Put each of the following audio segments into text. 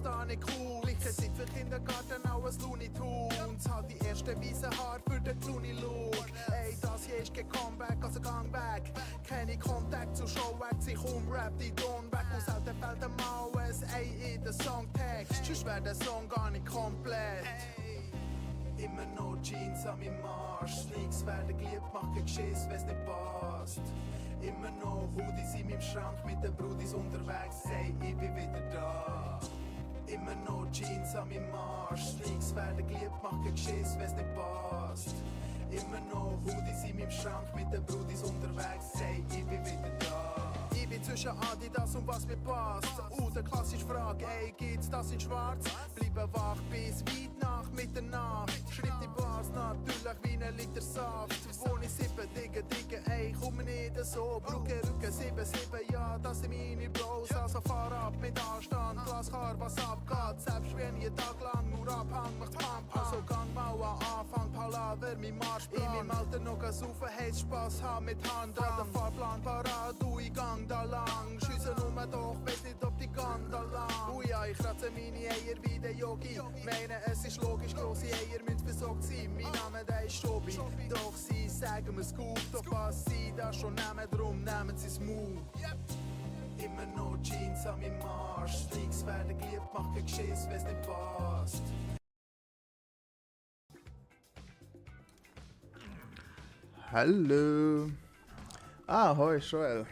da nicht cool. Gleiche Zeit für Kindergarten auch ein Looney Tunes. Halt die ersten weißen Haare für den Clooney-Look. Ey, das hier ist kein Comeback, also gang weg. Keine Kontakt zu Showwack, sich umrappt die Ton weg. Aus alten Feldern mal ein Ei in den Songtext. Sonst wär der Song gar nicht komplett. Immer noch Jeans an meinem Marsch. Sneaks werden geliebt, mach kein Geschiss, wenn's nicht passt. Immer noch Hoodies in meinem Schrank, mit den Brudis unterwegs, hey, ich bin wieder da. Immer noch Jeans an meinem Marsch. Sneaks werden geliebt, mach kein Geschiss, wenn's nicht passt. Immer noch Hoodies in meinem Schrank, mit den Brudis unterwegs, hey, ich bin wieder da. Ich bin zwischen Adidas und was mir passt. Der klassische Frage, ey, gibt's das in schwarz? Bleibe wach bis weit nach Mitternacht. Schreib die Bars natürlich wie ein Liter Saft. Wohne ich 7 Digga, ey, komm nicht so. Brücke, Rücken, 7, ja, das sind meine Bros. Also fahr ab mit Anstand, glasklar, was abgeht. Selbst wenn ich einen Tag lang nur abhang, macht's Pam. Also gang mal an Anfang, Palaver, mein Marschplan. In meinem Alter noch saufen, heißt Spaß haben mit Hand. Der Fahrplan parat, du, ich gang da lang. Schiessen nur doch, weiß nicht, ob die Ganda lang. Oh ja, ich kratze meine Eier wie der Yogi. Meine, es ist logisch, grosse Eier müssen versorgt sein. Mein Name, der ist Tobi. Doch sie sagen mir's gut, doch was sie da schon nehmen, drum nehmen sie's Mut. Immer noch Jeans an meinem Marsch. Sneaks werden geliebt, mach kein Geschiss, wenn's nicht passt. Hallo. Hoi Joel.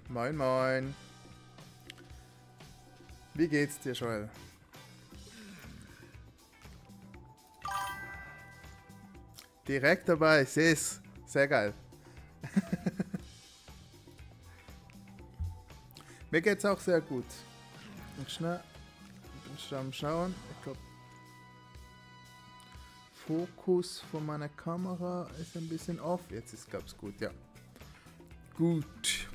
Moin moin. Wie geht's dir, Joel? Direkt dabei, ich seh's. Sehr geil. Mir geht's auch sehr gut. Und schnell. Ich bin am Schauen. Ich glaube, Fokus von meiner Kamera ist ein bisschen off. Jetzt ist, glaube ich, gut, ja. Gut.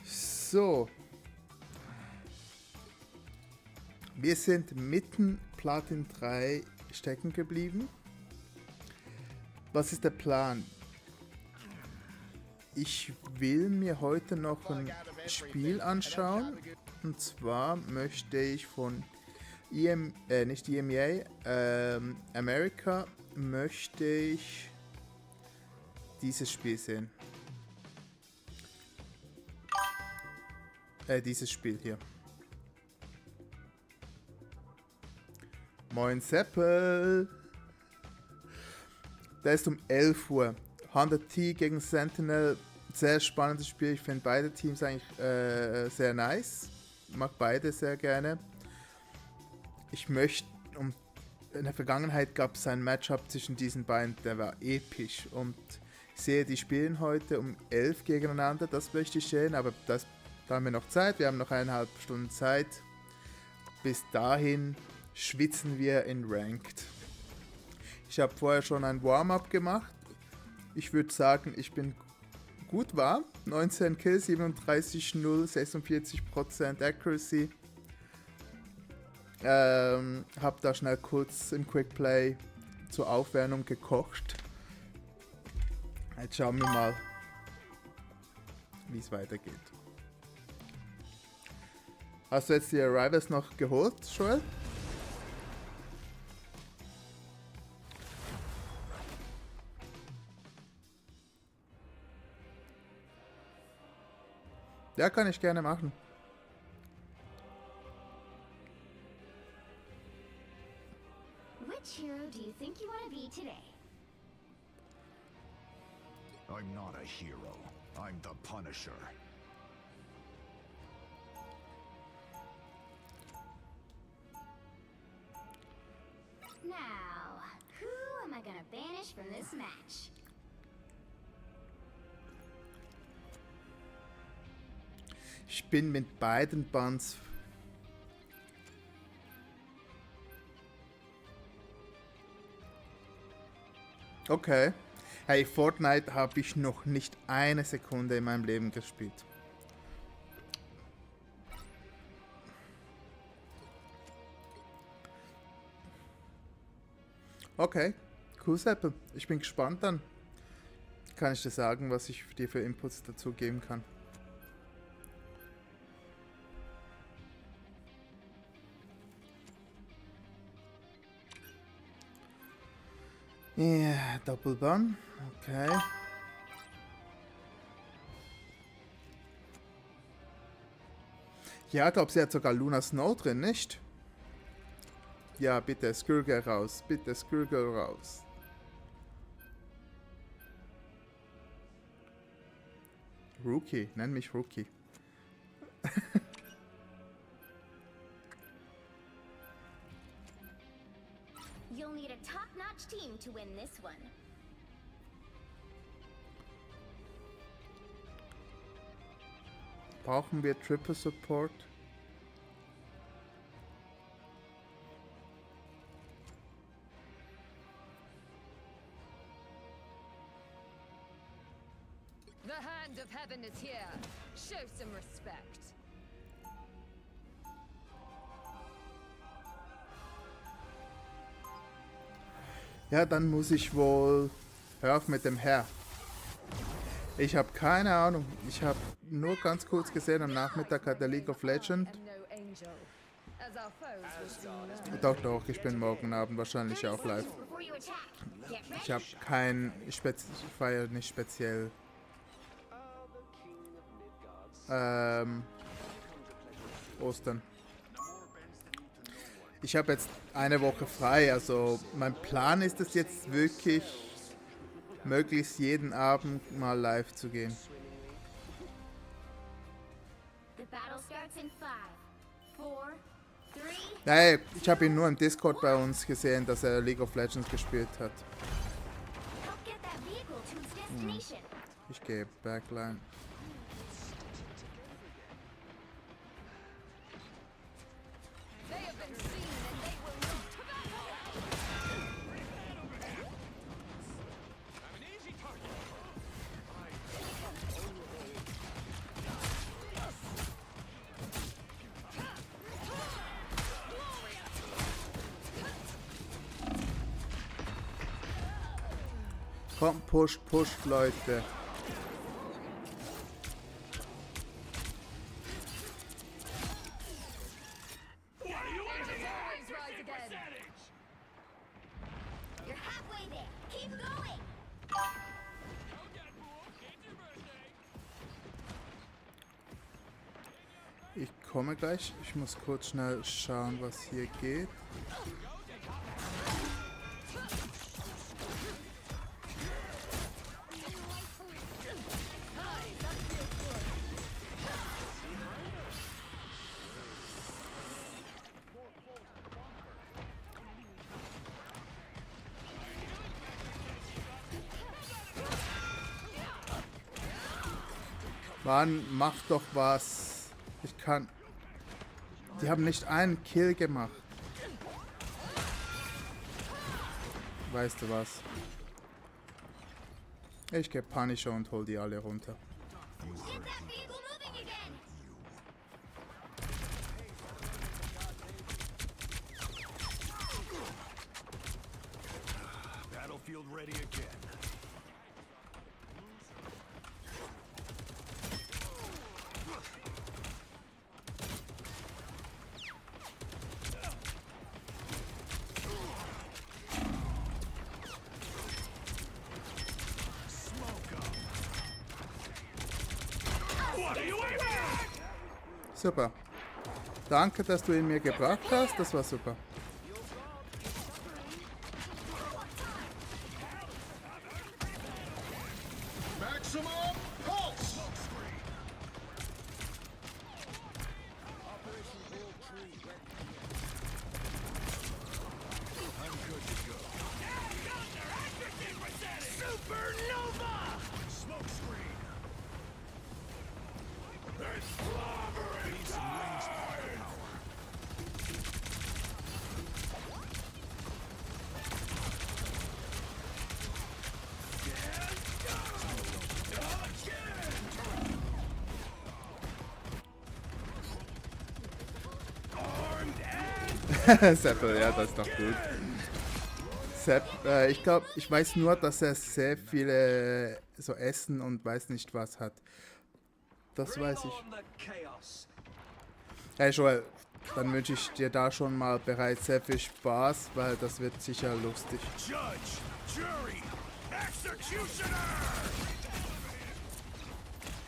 So. Wir sind mitten Platin 3 stecken geblieben. Was ist der Plan? Ich will mir heute noch ein Spiel anschauen. Und zwar möchte ich von nicht EMEA, America, möchte ich dieses Spiel sehen. Dieses Spiel hier. Moin Seppel! Der ist um 11 Uhr. 100T gegen Sentinel. Sehr spannendes Spiel. Ich finde beide Teams eigentlich sehr nice. Mag beide sehr gerne. Ich möchte, in der Vergangenheit gab es ein Matchup zwischen diesen beiden, der war episch. Und ich sehe, die spielen heute um 11 gegeneinander. Das möchte ich sehen, aber da haben wir noch Zeit. Wir haben noch 1,5 Stunden Zeit. Bis dahin schwitzen wir in Ranked. Ich habe vorher schon ein Warm-up gemacht. Ich würde sagen, ich bin gut warm. 19 Kills, 37-0, 46% Accuracy. Hab da schnell kurz im Quickplay zur Aufwärmung gekocht. Jetzt schauen wir mal, wie es weitergeht. Hast du jetzt die Arrivals noch geholt, Joel? Ja, kann ich gerne machen. Which hero do you think you want to be today? I'm not a hero. I'm the Punisher. Now, who am I gonna banish from this match? Ich bin mit beiden Bands. Okay. Hey, Fortnite habe ich noch nicht eine Sekunde in meinem Leben gespielt. Okay, cool, Seppel. Ich bin gespannt dann. Kann ich dir sagen, was ich dir für Inputs dazu geben kann. Ja, Doppelbann. Okay. Ja, ich glaube, sie hat sogar Luna Snow drin, nicht? Ja, bitte, Skrulgirl raus. Bitte, Skrulgirl raus. Rookie, nenn mich Rookie. You'll need a top-notch team to win this one. Brauchen wir Triple Support? The hand of heaven is here. Show some respect. Ja, dann muss ich wohl... Hör auf mit dem Herr. Ich habe keine Ahnung. Ich habe nur ganz kurz gesehen, am Nachmittag hat der League of Legends. And no angel. As our foes will soon learn. Doch, ich bin morgen Abend wahrscheinlich auch live. Before you attack, get ready. Ich habe kein... Ich feiere nicht speziell... Ostern. Ich habe jetzt eine Woche frei, also mein Plan ist es jetzt wirklich, möglichst jeden Abend mal live zu gehen. The battle starts in 5, 4, 3. Hey, ich habe ihn nur im Discord bei uns gesehen, dass er League of Legends gespielt hat. Help get that vehicle to its destination. Ich gehe Backline. They have been seen and they will not. Komm, pusht, Leute. Always rise again. You're halfway there. Keep going. Ich komme gleich. Ich muss kurz schnell schauen, was hier geht. Mann, mach doch was. Ich kann... Die haben nicht einen Kill gemacht. Weißt du was? Ich geh Punisher und hol die alle runter. Get that vehicle moving again. Battlefield ready again. Super. Danke, dass du ihn mir gebracht hast. Das war super. Maximum pulse. I'm good to go. Supernova! Smoke screen. Need some range firepower. Seppel, ja, das ist doch gut. Sepp, ich glaube, ich weiß nur, dass er sehr viele so Essen und weiß nicht was hat. Das weiß ich. Hey Joel, Dann wünsche ich dir da schon mal bereits sehr viel Spaß, weil das wird sicher lustig. Judge, jury, executioner!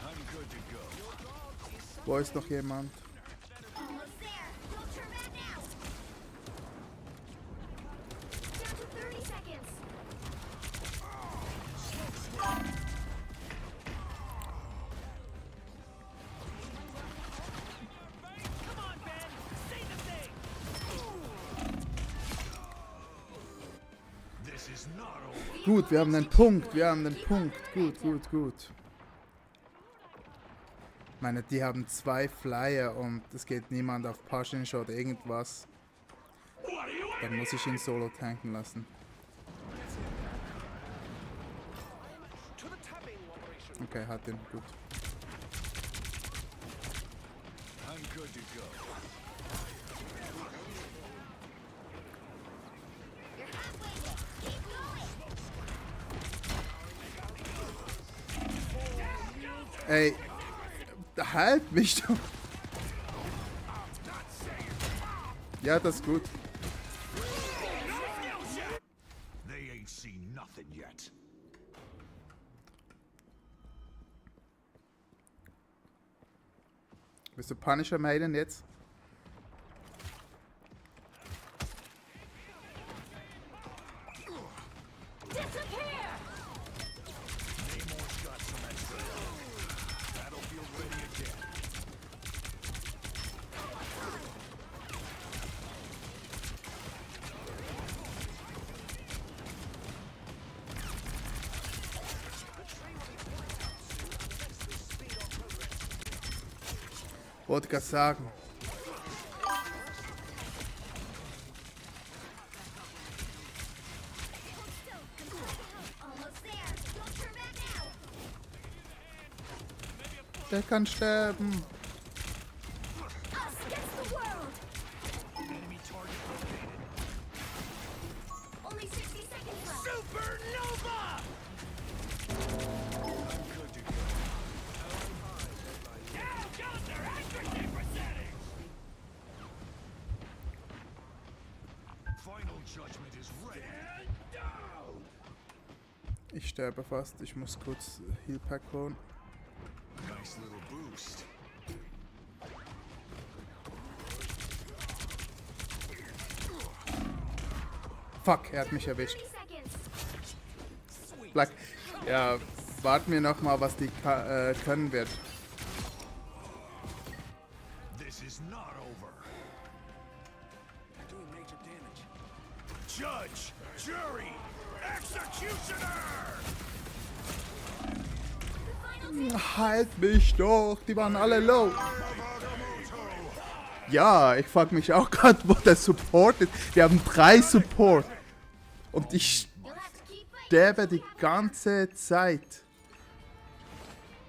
I'm good to go. Wo ist noch jemand? Almost there. Don't turn back now. Down to 30 seconds. This is not over. Gut, wir haben den Punkt, wir haben den Punkt. Gut, gut, gut. Ich meine, die haben 2 Flyer und es geht niemand auf Pushing oder irgendwas. Dann muss ich ihn solo tanken lassen. Okay, hat den, gut. I'm good to go. You're halfway there. Keep going. Ey, halt mich doch. Ja, das ist gut. They ain't seen nothing yet. Bist du Punisher Maiden jetzt? Disappear. Namor's got some extra. Battlefield ready again. Wollte gerade sagen. Almost there. Don't turn back now. Der kann sterben. Us against the world. Enemy target located. Only 60 seconds left. Supernova! I'm good to go. Final judgment is ready. Ich sterbe fast. Ich muss kurz Heal Pack holen. Nice little boost. Fuck, er hat mich erwischt. 30 seconds. Black. Ja, warten wir noch mal, was die können wird. This is not over. They're doing major damage. Judge, jury, executioner! Halt mich doch, die waren alle low. Ja, ich frag mich auch gerade, wo der Support ist. Wir haben 3 Support. Und ich You'll have to keep fighting. sterbe die ganze Zeit.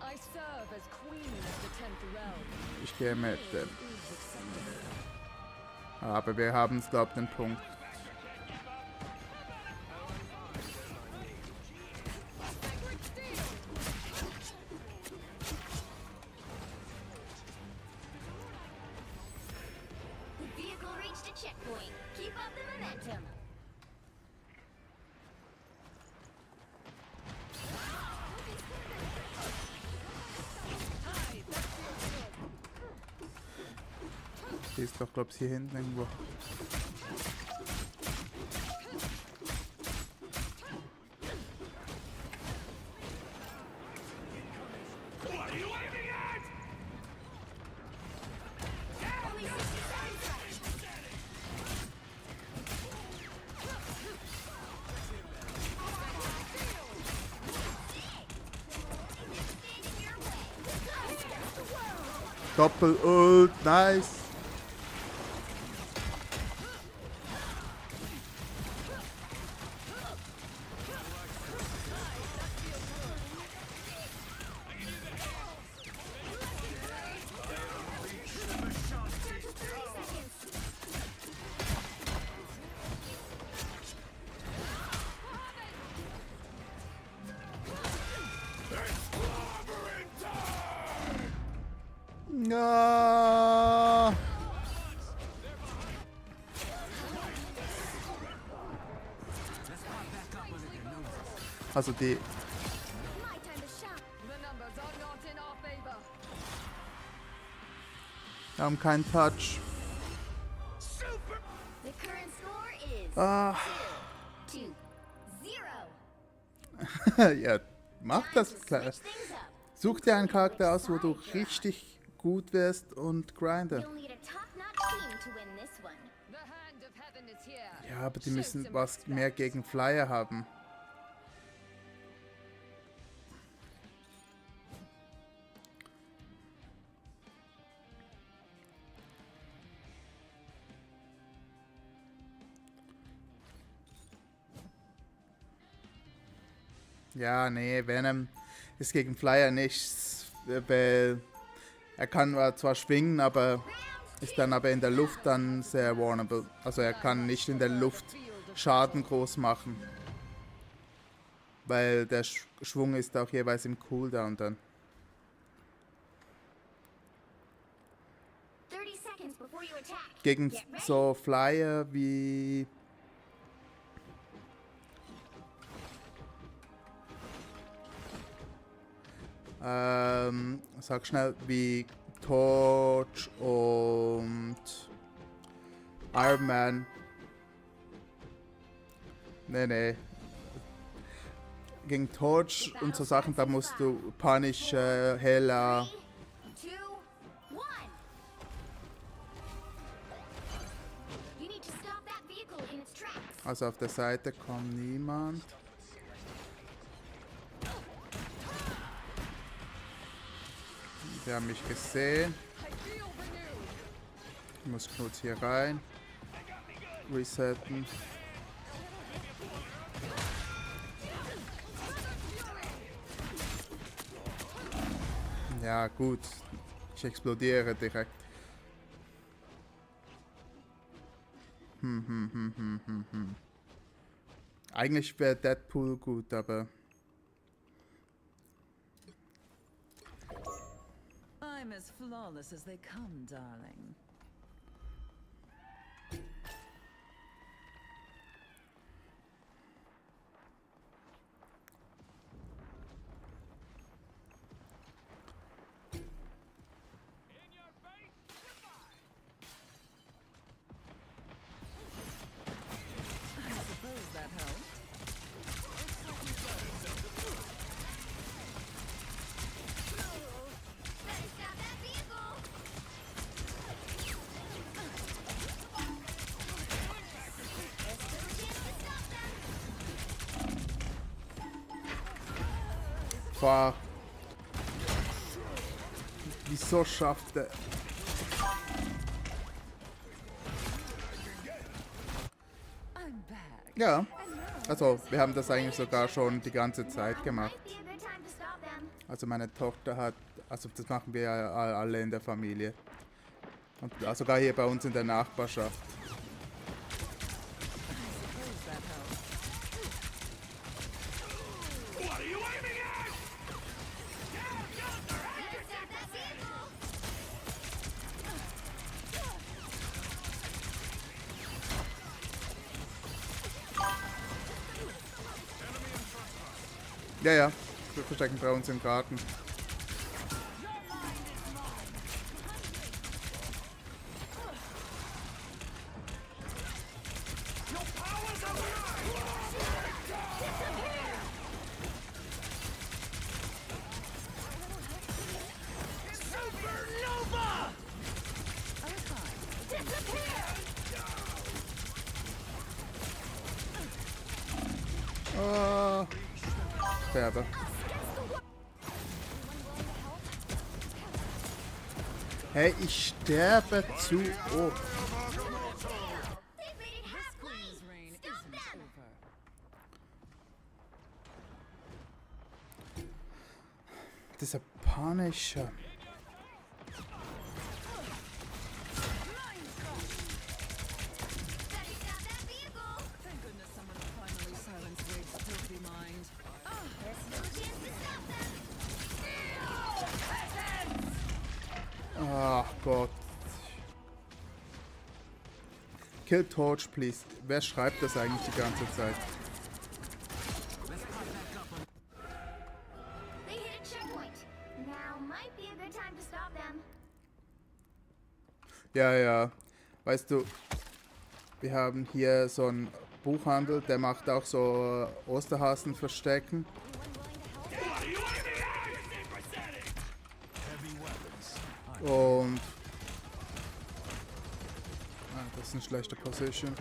I serve as queen of the 10th realm. Ich gehe mit dem. Is ascended. Aber wir haben es, glaube ich, den Punkt. The vehicle reached a checkpoint. Keep up the momentum. Die ist doch, glaube ich, hier hinten irgendwo. Only 60 seconds left. Stand in your way. Us against the world. Doppel-Ult, nice. Ja. Also die... My time to shine. The numbers are not in our favor. haben keinen Touch. The current score is Ah, 2-0. ja, mach das, Time to Kleiner. switch things up. Such dir einen Charakter aus, wo du richtig gut wirst und grinde. You'll need a top-notch team to win this one. The hand of heaven is here. Ja, aber die Show müssen some was respect. mehr gegen Flyer haben. Ja, nee, Venom ist gegen Flyer nichts, weil er kann zwar schwingen, aber ist dann aber in der Luft dann sehr vulnerable. Also er kann nicht in der Luft Schaden groß machen, weil der Schwung ist auch jeweils im Cooldown dann. 30 seconds before you attack. Gegen Get ready. so Flyer wie... sag schnell, wie Torch und Iron Man. Nee. Gegen Torch und so Sachen, da musst du Punisher, Hela. 3, 2, 1. You need to stop that vehicle in its tracks. Also auf der Seite kommt niemand. Die haben mich gesehen. Ich muss kurz hier rein. Resetten. Ja gut, ich explodiere direkt. Eigentlich wäre Deadpool gut, aber I'm as flawless as they come, darling. I suppose that helped. Better stop that vehicle. There's still a chance to stop them. boah. Wieso schafft er? I'm back. Ja, also wir haben das eigentlich sogar schon die ganze Zeit gemacht. Might be a good time to stop them. Also meine Tochter hat, also das machen wir ja alle in der Familie. Und sogar hier bei uns in der Nachbarschaft. Suppose that helped. Better stop that vehicle. Ja, wir verstecken bei uns im Garten. Oh, sterbe. Hey, ich sterbe zu oft. They've made it halfway. Queen's reign Stop isn't them. over. Dieser Punisher. Better stop that vehicle. Thank goodness someone finally silenced Wade's filthy mind. There's still a chance to stop them. Ach Gott. Kill Torch, please. Wer schreibt das eigentlich die ganze Zeit? Ja, ja. Weißt du, wir haben hier so einen Buchhandel, der macht auch so Osterhasen verstecken. Und... Ah, das ist eine schlechte Position.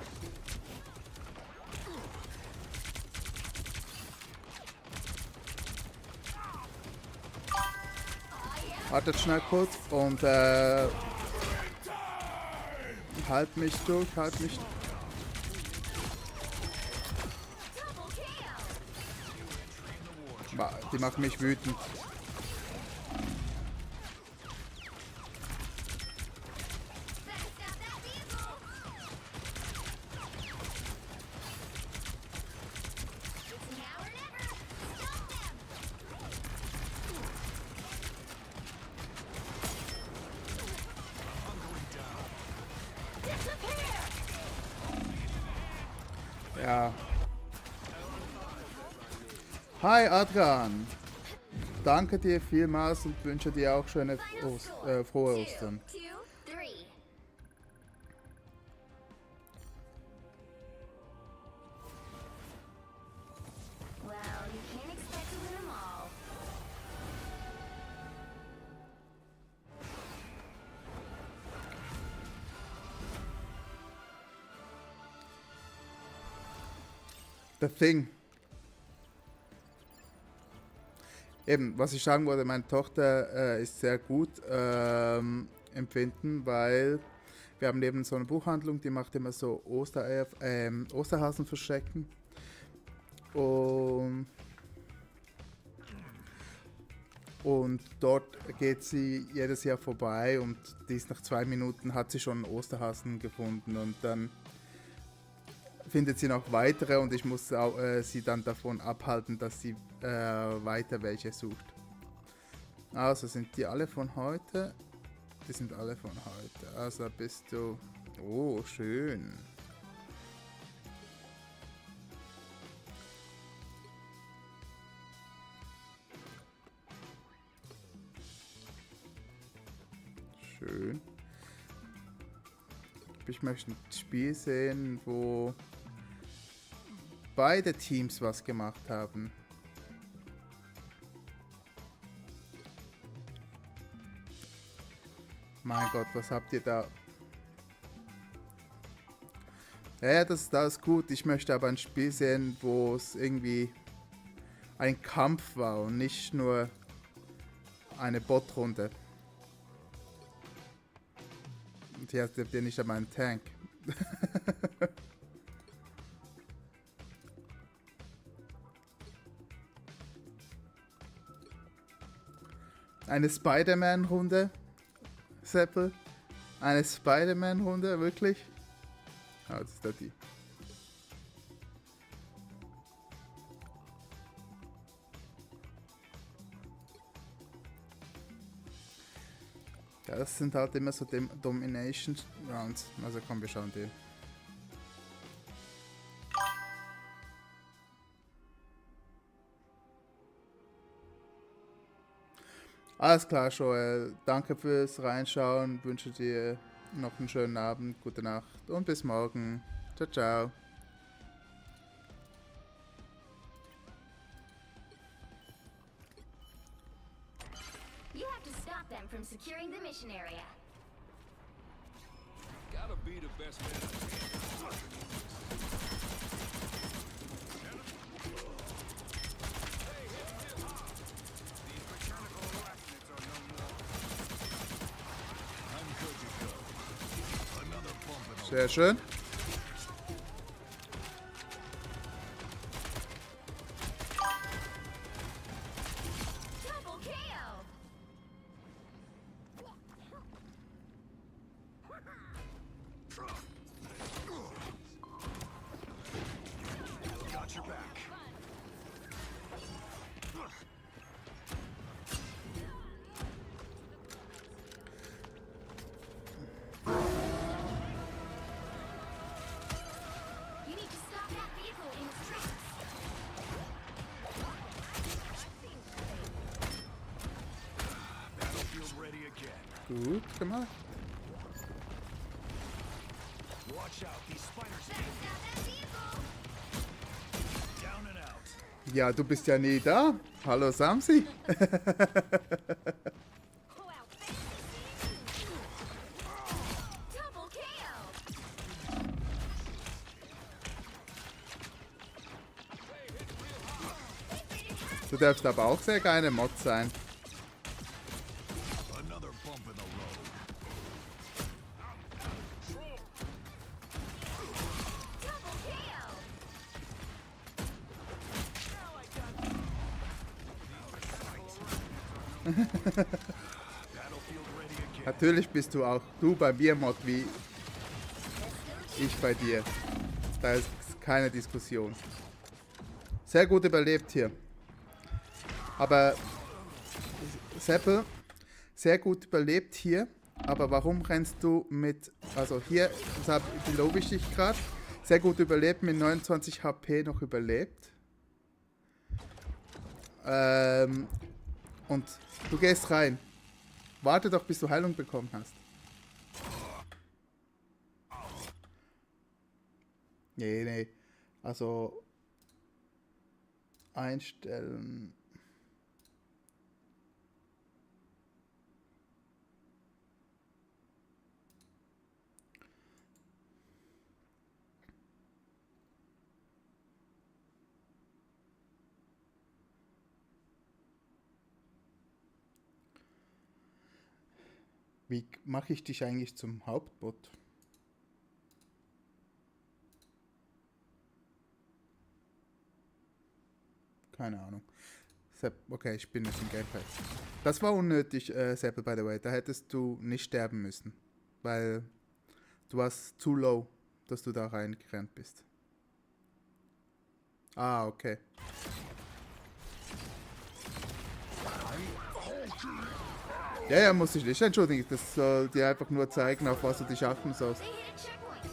Wartet schnell kurz und halt mich durch, halt mich. Die macht mich wütend. Ja. Hi Adrian. Danke dir vielmals und wünsche dir auch schöne frohe Ostern. 2, 3. Well, you can't expect to win them all. The Thing. Eben, was ich sagen wollte, meine Tochter ist sehr gut empfinden, weil wir haben eben so eine Buchhandlung, die macht immer so Osterhasen verstecken. Und dort geht sie jedes Jahr vorbei und nach 2 Minuten hat sie schon einen Osterhasen gefunden und dann findet sie noch weitere und ich muss sie dann davon abhalten, dass sie weiter welche sucht. Also sind die alle von heute? Die sind alle von heute. Also bist du... Oh, schön. Schön. Ich möchte ein Spiel sehen, wo beide Teams was gemacht haben. Mein Gott, was habt ihr da? Ja, das ist alles gut. Ich möchte aber ein Spiel sehen, wo es irgendwie ein Kampf war und nicht nur eine Botrunde. Und hier habt ihr nicht einmal einen Tank. Eine Spider-Man-Runde, Seppel. Eine Spider-Man-Runde, wirklich? Ah, das ist da die. Ja, das sind halt immer so Domination Rounds. Also komm, wir schauen die. Alles klar, Joel. Danke fürs Reinschauen. Wünsche dir noch einen schönen Abend, gute Nacht und bis morgen. Ciao, ciao. You have to stop them from securing the mission area. Gotta be the best man. Sehr schön. Double KO. Got your back. You need to stop that vehicle in its tracks. Battlefield ready again. Gut gemacht. Watch out, these spiders down and out. Ja, du bist ja nie da. Hallo Samsi. Double KO. Du darfst aber auch sehr geile Mod sein. Another bump in the road. Double KO. Battlefield ready again. Natürlich bist du auch du bei mir Mod wie ich bei dir. Da ist keine Diskussion. Sehr gut überlebt hier. Aber Seppel, sehr gut überlebt hier. Aber warum rennst du mit, also hier, deshalb lobe ich dich gerade. Sehr gut überlebt, mit 29 HP noch überlebt. Und du gehst rein. Warte doch, bis du Heilung bekommen hast. Nee. Also einstellen. Wie mache ich dich eigentlich zum Hauptbot? Keine Ahnung. Okay, ich bin jetzt im Gamepad. Das war unnötig, Seppel, by the way. Da hättest du nicht sterben müssen. Weil du warst zu low, dass du da reingerannt bist. Ah, okay. Ja, muss ich nicht entschuldigen. Das soll dir einfach nur zeigen, auf was du dich achten sollst. They hit a checkpoint.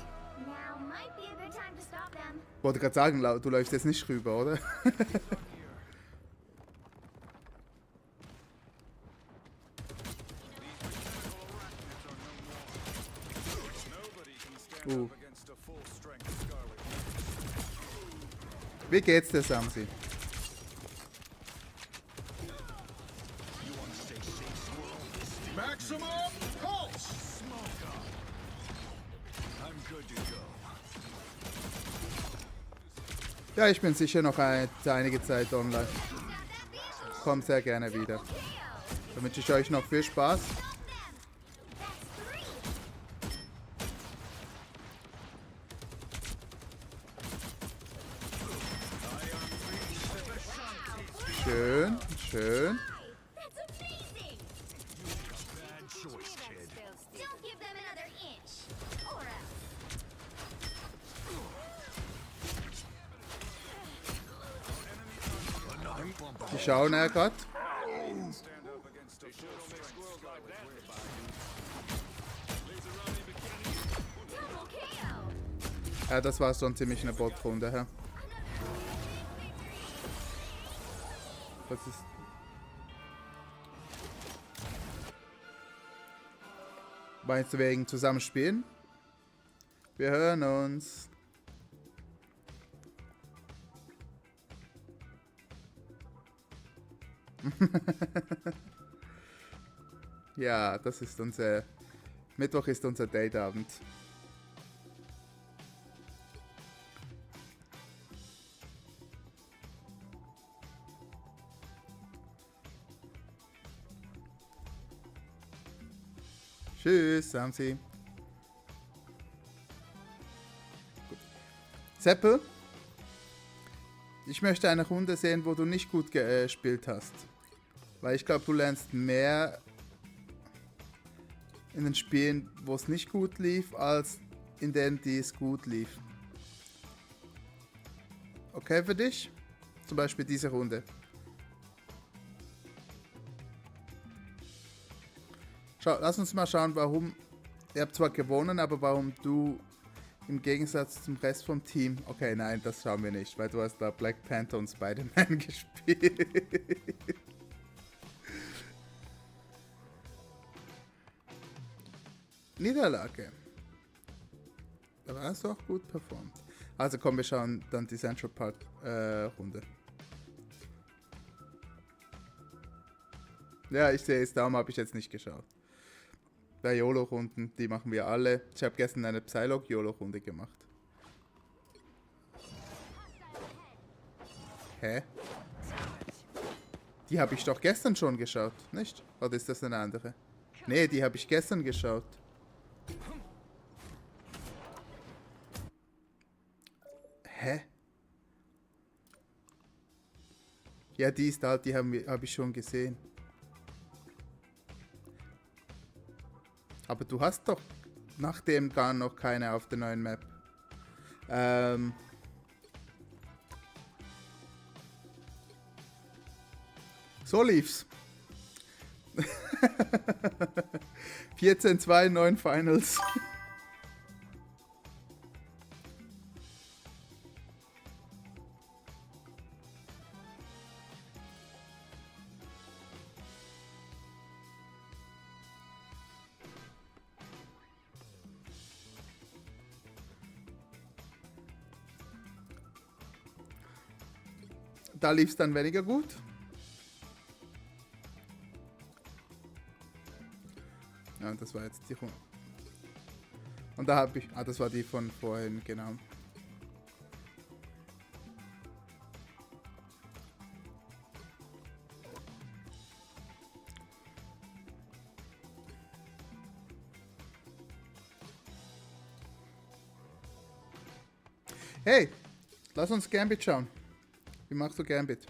Now might be a good time to stop them. Wollte gerade sagen, du läufst jetzt nicht rüber, oder? Against a full strength Scarlet. Wie geht's dir, Samsi? Maximum pulse! I'm good to go. Ja, ich bin sicher noch einige Zeit online. Komm sehr gerne wieder. Dann wünsche ich euch noch viel Spaß. Schön, schön. That's amazing. Bad choice, kid. Don't give them another inch. Or else. Another bump in Die schauen ja gerade. Stand up against a full strength Scarlet Double KO. Ja, das war schon ziemlich eine Botrunde. Ja. Das ist. Meinst du wegen zusammen spielen? Wir hören uns. Ja, das ist unser. Mittwoch ist unser Dateabend. Tschüss, Samsi. Gut. Seppel, ich möchte eine Runde sehen, wo du nicht gut gespielt hast. Weil ich glaube, du lernst mehr in den Spielen, wo es nicht gut lief, als in denen, die es gut lief. Okay für dich? Zum Beispiel diese Runde. Schau, lass uns mal schauen, warum. Ihr habt zwar gewonnen, aber warum du im Gegensatz zum Rest vom Team. Okay, nein, das schauen wir nicht, weil du hast da Black Panther und Spider-Man gespielt. Niederlage. Aber hast du auch gut performt. Also komm, wir schauen dann die Central Park Runde. Ja, ich sehe es, darum habe ich jetzt nicht geschaut. Bei YOLO-Runden, die machen wir alle. Ich habe gestern eine Psylocke-YOLO-Runde gemacht. Hä? Die habe ich doch gestern schon geschaut, nicht? Oder ist das eine andere? Nee, die habe ich gestern geschaut. Hä? Ja, die ist halt, die hab ich schon gesehen. Aber du hast doch nachdem gar noch keine auf der neuen Map. So lief's. 14-2, 9 Finals. Da lief's dann weniger gut. Ja, das war jetzt die Runde. Und da habe ich... Ah, das war die von vorhin, genau. Hey, lass uns Gambit schauen. Wie machst du Gambit?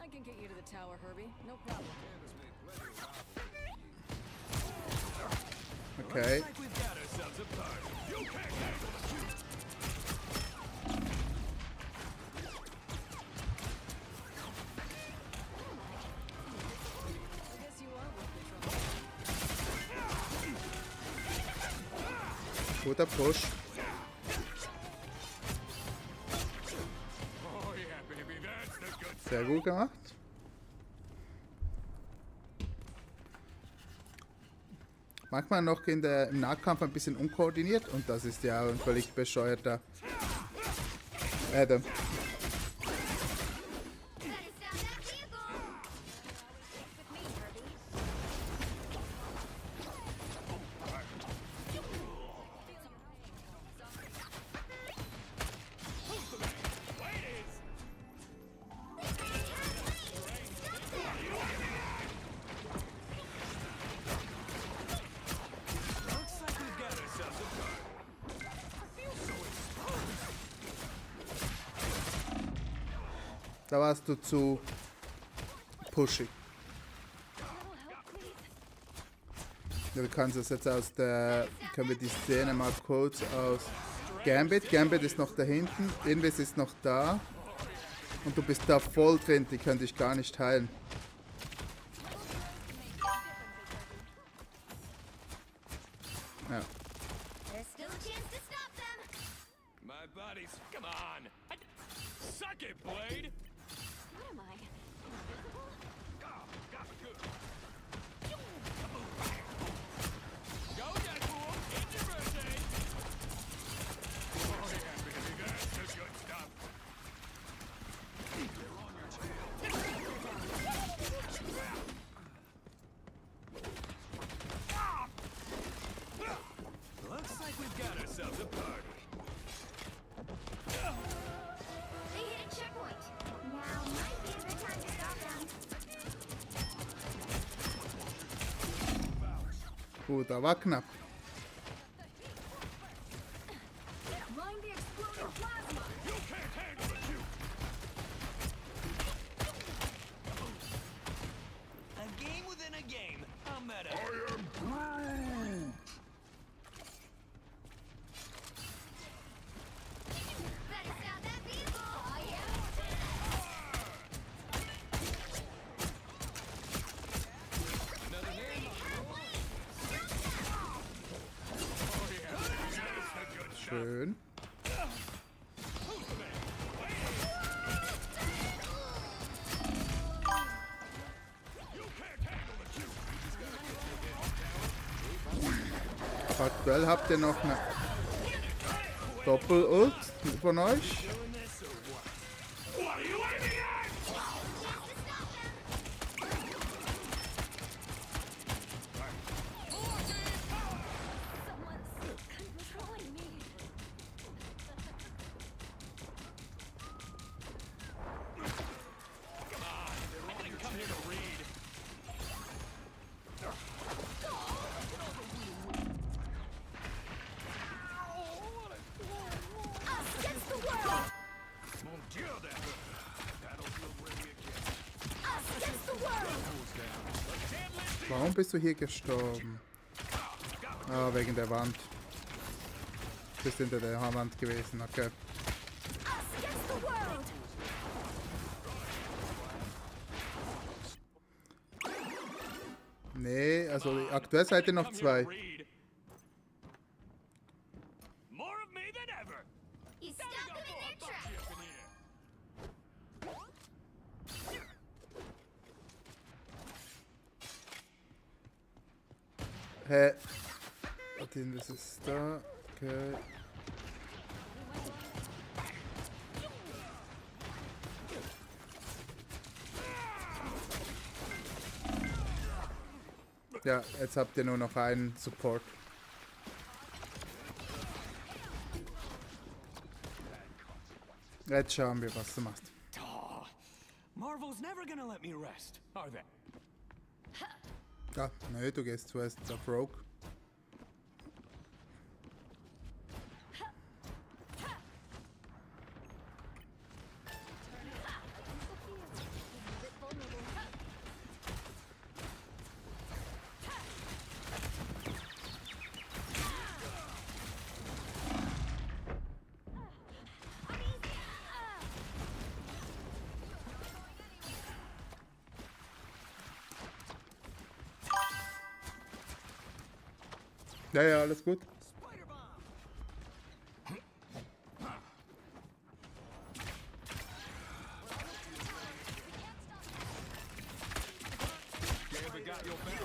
I can get you to the tower, Herbie. No problem. Okay. I guess you are worth the trouble. Guter Push. Sehr gut gemacht. Manchmal noch im Nahkampf ein bisschen unkoordiniert und das ist ja ein völlig bescheuerter Adam. Da warst du zu pushy. Ja, du kannst es jetzt aus der... Können wir die Szene mal kurz aus... Gambit. Gambit ist noch da hinten. Invis ist noch da. Und du bist da voll drin. Die können dich gar nicht heilen. Ja. There's still a chance to stop them. My buddies, come on! Suck it, Blade! What am I? Invisible? Go, Deadpool! It's your birthday! Oh yeah, baby, that's the good stuff! They're on your tail. Looks like we've got ourselves a party. They hit a checkpoint. Now might be a good time to stop them. Gut, da war knapp. Line the exploding plasma. You can't handle the shoot! A game within a game. I'm meta. I am Groot! Better stop that vehicle. Oh yeah. Another name? Oh yeah, that's the good stuff. Schön. Aktuell habt ihr noch eine Doppel-Ult von euch. Someone's controlling me. Come here to read. Us against the world. Mon Dieu, that hurt. Battlefield ready again. Us against the world. Warum bist du hier gestorben? Ah, wegen der Wand. Du bist hinter der Wand gewesen, okay. Us against the world. Nee, also aktuell seid ihr noch Come here zwei. to read. More of me than ever. You stop them in their tracks. Up in here. Hä? Warte, das ist da. Okay. Ja, jetzt habt ihr nur noch einen Support. Jetzt schauen wir, was du machst. Oh, Marvel's never gonna let me rest, are they? Ja, nö, du gehst zuerst auf Rogue. Ja, ja, alles gut.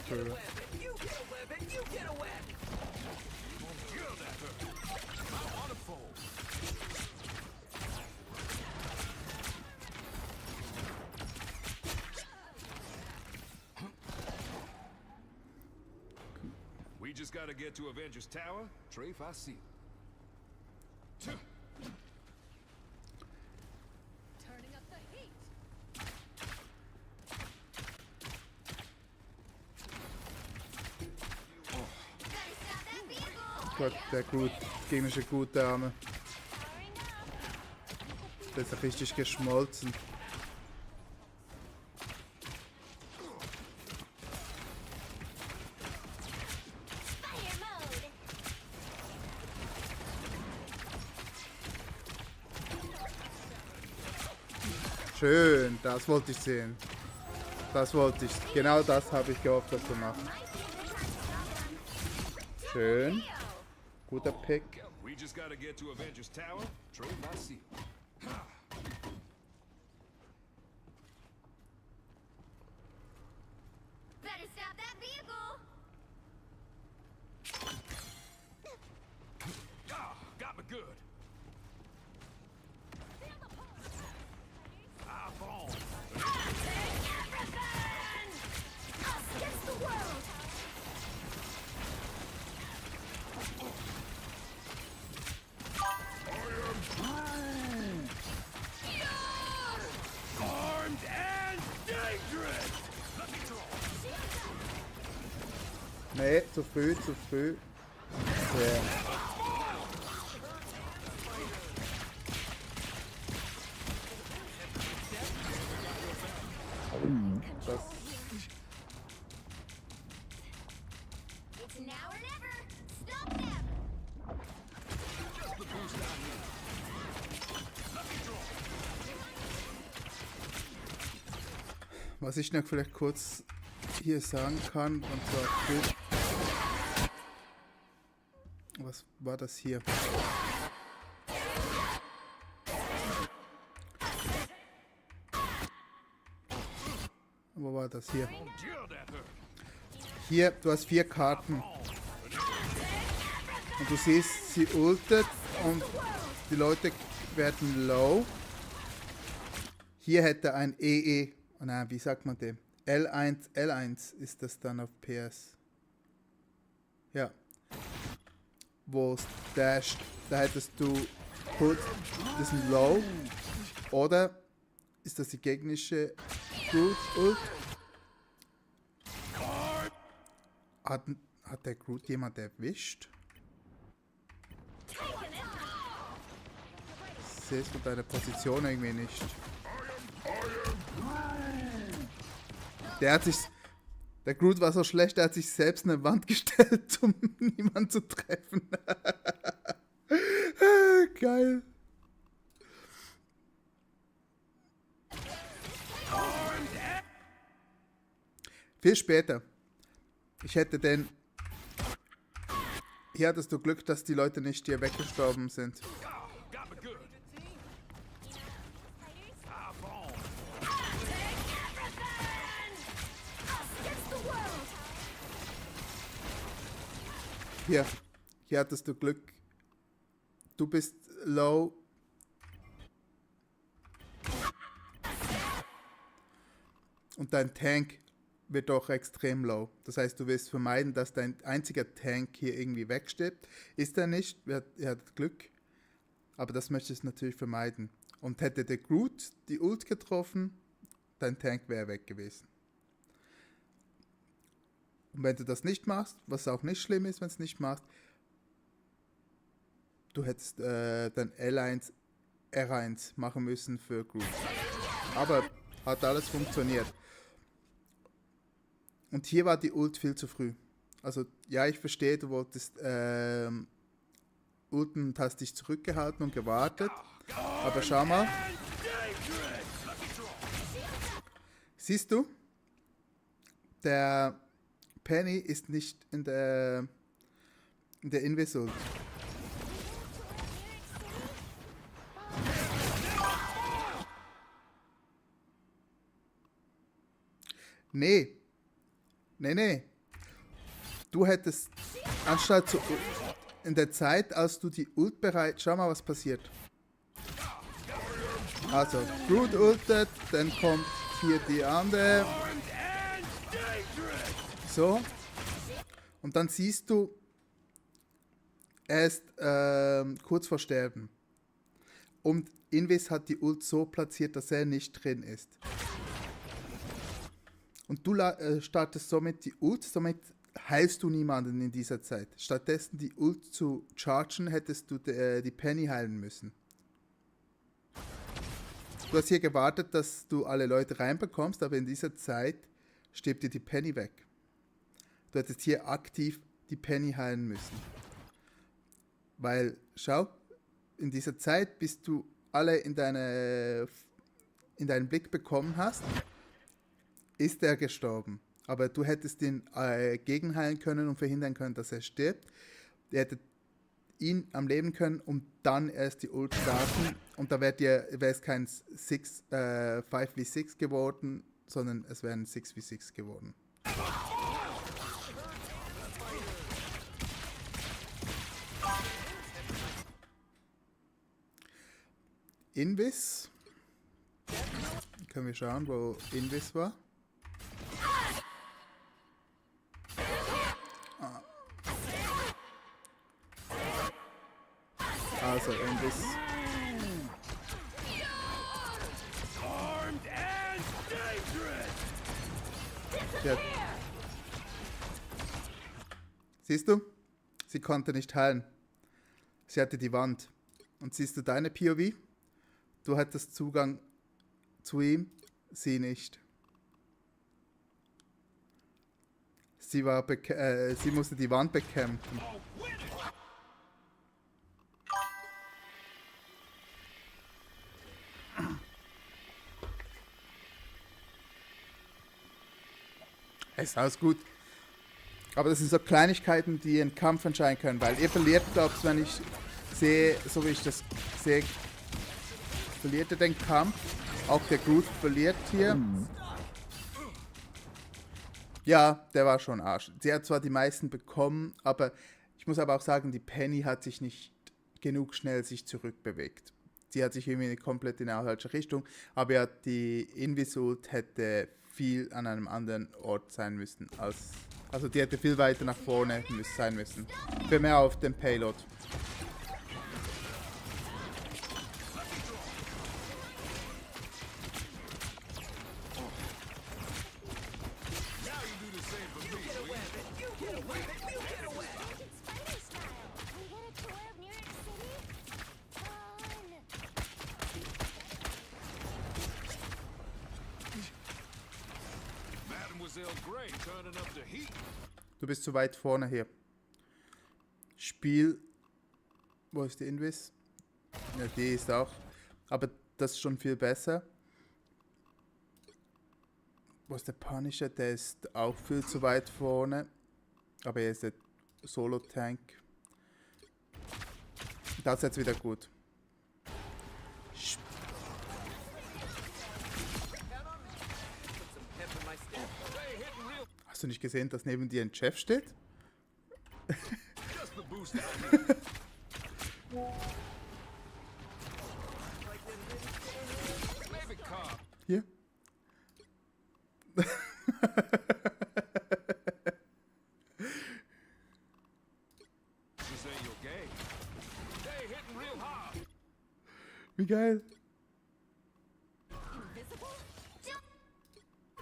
Schön. We just gotta get to Avengers Tower. Trey, I see. Turning up the heat. Gott, der gut, gegnerische gute Arme. Der ist richtig geschmolzen. Fire mode. Schön, das wollte ich sehen. Das wollte ich. Genau das habe ich gehofft, dass du machst. Schön. Guter Pick. We just gotta get to Avengers Tower. Trey, I see. Better stop that vehicle. Ah, got me good. Ah, boom. Us against the world. Armed and dangerous. Let me draw. Nee, zu früh, zu früh. Ja. Das, It's now or never. Stop them. was ich noch vielleicht kurz hier sagen kann, und zwar was war das hier? Wo war das hier? Mon Dieu, that hurt. Hier, du hast 4 Karten. Und du siehst, sie ultet und die Leute werden low. Hier hätte ein EE, nein, wie sagt man dem? L1 ist das dann auf PS. Ja. Wo es dasht, da hättest du kurz diesen Low. Oder ist das die gegnerische Groot Ult? Hat der Groot jemand erwischt? Ich sehe es von deiner Position irgendwie nicht. Der Groot war so schlecht, der hat sich selbst in eine Wand gestellt, um niemanden zu treffen. Geil. Viel später. Ich hätte den... Hier hattest du Glück, dass die Leute nicht hier weggestorben sind. Got me good. Hier hattest du Glück. Du bist low. Und dein Tank wird doch extrem low. Das heißt, du willst vermeiden, dass dein einziger Tank hier irgendwie wegstirbt. Ist er nicht, er hat Glück. Aber das möchtest du natürlich vermeiden. Und hätte der Groot die Ult getroffen, dein Tank wäre weg gewesen. Und wenn du das nicht machst, was auch nicht schlimm ist, wenn du es nicht machst, du hättest dann L1, R1 machen müssen für Groot. Aber hat alles funktioniert. Und hier war die Ult viel zu früh. Also ja, ich verstehe, du wolltest ulten und hast dich zurückgehalten und gewartet. Aber schau mal. Siehst du? Der Penny ist nicht in der Invis-Ult. Nee. Du hättest, anstatt zu, in der Zeit, als du die Ult bereit... Schau mal, was passiert. Also, Groot ultet, dann kommt hier die andere. So. Und dann siehst du, er ist kurz vor Sterben. Und Invis hat die Ult so platziert, dass er nicht drin ist. Und du startest somit die Ult, somit heilst du niemanden in dieser Zeit. Stattdessen die Ult zu chargen, hättest du die Penny heilen müssen. Du hast hier gewartet, dass du alle Leute reinbekommst, aber in dieser Zeit stirbt dir die Penny weg. Du hättest hier aktiv die Penny heilen müssen. Weil, schau, in dieser Zeit, bis du alle in deinen Blick bekommen hast, ist er gestorben. Aber du hättest ihn gegenheilen können und verhindern können, dass er stirbt. Er hätte ihn am Leben können und dann erst die Ult starten. Und da wäre es kein 5v6 geworden, sondern es wäre ein 6v6 geworden. Invis. Können wir schauen, wo Invis war. Also Invis. Ja. Siehst du? Sie konnte nicht heilen. Sie hatte die Wand. Und siehst du deine POV? Du hattest Zugang zu ihm, sie nicht. Sie musste die Wand bekämpfen. Es ist alles gut. Aber das sind so Kleinigkeiten, die einen Kampf entscheiden können, weil ihr verliert, glaubst du, wenn ich sehe, so wie ich das sehe, verliert er den Kampf. Auch der Groot verliert hier. Ja, der war schon Arsch. Sie hat zwar die meisten bekommen, aber ich Ich muss aber auch sagen, die Penny hat sich nicht genug schnell sich zurückbewegt. Sie hat sich irgendwie komplett in eine falsche Richtung, aber ja, die Invis-Ult hätte viel an einem anderen Ort sein müssen. Also die hätte viel weiter nach vorne sein müssen. Für mehr auf dem Payload. Du bist zu weit vorne hier. Spiel. Wo ist die Invis? Ja, die ist auch. Aber das ist schon viel besser. Wo ist der Punisher? Der ist auch viel zu weit vorne. Aber er ist der Solo-Tank. Das ist jetzt wieder gut. Hast du nicht gesehen, dass neben dir ein Chef steht? Hier. Wie geil.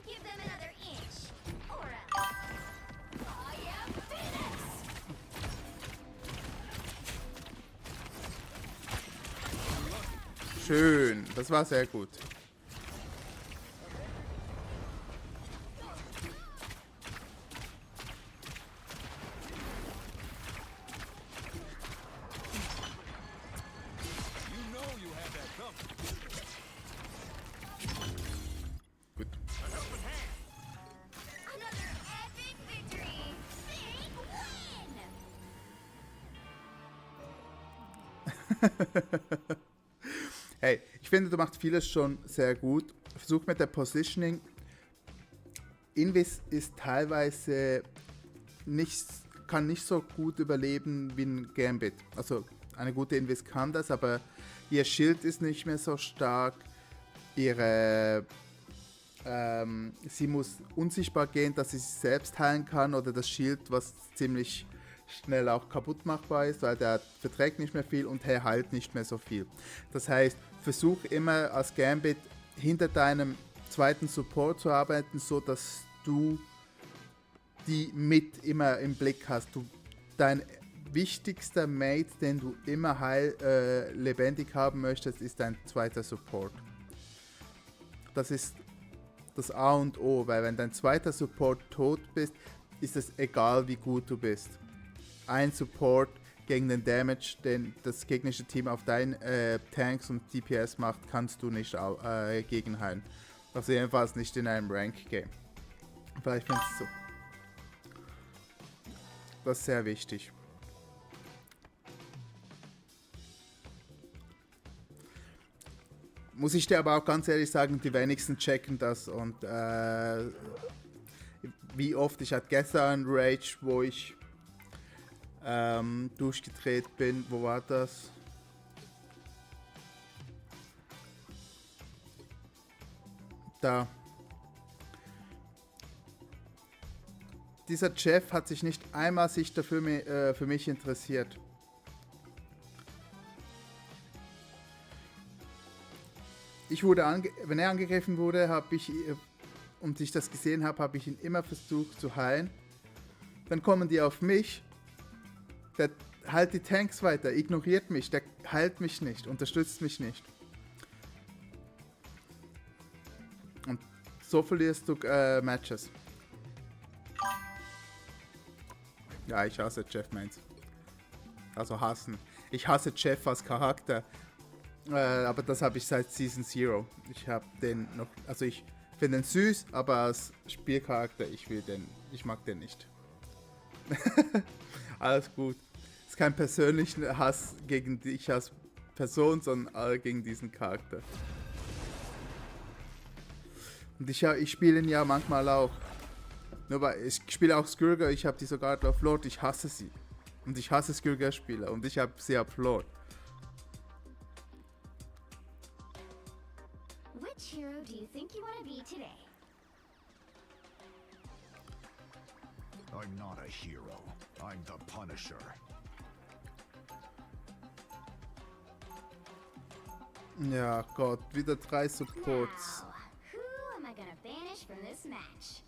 Give them another inch. Or a... Oh yeah, Phoenix! Schön. Das war sehr gut. Gut. Another epic victory! Big win! Hey, ich finde, du machst vieles schon sehr gut. Versuch mit der Positioning. Invis ist teilweise kann nicht so gut überleben wie ein Gambit. Also eine gute Invis kann das, aber ihr Schild ist nicht mehr so stark. Sie muss unsichtbar gehen, dass sie sich selbst heilen kann, oder das Schild, was ziemlich schnell auch kaputt machbar ist, weil der verträgt nicht mehr viel und er heilt nicht mehr so viel. Das heißt, versuch immer als Gambit hinter deinem zweiten Support zu arbeiten, so dass du die mit immer im Blick hast. Dein wichtigster Mate, den du immer lebendig haben möchtest, ist dein zweiter Support. Das ist das A und O, weil wenn dein zweiter Support tot bist, ist es egal, wie gut du bist. Ein Support gegen den Damage, den das gegnerische Team auf deinen Tanks und DPS macht, kannst du nicht gegenheilen. Also jedenfalls nicht in einem Rank-Game. Vielleicht finde ich so. Das ist sehr wichtig. Muss ich dir aber auch ganz ehrlich sagen, die wenigsten checken das, und wie oft, ich hatte gestern einen Rage, wo ich durchgedreht bin. Wo war das? Da. Dieser Chef hat sich nicht einmal dafür für mich interessiert. Wenn er angegriffen wurde, und ich das gesehen habe, habe ich ihn immer versucht zu heilen. Dann kommen die auf mich. Der heilt die Tanks weiter, ignoriert mich, der heilt mich nicht, unterstützt mich nicht. Und so verlierst du Matches. Ja, ich hasse Jeff Mains. Also hassen. Ich hasse Jeff als Charakter. Aber das habe ich seit Season 0. Ich habe den noch. Also ich finde den süß, aber als Spielcharakter, ich mag den nicht. Alles gut. Es ist kein persönlicher Hass gegen dich als Person, sondern gegen diesen Charakter. Und ich spiele ihn ja manchmal auch. Nur weil ich spiele auch Skurger, ich habe die sogar auf Lord, ich hasse sie. Und ich hasse Skill-Spieler und ich habe sie verloren. Which hero do you think you want to be today? I'm not a hero. I'm the Punisher. Ja, Gott, wieder 3 Supports. Now, who am I gonna banish from this match?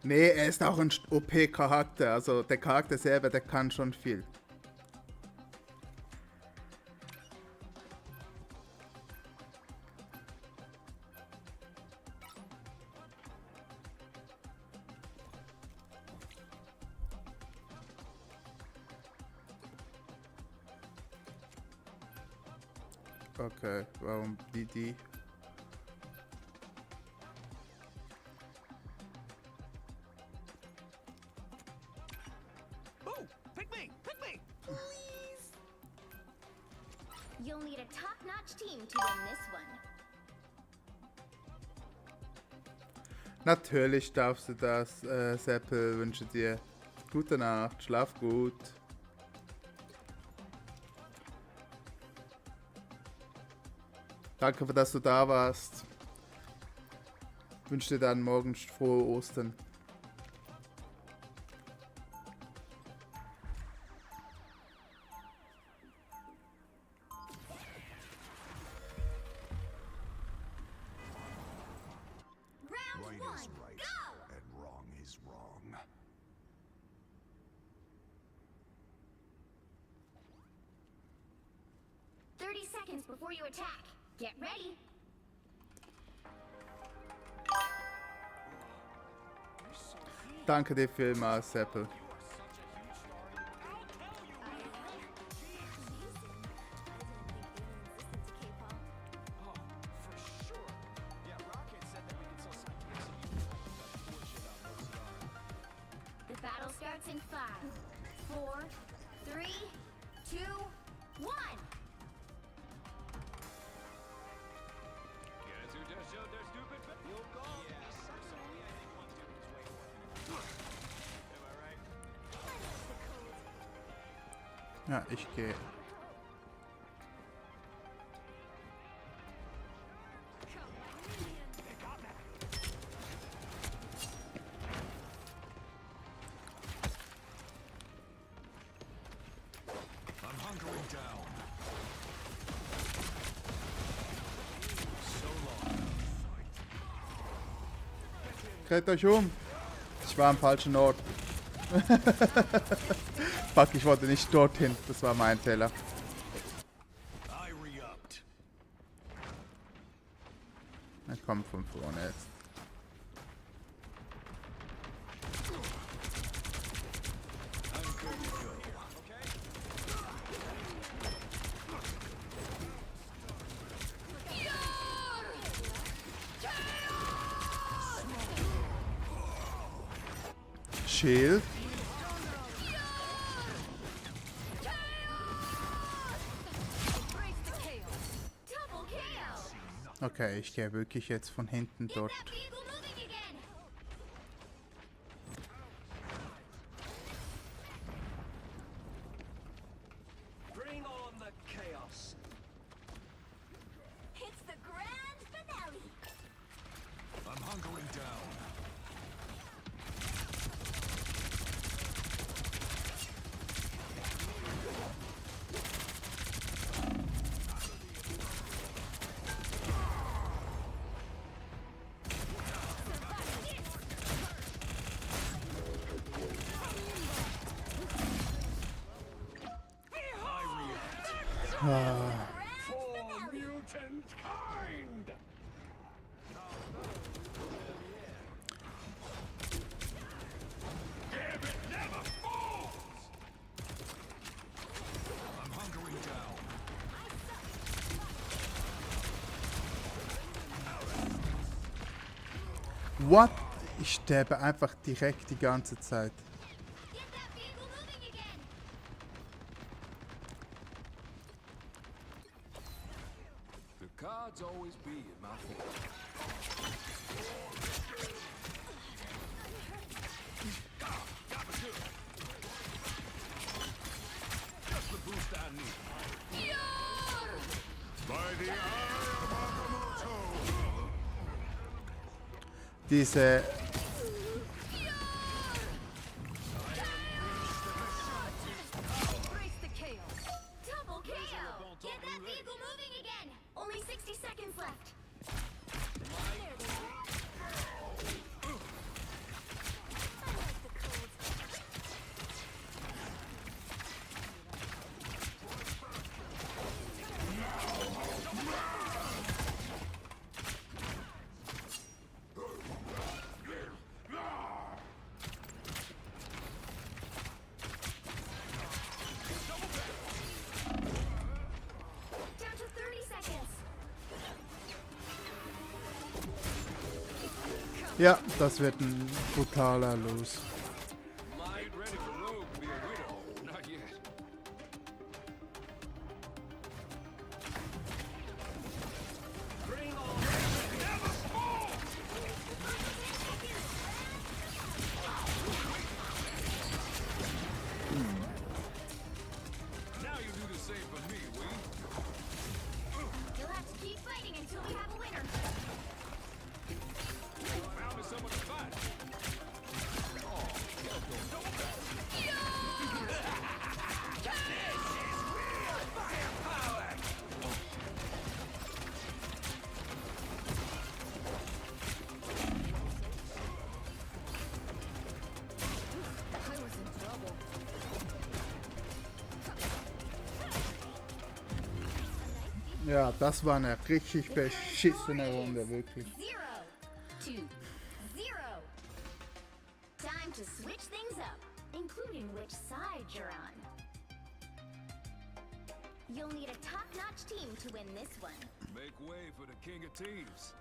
Nee, er ist auch ein OP-Charakter. Also der Charakter selber, der kann schon viel. Okay, warum die? Ooh, pick me! Pick me! Please. You'll need a top-notch team to win this one. Natürlich darfst du das, Seppel, wünsche dir gute Nacht, schlaf gut. Danke, dass du da warst. Wünsche dir dann morgen frohe Ostern. Round Right one, is right, go! and wrong is wrong. Seconds before you attack. Get ready. Danke dir vielmals, Seppel. The battle starts in 5, 4, 3, 2, 1. Guys who just showed their stupid you'll go. Yeah, personally, I think one dude was way more than Am I right? Ja, ich gehe. I'm hunkering down. Dreht euch um. Ich war am falschen Ort. Fuck, ich wollte nicht dorthin. Das war mein Fehler. I re-upped. Na komm, von vorne jetzt. Shield. Double KO. Okay, ich gehe wirklich jetzt von hinten Get dort. that vehicle moving again. Bring on the chaos. It's the grand finale. I'm hunkering down. For mutant kind! What? Ich sterbe einfach direkt die ganze Zeit. Get that vehicle moving again. The cards always be in my favor. Got me good. Just the boost I need. By the eye of Agamotto! Diese Brace the chaos. Double KO. Get that vehicle moving again. Only 60 seconds left. Down to 30 seconds. ja, das wird ein brutaler Los. Get ready for Rogue to be a widow. Not yet. Bring on. Never fall! Now you do the same for me, Wee. You'll have to keep fighting until we have a winner. Found me someone to fight. I was in trouble. Ja, das war eine richtig beschissene Runde, wirklich. 0-2-0. Time to switch things up, including which side you're on. You'll need a top-notch team to win this one. Make way for the king of teams.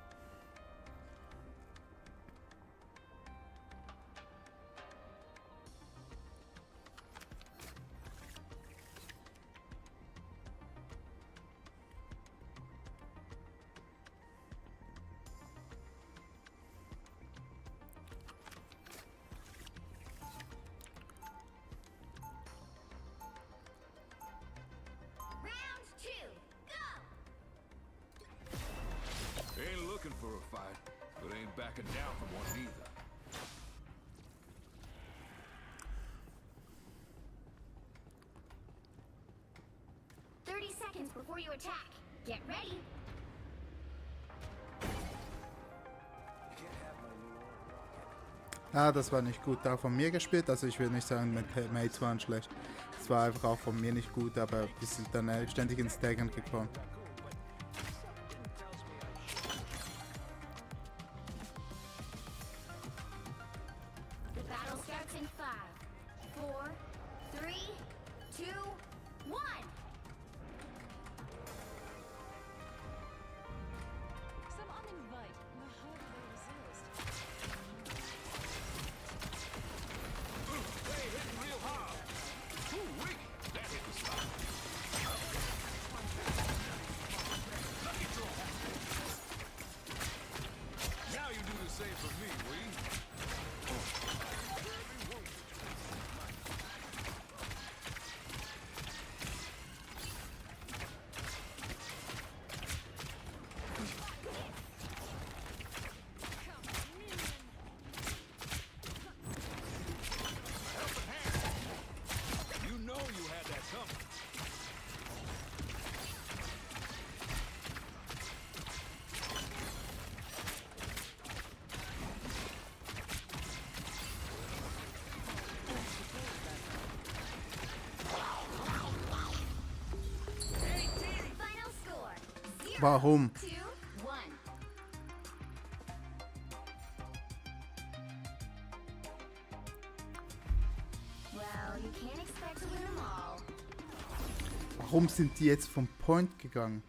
Round 2, go! Ain't looking for a fight, but ain't backing down from one either. Seconds before you attack. Get ready. Ah, das war nicht gut auch von mir gespielt. Also ich will nicht sagen, mit Mates waren schlecht. Es war einfach auch von mir nicht gut, aber wir sind dann ständig ins Staggern gekommen. The battle starts in 5, 4, 3, 2, 1. Some uninvite. The harder they resist. They hitting real hard. Ooh-wee, that hit the spot. Lucky draw. Now you do the same for me, Wee. You know you had that coming. Final score. 0, Warum? 2, 1. Well, you can't expect to win them all. Warum sind die jetzt vom Point gegangen?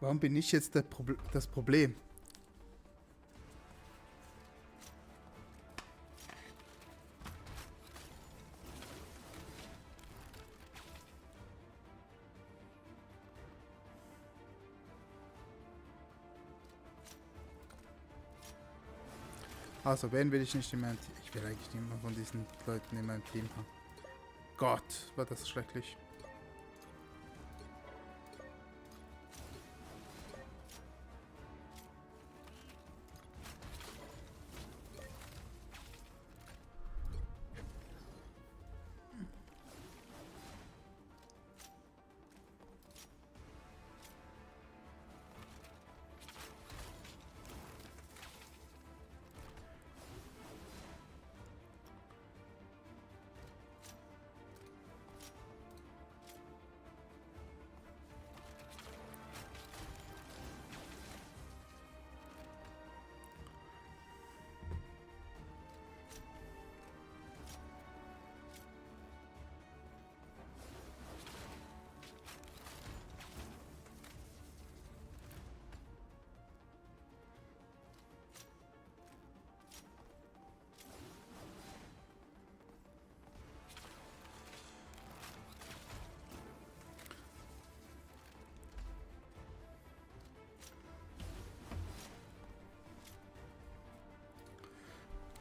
Warum bin ich jetzt das Problem? Also, wen will ich nicht in meinem Team? Ich will eigentlich niemanden von diesen Leuten in meinem Team haben. Gott, war das schrecklich.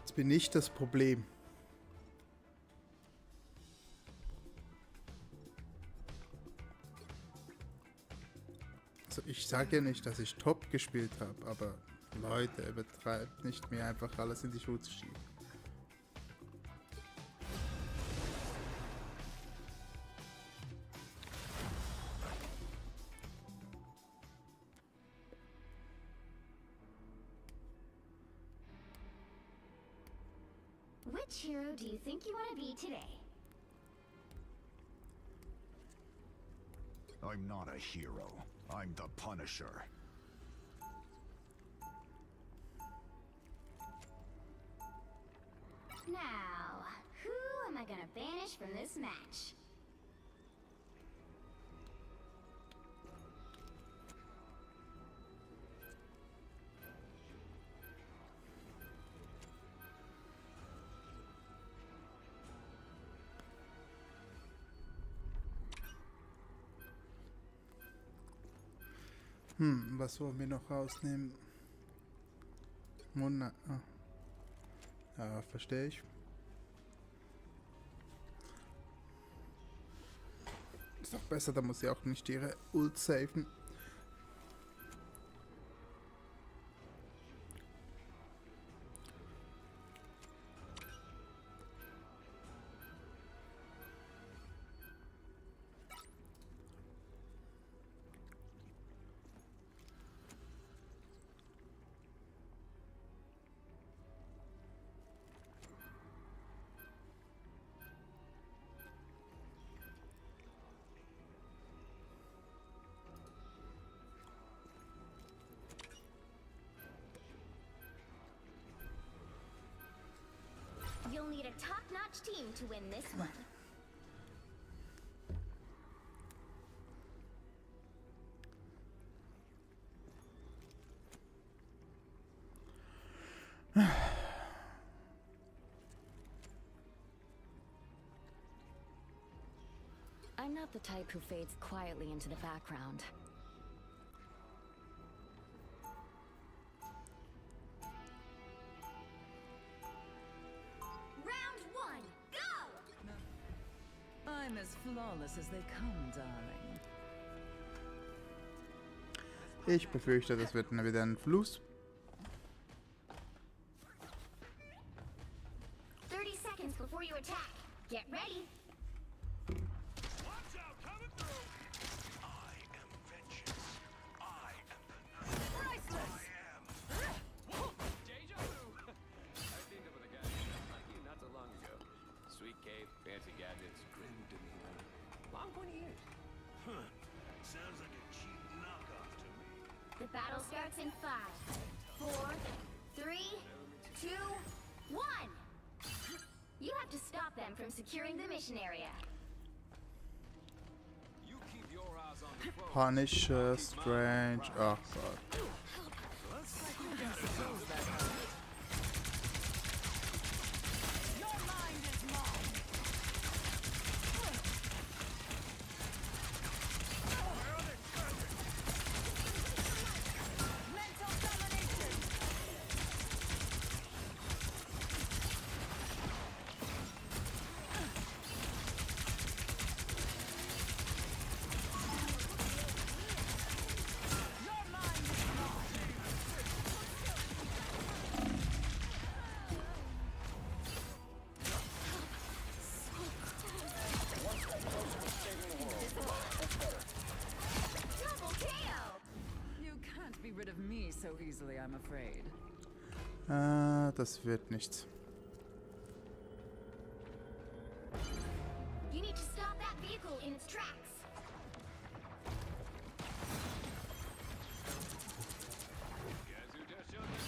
Jetzt bin ich das Problem. Also ich sage ja nicht, dass ich top gespielt habe, aber Leute, übertreibt nicht, mir einfach alles in die Schuhe zu schieben. Which hero do you think you want to be today? I'm not a hero. I'm the Punisher. Now, who am I gonna banish from this match? Was wollen wir noch rausnehmen? Monat. Ah. Ja, verstehe ich. Ist doch besser, da muss sie auch nicht ihre Ult safen. You'll need a top-notch team to win this one. I'm not the type who fades quietly into the background. Round one, go! I'm as flawless as they come, darling. Ich befürchte, das wird dann wieder ein Fluss. 30 seconds before you attack. Get ready. Watch out, coming through! I am vengeance. I am the night. I am. Whoa! Deja vu! I teamed up with a guy like you not so long ago. Sweet cape, fancy gadgets, grim demeanor. Long 20 years. Huh. Sounds like a cheap knockoff to me. The battle starts in 5, 4, 3, 2, 1. You have to stop them from securing the mission area. You keep your Punisher, Strange. Oh god. Double KO! You can't be rid of me so easily, I'm afraid. Das wird nichts. You need to stop that vehicle in its tracks. Guess who just showed me?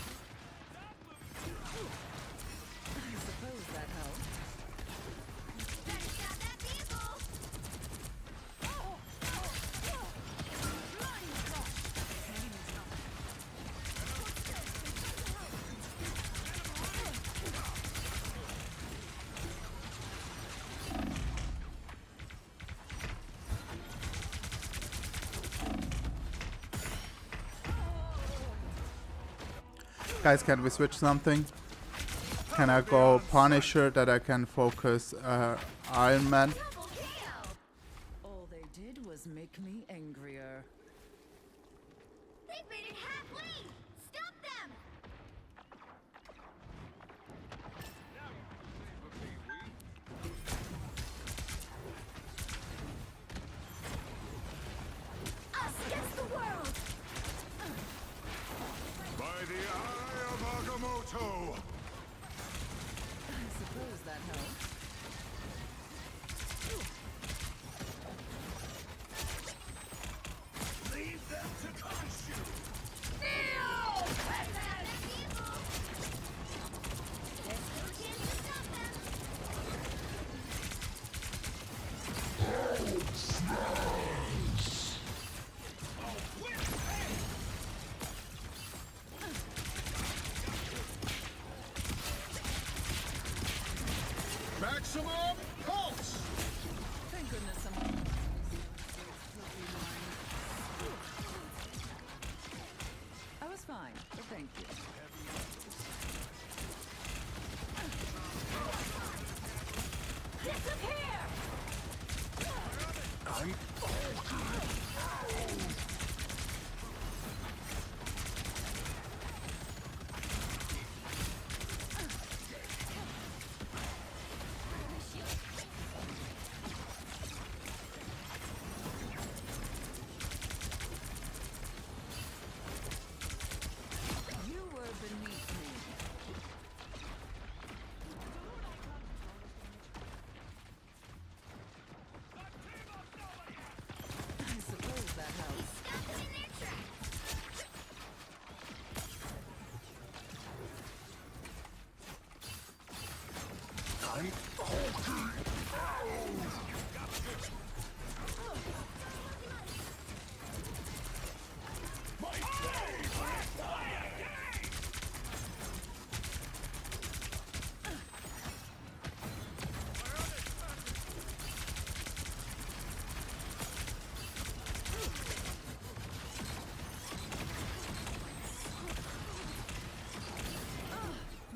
I suppose that helps. Better stop that vehicle! Guys, can we switch something? Can I go Punisher that I can focus Iron Man? Double KO! All they did was make me angrier. They've made it halfway! Stop them! Us against the world! By the eye of Agamotto! I suppose that helps. Leave them to consume! Maximum pulse! Thank goodness someone. I was fine, but thank you. Disappear! You were beneath me. I suppose that helps. Stop them in their tracks!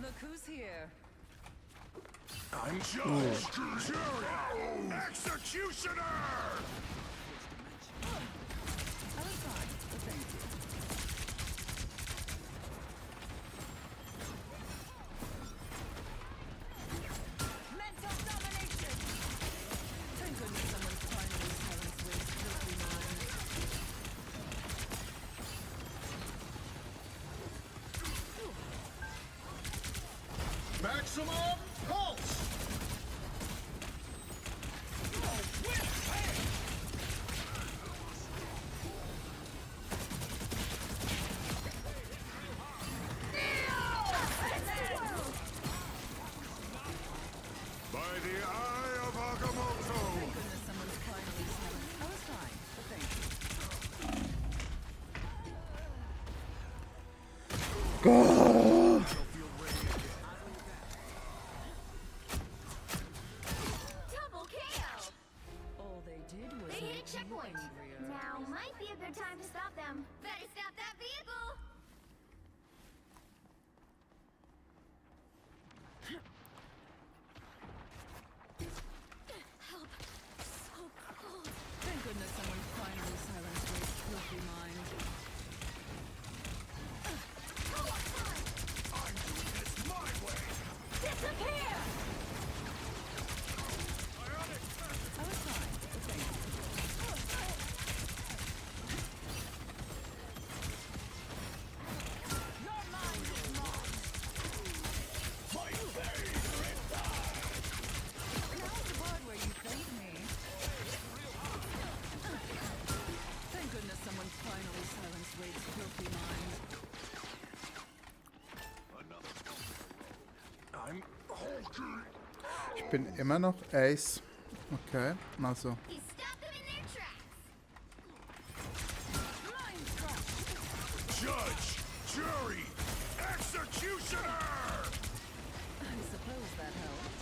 Look who's here. I'm Judge Executioner! I was fine, but thank you. Mental domination! Thank goodness someone's finally silenced Wade's filthy mind. Maximum pulse! By the eye of Agamotto! Thank goodness someone's finally silenced. I was fine, but thank you. Gott. Double KO. All they did was They hit make a you checkpoint. angrier. Now might be a good time to stop them. Better stop that vehicle. Help. So cold. Thank goodness someone finally silenced Wade's filthy mind. Disappear. I was fine, but thank you. Now's the part where you thank me. Thank goodness someone finally silenced Wade's filthy mind. I'm hulking. Ich bin immer noch Ace. Okay, also. You stop them in their tracks. Judge, jury, executioner! I suppose that helped.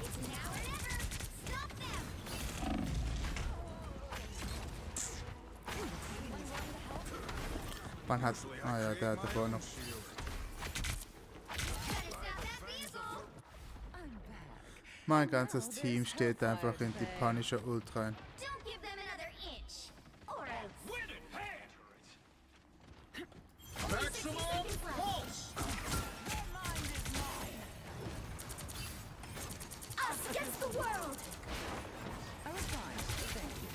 It's now or never. Stop them. Wann hat. Ah ja, der hat davor noch. Better stop that vehicle. I'm back. Mein ganzes Team steht einfach in die Punisher Ult rein. Don't give them another inch. Or else. Win it, hand! Maximum pulse. Us against the world. I was fine, thank you.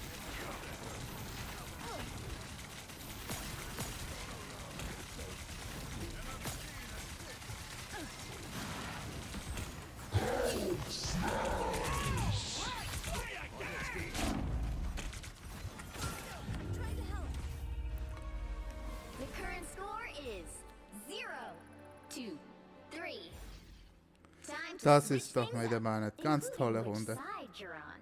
Trying to help. The current score is 0-2-3. Time to Das switch ist doch things wieder up, mal eine ganz tolle including which Runde. side you're on.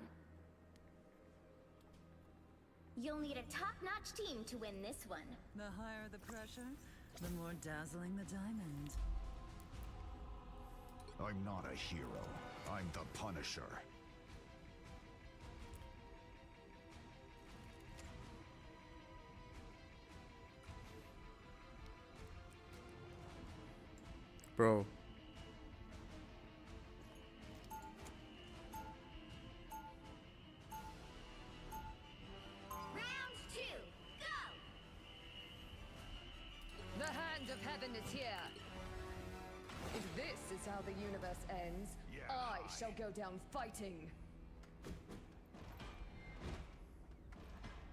You'll need a top-notch team to win this one. The higher the pressure, the more dazzling the diamond. I'm not a hero. I'm the Punisher. Bro. Round 2, go! The hand of heaven is here. If this is how the universe ends, I shall go down fighting.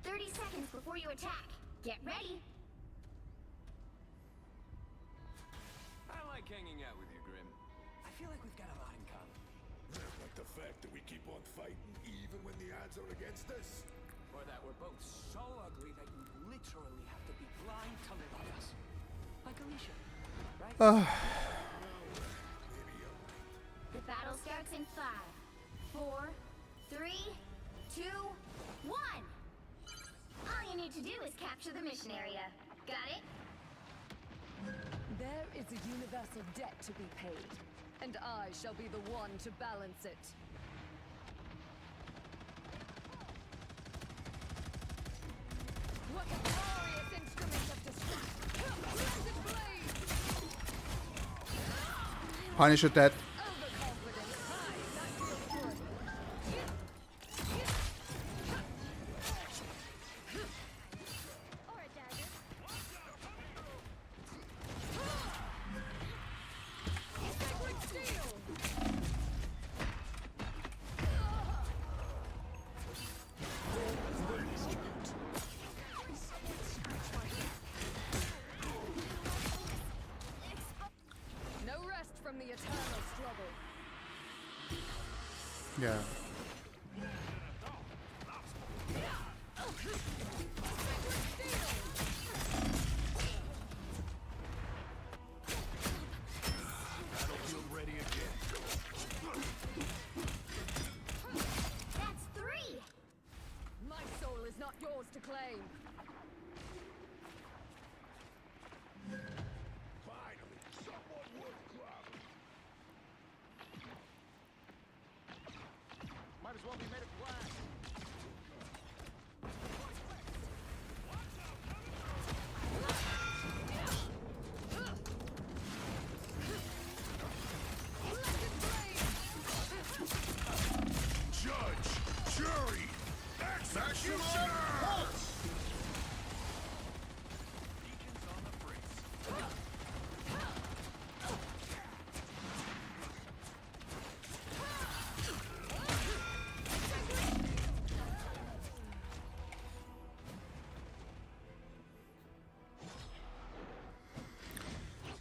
30 seconds before you attack. Get ready. I like hanging out with you, Grim. I feel like we've got a lot in common. Like the fact that we keep on fighting even when the odds are against us. Or that we're both so ugly that you literally have to be blind to live with us. Like Alicia, right? The battle starts in 5, 4, 3, 2, 1. All you need to do is capture the mission area. Got it? There is a universal debt to be paid, and I shall be the one to balance it. What a glorious instrument of destruction! Blessed blade! Punisher dead. Overconfident. Hi, that feels good. Or a dagger. Sacred steel! No rest from the eternal struggle. Ja. Battlefield ready again. That's 3. My soul is not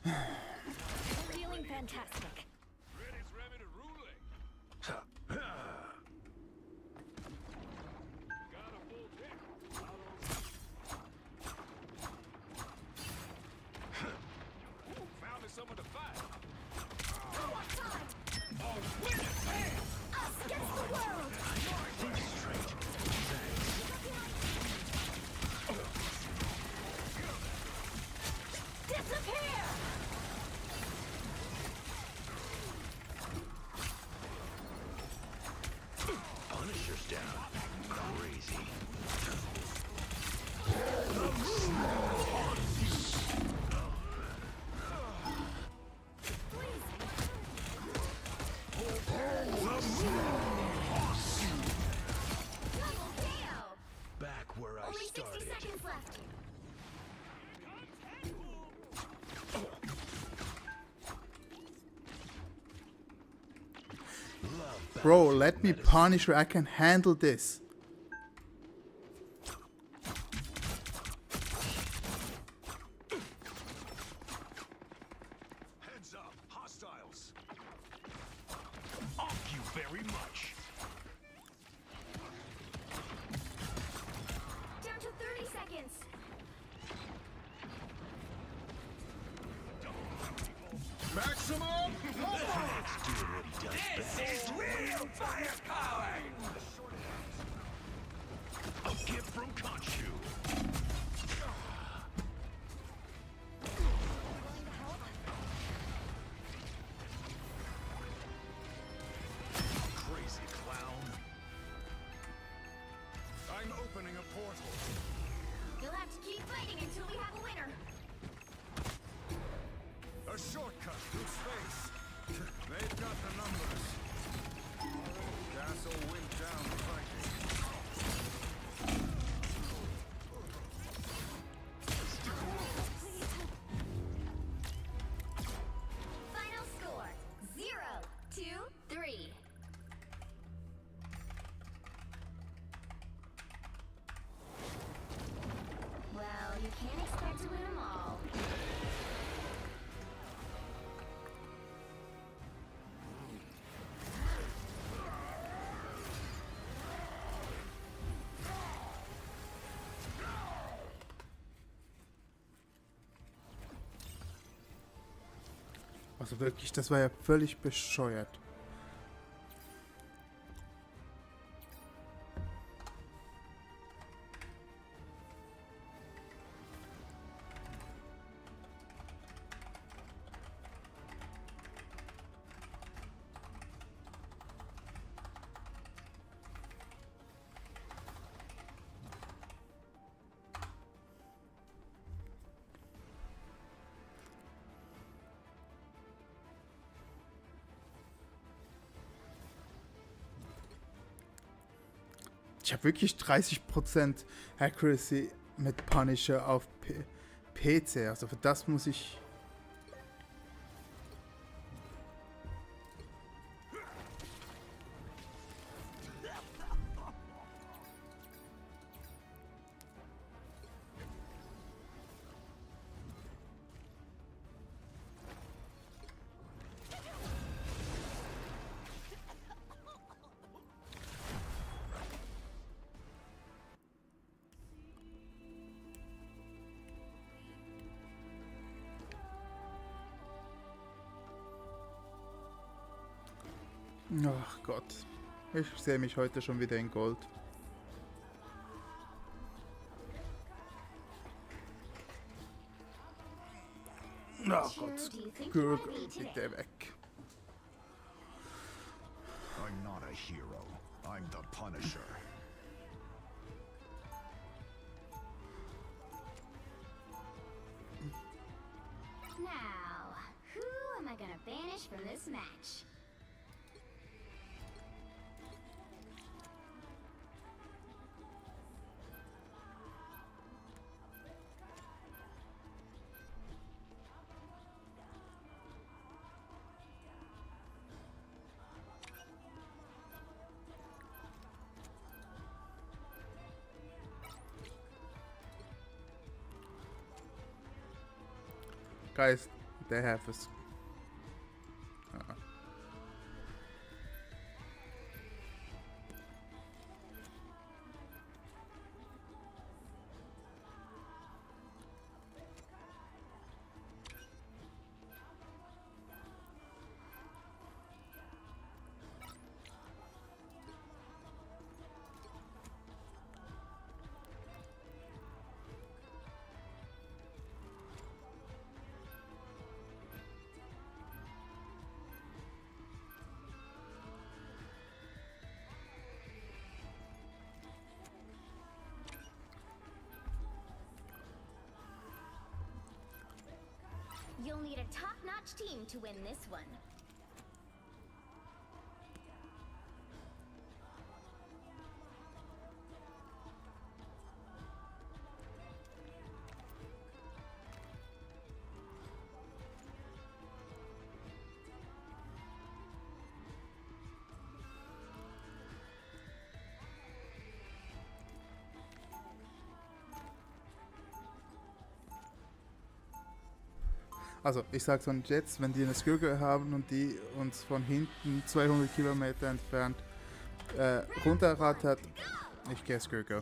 Feeling fantastic. Ready's ready to ruling. Got a full deck. Found me someone to fight. Us against the world! Disappear! Punisher's down. Crazy. Double KO! Back where I Only 60 started. seconds left. Bro, let me punish her. I can handle this. Heads up, hostiles. Off you very much. Down to 30 seconds. Maximum. Fox doing what he does best. This is real firepower! A gift from Konsole. Crazy clown. I'm opening a portal. You'll have to keep fighting until we have a winner. A shortcut through space. They've got the numbers. Castle went down fighting. Final score 0-3. Well, you can't expect to win them all. Also wirklich, das war ja völlig bescheuert. Ich habe wirklich 30% Accuracy mit Punisher auf PC. Also für das muss ich... Ach Gott. Ich sehe mich heute schon wieder in Gold. Ach Gott. Who do you think Gurk, you might be today? bitte weg. I'm not a hero. I'm the Punisher. Now, who am I gonna banish from this match? Guys, They have a You'll need a top-notch team to win this one. Also, ich sag's euch jetzt, wenn die eine Skirge haben und die uns von hinten 200 Kilometer entfernt runterrattert, ich gehe Skirge.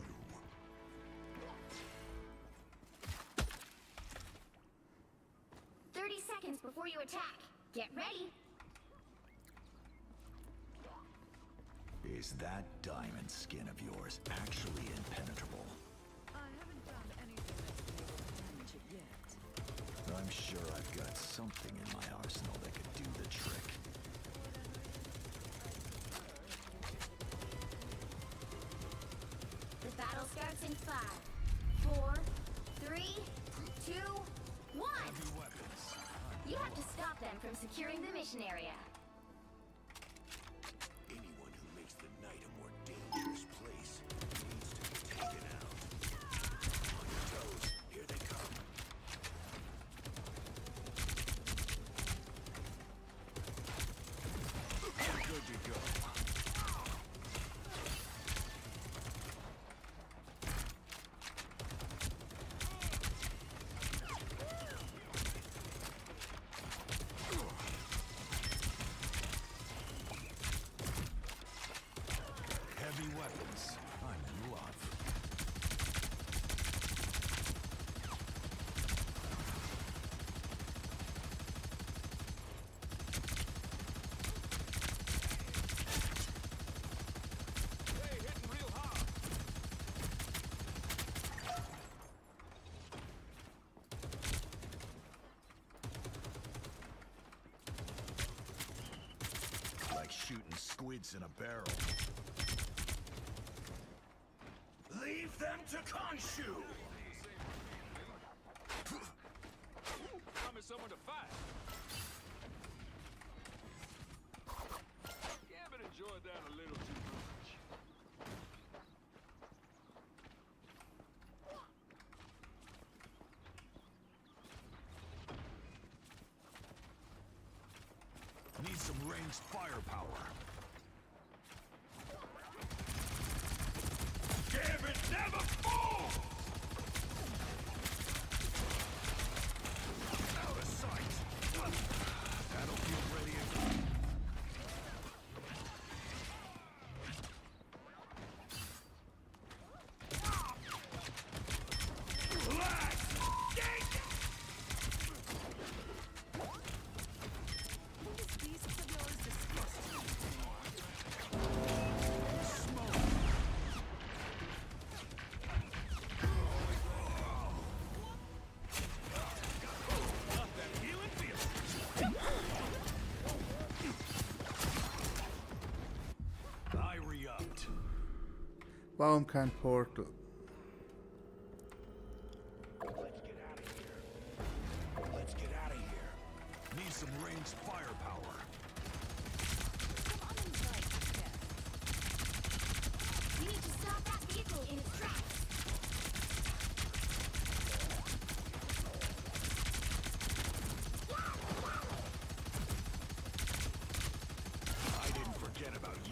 30 seconds before you attack. Get ready. Is that diamond skin of yours actually impenetrable? I haven't found anything that's been able to damage it yet. I'm sure I've got something in my arsenal that could do the trick. The battle starts in 5, 4, 3, 2, 1. You have to stop them from securing the mission area. Anyone who makes the night a more dangerous place needs to be taken out. On your toes, here they come. You're good to go. Heavy weapons. I'm in love. Hey, hitting real hard. Like shooting squids in a barrel. Leave them to Konsole! Promise someone to fight. Gambit enjoyed that a little too much. Need some ranged firepower. Gambit never falls! Out of sight. Battlefield ready and These beasts of yours disgust me. I re-upped. Warum kein Portal? Let's get out of here. Need some ranged firepower. You need to stop that vehicle in its tracks. I didn't forget about you.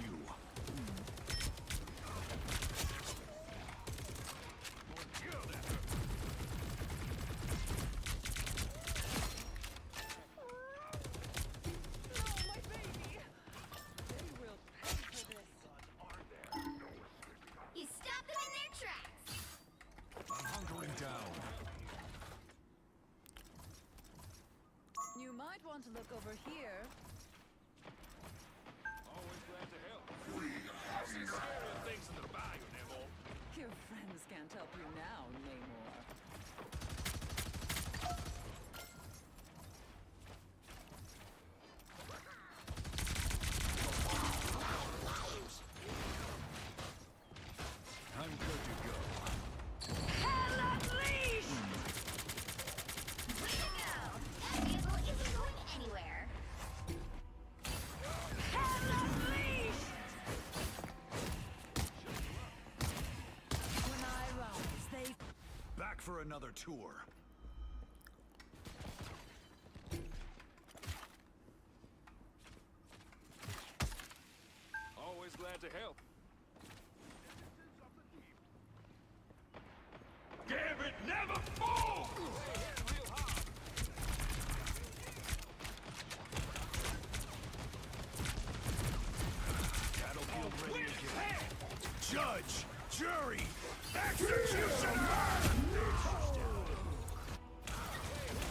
want to look over here? Always glad to help. I've seen scarier things in the bayou, Nemo. Your friends can't help you now, Namor. I'm good to go. Way to go! That vehicle isn't going anywhere. When I rise, they Back for another tour. Always glad to help. Gambit never falls! Battlefield ready again. Judge, jury, executioner!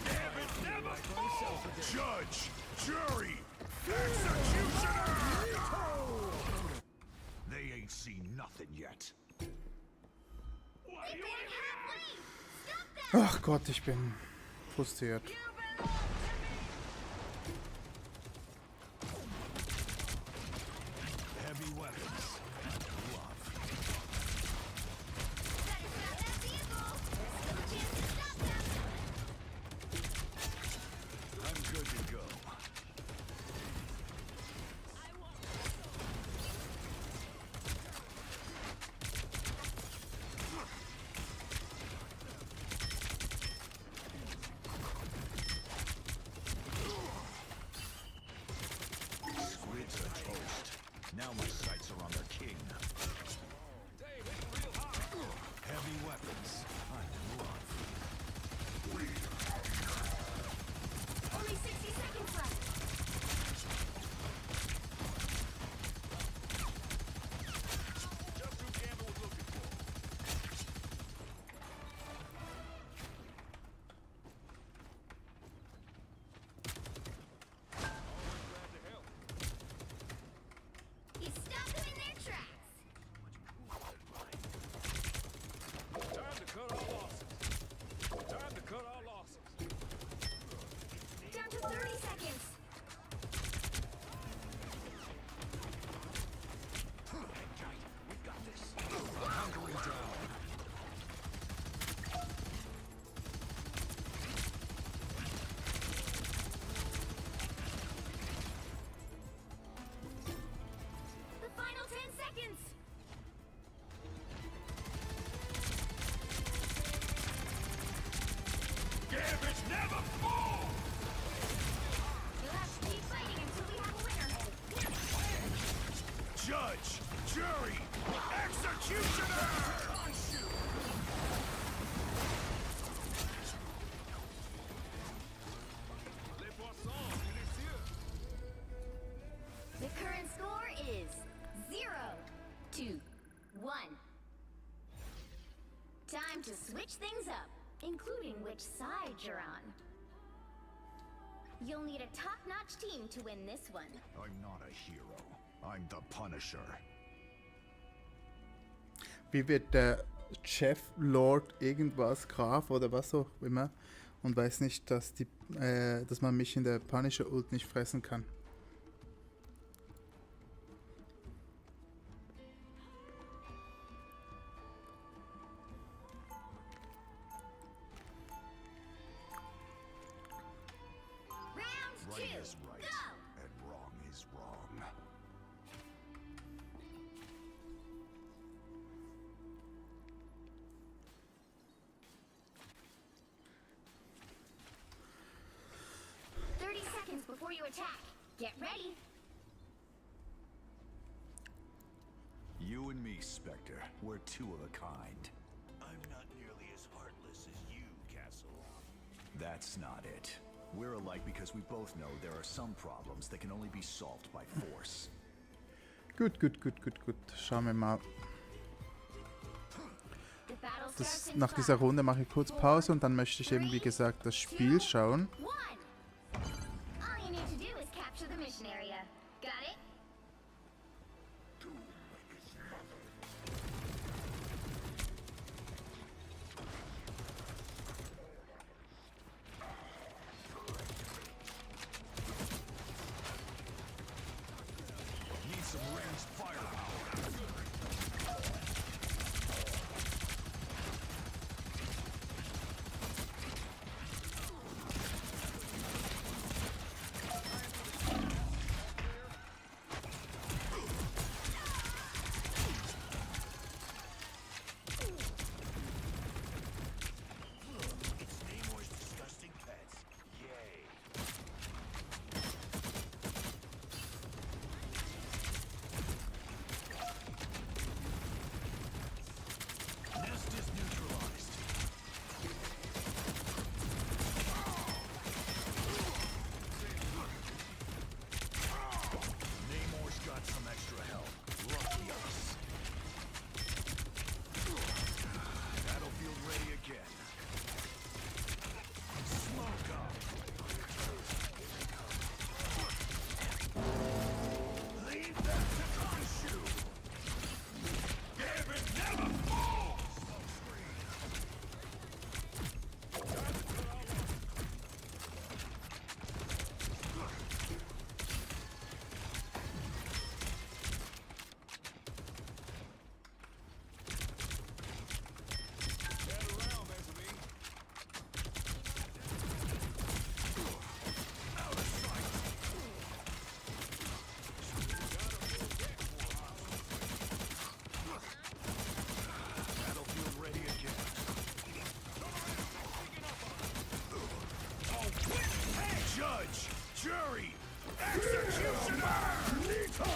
Gambit never falls! Judge, jury, executioner! They ain't seen nothing yet. They made it halfway! Stop that! Ach Gott, ich bin frustriert. Heavy weapons. Love. Better stop that vehicle! There's still a chance to stop them! I'm good to go. Squids are toast. Now my sights are on their king. Heavy weapons. I'm in love. Only 60 seconds left! Just who Gambit was looking for. Always glad to help. He stopped them in their tracks! Time to cut our losses. Time to cut our losses. Down to 30 seconds! We got this. Hungry down. The final 10 seconds! Gambits never fall! You'll have to keep fighting until we have a winner! Judge, jury, executioner! Les poissons, délicieux. The current score is 0-1. Time to switch things up, including which side you're on. You'll need a top-notch team to win this one. I'm not a hero. I'm the Punisher. Wie wird der Chef, Lord, irgendwas, Graf oder was auch immer und weiß nicht, dass man mich in der Punisher Ult nicht fressen kann. Round Right 2, is right, go! and wrong is wrong. Before you attack, get ready. You and me, Spectre. We're two of a kind. I'm not nearly as heartless as you, Castle. That's not it. We're alike because we both know there are some problems that can only be solved by force. Gut. Schauen wir mal. The battle starts in Nach dieser 5, Runde mache ich kurz Pause und dann möchte ich eben, wie gesagt, das Spiel schauen. 1. All you capture the mission area. Got it? Need some ranged firepower. It's Namor's disgusting pets. Yay. Nest is neutralized. Namor's got some extra help. Lucky us. Battlefield ready again. Smoke up. Leave that to Konsole. David never falls. Out of sight. Battlefield ready again. Oh, hey, judge, jury, executioner! Lights out.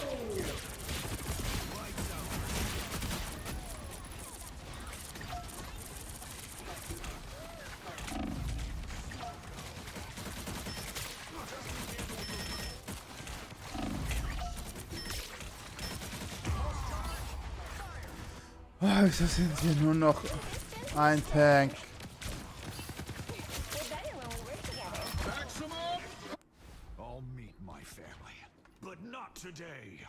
Wieso sind hier nur noch ein Tank? I'll meet my family, but not today.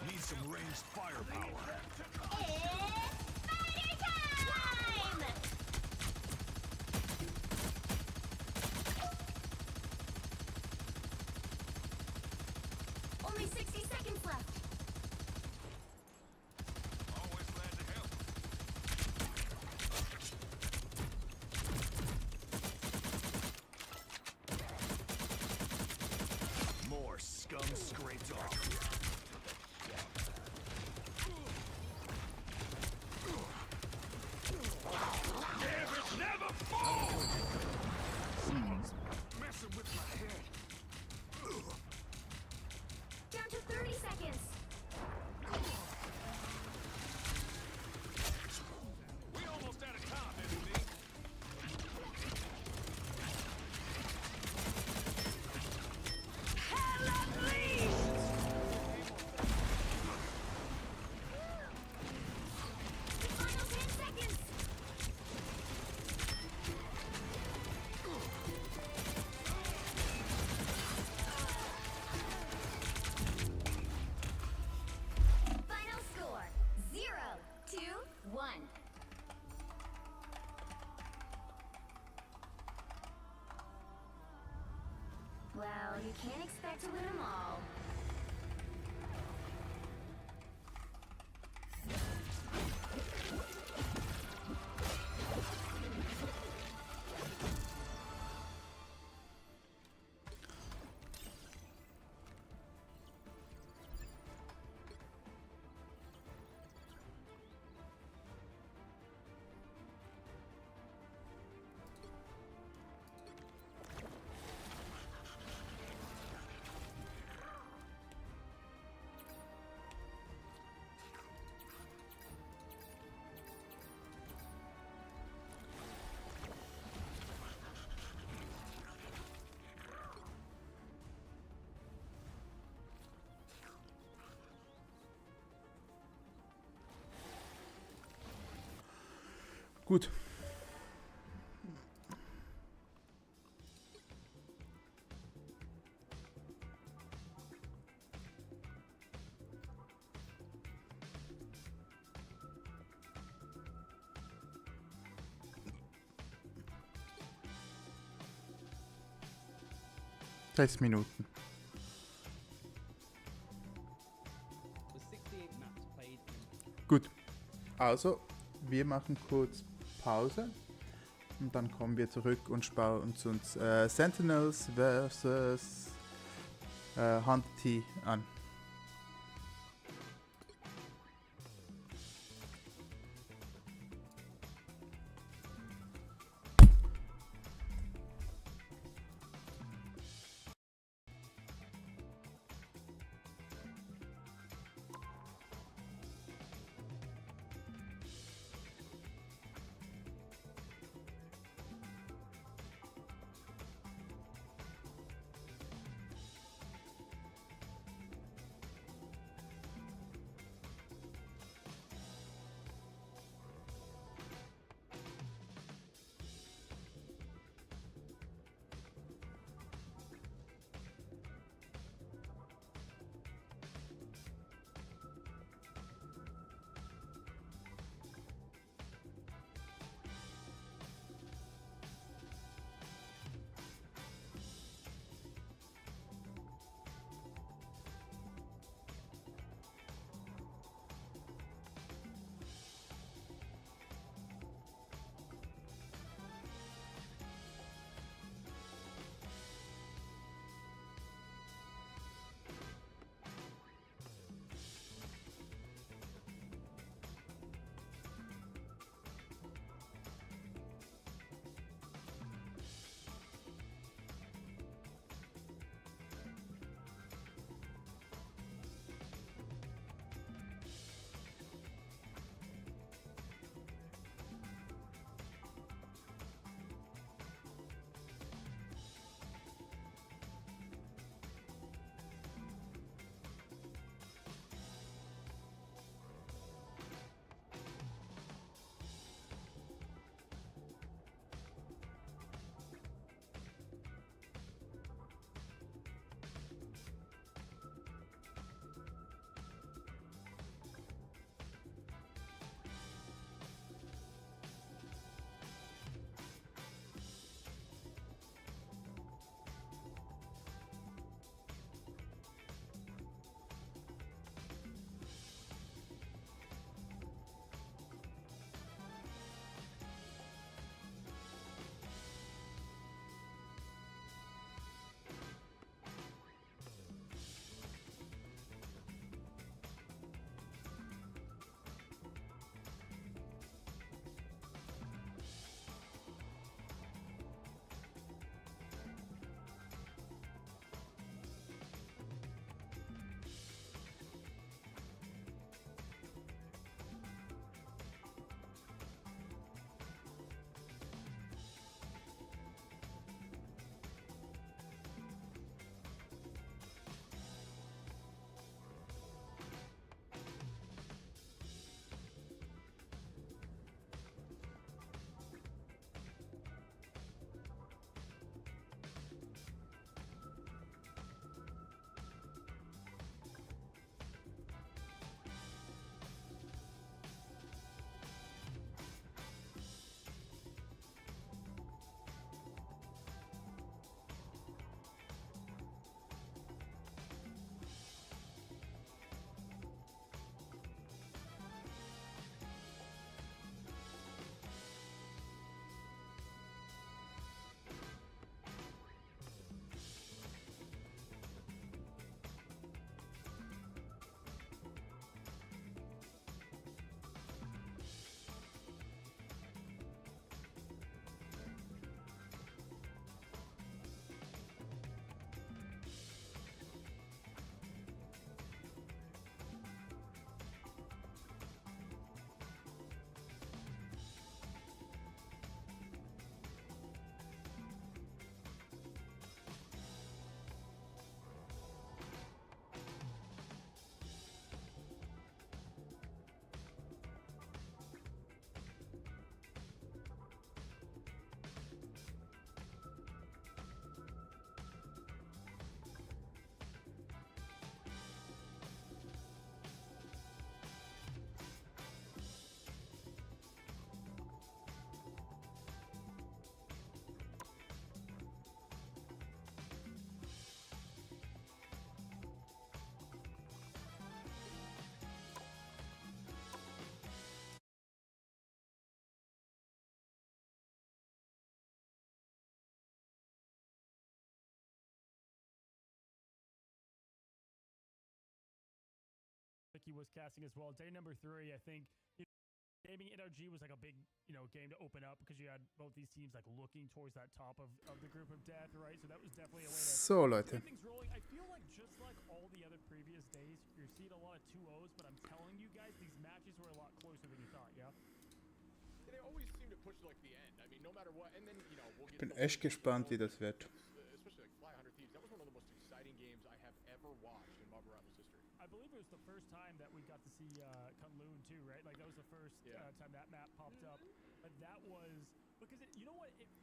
Need some ranged firepower. It's spider time! Only 60 seconds left. Always glad to help. More scum scraped off. David never falls! Someone's messing with my head. Down to 30 seconds. We almost out of time, enemy. Final 10 seconds. Final score 0-1. Well, you can't expect to win them all. Gut. Sechs Minuten. Gut. Also, wir machen kurz Pause und dann kommen wir zurück und schauen uns Sentinels versus Hunter an. He was casting as well. Day number 3, I think gaming NRG was like a big, game to open up because you had both these teams like looking towards that top of the group of death, right? So that was definitely a way to So, Leute. get things rolling. I feel like just like all the other previous days, you're seeing a lot of 2-0s, but I'm telling you guys, these matches were a lot closer than you thought, yeah? They always seem to push to like the end. I mean, no matter what. And then, we'll get Bin echt gespannt, wie das wird. especially like Fly 100 Thieves. That was one of the most exciting games I have ever watched in Marvel Rivals history. I believe it was the first time that we got to see Kunlun too, right? Like that was the first time that map popped up. But that was because it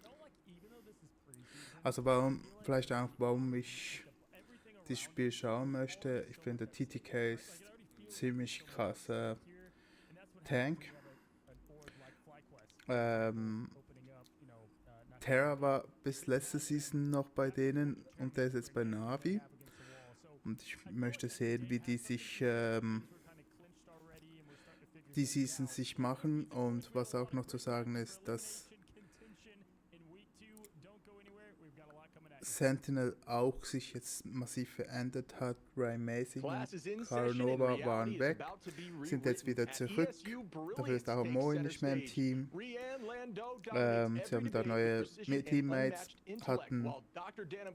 felt like even though this is preseason. Also vielleicht auch, warum ich dieses Spiel schauen möchte. Ich finde TTK ist ziemlich krasser Tank. Terra war bis letzte Season noch bei denen und der ist jetzt bei Na'Vi. Und ich möchte sehen, wie die sich die Season sich machen. Und was auch noch zu sagen ist, dass Sentinel auch sich jetzt massiv verändert hat. Ray Macy und Carl Nova waren weg, sind jetzt wieder zurück. Dafür ist auch Moe nicht mehr im Team. Sie haben da neue Teammates, hatten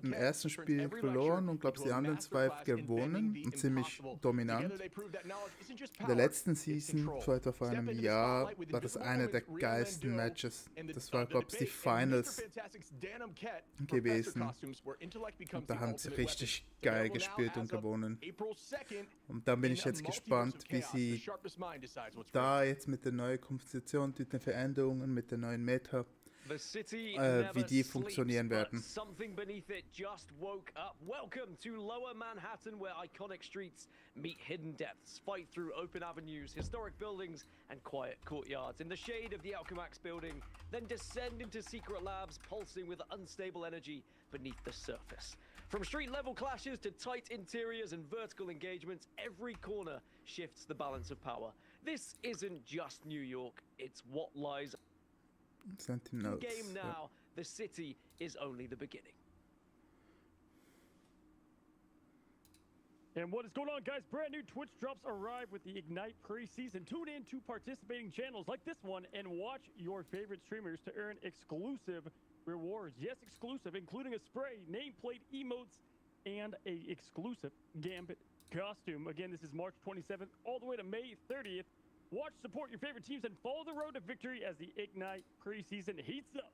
im ersten Spiel verloren und glaube die anderen 2 gewonnen und ziemlich dominant. In der letzten Season, etwa vor einem Jahr, war das eine der geilsten Matches. Das war, glaube ich, die Finals gewesen. Und da haben sie richtig geil gespielt und gewonnen. Und da bin ich jetzt gespannt, wie sie da jetzt mit der neuen Komposition, mit den Veränderungen, mit der neuen Meta, wie die funktionieren werden. Something beneath it just woke up. Welcome to Lower Manhattan, where iconic streets meet hidden depths, fight through open avenues, historic buildings, and quiet courtyards. In the shade of the Alchemax building, then descend into secret labs pulsing with unstable energy beneath the surface. From street-level clashes to tight interiors and vertical engagements, every corner shifts the balance of power. This isn't just New York, it's what lies Sentinels. Game now. The city is only the beginning. And what is going on, guys? Brand new Twitch drops arrive with the Ignite preseason. Tune in to participating channels like this one and watch your favorite streamers to earn exclusive rewards. Yes, exclusive, including a spray, nameplate, emotes, and a exclusive Gambit costume. Again, this is March 27th all the way to May 30th. Watch, support your favorite teams, and follow the road to victory as the Ignite preseason heats up.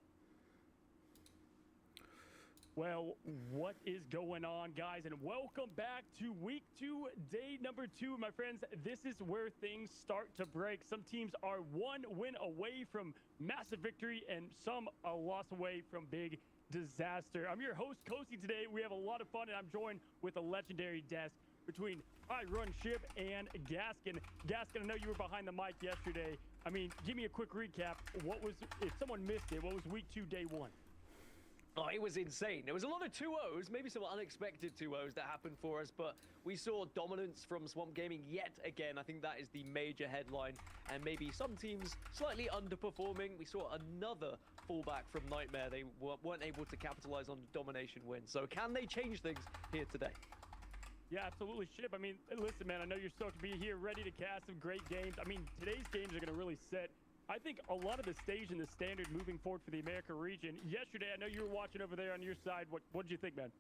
Well, what is going on, guys? And welcome back to week 2, day number 2, my friends. This is where things start to break. Some teams are 1 win away from massive victory, and some a loss away from big disaster. I'm your host, Kosi, today. We have a lot of fun, and I'm joined with a legendary desk between I Run Ship and Gaskin. Gaskin, I know you were behind the mic yesterday. I mean, give me a quick recap. What was, if someone missed it, what was week 2, day 1? Oh, it was insane. There was a lot of 2-0s, maybe some unexpected 2-0s that happened for us, but we saw dominance from Swamp Gaming yet again. I think that is the major headline, and maybe some teams slightly underperforming. We saw another fallback from Nightmare. They weren't able to capitalize on the domination win. So can they change things here today? Yeah, absolutely, Ship. I mean, listen, man, I know you're stoked to be here, ready to cast some great games. I mean, today's games are going to really set, I think, a lot of the stage and the standard moving forward for the America region. Yesterday, I know you were watching over there on your side. What did you think, man?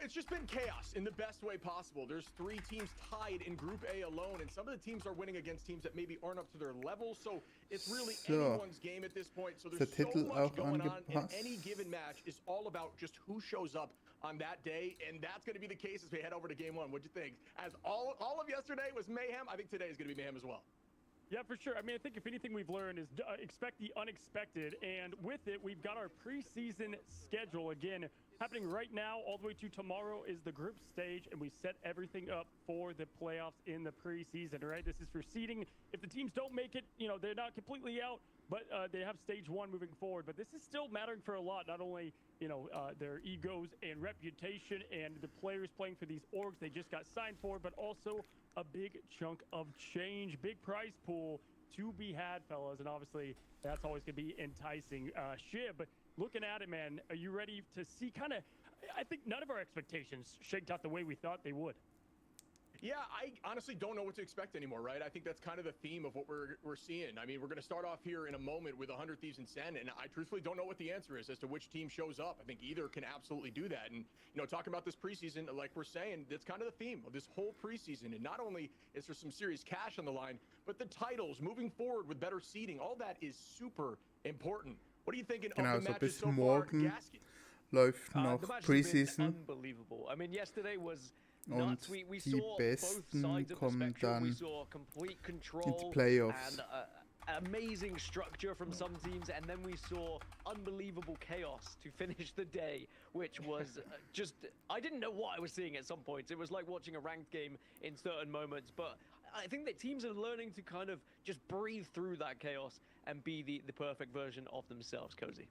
It's just been chaos in the best way possible. There's 3 teams tied in Group A alone, and some of the teams are winning against teams that maybe aren't up to their level. So it's really anyone's game at this point. So there's so much going on, and any given match is all about just who shows up on that day, and that's going to be the case as we head over to Game 1. What'd you think? As all of yesterday was mayhem, I think today is going to be mayhem as well. Yeah, for sure. I mean, I think if anything we've learned is expect the unexpected. And with it, we've got our preseason schedule. Again, happening right now all the way to tomorrow is the group stage, and we set everything up for the playoffs in the preseason, right? This is for seeding. If the teams don't make it, they're not completely out, but they have stage 1 moving forward. But this is still mattering for a lot, not only, their egos and reputation and the players playing for these orgs they just got signed for, but also a big chunk of change, big prize pool to be had, fellas. And obviously, that's always going to be enticing. Shib, looking at it, man, are you ready to see I think none of our expectations shaked out the way we thought they would? Yeah, I honestly don't know what to expect anymore, right? I think that's kind of the theme of what we're seeing. I mean, we're going to start off here in a moment with 100 Thieves and Sen, and I truthfully don't know what the answer is as to which team shows up. I think either can absolutely do that. And, you know, talking about this preseason, like we're saying, that's kind of the theme of this whole preseason. And not only is there some serious cash on the line, but the titles, moving forward with better seeding, all that is super important. What are you thinking Genau, of the so matches bis so far? morgen Gaskin. läuft The noch match has been Preseason unbelievable. I mean, yesterday was und nuts. We die saw both Besten sides of the kommen spectrum. We dann saw complete in die control Playoffs. and amazing structure from some teams, and then we saw unbelievable chaos to finish the day, which was just, I didn't know what I was seeing at some points. It was like watching a ranked game in certain moments, but I think that teams are learning to kind of just breathe through that chaos and be the perfect version of themselves, Cozy.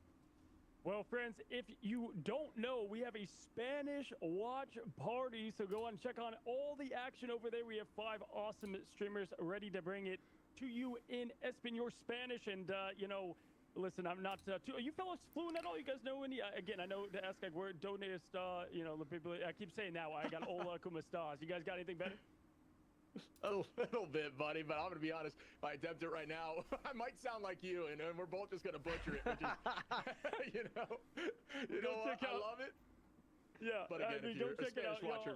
Well, friends, if you don't know, we have a Spanish watch party, so go and check on all the action over there. We have 5 awesome streamers ready to bring it to you in Espanol Spanish. And, you know, listen, I'm not too... Are you fellas fluent at all? You guys know any... again, I know to ask, like, where donde está, you know, the people... I keep saying that. I got hola, como estás. You guys got anything better? A little bit, buddy, but I'm gonna be honest. If I attempt it right now, I might sound like you, and we're both just gonna butcher it. Which is, you know what? I love it. Yeah, but again, if go you're a check it Spanish out, watcher,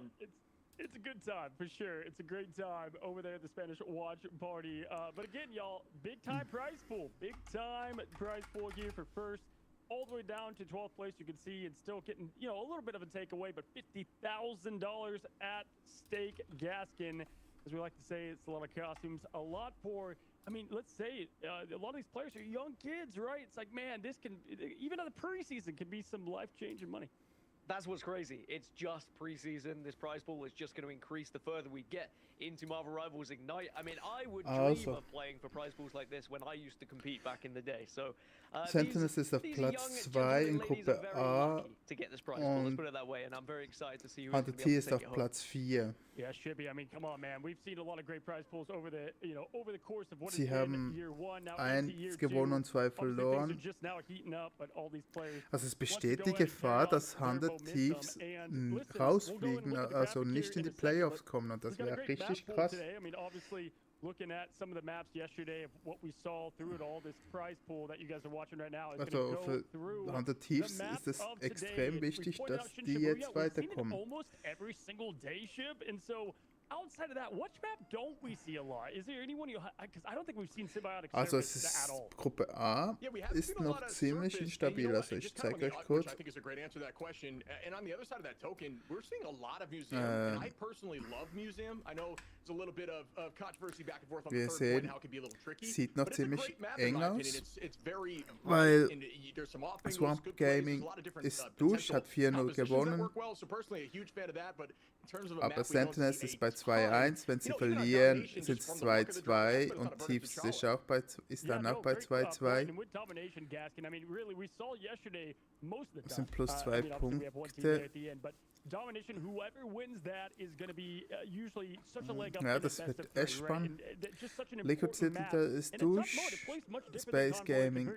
it's a good time for sure. It's a great time over there at the Spanish watch party. But again, y'all, big time prize pool, big time prize pool here for first, all the way down to 12th place. You can see it's still getting, you know, a little bit of a takeaway, but $50,000 at stake. Gaskin. As we like to say, it's a lot of costumes, a lot for, I mean, let's say a lot of these players are young kids, right? It's like, man, this can, even on the preseason, can be some life-changing money. That's what's crazy. It's just preseason. This prize pool is just going to increase the further we get into Marvel Rivals Ignite. I mean, I would dream of playing for prize pools like this when I used to compete back in the day. So, Sentinels ist auf Platz 2 in Gruppe A und Hunter T ist auf Platz 4. Yeah, should be. I mean, come on, man. We've seen a lot of great prize pools over the, you know, over the course of what Sie has been year 1, now into year 1 2. gewonnen und 2 verloren. Also es besteht die Gefahr, dass 100 Thieves rausfliegen, also nicht in die Playoffs kommen, und das wäre richtig krass. Looking at some of the maps yesterday of what we saw through it all, this prize pool that you guys are watching right now is Also für 100 Thieves ist es extrem wichtig, dass die jetzt weiterkommen. Almost every single day, Ship, and so outside of that, which map don't we see a lot? Is there anyone you, because I don't think we've seen Symbiotic Also es Service at all. ist Gruppe A ist noch ziemlich instabil, also ich zeige euch kurz. I think is a great answer to that question. And on the other side of that token, we're seeing a lot of museum. And I personally love museum. I know there's a little bit of controversy back and forth on the third point, how it can be a little tricky. Sieht noch ziemlich eng aus, it's very weil there's some off angles, Swamp good plays, Gaming a lot of different ist durch, hat 4-0 gewonnen. So personally a huge fan of that, but in terms of a Aber map, Sentinels ist bei 2-1, wenn sie verlieren, sind es 2-2 und Thieves ist dann auch bei 2-2. Das sind plus 2 Punkte. Ja, das wird echt spannend. Liquid Citadel ist durch, Space Gaming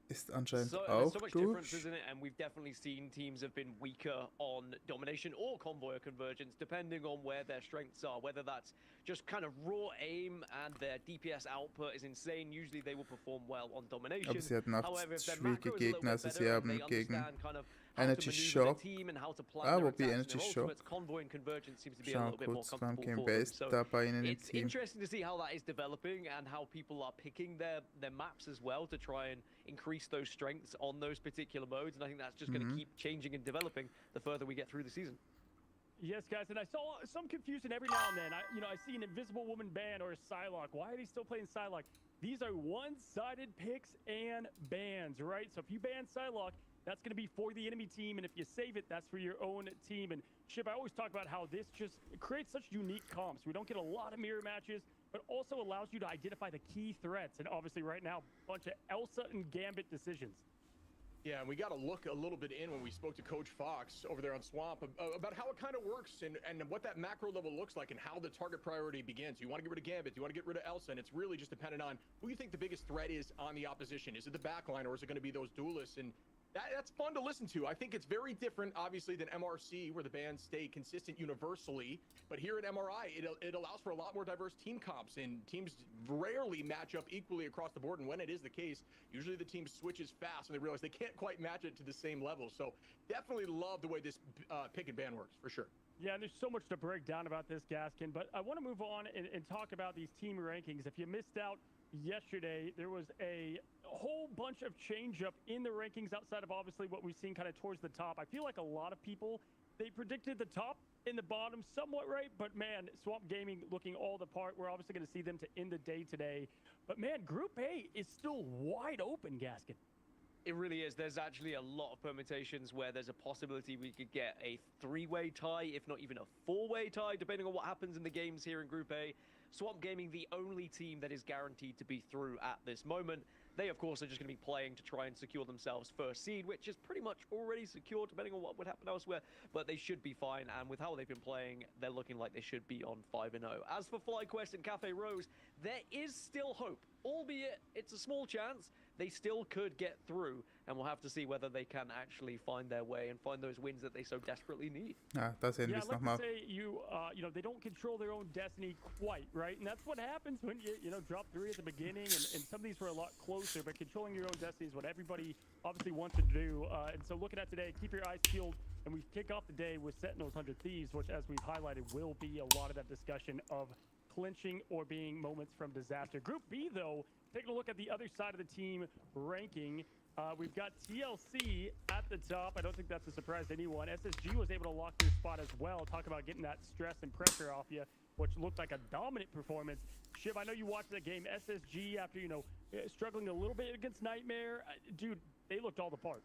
ist anscheinend auch durch. And we've definitely seen teams have been weaker on domination or convoy convergence, depending on where their strengths are. Whether that's just kind of raw aim and their DPS output is insane. Usually they will perform well on domination. Aber sie hatten auch However, schwierige Gegner, also sie haben gegen Energy Shock, wobei Energy Shock, schauen kurz, beim Game Base da bei ihnen im Team. It's interesting to see how that is developing and how people are picking their maps as well to try and increase those strengths on those particular modes, and I think that's just going to keep changing and developing the further we get through the season. Yes, guys, and I saw some confusion every now and then. I see an Invisible Woman ban or a Psylocke. Why are they still playing Psylocke? These are one-sided picks and bans, right? So if you ban Psylocke, that's going to be for the enemy team, and if you save it, that's for your own team. And Ship, I always talk about how this just creates such unique comps. We don't get a lot of mirror matches, but also allows you to identify the key threats. And obviously right now, a bunch of Elsa and Gambit decisions. Yeah, and we got to look a little bit in when we spoke to Coach Fox over there on Swamp about how it kind of works and what that macro level looks like and how the target priority begins. You want to get rid of Gambit, you want to get rid of Elsa, and it's really just dependent on who you think the biggest threat is on the opposition. Is it the backline, or is it going to be those duelists? And That's fun to listen to. I think it's very different, obviously, than MRC, where the bands stay consistent universally. But here at MRI, it allows for a lot more diverse team comps, and teams rarely match up equally across the board. And when it is the case, usually the team switches fast when they realize they can't quite match it to the same level. So definitely love the way this pick and ban works, for sure. Yeah, and there's so much to break down about this, Gaskin, but I want to move on and talk about these team rankings. If you missed out yesterday, there was a whole bunch of change up in the rankings outside of obviously what we've seen kind of towards the top. I feel like a lot of people, they predicted the top and the bottom somewhat right, but man, Swamp Gaming looking all the part. We're obviously going to see them to end the day today. But man, Group A is still wide open, Gaskin. It really is. There's actually a lot of permutations where there's a possibility we could get a three-way tie, if not even a four-way tie, depending on what happens in the games here in Group A. Swamp Gaming, the only team that is guaranteed to be through at this moment. They, of course, are just going to be playing to try and secure themselves first seed, which is pretty much already secure, depending on what would happen elsewhere. But they should be fine, and with how they've been playing, they're looking like they should be on 5-0. As for FlyQuest and Cafe Rose, there is still hope, albeit it's a small chance. They still could get through, and we'll have to see whether they can actually find their way and find those wins that they so desperately need. Ja, da sehen wir es nochmal. Say you know, they don't control their own destiny quite, right? And that's what happens when you know, drop 3 at the beginning, and some of these were a lot closer, but controlling your own destiny is what everybody obviously wants to do. And so looking at today, keep your eyes peeled, and we kick off the day with Sentinels 100 Thieves, which, as we've highlighted, will be a lot of that discussion of clinching or being moments from disaster. Group B, though, taking a look at the other side of the team ranking, we've got TLC at the top. I don't think that's a surprise to anyone. SSG was able to lock their spot as well. Talk about getting that stress and pressure off you, which looked like a dominant performance. Shiv, I know you watched that game. SSG, after, you know, struggling a little bit against Nightmare, dude, they looked all the part.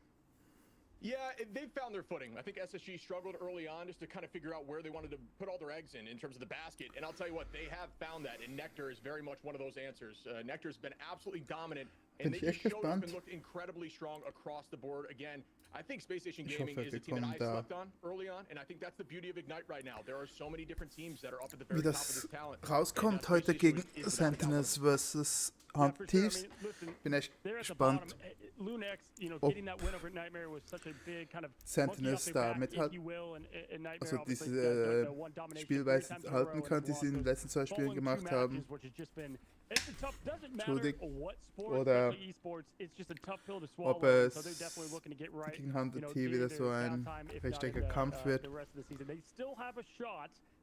Yeah, they've found their footing. I think SSG struggled early on just to kind of figure out where they wanted to put all their eggs in terms of the basket. And I'll tell you what, they have found that, and Nectar is very much one of those answers. Nectar's been absolutely dominant, and they just showed up and looked incredibly strong across the board. Again, I think Space Station Gaming is a team that I slept on early on, and I think that's the beauty of Ignite right now. There are so many different teams that are up at the very top of this talent. Rauskommt heute gegen Sentinels versus Hunt Thieves. Bin echt gespannt. Ob Sentinels da mithalten, also diese Spielweise halten kann, die sie in den letzten 2 Spielen gemacht haben. Entschuldigt. Oder ob es gegen Hunt Thieves wieder so ein richtiger Kampf wird.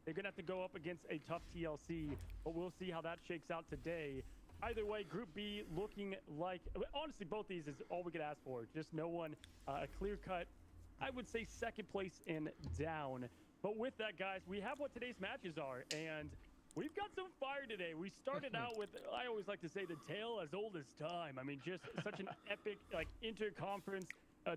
They're going to have to go up against a tough TLC, but we'll see how that shakes out today. Either way, Group B looking like, honestly, both these is all we could ask for. Just no one, a clear-cut, I would say, second place and down. But with that, guys, we have what today's matches are, and we've got some fire today. We started out with, I always like to say, the tale as old as time. I mean, just such an epic, like, inter-conference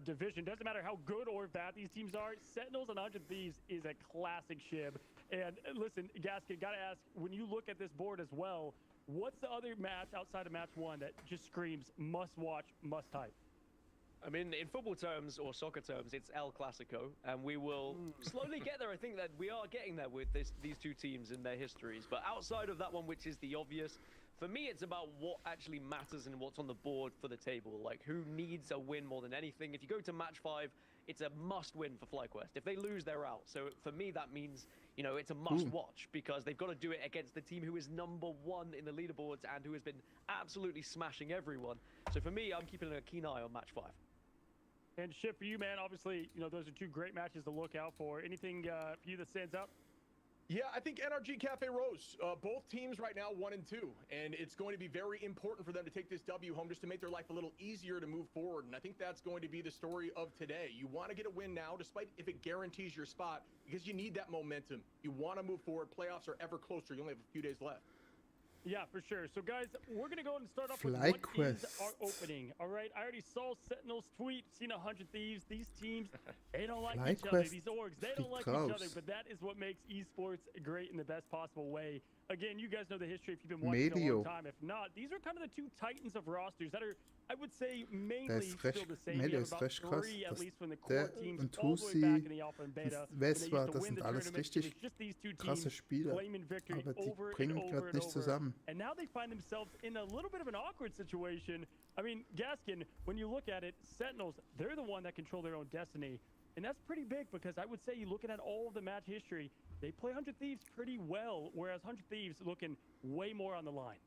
division. Doesn't matter how good or bad these teams are. Sentinels and 100 Thieves is a classic shib. And listen, Gaskin, gotta ask, when you look at this board as well, what's the other match outside of match 1 that just screams must watch, must hype? I mean, in football terms or soccer terms, it's El Clasico, and we will slowly get there. I think that we are getting there with these two teams in their histories. But outside of that one, which is the obvious, for me, it's about what actually matters and what's on the board for the table. Like, who needs a win more than anything? If you go to match 5, it's a must-win for FlyQuest. If they lose, they're out. So for me, that means, you know, it's a must-watch because they've got to do it against the team who is #1 in the leaderboards and who has been absolutely smashing everyone. So for me, I'm keeping a keen eye on match 5. And Shiv, for you, man, obviously, you know, those are 2 great matches to look out for. Anything for you that stands out? Yeah, I think NRG Cafe Rose, both teams right now 1 and 2, and it's going to be very important for them to take this W home just to make their life a little easier to move forward, and I think that's going to be the story of today. You want to get a win now, despite if it guarantees your spot, because you need that momentum. You want to move forward. Playoffs are ever closer. You only have a few days left. Yeah, for sure. So, guys, we're going to go ahead and start off with what is our opening. All right, I already saw Sentinel's tweet, seen 100 Thieves. These teams, they don't like each other. These orgs, they don't like each other. But that is what makes esports great in the best possible way. again, you guys know the history if you've been watching a Melio. long time. If not, these are kind of the two titans of rosters that are, I would say, Der mainly ist still recht, the same. Melio You have ist about recht krass. 3 at Dass least from the der core teams und all the way Tusi back in the alpha and beta. und When they used Vespa, to das win the sind alles tournament, it was richtig just these two krasse teams Spieler. claiming victory Aber die over and bringen over gerade and nicht over. zusammen. And now they find themselves in a little bit of an awkward situation. I mean, Gaskin, when you look at it, Sentinels, they're the one that control their own destiny. And that's pretty big because I would say, looking at all of the match history, they play 100 Thieves pretty well, whereas 100 Thieves looking way more on the line.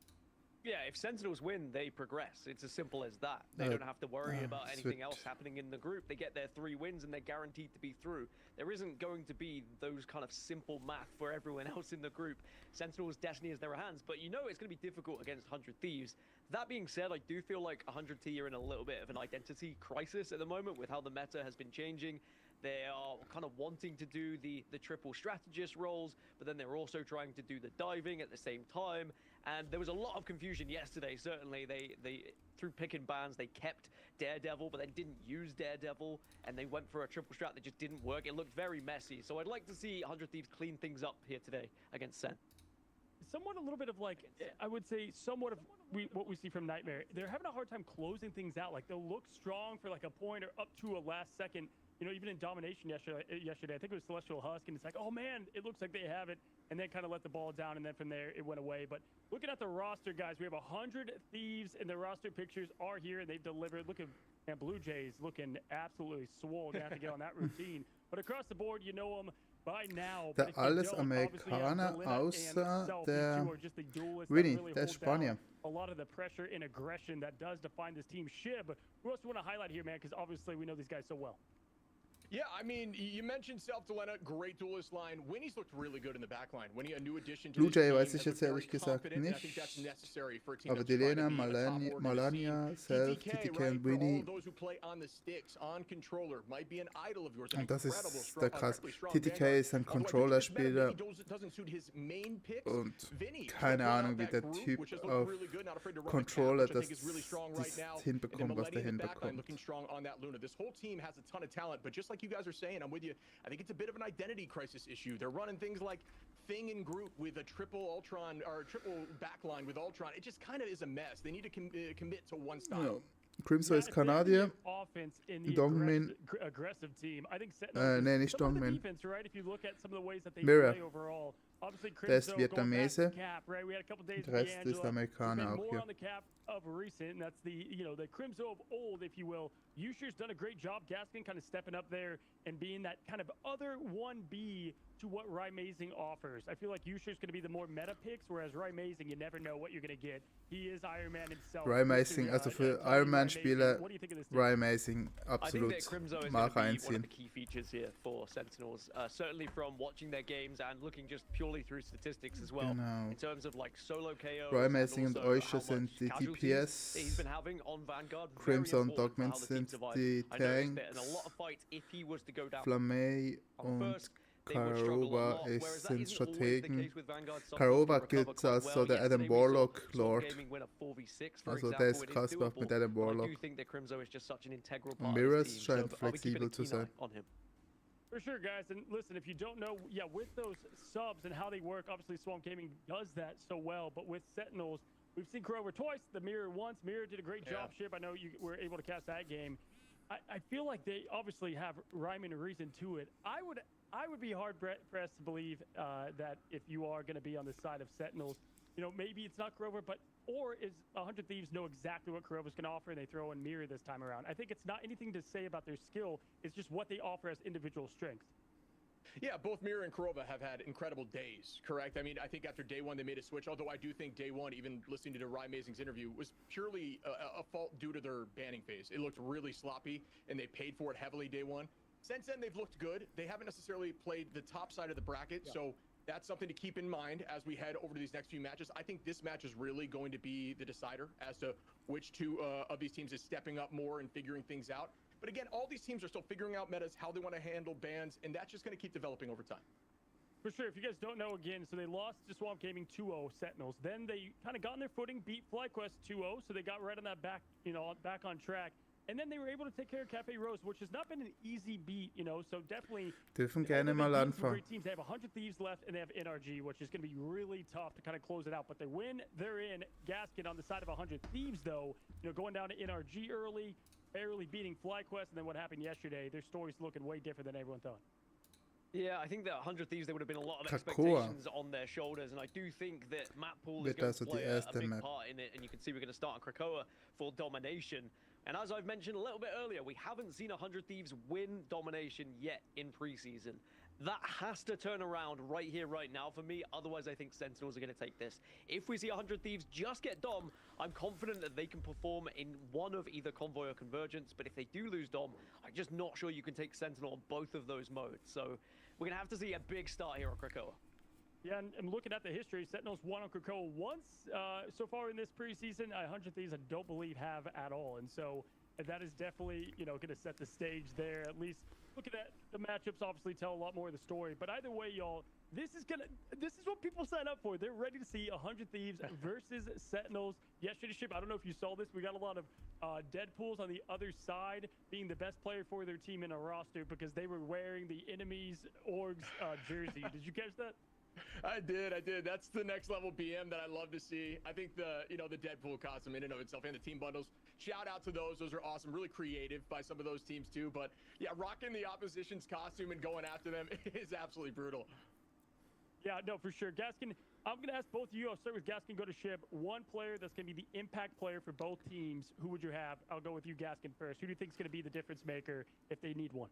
Yeah, if Sentinels win, they progress. It's as simple as that. They don't have to worry about anything else happening in the group. They get their 3 wins and they're guaranteed to be through. There isn't going to be those kind of simple math for everyone else in the group. Sentinels' destiny is in their hands, but you know it's going to be difficult against 100 Thieves. That being said, I do feel like 100 T are in a little bit of an identity crisis at the moment with how the meta has been changing. They are kind of wanting to do the triple strategist roles, but then they're also trying to do the diving at the same time. And there was a lot of confusion yesterday, certainly. They through pick and bans, they kept Daredevil, but then didn't use Daredevil, and they went for a triple strat that just didn't work. It looked very messy. So I'd like to see 100 Thieves clean things up here today against Sen. Somewhat a little bit of like, I would say somewhat of what we see from Nightmare. They're having a hard time closing things out. Like they'll look strong for like a point or up to a last second. You know, even in domination yesterday, I think it was Celestial Husk, and it's like, oh man, it looks like they have it, and then kind of let the ball down, and then from there it went away. But looking at the roster, guys, we have 100 Thieves, and the roster pictures are here, and they've delivered. Look at Blue Jays looking absolutely swole. They have to get on that routine. But across the board, you know them by now. Der alles Amerikaner außer der Winnie, der ist Spanier. A lot of the pressure and aggression that does define this team. Shib, who else do you want to highlight here, man? Because obviously we know these guys so well. Yeah, I mean, you mentioned Self-Delena, great duelist line. Winnie's looked really good in the back line. Winnie, a new addition to Blue this Jay team, weiß ich has jetzt looked ehrlich very gesagt confident, and I nicht. think that's necessary for a team Aber that's trying to Delena, be a top org in the Malania, scene. Self, TTK, TTK right, und for all Winnie. of those who play on the sticks, on controller, might be an idol of yours. Und das ist der krass. TTK ist ein Controller-Spieler und keine Ahnung, wie der Typ auf Controller das hinbekommt, was der hinbekommt. Looking strong on that Luna. This whole team has a ton of talent, but just like you guys are saying, I'm with you. I think it's a bit of an identity crisis issue. They're running things like Thing in Groot with a triple Ultron or a triple backline with Ultron. It just kind of is a mess. They need to commit to one style. Ja. Crimson ist Kanadier. Dongmin. Nee, nicht Dongmin. Mirror. Der ist Vietnamese. Der Rest ist Amerikaner auch hier. Of recent, and that's the Crimson of old, if you will. Yusher's done a great job. Gaskin kind of stepping up there and being that kind of other 1B to what Rymazing offers. I feel like Yusher's going to be the more meta picks, whereas Rymazing, you never know what you're going to get. He is Iron Man himself. Rymazing, also für Iron Man Spieler, Rymazing absolut Marke einziehen. One of the key features here for Sentinels, certainly from watching their games and looking just purely through statistics as well. Genau. In terms of like solo KO. Rymazing und Euscher sind die DPS. Crimson Dogmen sind die Tanks. Flamey und Karova sind Strategen. Karova gilt als so der Adam Warlock Lord. Also der ist krass gemacht mit Adam Warlock. Und Mirrors scheint flexibel zu sein. For sure, guys. And listen, if you don't know, yeah, with those subs and how they work, obviously Swamp Gaming does that so well. But with Sentinels, we've seen Crover twice, the Mirror once. Mirror did a great job, Ship. I know you were able to cast that game. I feel like they obviously have rhyme and reason to it. I would be hard pressed to believe that if you are going to be on the side of Sentinels, you know, maybe it's not Crover, or is 100 Thieves know exactly what Crover's going to offer and they throw in Mirror this time around. I think it's not anything to say about their skill. It's just what they offer as individual strengths. Yeah, both Mirror and Kurova have had incredible days, correct? I mean, I think after day one they made a switch, although I do think day one, even listening to Rymazing's interview, was purely a fault due to their banning phase. It looked really sloppy, and they paid for it heavily day one. Since then, they've looked good. They haven't necessarily played the top side of the bracket, so that's something to keep in mind as we head over to these next few matches. I think this match is really going to be the decider as to which two of these teams is stepping up more and figuring things out. But again, all these teams are still figuring out metas, how they want to handle bans, and that's just going to keep developing over time. For sure. If you guys don't know, again, so they lost to Swamp Gaming 2-0 Sentinels. Then they kind of got on their footing, beat FlyQuest 2-0, so they got right on that back on track. And then they were able to take care of Cafe Rose, which has not been an easy beat, you know, so definitely... Dürfen gerne mal anfangen. Great teams. They have 100 Thieves left, and they have NRG, which is going to be really tough to kind of close it out. But they win, they're in. Gaskin on the side of 100 Thieves, though, you know, going down to NRG early, barely beating FlyQuest, and then what happened yesterday, their story's looking way different than everyone thought. Yeah, I think that 100 Thieves, there would have been a lot of expectations on their shoulders, and I do think that map pool is going to play a big part in it, and you can see we're going to start on Krakoa for domination. And as I've mentioned a little bit earlier, we haven't seen 100 Thieves win domination yet in preseason. That has to turn around right here, right now for me. Otherwise, I think Sentinels are going to take this. If we see 100 Thieves just get Dom, I'm confident that they can perform in one of either Convoy or Convergence. But if they do lose Dom, I'm just not sure you can take Sentinel on both of those modes. So we're going to have to see a big start here on Krakoa. Yeah, and looking at the history, Sentinels won on Krakoa once so far in this preseason. 100 Thieves, I don't believe, have at all. And so that is definitely, you know, going to set the stage there. At least looking at the matchups, obviously tell a lot more of the story. But either way, y'all, this is what people sign up for. They're ready to see 100 Thieves versus Sentinels. Yesterday's ship, I don't know if you saw this. We got a lot of Deadpools on the other side being the best player for their team in a roster because they were wearing the enemy's org's jersey. Did you catch that? I did. That's the next level BM that I love to see. I think the Deadpool costume in and of itself and the team bundles, shout out to those. Those are awesome. Really creative by some of those teams too. But yeah, rocking the opposition's costume and going after them is absolutely brutal. Yeah, no, for sure. Gaskin, I'm going to ask both of you. I'll start with Gaskin, go to Shib. One player that's going to be the impact player for both teams. Who would you have? I'll go with you, Gaskin, first. Who do you think is going to be the difference maker if they need one?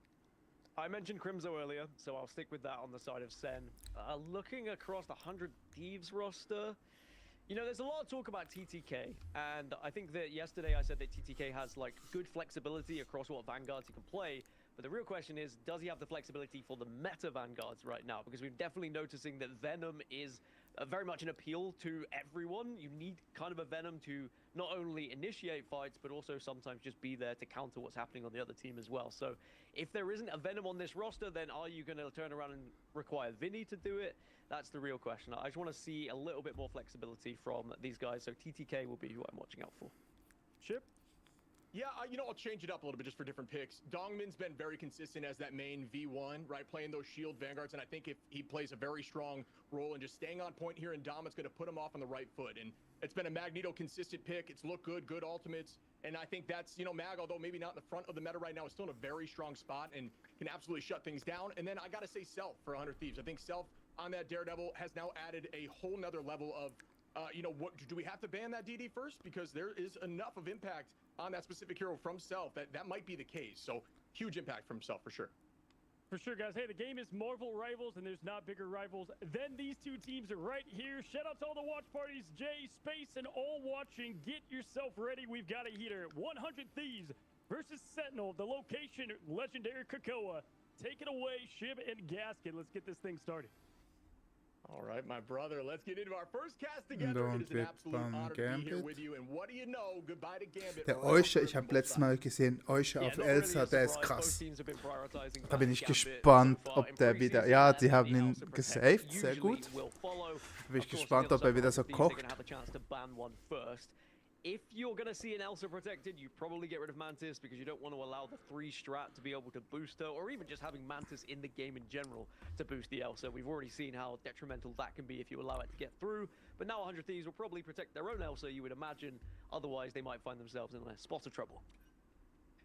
I mentioned Crimzo earlier, so I'll stick with that on the side of Sen. Looking across the 100 Thieves roster, you know, there's a lot of talk about TTK, and I think that yesterday I said that TTK has, like, good flexibility across what Vanguards he can play, but the real question is, does he have the flexibility for the meta Vanguards right now? Because we're definitely noticing that Venom is very much an appeal to everyone. You need kind of a Venom to not only initiate fights, but also sometimes just be there to counter what's happening on the other team as well. So if there isn't a Venom on this roster, then are you going to turn around and require Vinny to do it? That's the real question. I just want to see a little bit more flexibility from these guys. So TTK will be who I'm watching out for. Chip? Yeah, you know, I'll change it up a little bit just for different picks. Dongmin's been very consistent as that main V1, right? Playing those shield Vanguards, and I think if he plays a very strong role in just staying on point here in Dom, it's going to put him off on the right foot. And it's been a Magneto consistent pick. It's looked good, good ultimates. And I think that's, you know, Mag, although maybe not in the front of the meta right now, is still in a very strong spot and can absolutely shut things down. And then I got to say Self for 100 Thieves. I think Self on that Daredevil has now added a whole nother level of, you know, what do we have to ban that DD first? Because there is enough of impact on that specific hero from Self that might be the case. So huge impact from Self for sure. For sure, guys. Hey, the game is Marvel Rivals, and there's not bigger rivals than these two teams right here. Shout out to all the watch parties, Jay, Space, and all watching. Get yourself ready. We've got a heater. 100 Thieves versus Sentinel. The location, legendary Krakoa. Take it away, Shib and Gaskin. Let's get this thing started. All right, my brother, let's get into our first cast together. It is an absolute honor to be here with you. And what do you know? Goodbye to Gambit. Der Eusche, ich habe letztes Mal gesehen, Eusche auf Elsa, der ist krass. Da bin ich gespannt, ob der wieder, ja, die haben ihn gesaved, sehr gut. Da bin ich gespannt, ob er wieder so kocht. If you're going to see an Elsa protected, you probably get rid of Mantis because you don't want to allow the 3 strat to be able to boost her, or even just having Mantis in the game in general to boost the Elsa. We've already seen how detrimental that can be if you allow it to get through, but now 100 Thieves will probably protect their own Elsa, you would imagine. Otherwise, they might find themselves in a spot of trouble.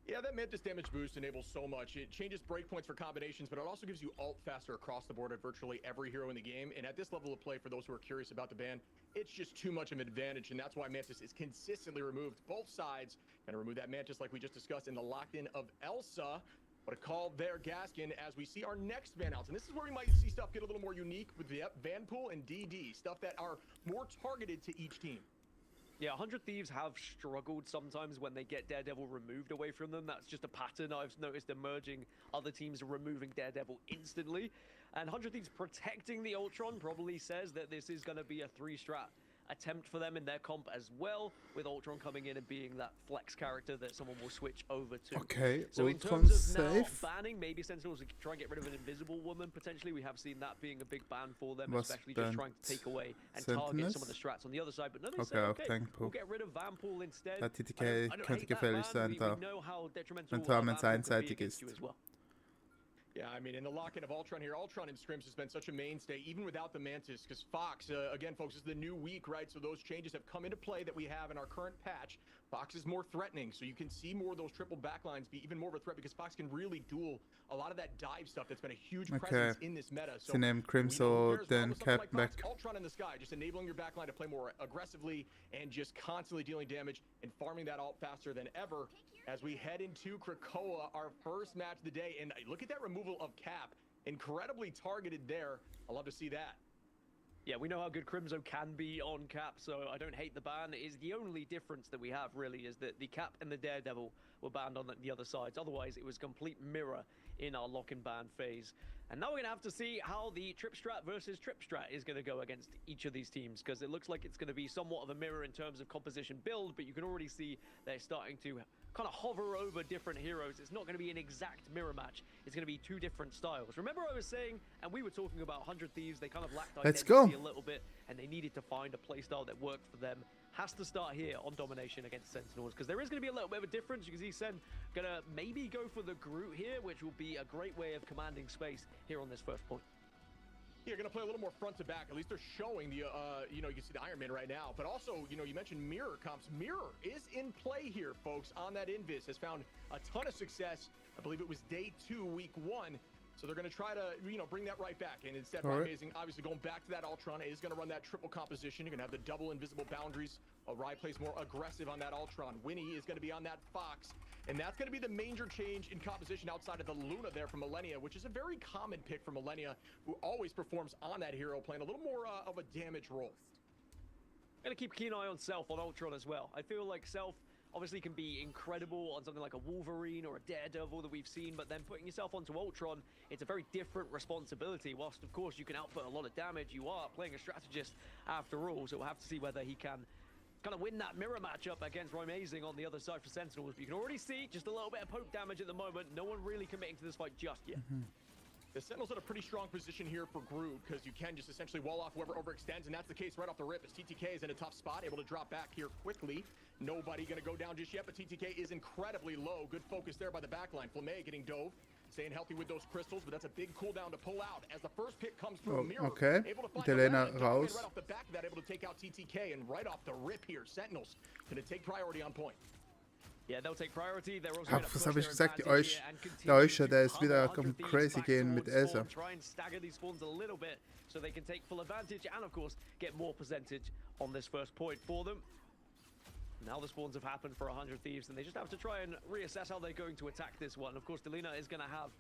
Yeah, that Mantis damage boost enables so much. It changes breakpoints for combinations, but it also gives you ult faster across the board at virtually every hero in the game. And at this level of play, for those who are curious about the ban, it's just too much of an advantage, and that's why Mantis is consistently removed. Both sides gonna remove that Mantis like we just discussed in the locked-in of Elsa. What a call there, Gaskin, as we see our next ban outs. And this is where we might see stuff get a little more unique with the Vanpool and DD, stuff that are more targeted to each team. Yeah, 100 Thieves have struggled sometimes when they get Daredevil removed away from them. That's just a pattern I've noticed emerging. Other teams are removing Daredevil instantly. And 100 Thieves protecting the Ultron probably says that this is going to be a 3 strat attempt for them in their comp as well, with Ultron coming in and being that flex character that someone will switch over to. Okay, So in Ultron's terms of now safe. banning, maybe Sentinels will try and get rid of an invisible woman potentially. We have seen that being a big ban for them, Was especially just trying to take away and target some of the strats on the other side. But no, they say, okay, we'll get rid of Vanpool instead. Ja, TTK I don't könnte hate that gefährlich ban. sein da, We know how detrimental wenn Torments Vanpool can be einseitig against ist. you as well. Yeah, I mean, in the lock-in of Ultron here, Ultron in scrims has been such a mainstay, even without the Mantis, because Fox, again, folks, this is the new week, right? So those changes have come into play that we have in our current patch. Fox is more threatening, so you can see more of those triple backlines be even more of a threat, because Fox can really duel a lot of that dive stuff that's been a huge presence in this meta. So Sie nehmen Crimson, den Cap weg. Ultron in the sky, just enabling your backline to play more aggressively and just constantly dealing damage and farming that ult faster than ever. As we head into Krakoa, our first match of the day, and look at that removal of Cap. Incredibly targeted there. I love to see that. Yeah, we know how good Crimson can be on Cap, so I don't hate the ban. It is the only difference that we have, really, is that the Cap and the Daredevil were banned on the other sides. Otherwise, it was complete mirror in our lock and ban phase. And now we're going to have to see how the Trip Strat versus Trip Strat is going to go against each of these teams, because it looks like it's going to be somewhat of a mirror in terms of composition build, but you can already see they're starting to kind of hover over different heroes. It's not going to be an exact mirror match. It's going to be two different styles. Remember I was saying, and we were talking about 100 Thieves, they kind of lacked identity a little bit, and they needed to find a playstyle that worked for them. Has to start here on domination against Sentinels, because there is going to be a little bit of a difference. You can see Sen going to maybe go for the Groot here, which will be a great way of commanding space here on this first point. You're going to play a little more front to back. At least they're showing the, you know, you can see the Iron Man right now. But also, you know, you mentioned mirror comps. Mirror is in play here, folks, on that Invis. Has found a ton of success. I believe it was day 2, week 1. So they're going to try to, you know, bring that right back. And instead, amazing, obviously going back to that Ultron, is going to run that triple composition. You're going to have the double invisible boundaries. Rai plays more aggressive on that Ultron. Winnie is going to be on that Fox. And that's going to be the major change in composition outside of the Luna there from Millennia, which is a very common pick for Millennia, who always performs on that hero, playing a little more of a damage role. Going to keep a keen eye on Self on Ultron as well. I feel like Self obviously can be incredible on something like a Wolverine or a Daredevil that we've seen, but then putting yourself onto Ultron, it's a very different responsibility. Whilst, of course, you can output a lot of damage, you are playing a strategist after all, so we'll have to see whether he can kind of win that mirror matchup against Amazing on the other side for Sentinels. But you can already see just a little bit of poke damage at the moment. No one really committing to this fight just yet. The Sentinel's in a pretty strong position here for Groot, because you can just essentially wall off whoever overextends, and that's the case right off the rip, as TTK is in a tough spot, able to drop back here quickly. Nobody going to go down just yet, but TTK is incredibly low. Good focus there by the backline. Flamme getting dove, staying healthy with those crystals, but that's a big cooldown to pull out as the first pick comes through. Mirror, able to find Delena raus. Right off the back of that, able to take out TTK, and right off the rip here, Sentinels going to take priority on point. Yeah, they'll take priority. They're also Was habe ich gesagt? Der Euscher, der ist wieder am crazy gehen mit Elsa. Try and stagger these spawns a little bit so they can take full advantage and, of course, get more percentage on this first point for them. Now the spawns have happened for 100 Thieves, and they just have to try and reassess how they're going to attack this one. Of course, Delena is going to have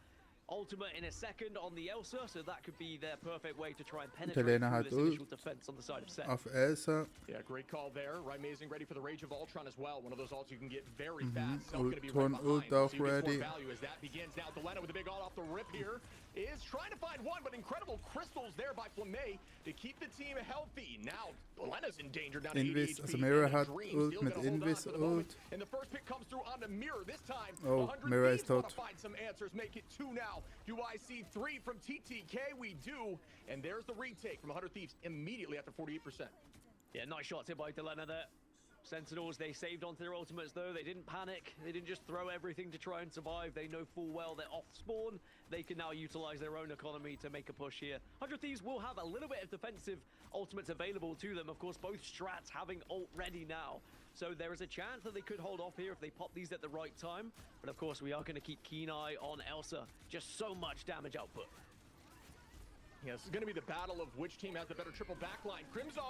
ultimate in a second on the Elsa, so that could be their perfect way to try and penetrate through this initial defense on the side of Seth. Auf Elsa. Yeah, great call there. Amazing, ready for the Rage of Ultron as well. One of those ults you can get very fast. So going to be right behind. Ult auch so ready. Value as that begins now. Delena with a big ult off the rip here is trying to find one, but incredible crystals there by Flamme to keep the team healthy. Now Delena's in danger down to 80 HP. Also Mirror hat Ult mit Invis Ult. And the first pick comes through on the Mirror this time. Oh, Mirror ist tot. Find some answers, make it 2 now. Do I see 3 from TTK? We do. And there's the retake from 100 Thieves immediately after 48%. Yeah, nice shots here by Delena there. Sentinels, they saved onto their ultimates though. They didn't panic. They didn't just throw everything to try and survive. They know full well they're off spawn. They can now utilize their own economy to make a push here. 100 Thieves will have a little bit of defensive ultimates available to them. Of course, both strats having ult ready now. So there is a chance that they could hold off here if they pop these at the right time. But of course, we are going to keep keen eye on Elsa. Just so much damage output. Yeah, this is going to be the battle of which team has the better triple backline. Crimson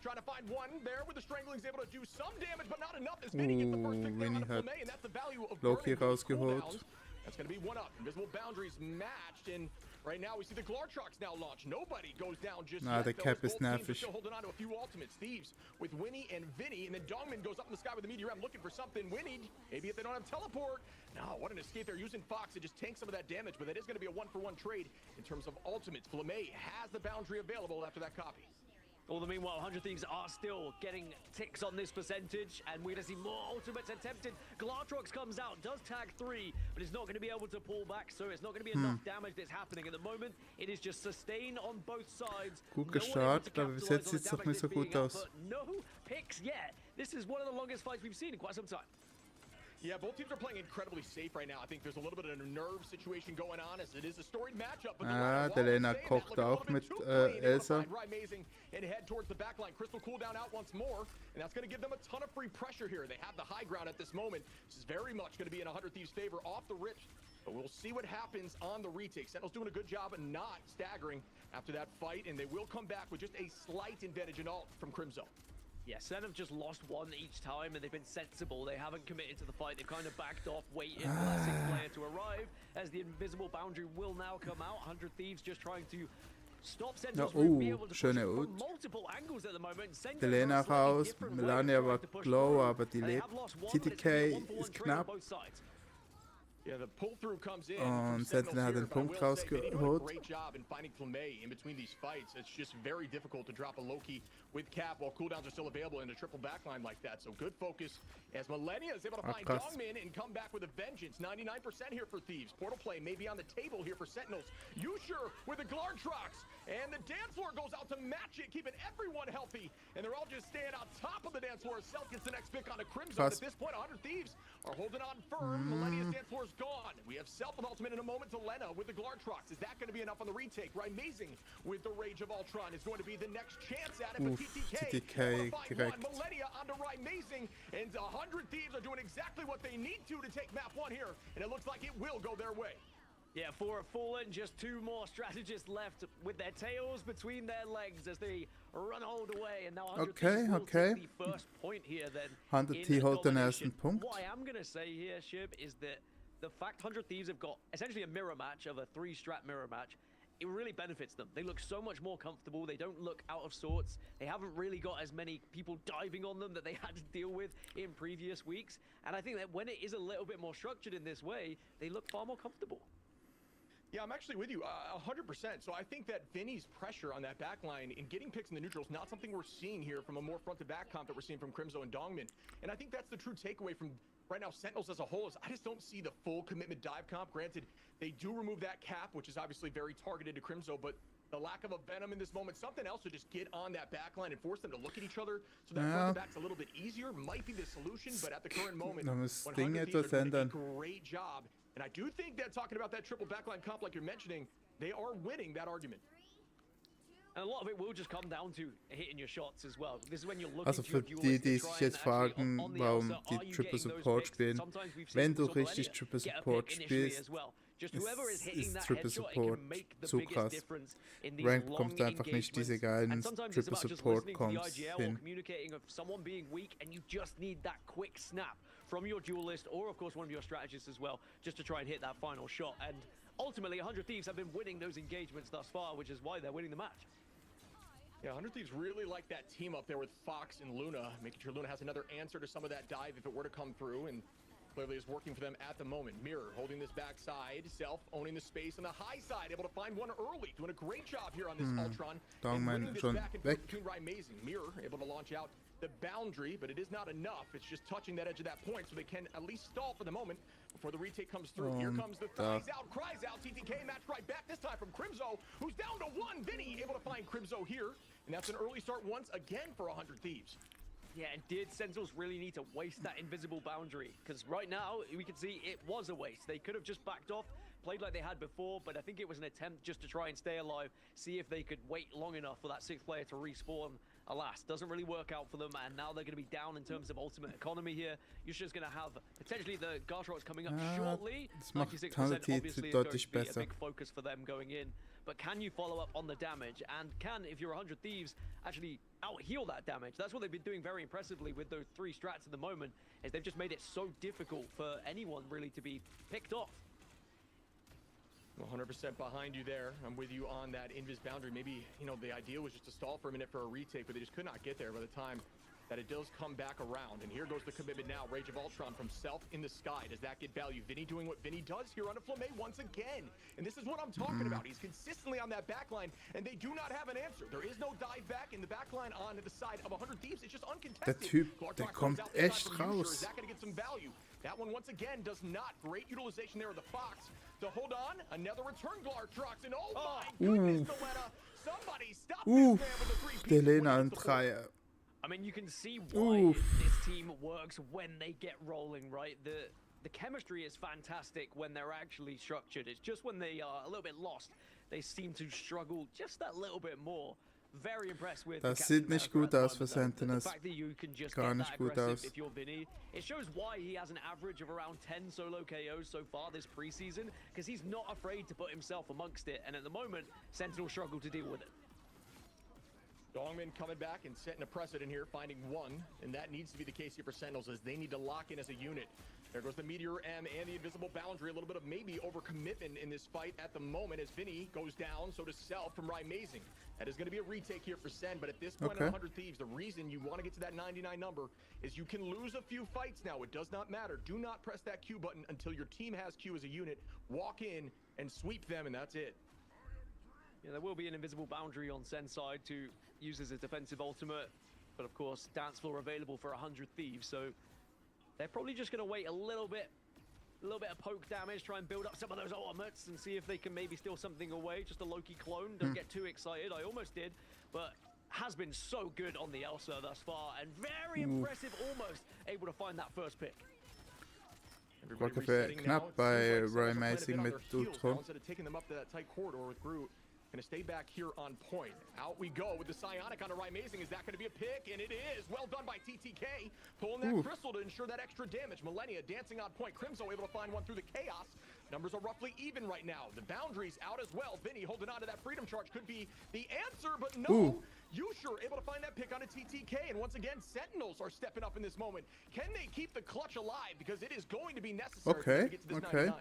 trying to find one there with the Strangling's able to do some damage, but not enough. As Vinny gets the first pick there on the Flamme, and that's the value of Loki rausgeholt. That's going to be 1 up. Invisible boundaries matched, and right now we see the Glartrox now launch. Nobody goes down just yet. The cap is nervig. Still holding on to a few ultimates. Thieves with Winnie and Vinny, and then Dongman goes up in the sky with the Meteor M looking for something. Winnie, maybe if they don't have teleport. No, what an escape. They're using Fox to just tank some of that damage, but that is going to be a 1-for-1 trade in terms of ultimates. Flamme has the boundary available after that copy. All the meanwhile, 100 Thieves are still getting ticks on this percentage, and we're going to see more ultimates attempted. Glartrox comes out, does tag 3, but it's not going to be able to pull back, so it's not going to be enough damage that's happening at the moment. It is just sustain on both sides. Gut gestartet, aber bis jetzt sieht es doch nicht so gut aus. No picks yet. This is one of the longest fights we've seen in quite some time. Yeah, both teams are playing incredibly safe right now. I think there's a little bit of a nerve situation going on as it is a storied matchup. Der Lena kocht auch mit Elsa. And head towards the back line. Crystal cooldown out once more, and that's going to give them a ton of free pressure here. They have the high ground at this moment. This is very much going to be in 100 Thieves' favor off the rip, but we'll see what happens on the retake. Sentinel's doing a good job of not staggering after that fight, and they will come back with just a slight advantage in ult from Crimzo. Yeah, Sen have just lost one each time, and they've been sensible. They haven't committed to the fight. They've kind of backed off, waiting for that sixth player to arrive, as the invisible boundary will now come out. 100 Thieves just trying to stop Sentinels from being able to push from multiple angles at the moment. Lena raus, Melania war low, aber die lebt. TTK ist knapp. Yeah, the pull through comes in. Und Sentinel hat den Punkt rausgeholt. Great job in finding Flamme in between these fights. It's just very difficult to drop a Loki with Cap while cooldowns are still available in a triple backline like that. So good focus as Millennia is able to find Dongmin and come back with a vengeance. 99% here for Thieves. Portal play may be on the table here for Sentinels. Usher with the Glartrox. And the dance floor goes out to match it, keeping everyone healthy. And they're all just staying on top of the dance floor. Self gets the next pick on the Crimson. At this point, 100 Thieves are holding on firm. Millennia's dance floor is gone. We have Self with ultimate in a moment to Lena with the Glartrox. Is that going to be enough on the retake? Amazing with the Rage of Ultron is going to be the next chance at it. But TTK direkt. Millennia onto Amazing, and 100 Thieves are doing exactly what they need to take map 1 here, and it looks like it will go their way. Yeah, 4 have fallen, just 2 more strategists left with their tails between their legs as they run all the way, and now 100 Thieves will take the first point here then. 100 Thieves holt den ersten Punkt. What I am going to say here, Shib, is that the fact 100 Thieves have got essentially a mirror match of a 3-strat mirror match, it really benefits them. They look so much more comfortable. They don't look out of sorts. They haven't really got as many people diving on them that they had to deal with in previous weeks. And I think that when it is a little bit more structured in this way, they look far more comfortable. Yeah, I'm actually with you 100%. So I think that Vinny's pressure on that backline in getting picks in the neutral is not something we're seeing here from a more front-to-back comp that we're seeing from Crimzo and Dongmin. And I think that's the true takeaway from right now Sentinels as a whole is I just don't see the full commitment dive comp. Granted, they do remove that cap, which is obviously very targeted to Crimzo, but the lack of a Venom in this moment, something else to just get on that backline and force them to look at each other so that front-to-back's a little bit easier might be the solution, but at the current moment, 100 Thieves are doing a great job. And I do think that talking about that triple backline comp like you're mentioning, they are winning that argument. And a lot of it will just come down to hitting your shots as well. This is when you're looking Also für die, die sich jetzt fragen, warum die Triple Support spielen, wenn du richtig Triple Support spielst, ist Triple Support zu krass. Rank bekommst du einfach nicht diese geilen Triple Support Comps hin. From your duelist or of course one of your strategists as well, just to try and hit that final shot. And ultimately 100 Thieves have been winning those engagements thus far, which is why they're winning the match. Yeah, 100 Thieves really like that team up there with Fox and Luna, making sure Luna has another answer to some of that dive if it were to come through, and clearly is working for them at the moment. Mirror holding this backside, Self owning the space on the high side, able to find one early, doing a great job here on this Ultron. Dongman schon weg. Amazing. Mirror able to launch out the boundary, but it is not enough. It's just touching that edge of that point, so they can at least stall for the moment before the retake comes through. Here comes the thighs out, cries out. TTK match right back, this time from Crimzo, who's down to 1. Vinny able to find Crimzo here, and that's an early start once again for 100 Thieves. Yeah, and did Sentinels really need to waste that invisible boundary? Because right now, we can see it was a waste. They could have just backed off, played like they had before, but I think it was an attempt just to try and stay alive, see if they could wait long enough for that 6th player to respawn. Alas, doesn't really work out for them, and now they're going to be down in terms of ultimate economy here. You're just going to have potentially the Glartrox coming up shortly. 96% obviously is going to be a big focus for them going in. But can you follow up on the damage? And can, if you're 100 Thieves, actually out-heal that damage? That's what they've been doing very impressively with those 3 strats at the moment, is they've just made it so difficult for anyone really to be picked off. 100% behind you there. I'm with you on that invis boundary. Maybe, you know, the idea was just to stall for a minute for a retake, but they just could not get there by the time that it does come back around. And here goes the commitment now. Rage of Ultron from Self in the sky. Does that get value? Vinny doing what Vinny does here on a Flamme once again. And this is what I'm talking about. He's consistently on that back line, and they do not have an answer. There is no dive back in the back line on the side of 100 Thieves. It's just uncontested. Der Typ, der kommt echt raus. Is that going to get some value? That one once again does not. Great utilization there of the Fox. To hold on, another return Glartrox, and oh my goodness, Noletta. Somebody stop this man with the 3-piece. Delena ein Dreier. I mean, you can see why this team works when they get rolling, right? The chemistry is fantastic when they're actually structured. It's just when they are a little bit lost, they seem to struggle just that little bit more. Very impressed with. Das sieht nicht gut aus für Sentinels. Gar nicht gut aus. If you're Vinny, it shows why he has an average of around 10 solo KOs so far this preseason, because he's not afraid to put himself amongst it. And at the moment, Sentinel struggle to deal with it. Dongman coming back and setting a precedent here, finding one, and that needs to be the case here for Sentinels as they need to lock in as a unit. There goes the Meteor M and the Invisible Boundary. A little bit of maybe overcommitment in this fight at the moment as Vinny goes down, so does Self from Amazing. That is going to be a retake here for Sen, but at this point on 100 Thieves, the reason you want to get to that 99 number is you can lose a few fights now. It does not matter. Do not press that Q button until your team has Q as a unit. Walk in and sweep them, and that's it. Yeah, there will be an Invisible Boundary on Sen's side to use as a defensive ultimate, but of course, dance floor available for 100 Thieves, so they're probably just going to wait a little bit of poke damage, try and build up some of those ultimates and see if they can maybe steal something away. Just a Loki clone. Don't get too excited. I almost did, but has been so good on the Elsa thus far and very impressive, almost able to find that first pick. War knapp bei Amazing mit Ultron. Instead of taking them up to that tight corridor with Groot, going to stay back here on point. Out we go with the Psionic on Amazing. Is that going to be a pick? And it is. Well done by TTK. Pulling that crystal to ensure that extra damage. Millennia dancing on point. Crimzo able to find one through the chaos. Numbers are roughly even right now. The boundary's out as well. Vinny holding on to that freedom charge could be the answer, but no. Yusher able to find that pick on a TTK. And once again, Sentinels are stepping up in this moment. Can they keep the clutch alive? Because it is going to be necessary to get to this 99.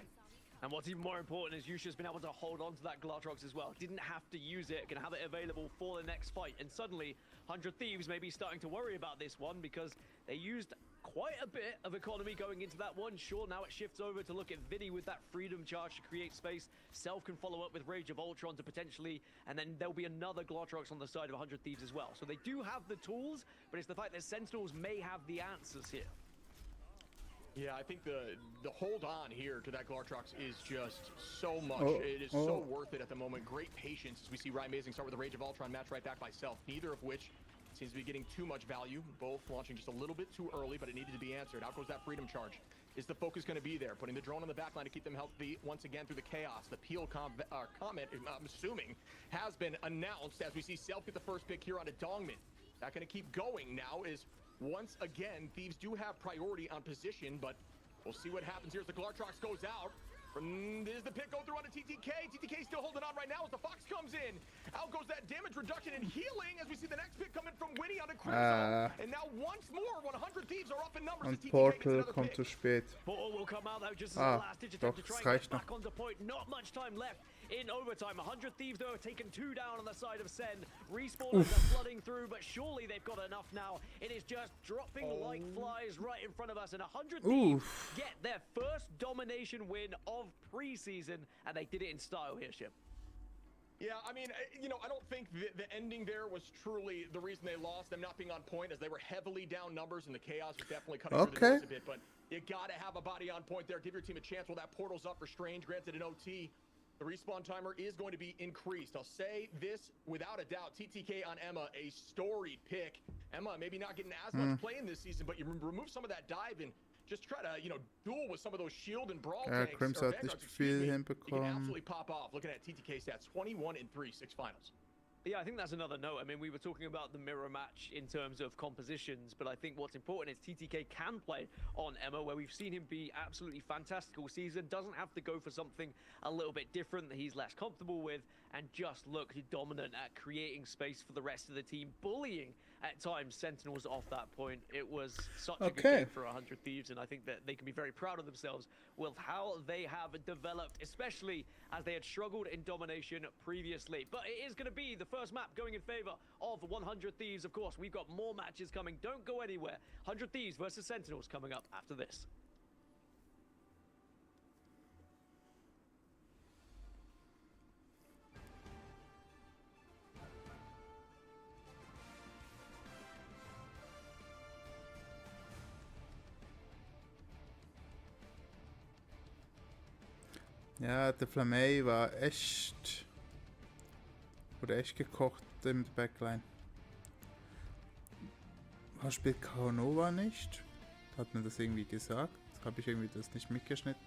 And what's even more important is Yusha's been able to hold on to that Glartrox as well. Didn't have to use it, can have it available for the next fight. And suddenly, 100 Thieves may be starting to worry about this one because they used quite a bit of economy going into that one. Sure, now it shifts over to look at Vinny with that freedom charge to create space. Self can follow up with Rage of Ultron to potentially, and then there'll be another Glartrox on the side of 100 Thieves as well. So they do have the tools, but it's the fact that Sentinels may have the answers here. Yeah, I think the hold on here to that Glartrox is just so much. It is so worth it at the moment. Great patience as we see Amazing start with the Rage of Ultron, match right back by Self. Neither of which seems to be getting too much value. Both launching just a little bit too early, but it needed to be answered. Out goes that freedom charge. Is the focus going to be there? Putting the drone on the back line to keep them healthy once again through the chaos. The Peel comment, I'm assuming, has been announced as we see Self get the first pick here on a Dongman. Not going to keep going now is once again, Thieves do have priority on position, but we'll see what happens here as the Glartrox goes out. There's the pick go through on a TTK. TTK still holding on right now as the Fox comes in. Out goes that damage reduction and healing as we see the next pick coming from Winnie on the Crimson. And now once more, 100 Thieves are up in numbers. Und Portal kommt zu spät. Portal will come out though, just as the last ditch attempt to try and get back onto point. Not much time left in overtime. 100 Thieves though have taken 2 down on the side of Sen. Respawners are flooding through, but surely they've got enough now. It is just dropping like flies right in front of us, and 100 Thieves get their first domination win of preseason, and they did it in style here, Ship. Yeah, I mean, you know, I don't think the ending there was truly the reason they lost, them not being on point, as they were heavily down numbers, and the chaos was definitely cutting through the noise a bit, but you gotta have a body on point there. Give your team a chance while that portal's up for Strange, granted an OT. The respawn timer is going to be increased. I'll say this without a doubt. TTK on Emma, a storied pick. Emma maybe not getting as much play in this season, but you remove some of that dive and just try to, you know, duel with some of those shield and brawl tanks. Crimson hat nicht viel hinbekommen. You can absolutely pop off. Looking at TTK stats, 21-3, 6 finals. Yeah, I think that's another note. I mean, we were talking about the mirror match in terms of compositions, but I think what's important is TTK can play on Emma, where we've seen him be absolutely fantastic all season. Doesn't have to go for something a little bit different that he's less comfortable with, and just look dominant at creating space for the rest of the team, bullying at times Sentinels off that point. It was such a good game for 100 Thieves, and I think that they can be very proud of themselves with how they have developed, especially as they had struggled in domination previously. But it is going to be the first map going in favor of 100 Thieves. Of course, we've got more matches coming. Don't go anywhere. 100 Thieves versus Sentinels coming up after this. Ja, der Flamey war echt... Wurde echt gekocht im Backline. Spielt Caronova nicht? Hat mir das irgendwie gesagt? Habe ich irgendwie das nicht mitgeschnitten?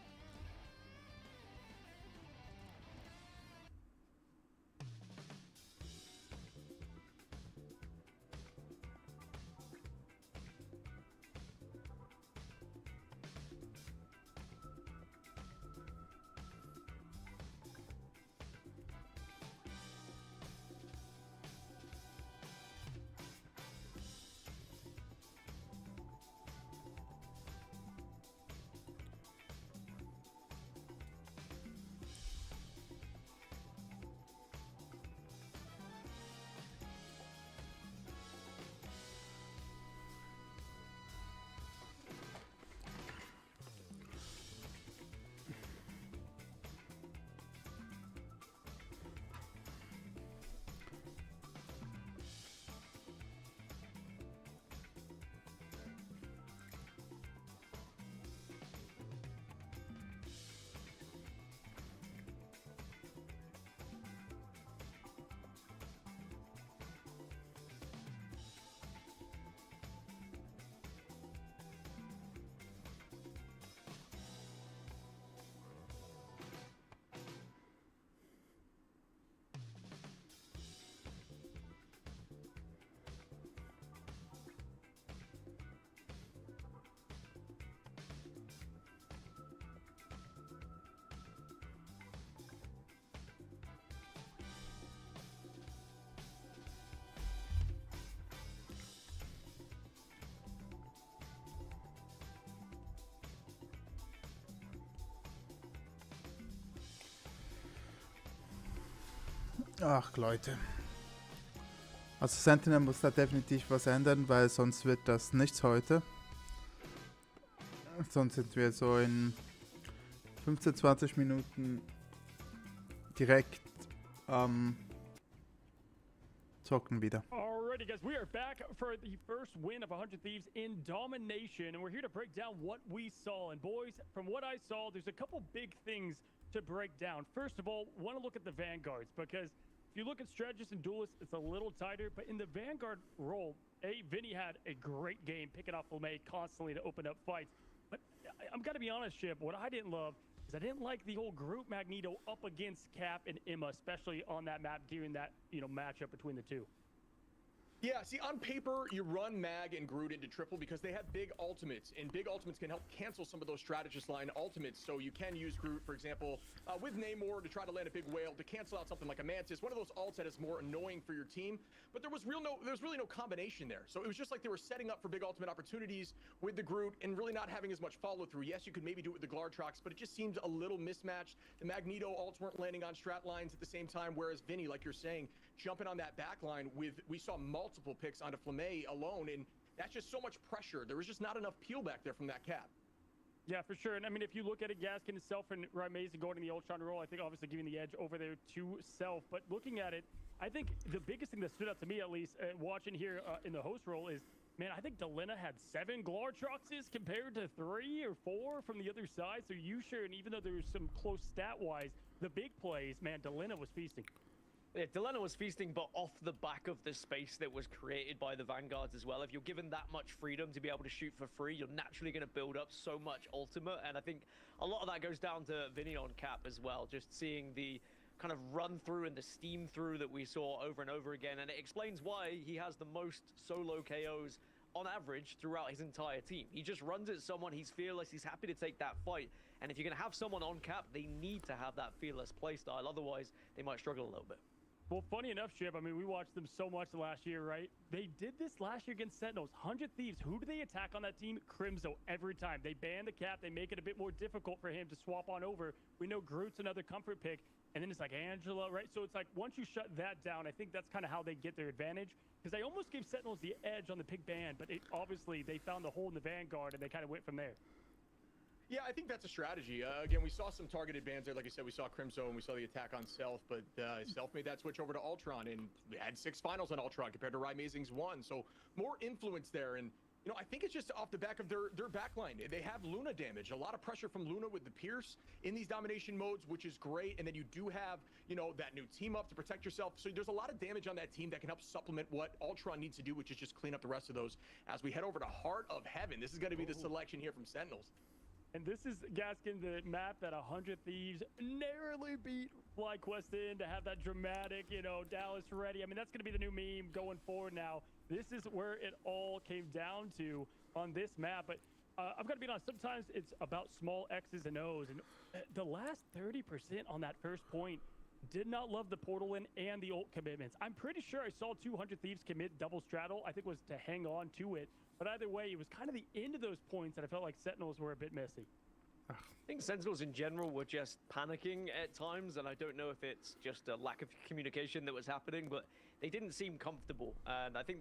Ach Leute. Also Sentinel muss da definitiv was ändern, weil sonst wird das nichts heute. Sonst sind wir so in 15, 20 Minuten direkt zocken wieder. Alrighty guys, we are back for the first win of 100 Thieves in domination, and we're here to break down what we saw. And boys, from what I saw, there's a couple big things to break down. First of all, want to look at the Vanguards, because if you look at strategists and duelists, it's a little tighter, but in the Vanguard role, Vinny had a great game picking off Flamey constantly to open up fights. But I'm gonna be honest, Chip, what I didn't love is I didn't like the whole group Magneto up against Cap and Emma, especially on that map, given that, you know, matchup between the two. Yeah, see, on paper, you run Mag and Groot into triple because they have big ultimates, and big ultimates can help cancel some of those strategist line ultimates. So you can use Groot, for example, with Namor to try to land a big whale to cancel out something like a Mantis, one of those ults that is more annoying for your team. But there was really no combination there. So it was just like they were setting up for big ultimate opportunities with the Groot and really not having as much follow through. Yes, you could maybe do it with the Glartrox, but it just seems a little mismatched. The Magneto ults weren't landing on strat lines at the same time, whereas Vinny, like you're saying, jumping on that back line we saw multiple picks onto Flamey alone, and that's just so much pressure. There was just not enough peel back there from that Cap. Yeah, for sure. And I mean, if you look at it, Gaskin itself and Ramazan going in the Ultron role, I think obviously giving the edge over there to Self. But looking at it, I think the biggest thing that stood out to me, at least, watching here in the host role is, man, I think Delena had 7 Glartroxes compared to 3 or 4 from the other side. So you sure, and even though there was some close stat-wise, the big plays, man, Delena was feasting. Yeah, Delena was feasting, but off the back of the space that was created by the Vanguards as well. If you're given that much freedom to be able to shoot for free, you're naturally going to build up so much ultimate. And I think a lot of that goes down to Vinny on Cap as well. Just seeing the kind of run through and the steam through that we saw over and over again. And it explains why he has the most solo KOs on average throughout his entire team. He just runs at someone, he's fearless, he's happy to take that fight. And if you're going to have someone on Cap, they need to have that fearless playstyle. Otherwise, they might struggle a little bit. Well, funny enough, Chip, I mean, we watched them so much last year, right? They did this last year against Sentinels. 100 Thieves, who do they attack on that team? Crimzo, every time. They ban the cap. They make it a bit more difficult for him to swap on over. We know Groot's another comfort pick. And then it's like Angela, right? So it's like once you shut that down, I think that's kind of how they get their advantage. Because they almost gave Sentinels the edge on the pick ban, but obviously they found the hole in the Vanguard and they kind of went from there. Yeah, I think that's a strategy. Again, we saw some targeted bans there. Like I said, we saw Crimzo and we saw the attack on Self, but Self made that switch over to Ultron and we had 6 finals on Ultron compared to Amazing's 1. So more influence there. And, you know, I think it's just off the back of their backline. They have Luna damage, a lot of pressure from Luna with the Pierce in these domination modes, which is great. And then you do have, you know, that new team up to protect yourself. So there's a lot of damage on that team that can help supplement what Ultron needs to do, which is just clean up the rest of those. As we head over to Heart of Heaven, this is going to be the selection here from Sentinels. And this is, Gaskin, the map that 100 Thieves narrowly beat FlyQuest in to have that dramatic, you know, Dallas ready. I mean, that's going to be the new meme going forward now. This is where it all came down to on this map. But I've got to be honest, sometimes it's about small X's and O's. And the last 30% on that first point did not love the portal in and the ult commitments. I'm pretty sure I saw 200 Thieves commit double straddle. I think it was to hang on to it. But either way, it was kind of the end of those points that I felt like Sentinels were a bit messy. I think Sentinels in general were just panicking at times, and I don't know if it's just a lack of communication that was happening, but they didn't seem comfortable. And I think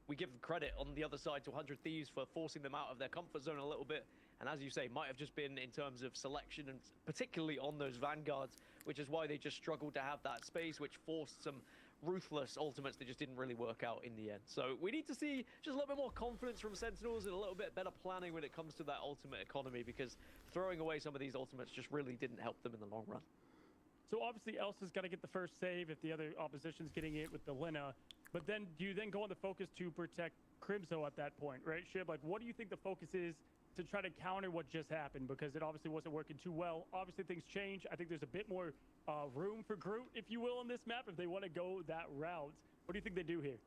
we give credit on the other side to 100 Thieves for forcing them out of their comfort zone a little bit. And as you say, might have just been in terms of selection, and particularly on those Vanguards, which is why they just struggled to have that space, which forced some ruthless ultimates that just didn't really work out in the end. So we need to see just a little bit more confidence from Sentinels and a little bit better planning when it comes to that ultimate economy, because throwing away some of these ultimates just really didn't help them in the long run. So obviously Elsa's got to get the first save if the other opposition's getting it with the Lina. But then do you then go on the focus to protect Crimzo at that point, right, Shib? Like, what do you think the focus is to try to counter what just happened? Because it obviously wasn't working too well. Obviously things change. I think there's a bit more room for Groot, if you will, on this map if they want to go that route. What do you think they do here?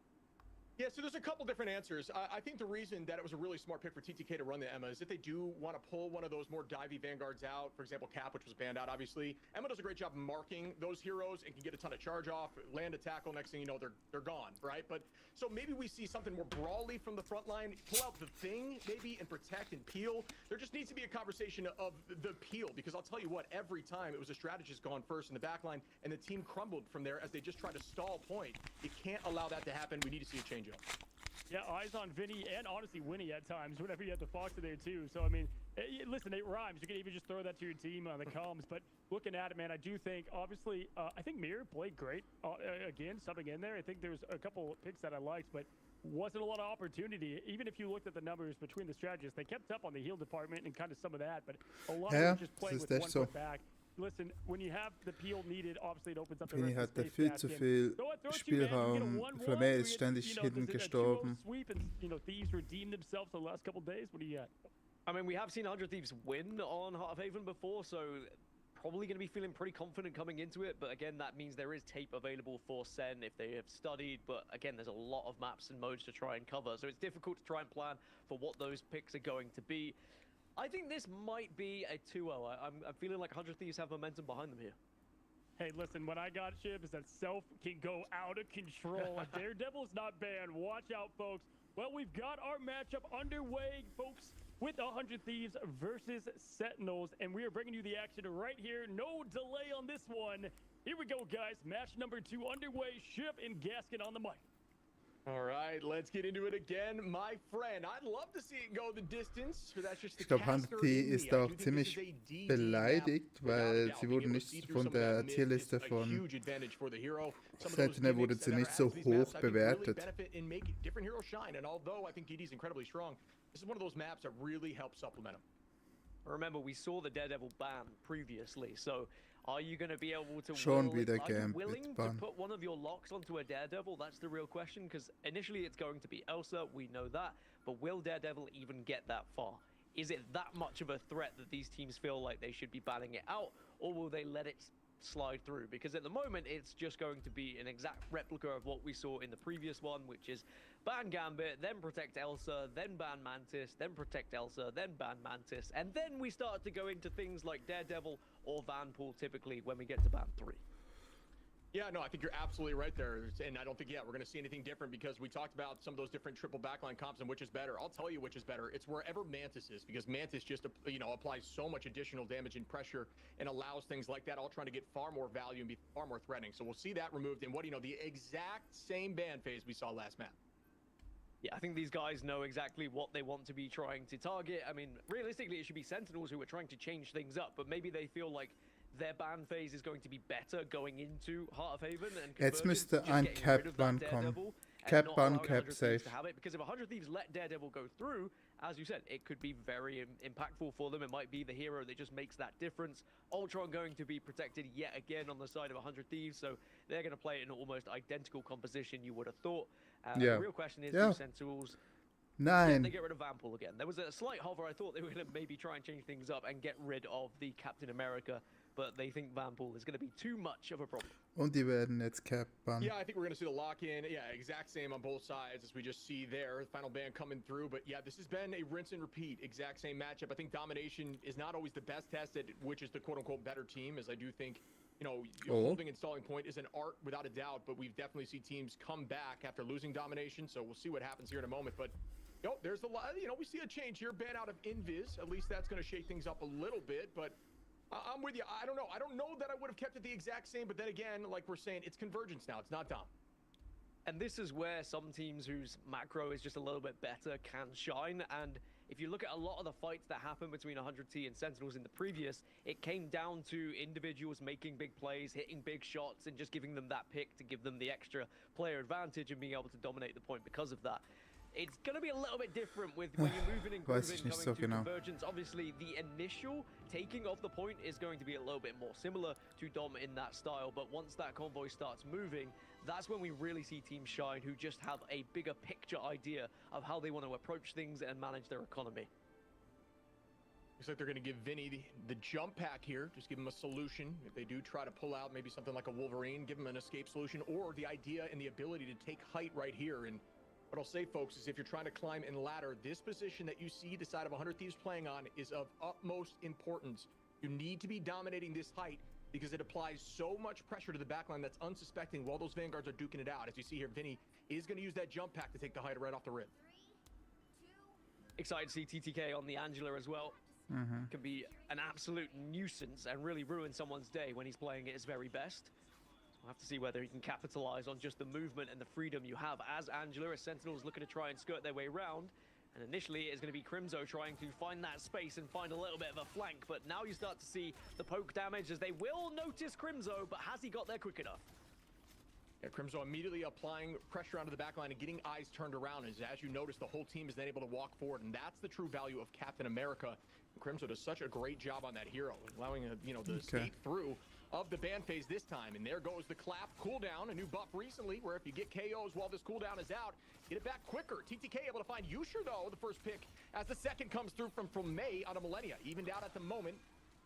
Yeah, so there's a couple different answers. I think the reason that it was a really smart pick for TTK to run the Emma is if they do want to pull one of those more divey Vanguards out, for example, Cap, which was banned out, obviously. Emma does a great job marking those heroes and can get a ton of charge off, land a tackle, next thing you know, they're gone, right? But so maybe we see something more brawly from the front line, pull out the Thing, maybe, and protect and peel. There just needs to be a conversation of the peel, because I'll tell you what, every time it was a strategist gone first in the back line, and the team crumbled from there as they just tried to stall point. You can't allow that to happen. We need to see a change up. Yeah, eyes on Vinny and honestly Winnie at times whenever you have the Fox in there too. So I mean, listen, it rhymes. You can even just throw that to your team on the comms. But looking at it, man, I do think obviously I think Mirror played great again, something in there. I think there's a couple picks that I liked, but wasn't a lot of opportunity. Even if you looked at the numbers between the strategists, they kept up on the heal department and kind of some of that, but a lot of them just playing with one foot back. Listen, when you have the peel needed, obviously it opens up the Vinny hatte viel zu viel Spielraum. Flamme ist ständig hidden gestorben. Sweep and, you know, Thieves redeemed themselves the last couple of days. What do you got? I mean, we have seen 100 Thieves win on Heart of Haven before, so probably going to be feeling pretty confident coming into it. But again, that means there is tape available for Sen if they have studied. But again, there's a lot of maps and modes to try and cover, so it's difficult to try and plan for what those picks are going to be. I think this might be a 2-0. I'm feeling like 100 Thieves have momentum behind them here. Hey, listen, what I got, Shib, is that Self can go out of control. Daredevil's not banned. Watch out, folks. Well, we've got our matchup underway, folks, with 100 Thieves versus Sentinels, and we are bringing you the action right here. No delay on this one. Here we go, guys. Match number 2 underway. Shib and Gaskin on the mic. All right, let's get into it again, my friend. I'd love to see it go the distance. That's just the ich glaube, Hunty ist auch ziemlich beleidigt, weil sie wurden nicht von der Tierliste von Sentinel wurde sie nicht so hoch bewertet. Different heroes shine, and although I think DD is incredibly strong, this is one of those maps that really helps supplement him. Remember, we saw the Daredevil ban previously, so are you going to be able to willing to put one of your locks onto a Daredevil? That's the real question, because initially it's going to be Elsa, we know that, but will Daredevil even get that far? Is it that much of a threat that these teams feel like they should be banning it out, or will they let it slide through? Because at the moment it's just going to be an exact replica of what we saw in the previous one, which is ban Gambit, then protect Elsa, then ban Mantis, then protect Elsa, then ban Mantis, and then we start to go into things like Daredevil or Vanpool typically when we get to ban 3. Yeah, no, I think you're absolutely right there. And I don't think, we're going to see anything different because we talked about some of those different triple backline comps and which is better. I'll tell you which is better. It's wherever Mantis is, because Mantis just, applies so much additional damage and pressure and allows things like that, all trying to get far more value and be far more threatening. So we'll see that removed in the exact same ban phase we saw last map. Yeah, I think these guys know exactly what they want to be trying to target. I mean, realistically, it should be Sentinels who are trying to change things up, but maybe they feel like their ban phase is going to be better going into Heart of Haven and Jetzt müsste ein Cap-Ban kommen. Cap-Ban, Cap-Safe. Because if 100 Thieves let Daredevil go through, as you said, it could be very impactful for them. It might be the hero that just makes that difference. Ultron going to be protected yet again on the side of 100 Thieves, so they're going to play it in almost identical composition, you would have thought. The real question is, do Sentinels... Nein. They get rid of Vanpool again. There was a slight hover. I thought they were going to maybe try and change things up and get rid of the Captain America, but they think Vanpool is going to be too much of a problem. Und die werden jetzt Cap-Ban. Yeah, I think we're going to see the lock-in. Yeah, exact same on both sides as we just see there. Final ban coming through. But yeah, this has been a rinse and repeat. Exact same matchup. I think domination is not always the best test at which is the quote-unquote better team, as I do think, holding and stalling point is an art without a doubt, but we've definitely seen teams come back after losing domination, so we'll see what happens here in a moment. But there's a lot, we see a change here. Ban out of Invis. At least that's going to shake things up a little bit, but I'm with you. I don't know. I don't know that I would have kept it the exact same, but then again, like we're saying, it's convergence now. It's not dom. And this is where some teams whose macro is just a little bit better can shine. And if you look at a lot of the fights that happened between 100T and Sentinels in the previous, it came down to individuals making big plays, hitting big shots, and just giving them that pick to give them the extra player advantage and being able to dominate the point because of that. It's going to be a little bit different with when you're moving and grooving, coming to convergence. Obviously, the initial taking of the point is going to be a little bit more similar to Dom in that style. But once that convoy starts moving, that's when we really see teams shine who just have a bigger picture idea of how they want to approach things and manage their economy. Looks like they're going to give Vinny the jump pack here. Just give him a solution. If they do try to pull out maybe something like a Wolverine, give him an escape solution, or the idea and the ability to take height right here. And what I'll say, folks, is if you're trying to climb and ladder, this position that you see the side of 100 Thieves playing on is of utmost importance. You need to be dominating this height because it applies so much pressure to the backline that's unsuspecting while those Vanguards are duking it out. As you see here, Vinny is going to use that jump pack to take the height right off the rip. Excited to see TTK on the Angela as well. Can be an absolute nuisance and really ruin someone's day when he's playing at his very best. We'll have to see whether he can capitalize on just the movement and the freedom you have as Angela, as Sentinels looking to try and skirt their way around. And initially, it's going to be Crimzo trying to find that space and find a little bit of a flank. But now you start to see the poke damage as they will notice Crimzo, but has he got there quick enough? Yeah, Crimzo immediately applying pressure onto the backline and getting eyes turned around. As you notice, the whole team is then able to walk forward, and that's the true value of Captain America. Crimzo does such a great job on that hero, allowing the escape through of the ban phase this time. And there goes the clap cooldown, a new buff recently where if you get KOs while this cooldown is out, get it back quicker. TTK able to find Yusher though, the first pick, as the second comes through from May on a Millennia. Evened out at the moment.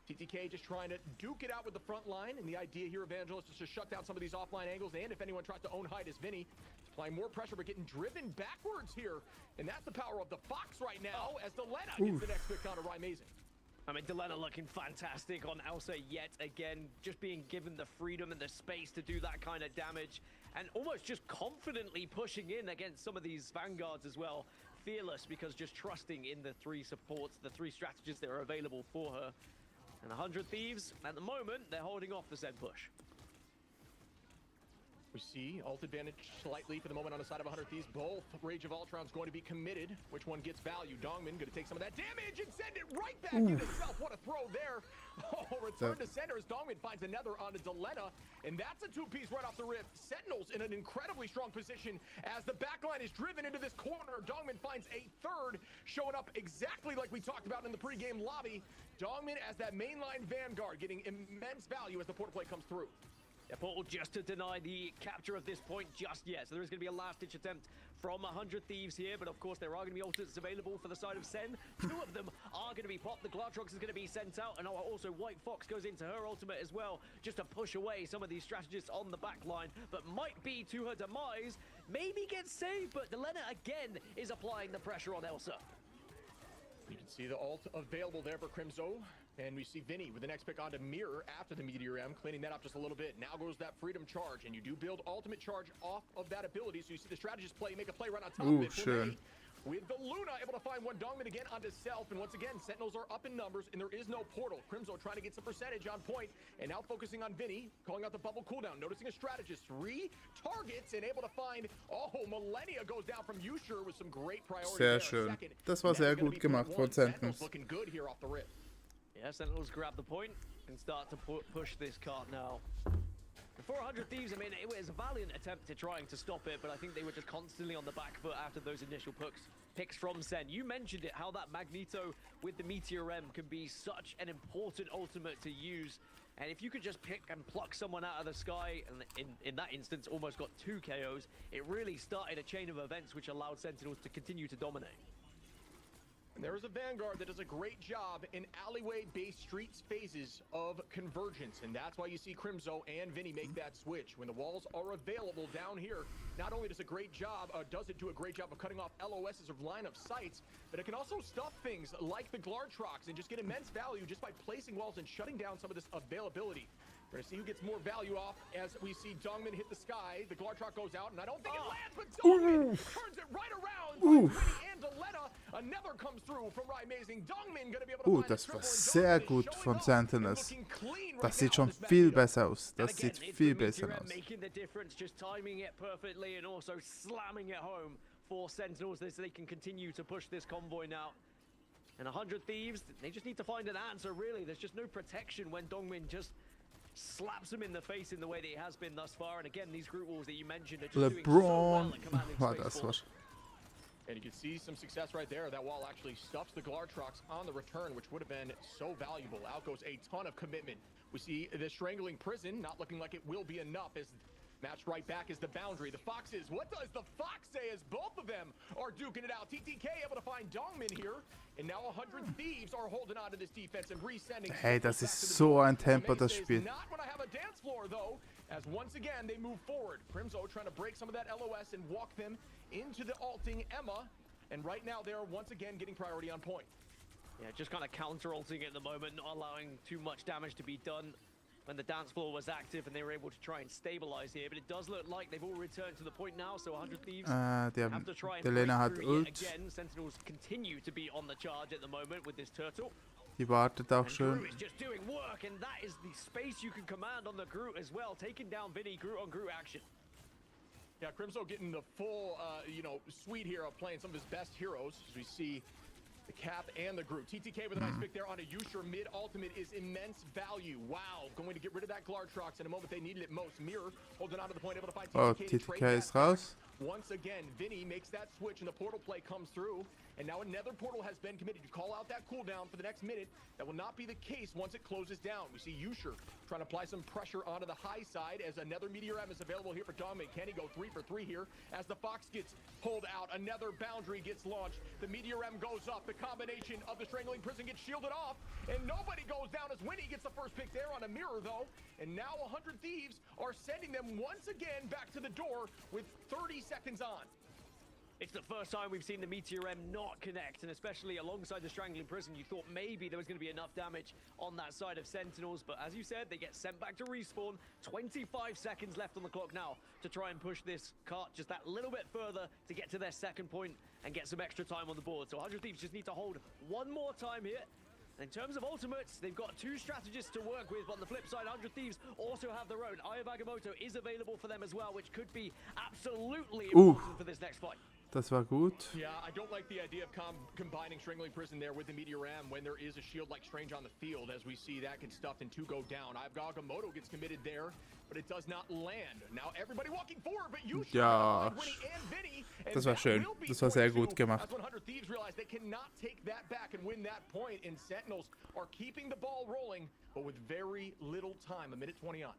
TTK just trying to duke it out with the front line, and the idea here, Evangelist, is to shut down some of these offline angles, and if anyone tries to own height, is Vinny. Applying more pressure, but getting driven backwards here, and that's the power of the Fox right now, as Delena gets the next pick on to Amazing. I mean, Delena looking fantastic on Elsa yet again, just being given the freedom and the space to do that kind of damage, and almost just confidently pushing in against some of these Vanguards as well. Fearless, because just trusting in the three supports, the three strategies that are available for her. And 100 Thieves, at the moment, they're holding off the Zed push. We see ult advantage slightly for the moment on the side of 100 Thieves. Both Rage of Ultron's going to be committed. Which one gets value? Dongman going to take some of that damage and send it right back in itself. What a throw there. Oh, return to center as Dongman finds another onto Delena. And that's a two-piece right off the rip. Sentinels in an incredibly strong position as the backline is driven into this corner. Dongman finds a third, showing up exactly like we talked about in the pregame lobby. Dongman as that mainline Vanguard, getting immense value as the portal play comes through. Yeah, Portal just to deny the capture of this point just yet. So there is going to be a last-ditch attempt from 100 Thieves here, but of course there are going to be ultimates available for the side of Sen. Two of them are going to be popped. The Glartrox is going to be sent out, and also White Fox goes into her ultimate as well, just to push away some of these strategists on the back line, but might be to her demise. Maybe gets saved, but Delena again is applying the pressure on Elsa. You can See the ult available there for Crimzo, and we see Vinny with the next pick onto Mirror after the Meteor M, cleaning that up just a little bit. Now goes that Freedom Charge, and you do build ultimate charge off of that ability, so you see the strategist play, make a play right on top of it. Schön. With the Luna able to find one Dongman again onto Self, and once again, Sentinels are up in numbers, and there is no portal. Crimzo trying to get some percentage on point, and now focusing on Vinny, calling out the bubble cooldown, noticing a strategist, 3 targets, and able to find, oh, Millennia goes down from Yusher with some great priority Sehr there. schön. Second, Das war now sehr gonna gut be gemacht von Sentinels. Looking good here off the rip. Yeah, Sentinels grab the point and start to push this cart now. The 400 Thieves, I mean, it was a valiant attempt at trying to stop it, but I think they were just constantly on the back foot after those initial picks from Sen. You mentioned it, how that Magneto with the Meteor M can be such an important ultimate to use. And if you could just pick and pluck someone out of the sky, and in that instance almost got 2 KOs, it really started a chain of events which allowed Sentinels to continue to dominate. And there is a Vanguard that does a great job in alleyway-based streets phases of convergence, and that's why you see Crimzo and Vinny make that switch. When the walls are available down here, not only does it do a great job of cutting off LOSs of line of sights, but it can also stuff things like the Glartrox and just get immense value just by placing walls and shutting down some of this availability. We're gonna see who gets more value off as we see Dongman hit the sky. The Glartrox goes out, and I don't think it lands, but Dongman turns it right around. Winnie and Deletta. Another comes through from Amazing. Dongman gonna be able to find Das the war triple, and sehr Dongman gut is von showing up Sentinels. and looking clean right Das sieht now schon on this viel matchup. besser aus. Das And again, sieht it's viel the besser Meteor M aus. making the difference, just timing it perfectly and also slamming it home for Sentinels so they can continue to push this convoy now. And 100 Thieves, they just need to find an answer, really. There's just no protection when Dongmin just slaps him in the face in the way that he has been thus far. And again, these group walls that you mentioned are just doing so well LeBron. at commanding War space das for was. And you can see some success right there. That wall actually stuffs the Glartrox on the return, which would have been so valuable. Out goes a ton of commitment. We see the Strangling Prison not looking like it will be enough as matched right back is the boundary. The Foxes, what does the Fox say as both of them are duking it out? TTK able to find Dongmin here. And now 100 Thieves are holding on to this defense and resending. Hey, das ist so ein Tempo, das Spiel. Not when I have a dance floor, though, as once again they move forward. Crimzo trying to break some of that LOS and walk them into the ulting Emma. And right now they're once again getting priority on point. Yeah, just kind of counter-ulting at the moment, not allowing too much damage to be done when the dance floor was active and they were able to try and stabilize here. But it does look like they've all returned to the point now, so 100 Thieves have to try and break Lena hat through Ult. yet again. Sentinels continue to be on the charge at the moment with this turtle. Die wartet auch And schön. Groot is just doing work, and that is the space you can command on the Groot as well, taking down Vinny, Groot on Groot action. Yeah, Crimzo getting the full, suite here of playing some of his best heroes. As we see the Cap and the Groot. TTK with a nice pick there on a Yusher mid-ultimate is immense value. Wow, going to get rid of that Glartrox in a moment they needed it most. Mirror holding on to the point, able to find Oh, TTK to trade TTK ist that. raus. Once again, Vinny makes that switch and the portal play comes through. And now another portal has been committed. You call out that cooldown for the next minute. That will not be the case once it closes down. We see Yusher trying to apply some pressure onto the high side as another Meteor M is available here for Dongmin. Can he go 3 for 3 here? As the Fox gets pulled out, another boundary gets launched. The Meteor M goes up. The combination of the Strangling Prison gets shielded off. And nobody goes down as Winnie gets the first pick there on a Mirror, though. And now 100 Thieves are sending them once again back to the door with 30 seconds on. It's the first time we've seen the Meteor M not connect, and especially alongside the Strangling Prison, you thought maybe there was going to be enough damage on that side of Sentinels, but as you said, they get sent back to respawn. 25 seconds left on the clock now to try and push this cart just that little bit further to get to their second point and get some extra time on the board. So 100 Thieves just need to hold one more time here. And in terms of ultimates, they've got 2 strategists to work with, but on the flip side, 100 Thieves also have their own. Eye of Agamotto is available for them as well, which could be absolutely important for this next fight. Das war gut. Yeah, I don't like the idea of combining Strangling Prison there with the Meteor M when there is a shield like Strange on the field, as we see that gets stuffed and 2 go down. Agamotto gets committed there, but it does not land. Now everybody walking forward, but you Ja, Winnie and Vinny. das war schön. Das war sehr gut gemacht. As 100 Thieves realize they cannot take that back and win that point, and Sentinels are keeping the ball rolling, but with very little time, 1:20 on.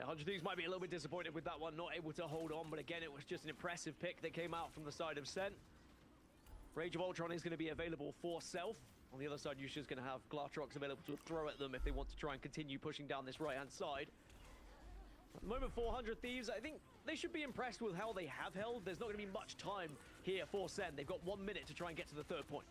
100 Thieves might be a little bit disappointed with that one, not able to hold on, but again, it was just an impressive pick that came out from the side of Sen. Rage of Ultron is going to be available for Self. On the other side, Yusha's going to have Glartrox available to throw at them if they want to try and continue pushing down this right-hand side. At the moment, 400 Thieves, I think they should be impressed with how they have held. There's not going to be much time here for Sen. They've got 1 minute to try and get to the third point.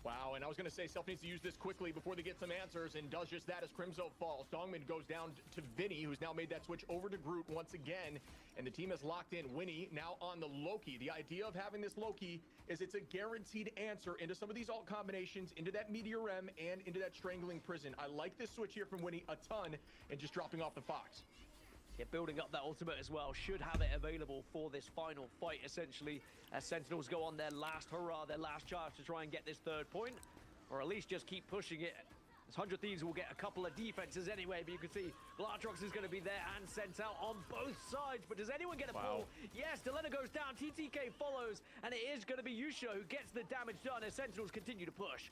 Wow, and I was going to say, Self needs to use this quickly before they get some answers, and does just that as Crimzo falls. Dongmin goes down to Vinny, who's now made that switch over to Groot once again, and the team has locked in Winnie now on the Loki. The idea of having this Loki is it's a guaranteed answer into some of these alt combinations, into that Meteor M, and into that Strangling Prison. I like this switch here from Winnie a ton, and just dropping off the Fox. Yeah, building up that ultimate as well, should have it available for this final fight, essentially, as Sentinels go on their last hurrah, their last charge to try and get this third point, or at least just keep pushing it. As 100 Thieves will get a couple of defenses anyway, but you can see Glatrox is going to be there and sent out on both sides, but does anyone get a pull? Yes, Delena goes down, TTK follows, and it is going to be Yusha who gets the damage done as Sentinels continue to push.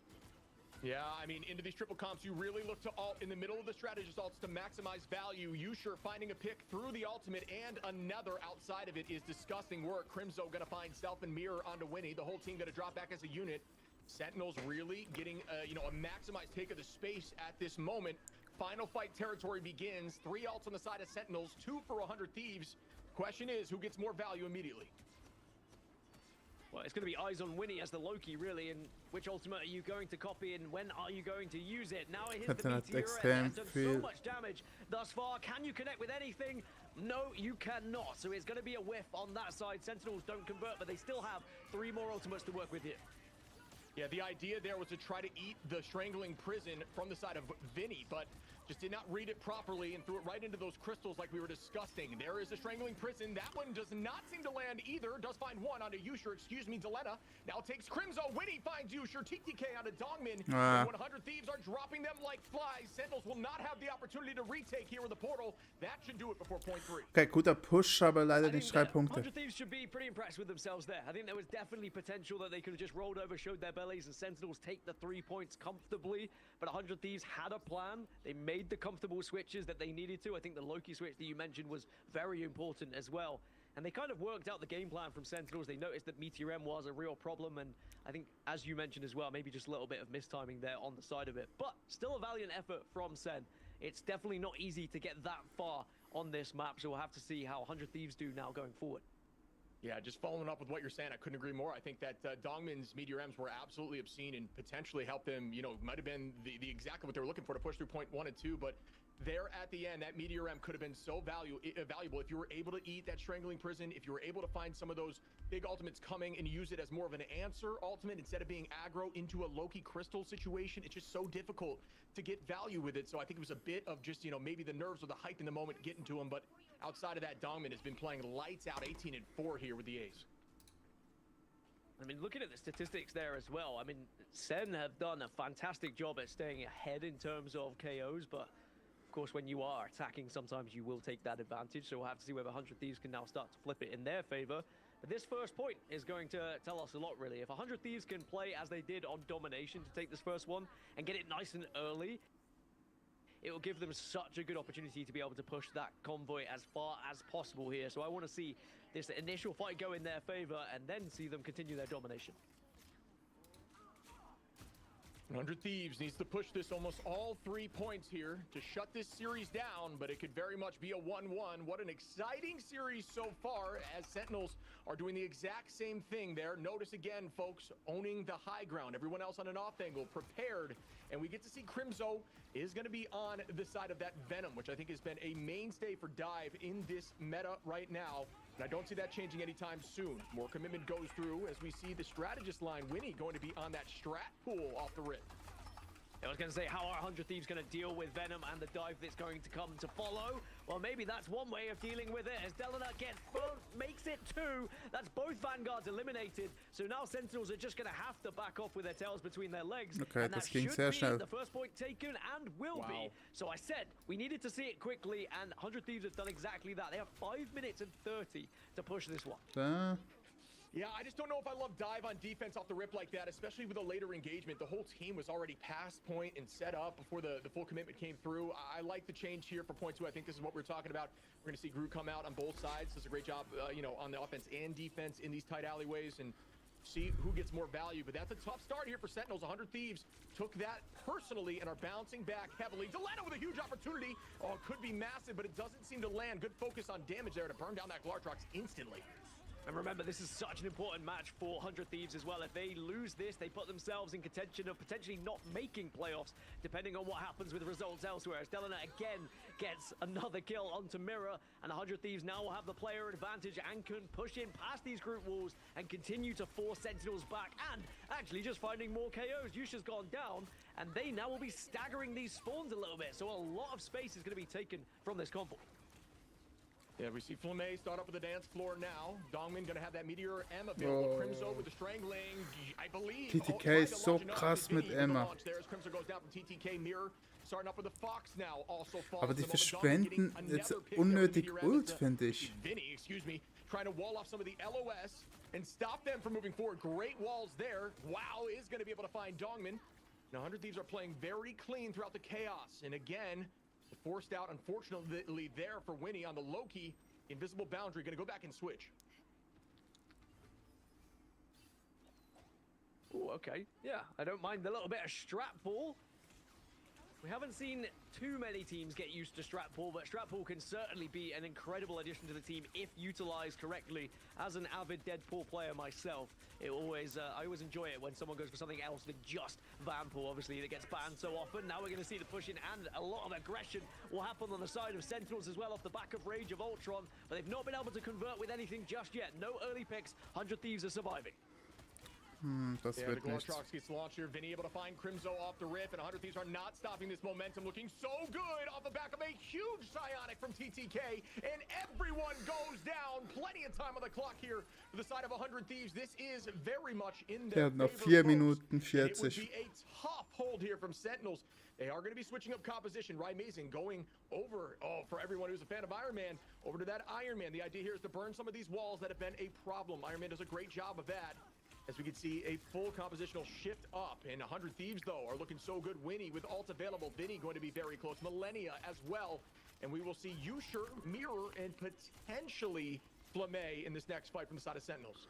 Yeah, I mean, into these triple comps, you really look to ult in the middle of the strategist ults to maximize value. Yusha finding a pick through the ultimate and another outside of it is disgusting work. Crimzo gonna find Self and Mirror onto Winnie. The whole team gonna drop back as a unit. Sentinels really getting, a maximized take of the space at this moment. Final fight territory begins. 3 ults on the side of Sentinels, 2 for 100 Thieves. Question is, who gets more value immediately? Well, it's going to be eyes on Winnie as the Loki, really, and which ultimate are you going to copy and when are you going to use it? Now it hits the Meteor, and has done so much damage thus far. Can you connect with anything? No, you cannot. So it's going to be a whiff on that side. Sentinels don't convert, but they still have 3 more ultimates to work with here. Yeah, the idea there was to try to eat the Strangling Prison from the side of Vinny, but just did not read it properly and threw it right into those crystals like we were discussing. There is a Strangling Prison. That one does not seem to land either. Does find one onto Yusha, Delena. Now takes Crimzo. Winnie finds Yusha. TTK onto Dongmin. 100 Thieves are dropping them like flies. Sentinels will not have the opportunity to retake here with the portal. That should do it before point 3. Okay, guter Push, aber leider nicht 3 Punkte. 100 Thieves should be pretty impressed with themselves there. I think there was definitely potential that they could have just rolled over, showed their bellies, and Sentinels take the 3 points comfortably. But 100 Thieves had a plan. They made the comfortable switches that they needed to. I think the Loki switch that you mentioned was very important as well. And they kind of worked out the game plan from Sentinels. They noticed that Meteor M was a real problem, and I think, as you mentioned as well, maybe just a little bit of mistiming there on the side of it. But still a valiant effort from Sen. It's definitely not easy to get that far on this map, so we'll have to see how 100 Thieves do now going forward. Yeah, just following up with what you're saying, I couldn't agree more. I think that Dongmin's Meteor M's were absolutely obscene and potentially helped them, might have been the exactly what they were looking for to push through point 1 and 2, but there at the end, that Meteor M could have been so valuable if you were able to eat that Strangling Prison, if you were able to find some of those big ultimates coming and use it as more of an answer ultimate instead of being aggro into a Loki crystal situation. It's just so difficult to get value with it. So I think it was a bit of just, maybe the nerves or the hype in the moment getting to him. But outside of that, Dongmin has been playing lights out, 18-4 here with the A's. I mean, looking at the statistics there as well, I mean, Sen have done a fantastic job at staying ahead in terms of KOs, but of course, when you are attacking, sometimes you will take that advantage. So we'll have to see whether 100 Thieves can now start to flip it in their favor. But this first point is going to tell us a lot, really. If 100 Thieves can play as they did on Domination to take this first one and get it nice and early, it will give them such a good opportunity to be able to push that convoy as far as possible here. So I want to see this initial fight go in their favor and then see them continue their domination. 100 Thieves needs to push this almost all 3 points here to shut this series down, but it could very much be a 1-1. What an exciting series so far as Sentinels are doing the exact same thing there. Notice again, folks, owning the high ground. Everyone else on an off angle, prepared. And we get to see Crimzo is going to be on the side of that Venom, which I think has been a mainstay for Dive in this meta right now. And I don't see that changing anytime soon. More commitment goes through as we see the strategist line, Winnie, going to be on that strat pool off the rip. I was going to say, how are 100 Thieves going to deal with Venom and the dive that's going to come to follow? Well, maybe that's one way of dealing with it, as Delena gets both, makes it 2. That's both Vanguards eliminated. So now Sentinels are just going to have to back off with their tails between their legs. Okay, and that should be the first point taken and will be. So I said, we needed to see it quickly, and 100 Thieves have done exactly that. They have 5 minutes and 30 to push this one. Yeah, I just don't know if I love Dive on defense off the rip like that, especially with a later engagement. The whole team was already past point and set up before the full commitment came through. I like the change here for point 2. I think this is what we're talking about. We're going to see Groot come out on both sides. Does a great job, on the offense and defense in these tight alleyways and see who gets more value. But that's a tough start here for Sentinels. 100 Thieves took that personally and are bouncing back heavily. Delena with a huge opportunity. Oh, it could be massive, but it doesn't seem to land. Good focus on damage there to burn down that Glatrox instantly. And remember, this is such an important match for 100 Thieves as well. If they lose this, they put themselves in contention of potentially not making playoffs, depending on what happens with results elsewhere. As Delana again gets another kill onto Mirror, and 100 Thieves now will have the player advantage and can push in past these group walls and continue to force Sentinels back, and actually just finding more KOs. Yusha's gone down, and they now will be staggering these spawns a little bit, so a lot of space is going to be taken from this convoy. Yeah, we see Flamme start up with the dance floor now. Dongmin gonna have that Meteor M available. Crimzo with the strangling, I believe. TTK ist so krass mit Emma. There's Crimzo goes down from TTK. Mirror starting up with the Fox now. Also Aber die verschwenden jetzt unnötig Ult, finde ich. Vinny, excuse me, trying to wall off some of the LOS and stop them from moving forward. Great walls there. Wow is gonna be able to find Dongmin. Now 100 Thieves are playing very clean throughout the chaos, and again, forced out, unfortunately, there for Winnie on the Loki. Invisible boundary, gonna go back and switch. Oh, okay. Yeah, I don't mind a little bit of strat pull. We haven't seen too many teams get used to strat pull, but strat pull can certainly be an incredible addition to the team if utilized correctly. As an avid Deadpool player myself, I always enjoy it when someone goes for something else than just Vanpool. Obviously, that gets banned so often. Now we're going to see the push in, and a lot of aggression will happen on the side of Sentinels as well off the back of Rage of Ultron, but they've not been able to convert with anything just yet. No early picks. 100 Thieves are surviving. Das the wird nichts. Glortrox gets launched here. Vinny able to find Crimzo off the rip, and 100 Thieves are not stopping this momentum. Looking so good off the back of a huge Psionic from TTK, and everyone goes down. Plenty of time on the clock here for the side of 100 Thieves. This is very much in their noch favor, 4 Minuten It would 40. be a tough hold here from Sentinels. They are going to be switching up composition. Right, Mason going over, for everyone who's a fan of Iron Man, over to that Iron Man. The idea here is to burn some of these walls that have been a problem. Iron Man does a great job of that. As we can see a full compositional shift up, and 100 Thieves though are looking so good. Winnie with ult available. Vinny going to be very close. Millennia as well, and we will see Yusher, Mirror, and potentially Flamme in this next fight from the side of Sentinels.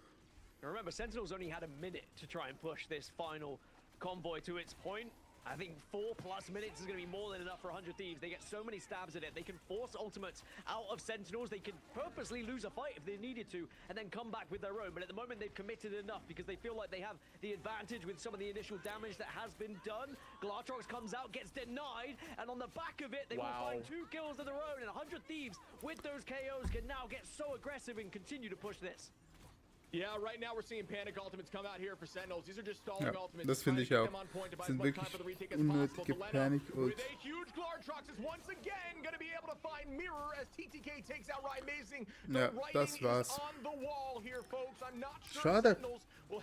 Now remember, Sentinels only had a minute to try and push this final convoy to its point. I think 4+ minutes is going to be more than enough for 100 Thieves. They get so many stabs at it. They can force ultimates out of Sentinels. They can purposely lose a fight if they needed to and then come back with their own. But at the moment, they've committed enough because they feel like they have the advantage with some of the initial damage that has been done. Glortrox comes out, gets denied, and on the back of it, they will find 2 kills of their own. And 100 Thieves, with those KOs, can now get so aggressive and continue to push this. Yeah, right now we're seeing Panic Ultimates come out here for Sentinels. These are just stalling ultimates. Das finde ich auch. Das sind wirklich unnötige Panic-Ults. With a huge Glortrox is once again going to be able to find Mirror as TTK takes out Ryan Amazing. Ja, das war's. Schade.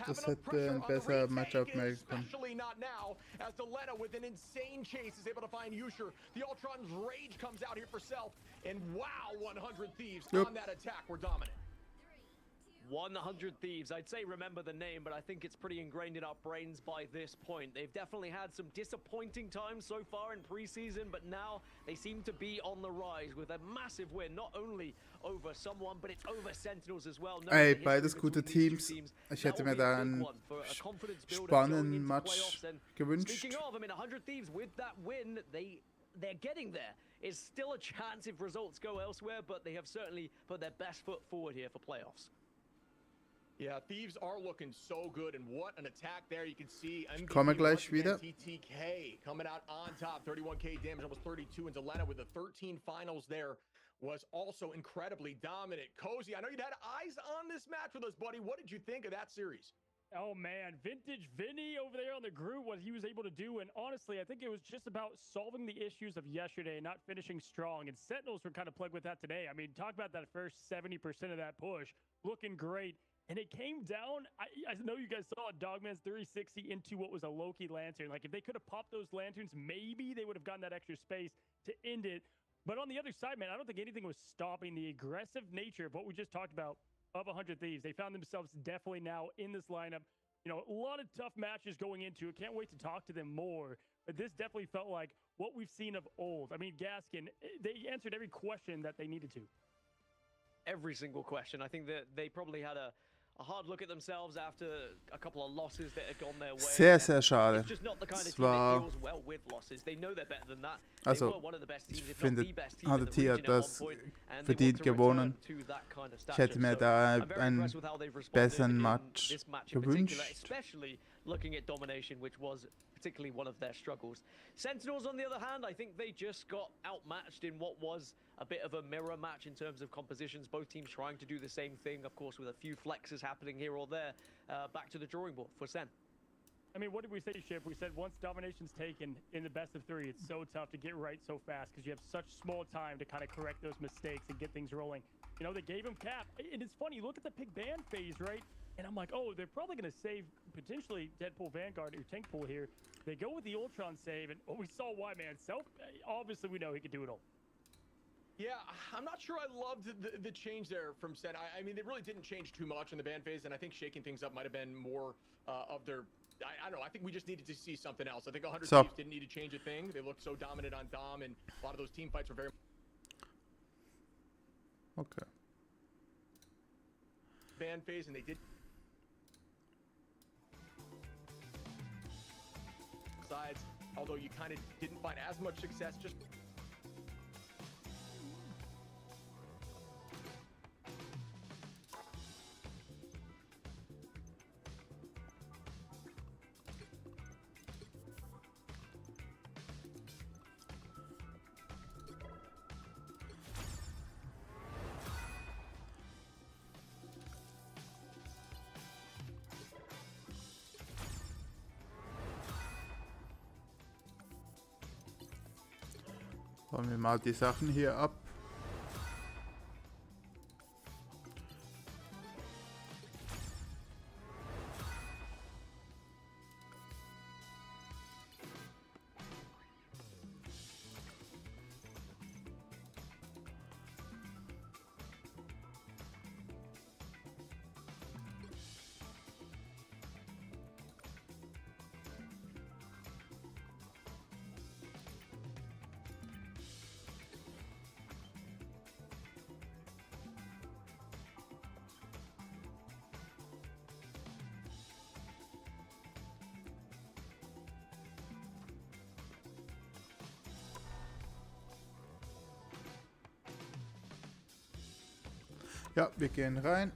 Das hätte ein besserer Matchup mehr gekommen. Especially not now, as Delena with an insane chase is able to find Yusher. The Ultron's Rage comes out here for Self, and wow, 100 Thieves on that attack were dominant. 100 Thieves. I'd say remember the name, but I think it's pretty ingrained in our brains by this point. They've definitely had some disappointing times so far in preseason, but now they seem to be on the rise with a massive win, not only over someone, but it's over Sentinels as well. Ey, beides gute Teams. Ich hätte mir da einen spannenden Match gewünscht. Speaking of, I mean, 100 Thieves with that win, they're getting there. It's still a chance if results go elsewhere, but they have certainly put their best foot forward here for playoffs. Yeah, Thieves are looking so good, and what an attack there. You can see MVP komme gleich wieder. TTK coming out on top, 31k damage, almost 32, and Delena with the 13 finals there was also incredibly dominant. Cozy, I know you'd had eyes on this match with us, buddy. What did you think of that series? Oh man, vintage Vinny over there on the group, what he was able to do, and honestly, I think it was just about solving the issues of yesterday, not finishing strong, and Sentinels were kind of plagued with that today. I mean, talk about that first 70% of that push, looking great. And it came down, I know you guys saw a Dogman's 360 into what was a Loki lantern. Like, if they could have popped those lanterns, maybe they would have gotten that extra space to end it. But on the other side, man, I don't think anything was stopping the aggressive nature of what we just talked about of 100 Thieves. They found themselves definitely now in this lineup. You know, a lot of tough matches going into it. Can't wait to talk to them more. But this definitely felt like what we've seen of old. I mean, Gaskin, they answered every question that they needed to. Every single question. I think that they probably had a a hard look at themselves after a couple of losses that had gone their way. Sehr, sehr schade. It's just not the kind of Es team that war, deals well with losses. They know they're better than that. They also, were one of the best ich teams, if not finde, the best team in the HDT region hat at one das point, and they verdient want to gewonnen. return to that kind of Ich hätte stature. mir So da I'm very einen impressed with how they've responded besseren in Match this match in particular, gewünscht. especially looking at domination, which was particularly one of their struggles. Sentinels, on the other hand, I think they just got outmatched in what was a bit of a mirror match in terms of compositions. Both teams trying to do the same thing, of course, with a few flexes happening here or there. Back to the drawing board for Sen. I mean, what did we say, Ship? We said once domination's taken in the best of 3, it's so tough to get right so fast because you have such small time to kind of correct those mistakes and get things rolling. You know, they gave him cap. And it's funny, look at the pick ban phase, right? And I'm like, oh, they're probably going to save potentially Deadpool Vanguard or Tank Pool here. They go with the Ultron save, and we saw why, man. Self, obviously we know he could do it all. Yeah, I'm not sure I loved the change there from Sen. I mean, they really didn't change too much in the ban phase, and I think shaking things up might have been more of their... I don't know, I think we just needed to see something else. I think 100 Thieves didn't need to change a thing. They looked so dominant on Dom, and a lot of those team fights were very... Okay. Ban phase, and they did... sides, although you kind of didn't find as much success just... Bauen wir mal die Sachen hier ab. Ja, wir gehen rein.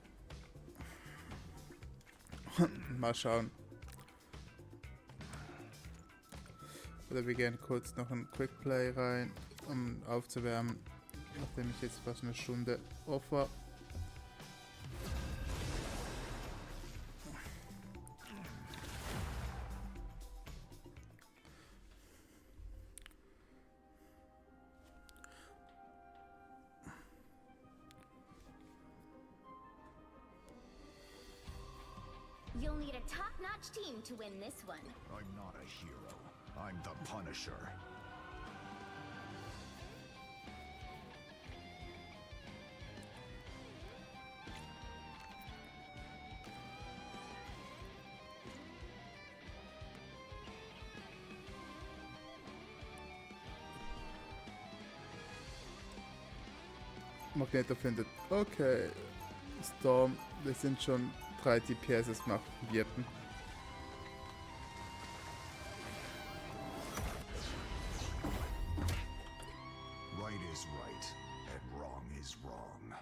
Mal schauen. Oder wir gehen kurz noch ein Quick Play rein, um aufzuwärmen, nachdem ich jetzt fast eine Stunde off war. You'll need a top-notch team to win this one. I'm not a hero. I'm the Punisher. Magneto findet, okay, Storm, wir sind schon 3 DPS nach Wirten. Right is right, and wrong is wrong.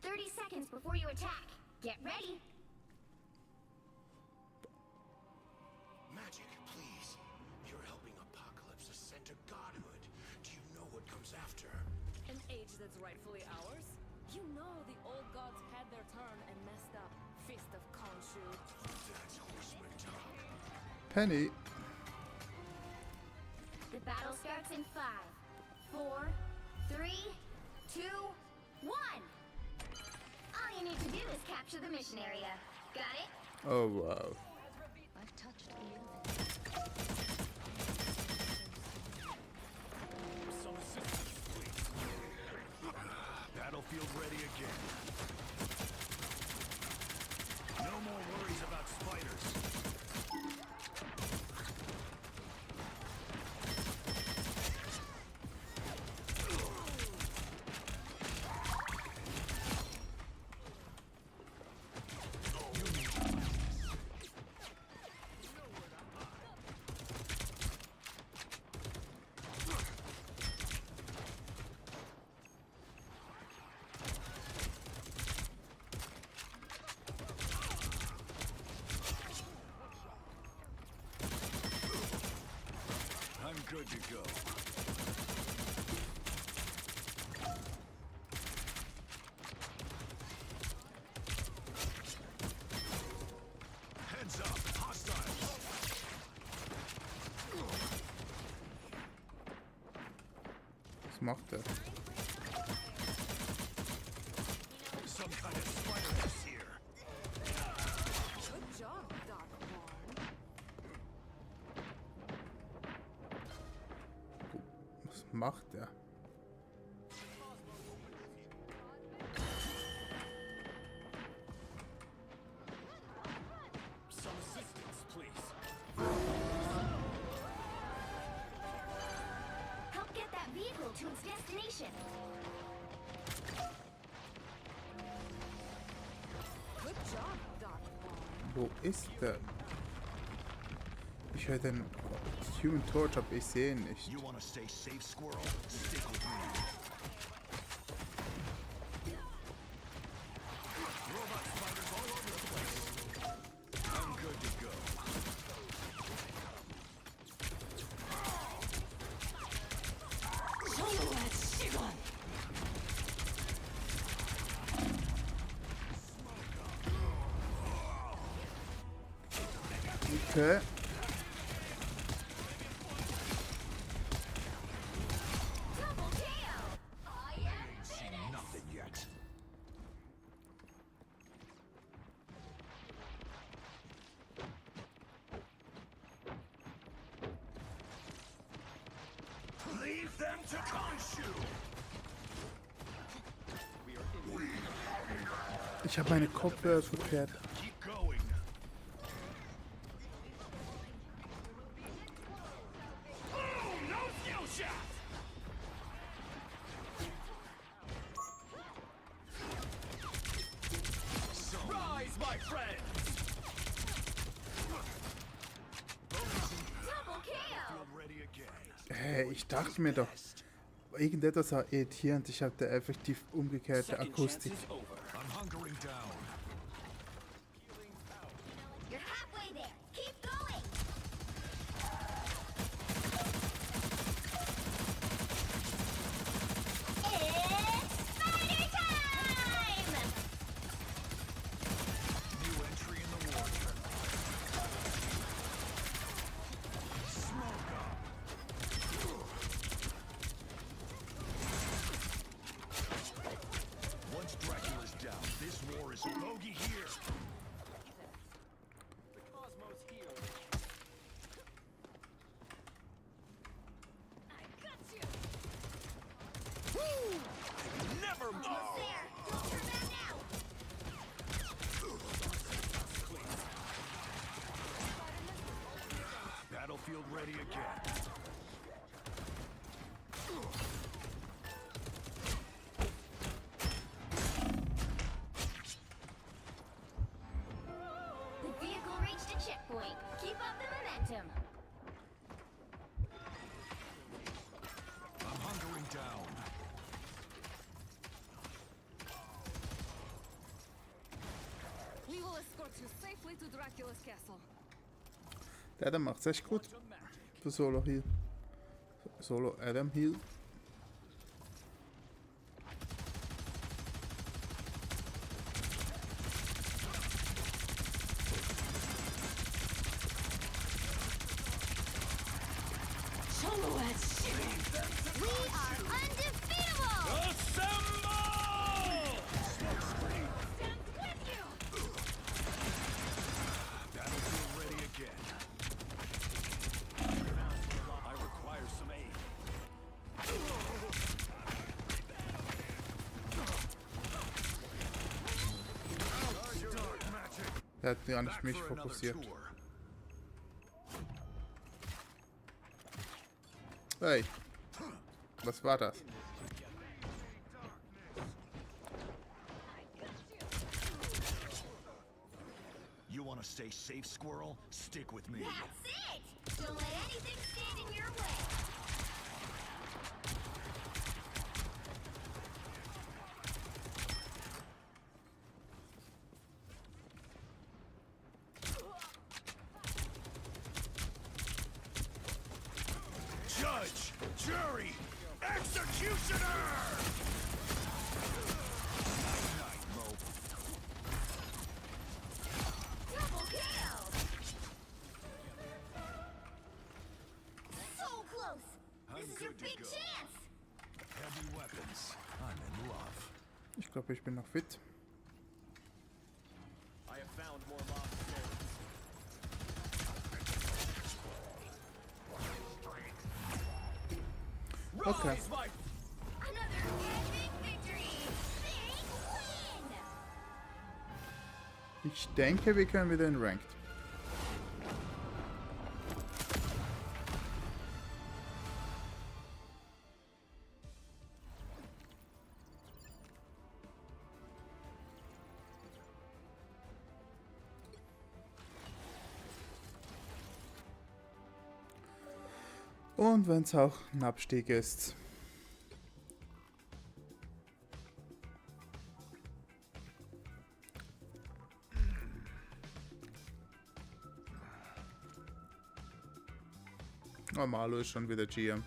30 seconds before you attack. Get ready. Magic, please. You're helping Apocalypse ascend to godhood. Do you know what comes after? An age that's rightfully ours? You know the old gods had their turn and messed up. Fist of Konsole. That's horseman talk. Penny. The battle starts in 5, 4, 3, 2, 1. All you need to do is capture the mission area. Got it? Oh wow. I've touched the Some assistance, please. Battlefield ready again. No more worries about spiders. macht er? Some kind of spider is here. Good job, Darkborn. Was macht er? Some assistance, please. Help get that vehicle to its destination. Good job, Darkborn. Wo ist der? Ich höre den Human Torch, aber ich sehe ihn nicht. You wanna stay safe, squirrel? Stick with me. Robot spiders all over the place. I'm good to go. Okay. Double kill! I am Ain't seen finished! nothing yet. Leave them to Konsole. Ich habe meine Kopfhörer verkehrt. Keep going. Oh, no skill shot. Rise, my friend! Double kill! Ready again. Hey, ich dachte mir doch, irgendetwas war irritierend. Ich hatte effektiv umgekehrte Akustik. I'm hunkering down. You're halfway there. Keep going! It's spider time! New entry in the war journal. Smoke up. Once Dracula's down, this war is bogey here. The cosmos here. I got you! Never Almost mind. there! Don't turn back now! Battlefield ready again. The vehicle reached a checkpoint. Keep up the momentum. I'm hunkering down. We will escort you safely to Dracula's castle. Der macht's echt gut. Für Solo Heal. Solo Adam Heal. We are undefeatable! Assemble! Stand with you! Battlefield ready again. I require some aid. Dark magic. Der hat gar nicht Back mich for another fokussiert. tour. Hey. Was war das? You wanna stay safe, squirrel? Stick with me. That's it! Don't let anything stand in your way! Judge, jury, executioner! Night, Mo. Double kill! So close! I'm This is your good to big go. chance! Ich glaube, ich bin noch fit. I have found more lost sins. Okay. Rise, my Another epic victory! Big win! Ich denke, wir können wieder in Ranked. Und wenn es auch ein Abstieg ist. Oh, Marlo ist schon wieder GM.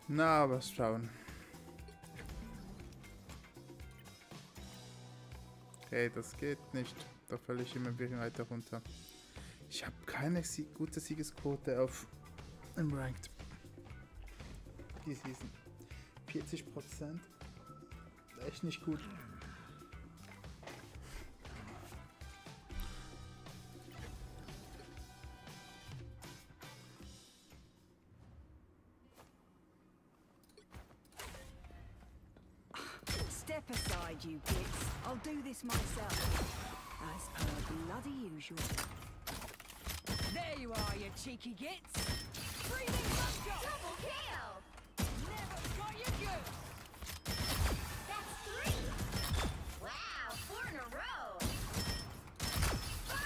Na, was schauen. Okay, das geht nicht. Da falle ich immer wieder weiter runter. Ich habe keine gute Siegesquote auf im Ranked. Die Season. 40%. Echt nicht gut. Step aside, you gits. I'll do this myself. As per bloody usual. There you are, you cheeky gits. Breathing gunshot! Double kill! Never got you good. That's 3! Wow, 4 in a row! 5!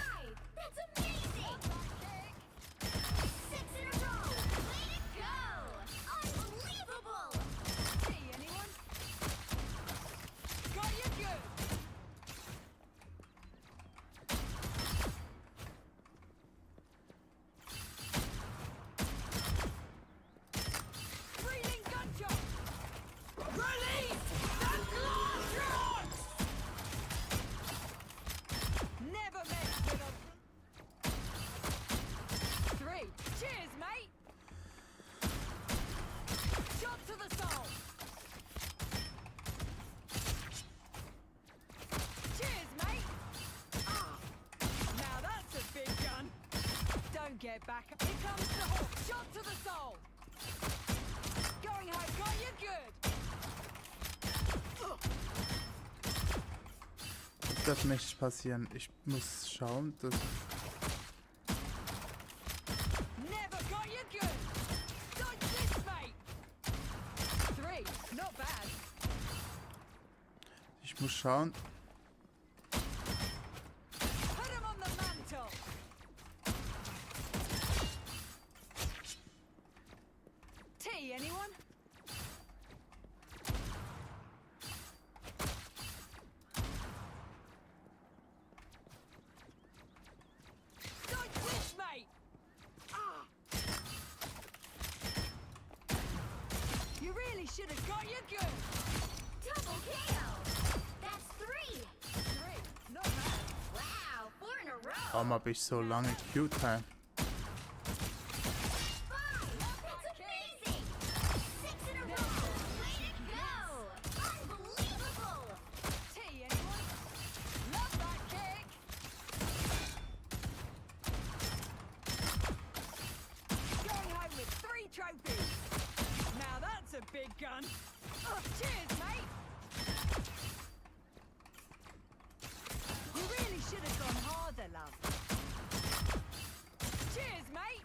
That's amazing! 6 in a row! Way to go! Unbelievable! See anyone? Got you good. Breathing gunshot. Release the glass. Never mess with us. 3. Cheers, mate. Shot to the soul. Cheers, mate. Ah, now that's a big gun. Don't get back. Here comes the hook. Shot to the soul. Going home. Got you good. Das darf nicht passieren. Ich muss schauen, dass Never got you good. Dodge this, mate. 3. Not bad. ich muss schauen. Put him on the mantle. Tea, anyone? Dodge this, mate. Ah. You really should have got you good. Double kill! That's 3! 3. Not bad. Wow, 4 in a row! Warum habe ich so lange Q-Time? 5! That's amazing! 6 in a row! Way to go! Unbelievable! Tea, anyone? Love that kick. Going home with 3 trophies. Now that's a big gun. Oh, cheers, mate. You really should have gone harder, love. Cheers, mate.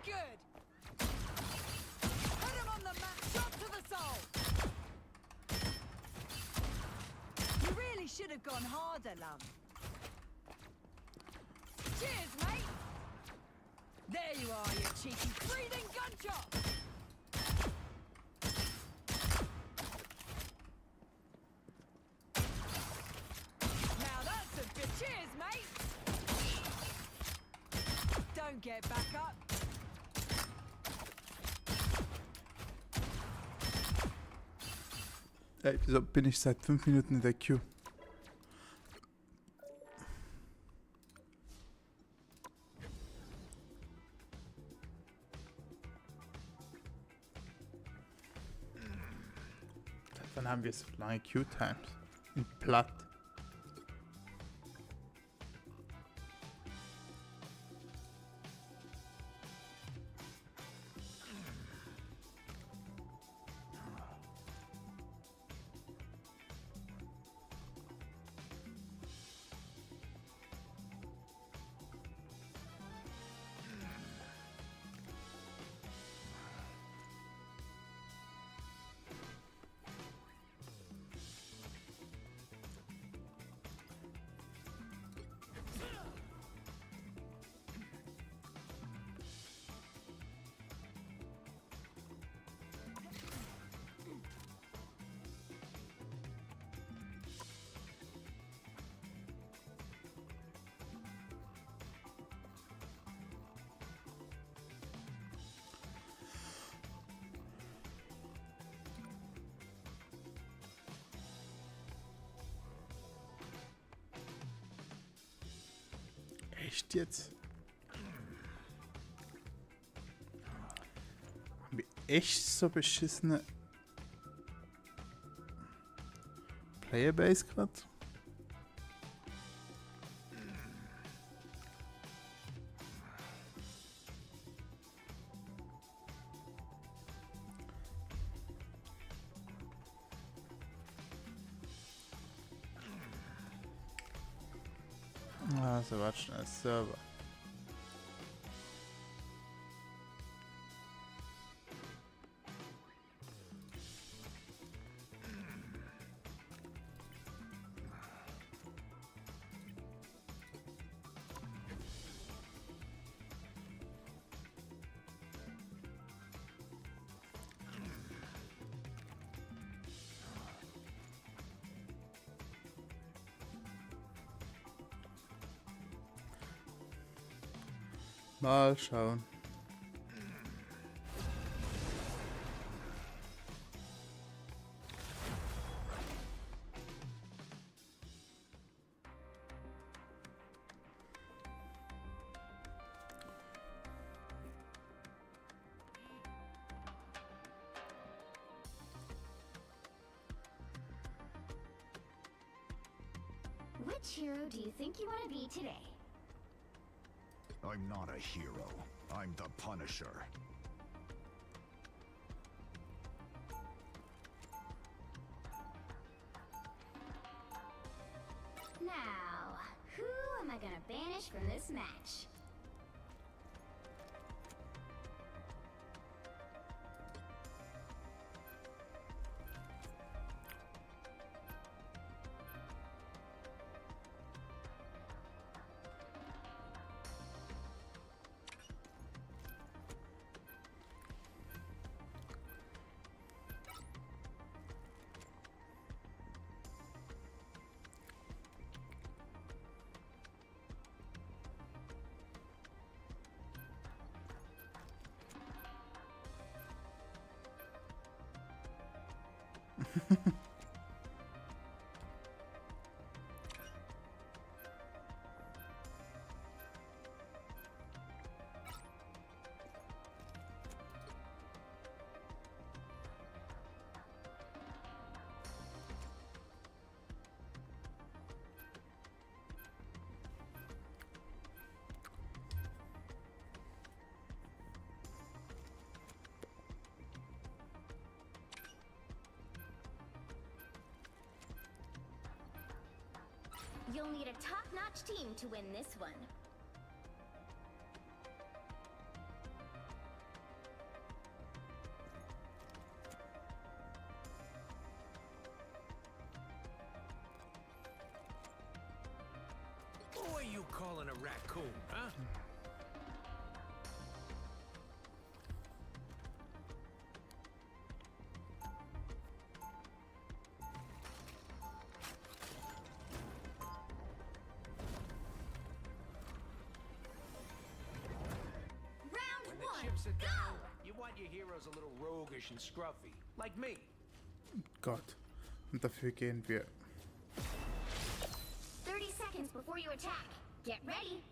you're good. Put him on the mat, shot to the soul. You really should have gone harder, love. Cheers, mate. There you are, you cheeky breathing gunshot. Now that's a bit. Cheers, mate. Don't get back up. Ey, wieso bin ich seit 5 Minuten in der Queue? Dann haben wir so lange Queue-Times. Und platt. Echt jetzt? Haben wir echt so beschissene Playerbase gerade? Also warte schnell, Server. Mal schauen. Which hero do you think you want to be today? I'm not a hero. I'm the Punisher. Now, who am I gonna banish from this match? You'll need a top-notch team to win this one. are you calling a raccoon, huh? Round When the one, chips are go! down, you want your heroes a little roguish and scruffy, like me. Gott. Und dafür gehen wir. 30 seconds before you attack. Get ready.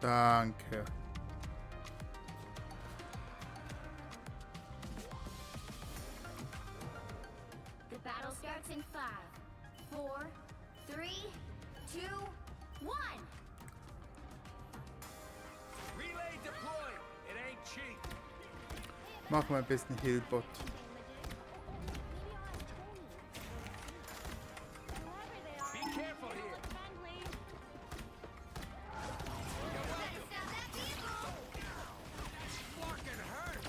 Danke. The battle starts in 5, 4, 3, 2, 1. Relay deployed. It ain't cheap. Machen wir ein bisschen Healbot. Be careful here. Fucking hurt.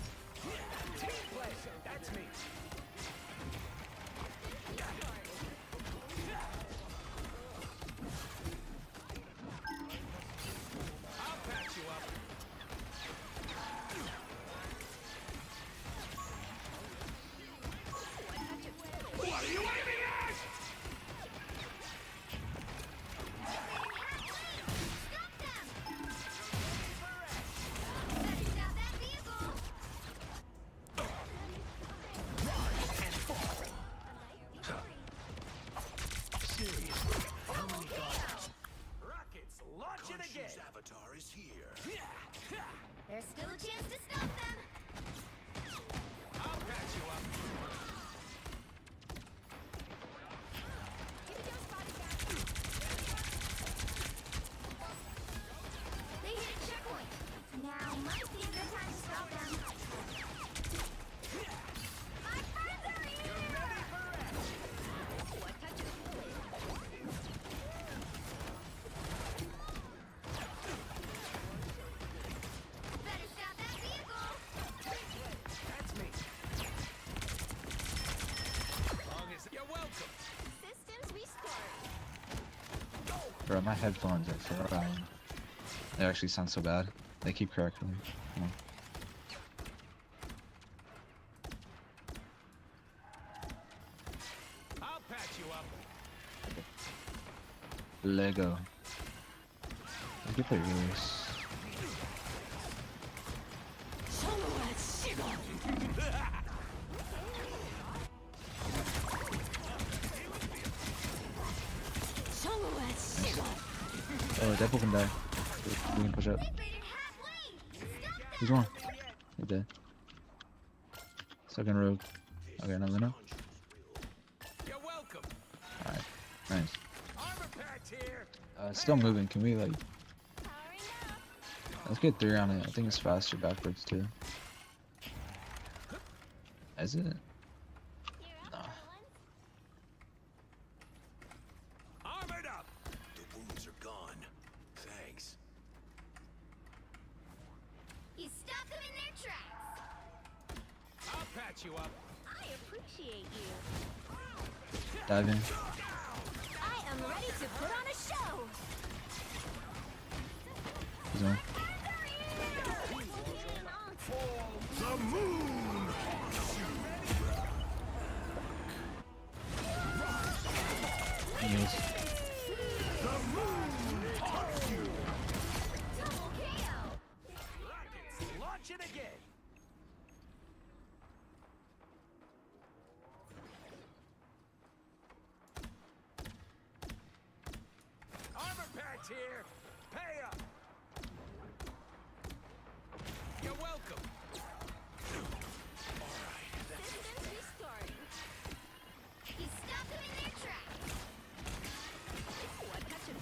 Team play. That's me. I'll patch you up. What are you aiming at? Stop them! Better stop that vehicle! Seriously, how many Rockets, launch it again. Khonshu's avatar is here. There's still a chance to stop them! I'll patch you up. They hit a checkpoint. Now might be a good time to stop them. My friends are here! What touches Better stop that vehicle! That's me. Long as you're welcome. Systems restart. Bro, my headphones are so loud. They actually sound so bad. They keep crackling. Come on. I'll patch you up. Lego. Look at the rules. Oh, Deadpool can die. We can push up. He's one. He's dead. Second rogue. Okay, another no. You're welcome. Alright, nice. Armor patch here. It's still moving. Can we like? Let's get 3 on it. I think it's faster backwards too. Is it? No. Armored up. The wounds are gone. Thanks. You stopped them in their tracks. I'll patch you up. I appreciate you. Dive in. I am ready to put on a show. He's on. The moon! Heals. The moon hugs you! Double KO. Rockets, launch it again. Armor patch here. Pay up. You're welcome. Systems restarting. You stopped them in their tracks. What touch of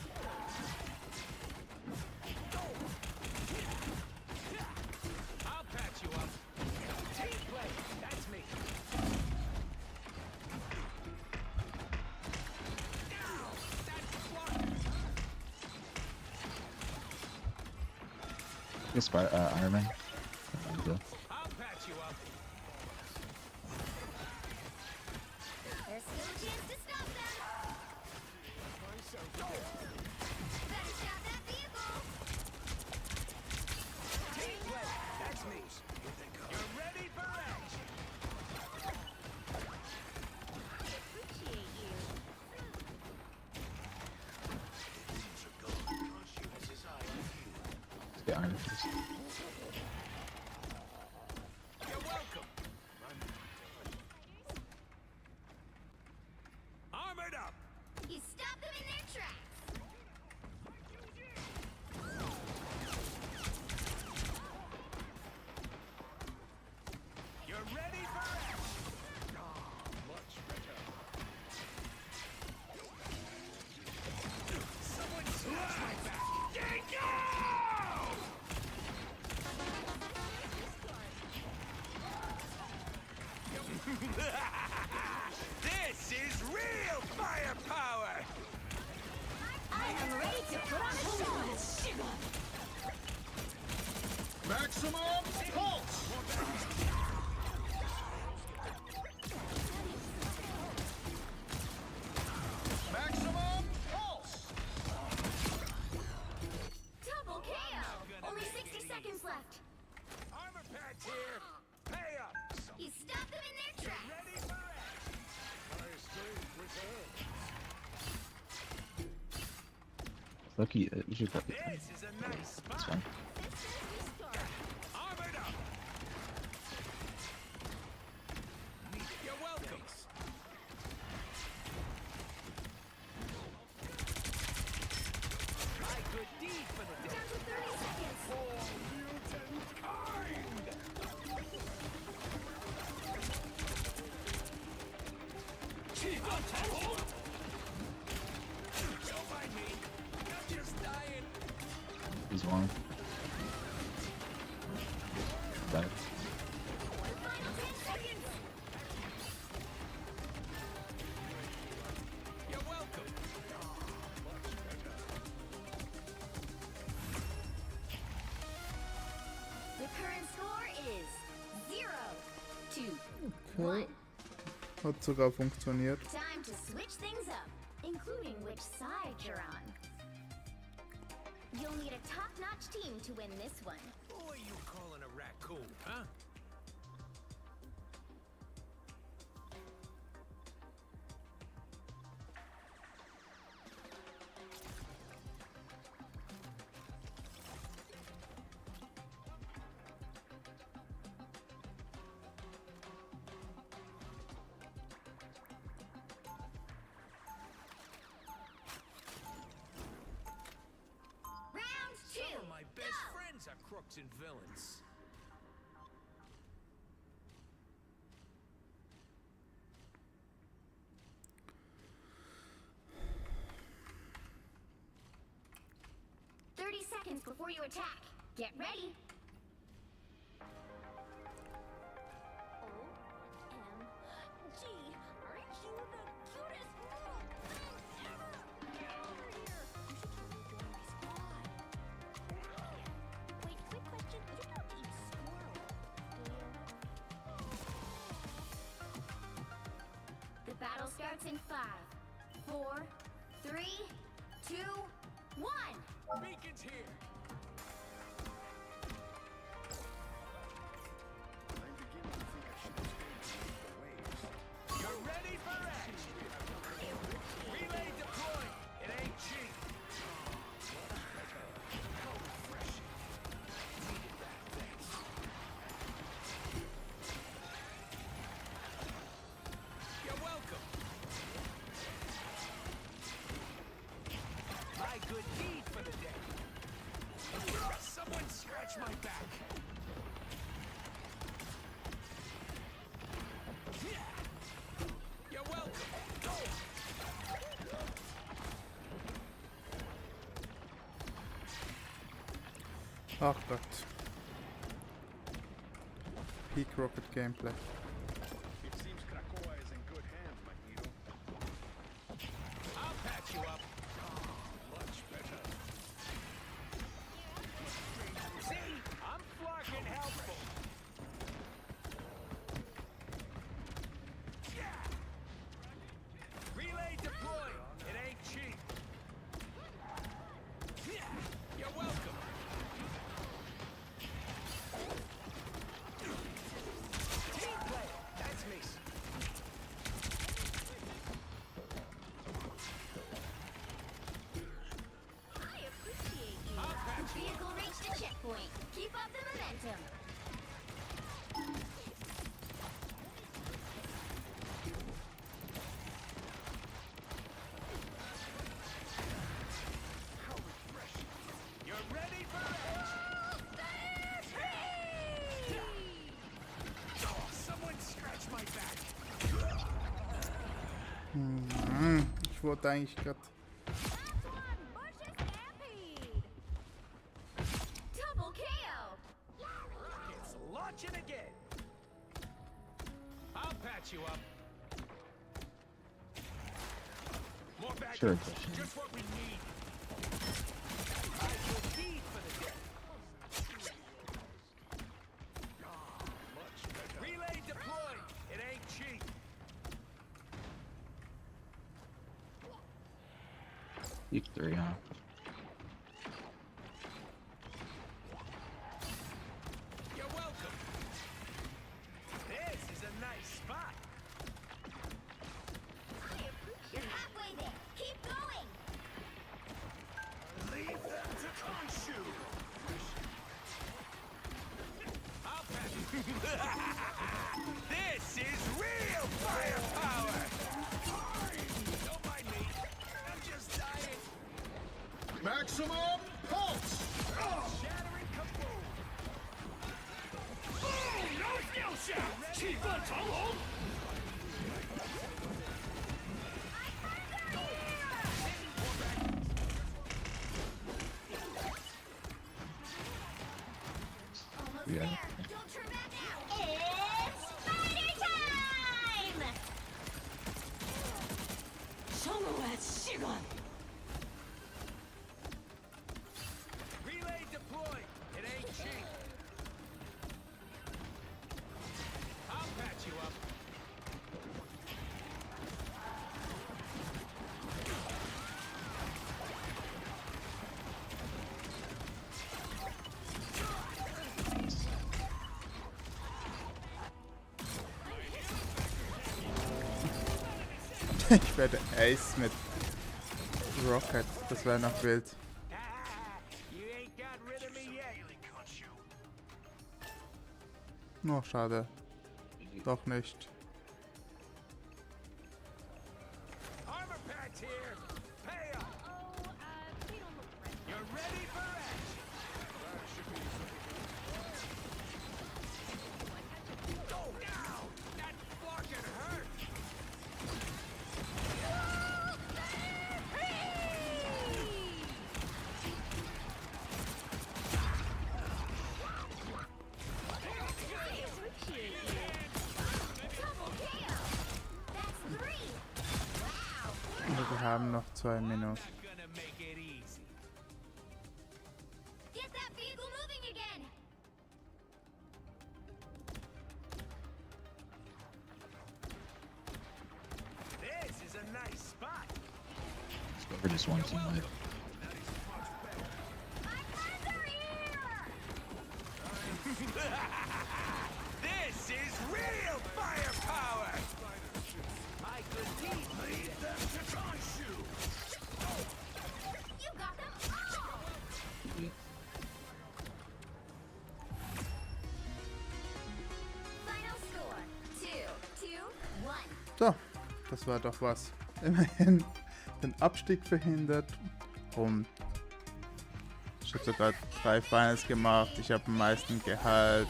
I'll patch you up. Team play. That's me. Now, that's one. This Iron Man. I'll patch you up. There's still a chance to stop them. Better stop that vehicle. That's me. You're ready for action. I appreciate you. Let's get Iron Fist. You're welcome. Armored up. You stop them in their tracks. You're ready for action. Much better. Someone snatch my back. Get go! This is real firepower. I am ready to put on a show. Maximum pulse. Maximum pulse. Double KO. Only 60 seconds left. Armor patch here. Pay up. You stop them in their tracks. Ready for action. I stay prepared. Lucky, you should put This is a nice spot. That's fine. Armored up. You're welcome. My good deed for the day. Down to 30 seconds. For mutant kind. Don't mind me. I'm just dying. He's one. Died. Final 10 seconds. You're welcome. The current score is 0-2. Okay. Hat sogar funktioniert. Time to switch things up, including which side you're on. You'll need a top-notch team to win this one. Who are you calling a raccoon, huh? Round 2. Some of my best go. friends are crooks and villains. Seconds before you attack. Get ready. OMG, aren't you the cutest little thing ever? Get over here. You should totally join my squad. Wait, quick question. You don't eat squirrel, do you? The battle starts in 5, 4, 3, 2, 1. Beacon's here. I'm beginning to think I should have stayed the waves. You're ready for action. Relay deployed. It ain't cheap. How refreshing. Needed that, thanks. You're welcome. My good deed for the day. Someone scratch my back. You're welcome. Go. Ach Gott. Peak Rocket Gameplay. It seems Krakoa is in good hands, Magneto. I'll patch you up. Much better. See? Ich wollte eigentlich gerade. Double KO. It's launching again. I'll patch you up. More backup. Sure. Just what we need. I will feed for the dead. Relay deployed. It ain't cheap. Deep 3, huh? You're welcome. This is a nice spot. You're halfway there. Keep going. Leave them to Konsole. I'll patch you. This is real firepower. Don't mind me. I'm just dying. Maximum pulse! Shattering kaboom. Almost Yeah. there. Don't turn back now. It's spider time! Relay deployed. It ain't cheap. I'll patch you up. Ich werde Ace mit Rocket. Das wäre noch wild. You ain't got rid of me yet. Oh, schade. Doch nicht. Armor packs here. Pay up. Oh, they don't look right. You're ready for action. Go now. That fucking hurt. Double KO. That's 3. Wow. Wir haben noch 2 Minuten. Not gonna make it easy. Get that vehicle moving again. This is a nice spot. Let's go for this one team. Like, My friends are here. This is real firepower. My good deed lead them to Konsole. You got them all. Final score 2-2-1. So, das war doch was. Immerhin den Abstieg verhindert und ich habe sogar 3 Finals gemacht. Ich habe am meisten Gehalt.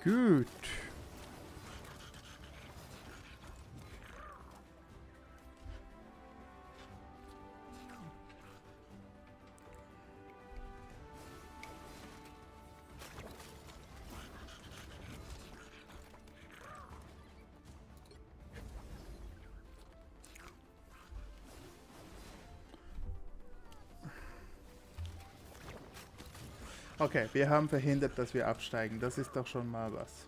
Gut. Okay, wir haben verhindert, dass wir absteigen. Das ist doch schon mal was.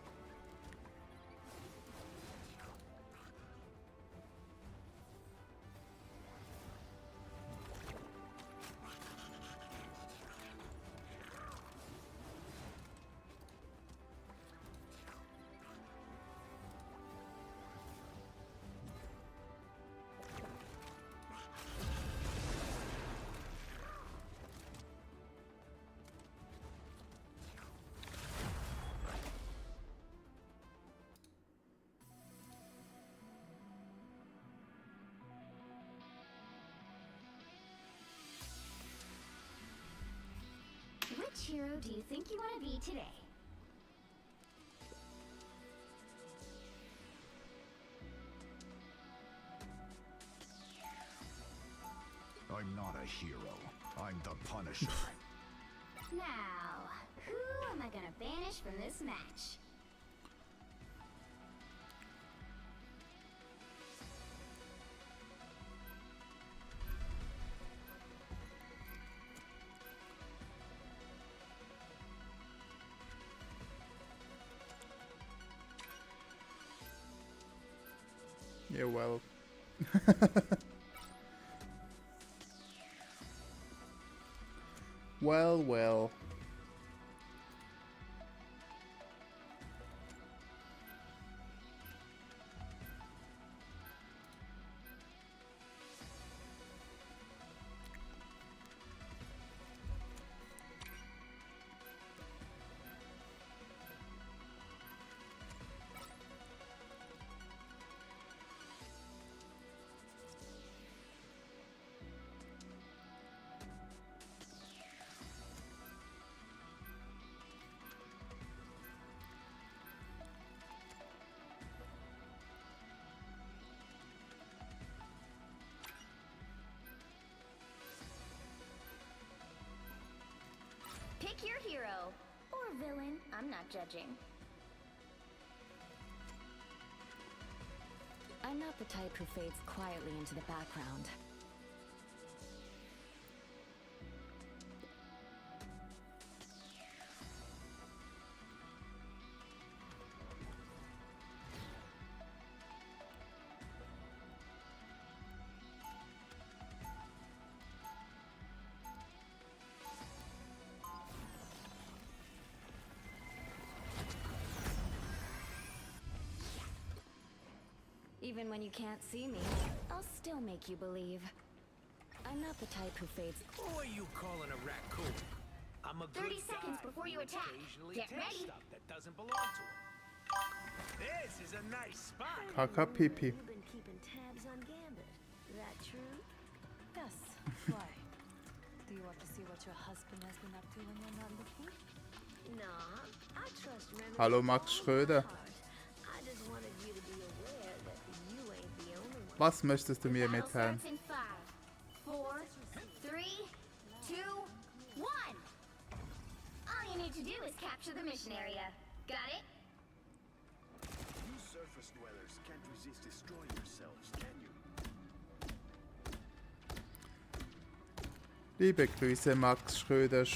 Which hero do you think you want to be today? I'm not a hero. I'm the Punisher. Now, who am I gonna banish from this match? Yeah, well. Well. Pick your hero. Or villain, I'm not judging. I'm not the type who fades quietly into the background. Even when you can't see me, I'll still make you believe. I'm not the type who fades. Who are you calling a raccoon? I'm a 30 good seconds guy before you who attack. occasionally Get takes ready. stuff that doesn't belong to him. This is a nice spot. Kaka Pipi. You've been keeping tabs on Gambit. That true? Yes. Why? Do you want to see what your husband has been up to when you're not looking? Nah, I trust Remedy. Hallo Max Schröder. I just wanted you to be aware that you ain't the only one. Was möchtest du mir Battle mitteilen? starts in 5, 4, 3, 2, 1. All you need to do is capture the mission area. Got it? You surface dwellers can't resist destroying yourselves, can you? Liebe Grüße, Max Schröder.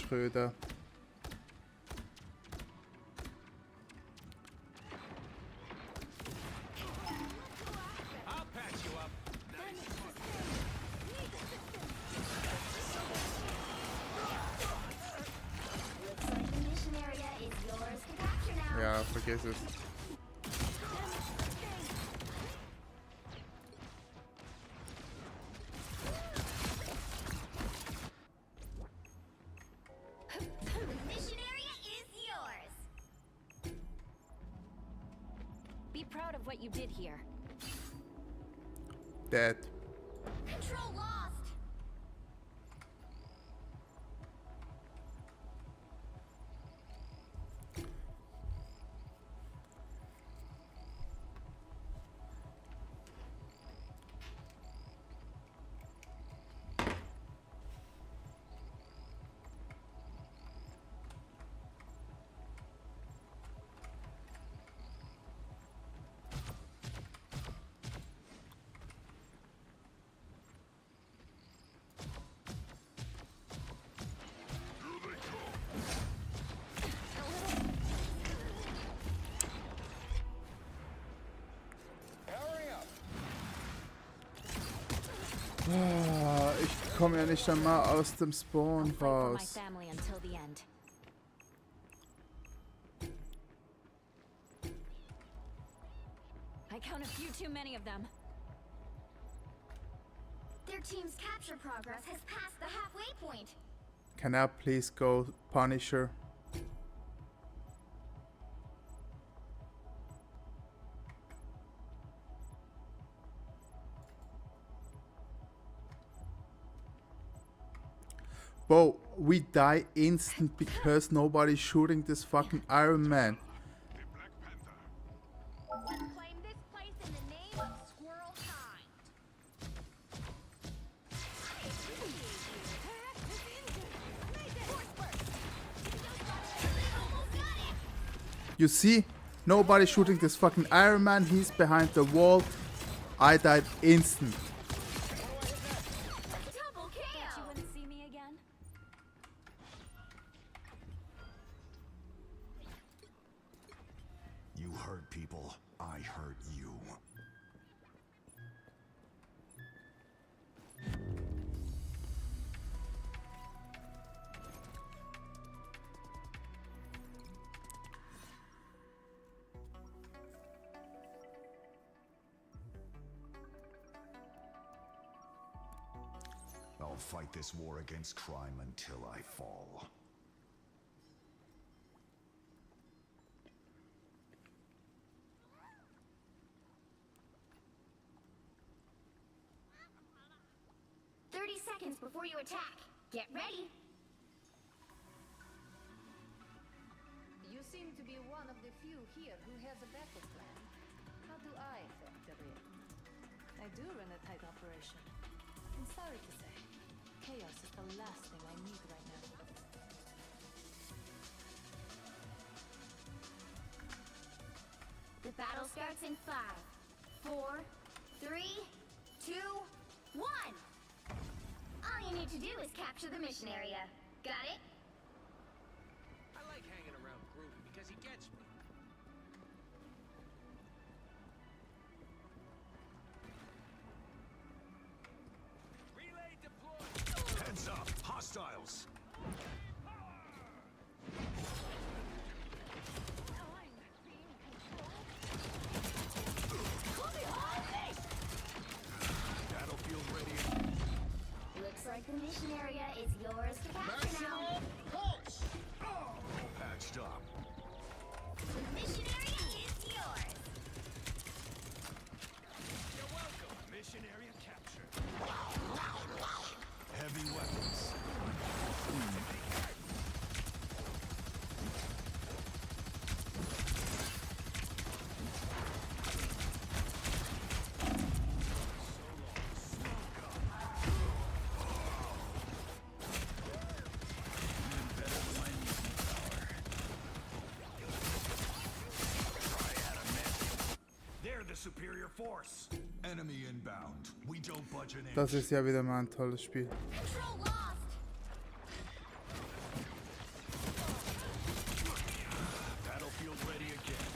I'll patch you up. Looks like the mission area is yours to capture now. Ja, vergiss es. The mission area is yours. Be proud of what you did here. Dead. Control lost. Ah, ich komme ja nicht einmal aus dem Spawn Fight for my raus. family until the end. I count a few too many of them. Their team's capture progress has passed the halfway point. Can I please go Punisher? Bro, we die instant because nobody's shooting this fucking Iron Man. Let's claim this place in the name of Squirrel Kind. You see? Nobody's shooting this fucking Iron Man. He's behind the wall. I died instant. Double kill! Bet you wouldn't see me again? You hurt people, I hurt you. I'll fight this war against crime until I fall. Seconds before you attack. Get ready. You seem to be one of the few here who has a backup plan. How do I factor in? I do run a tight operation. And sorry to say, chaos is the last thing I need right now. The battle starts in 5, 4, 3, 2, 1. All you need to do is capture the mission area. Got it? I like hanging around Groovy because he gets me. Relay deployed. Heads up, hostiles. Battlefield ready. Looks like the mission area is yours to capture now. Patched up. The mission area is yours. You're welcome. Mission area captured. Heavy weapons. Superior force. Enemy inbound. We don't budge an inch. Das ist ja wieder mal ein tolles Spiel. Control lost. Battlefield ready again.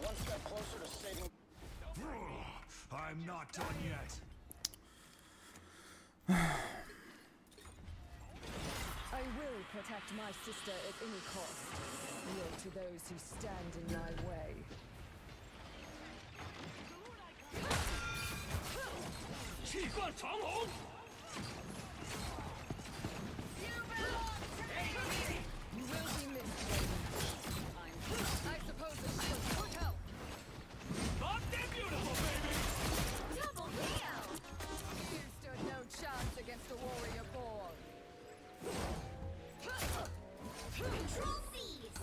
One step closer to saving. I'm not done yet. I will protect my sister at any cost. Yield to those who stand in my way. You will be missed, Raven. I suppose it should work out. Double kill. You stood no chance against a warrior born. Control seize.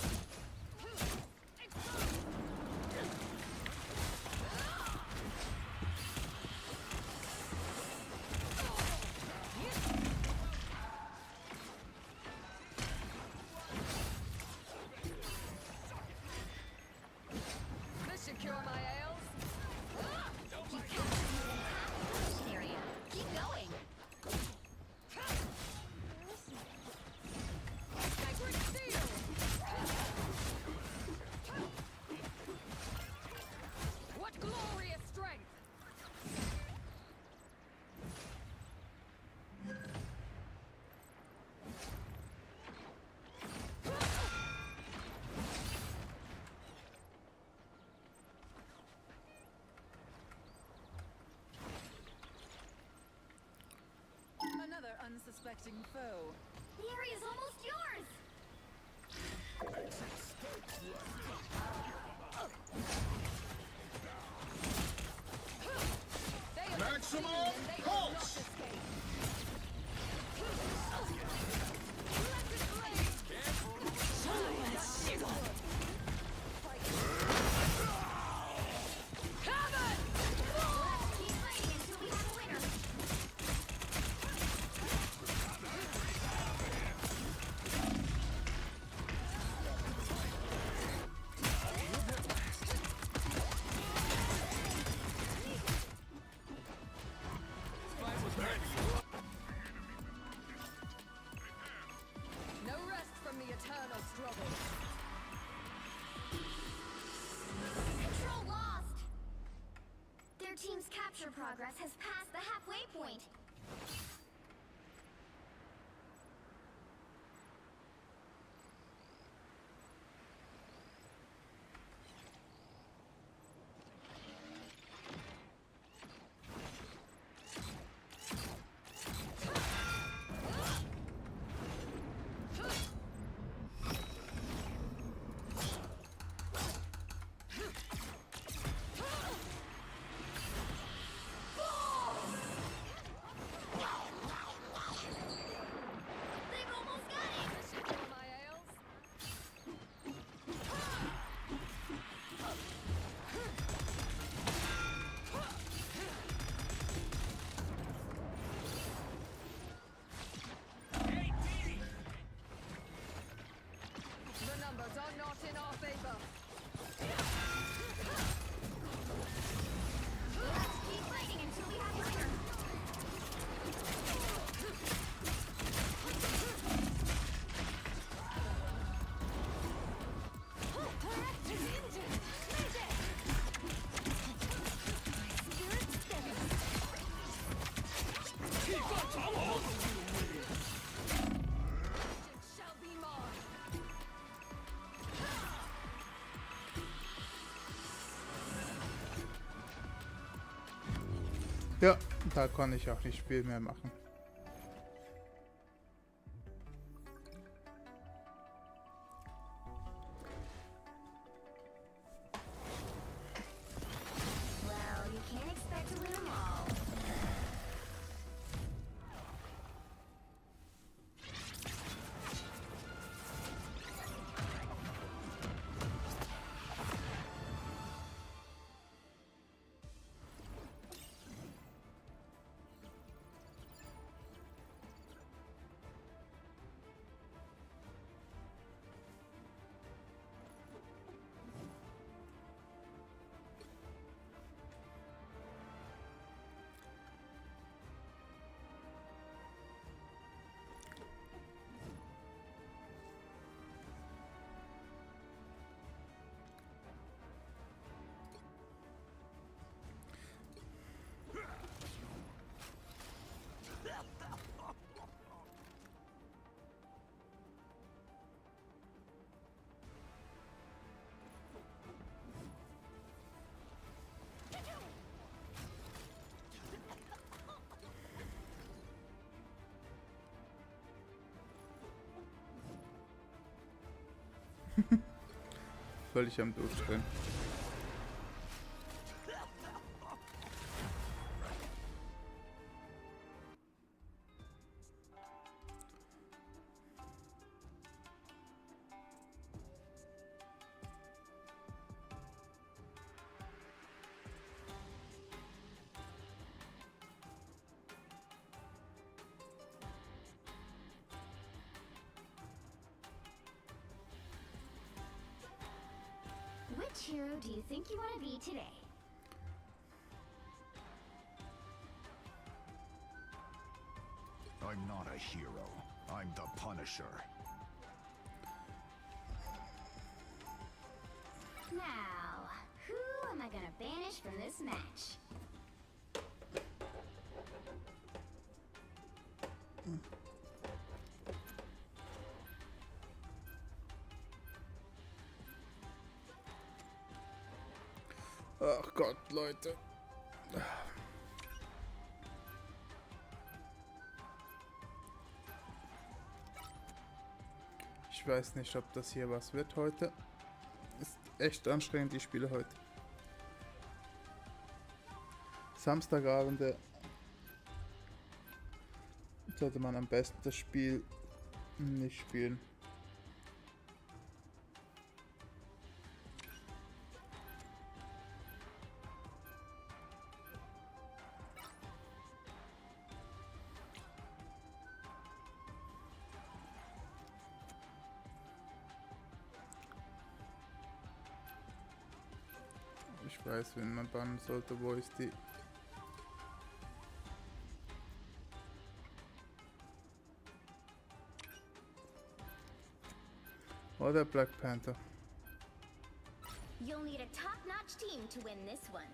This should cure my ails. You captured more than half the mission area. Keep going. Sacred steel! What glorious strength! Another unsuspecting foe. The area's almost yours. No rest from the eternal struggle. Control lost! Their team's capture progress has passed the halfway point. They've almost got it! My ales. The numbers are not in our favor. Let's keep fighting until we have a winner. Shall be mine. Ja, da kann ich auch nicht viel mehr machen. Well, you can't expect to win them all. Völlig am Durchdrehen. Which hero do you think you want to be today? I'm not a hero. I'm the Punisher. Now, who am I gonna banish from this match? Ach Gott, Leute. Ich weiß nicht, ob das hier was wird heute. Ist echt anstrengend, die Spiele heute. Samstagabende sollte man am besten das Spiel nicht spielen. Ich weiß, wenn man bannen sollte, wo ist die? Oder Black Panther. You'll need a top-notch team to win this one.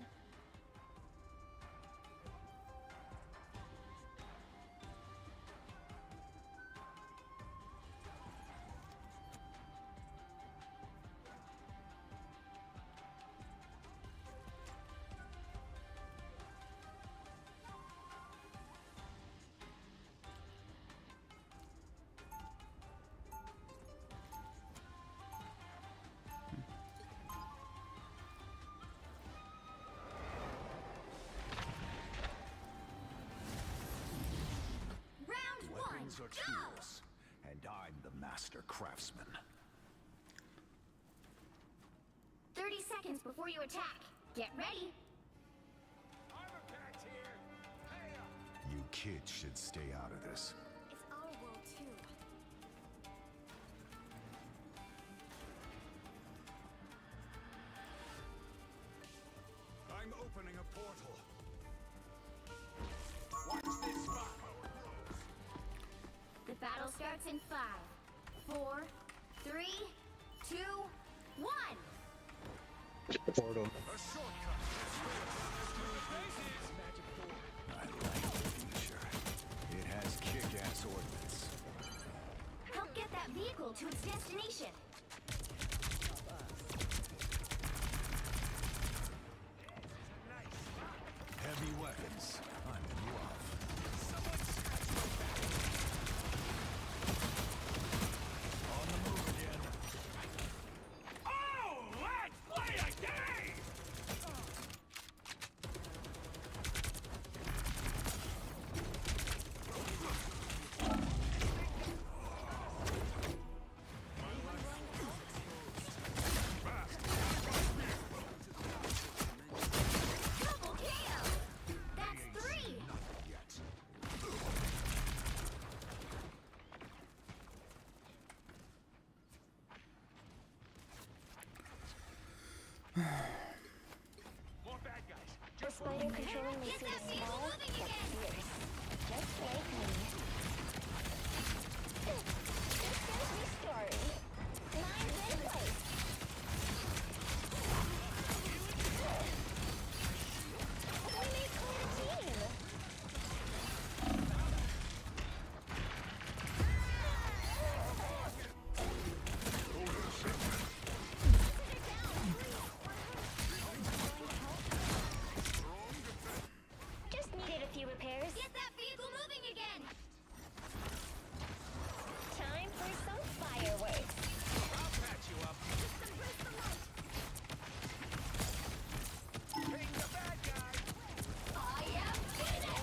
Weapons are tools, and I'm the master craftsman. 30 seconds before you attack. Get ready. You kids should stay out of this. It's our world too. I'm opening a portal. Watch this spot power close. The battle starts in 5, 4, 3, 2, 1. Portal. A shortcut. I like the future. It has kick-ass ordnance. Help get that vehicle to its destination. Heavy weapons. I'm in love. On the move again. Oh, let's play a game! Double KO. That's 3. Not yet. More bad guys. The spider controlling may Get seem that vehicle small, moving but again. fierce. Just like me. This is the story. Mine's in place. We made quite a team. Just needed a few repairs. Get that vehicle moving again. Time for some fireworks. I'll patch you up. Ping the bad guy. I am Phoenix.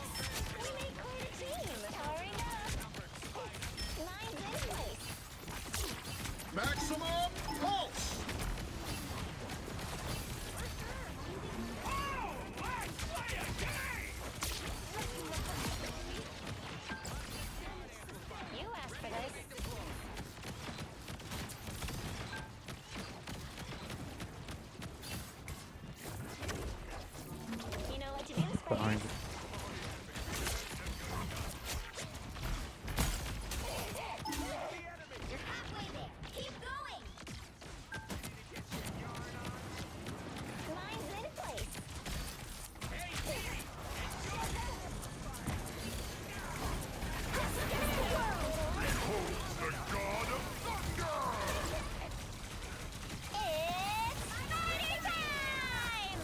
We made quite a team. Powering up. Mine's in place. Maximum pulse. Oh, let's play a game! You asked for this. You know what to do, Spider. Behind you. You're halfway there. Keep going. Mine's in place. The god of thunder! It's party time!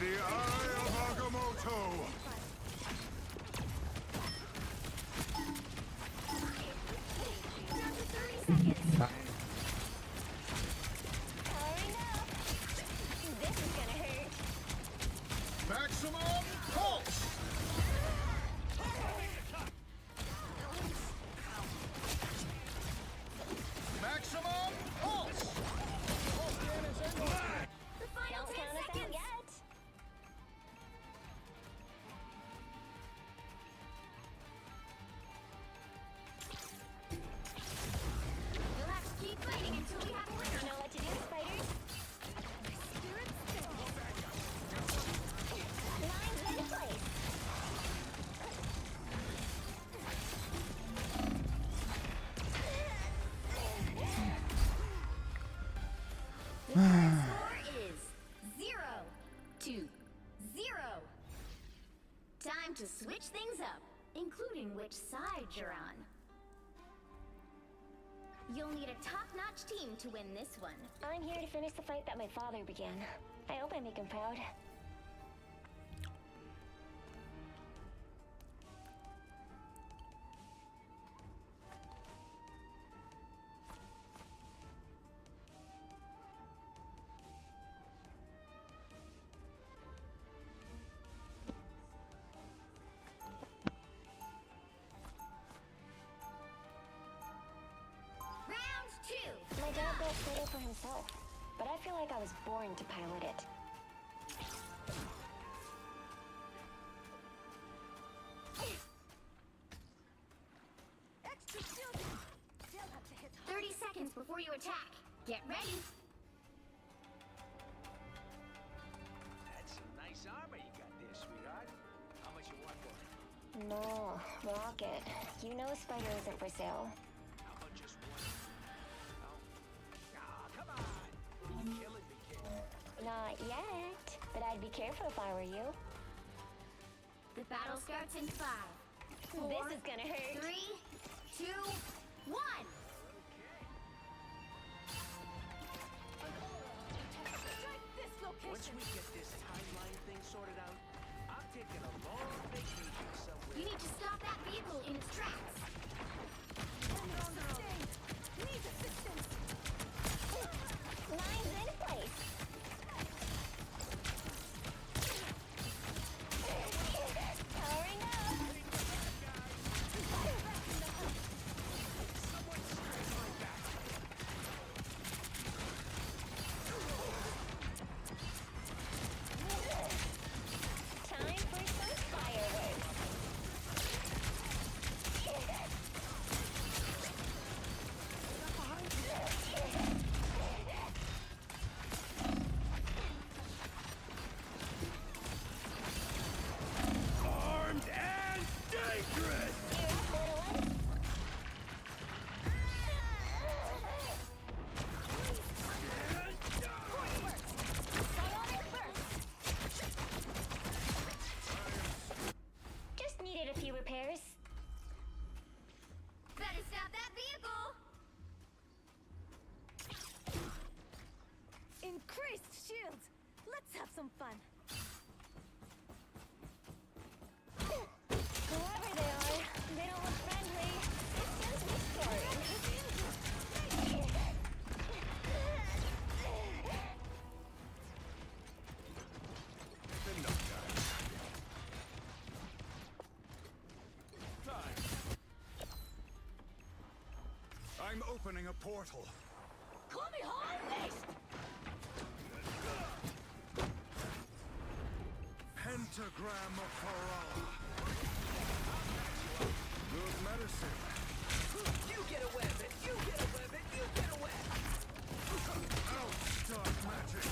the eye of Agamotto! Maximum pulse! Maximum pulse! The final 10 seconds. You'll have to keep fighting until we have a winner. You know what to do, spiders? Lines in place. The score is 0-0. Time to switch things up, including which side you're on. You'll need a top-notch team to win this one. I'm here to finish the fight that my father began. I hope I make him proud. Round 2. My dad built Spider for himself, but I feel like I was born to pilot it. Extra shielding. Still have to hit 30 seconds before you attack. Get ready. That's some nice armor you got there, sweetheart. How much you want for it? No, Rocket. You know Spider isn't for sale. How about just one? No? Ah, come on. You're killing me, kid. Not yet, but I'd be careful if I were you. The battle starts in 5, 4, This is gonna hurt. 3, 2, 1. Once we get this timeline thing sorted out, I'm taking a long vacation somewhere. You need to stop that vehicle in its tracks. Need assistance. Lines in place. Powering up. Time for some fireworks. Armed and dangerous! Just needed a few repairs. Better stop that vehicle. Increased shield. Let's have some fun. Whoever they are, they don't look friendly. Distance restored. Enough, guys. Time. I'm opening a portal. Call me harvest! Pentagram of Farah. Good medicine. You get a weapon! You get a weapon! You get a weapon! Out, dark magic.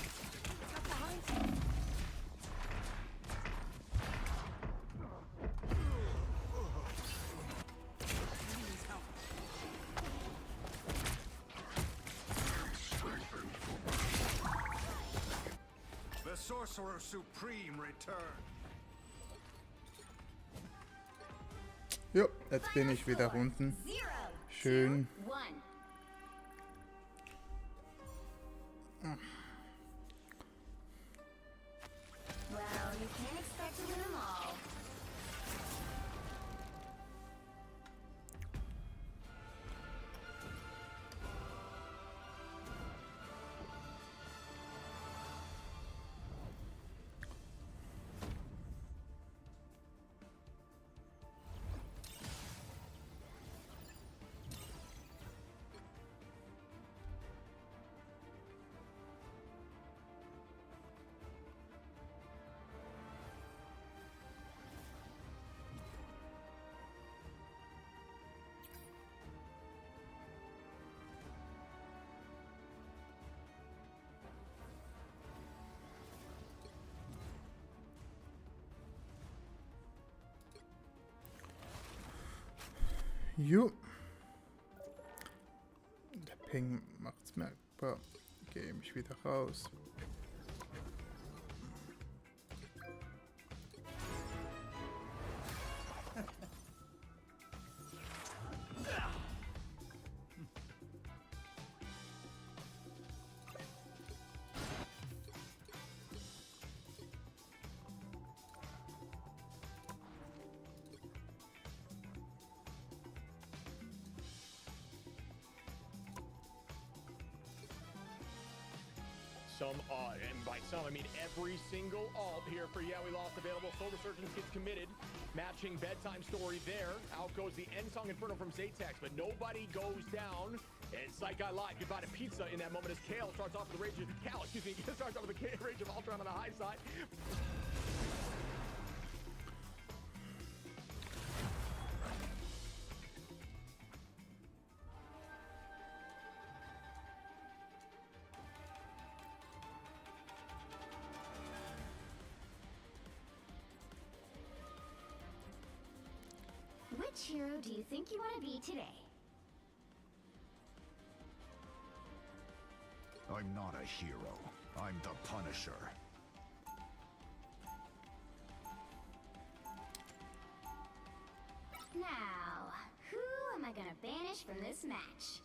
The Sorcerer Supreme returned. Jo, jetzt bin ich wieder unten. 0, Schön. 2, 1. Round Jo. Der Ping macht's merkbar. Gehe mich wieder raus. And by some, I mean every single alt here for Yeah We Lost available. Soul Resurgence gets committed. Matching bedtime story there. Out goes the end song Inferno from Zatex, but nobody goes down. And Psych Guy Live can find a pizza in that moment as Kale starts off with the rage of Cal, excuse me, starts off with the rage of Ultron on the high side. Which hero do you think you want to be today? I'm not a hero. I'm the Punisher. Now, who am I gonna banish from this match?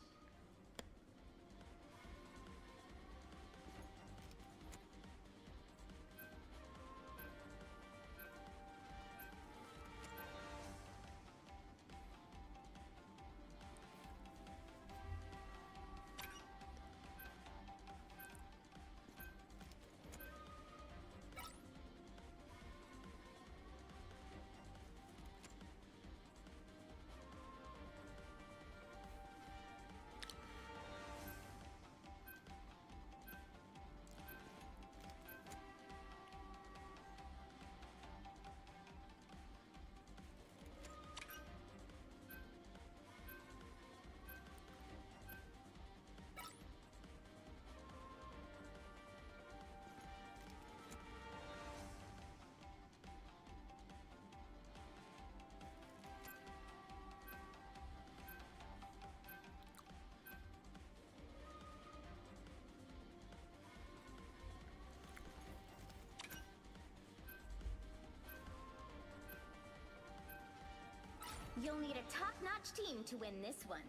You'll need a top-notch team to win this one.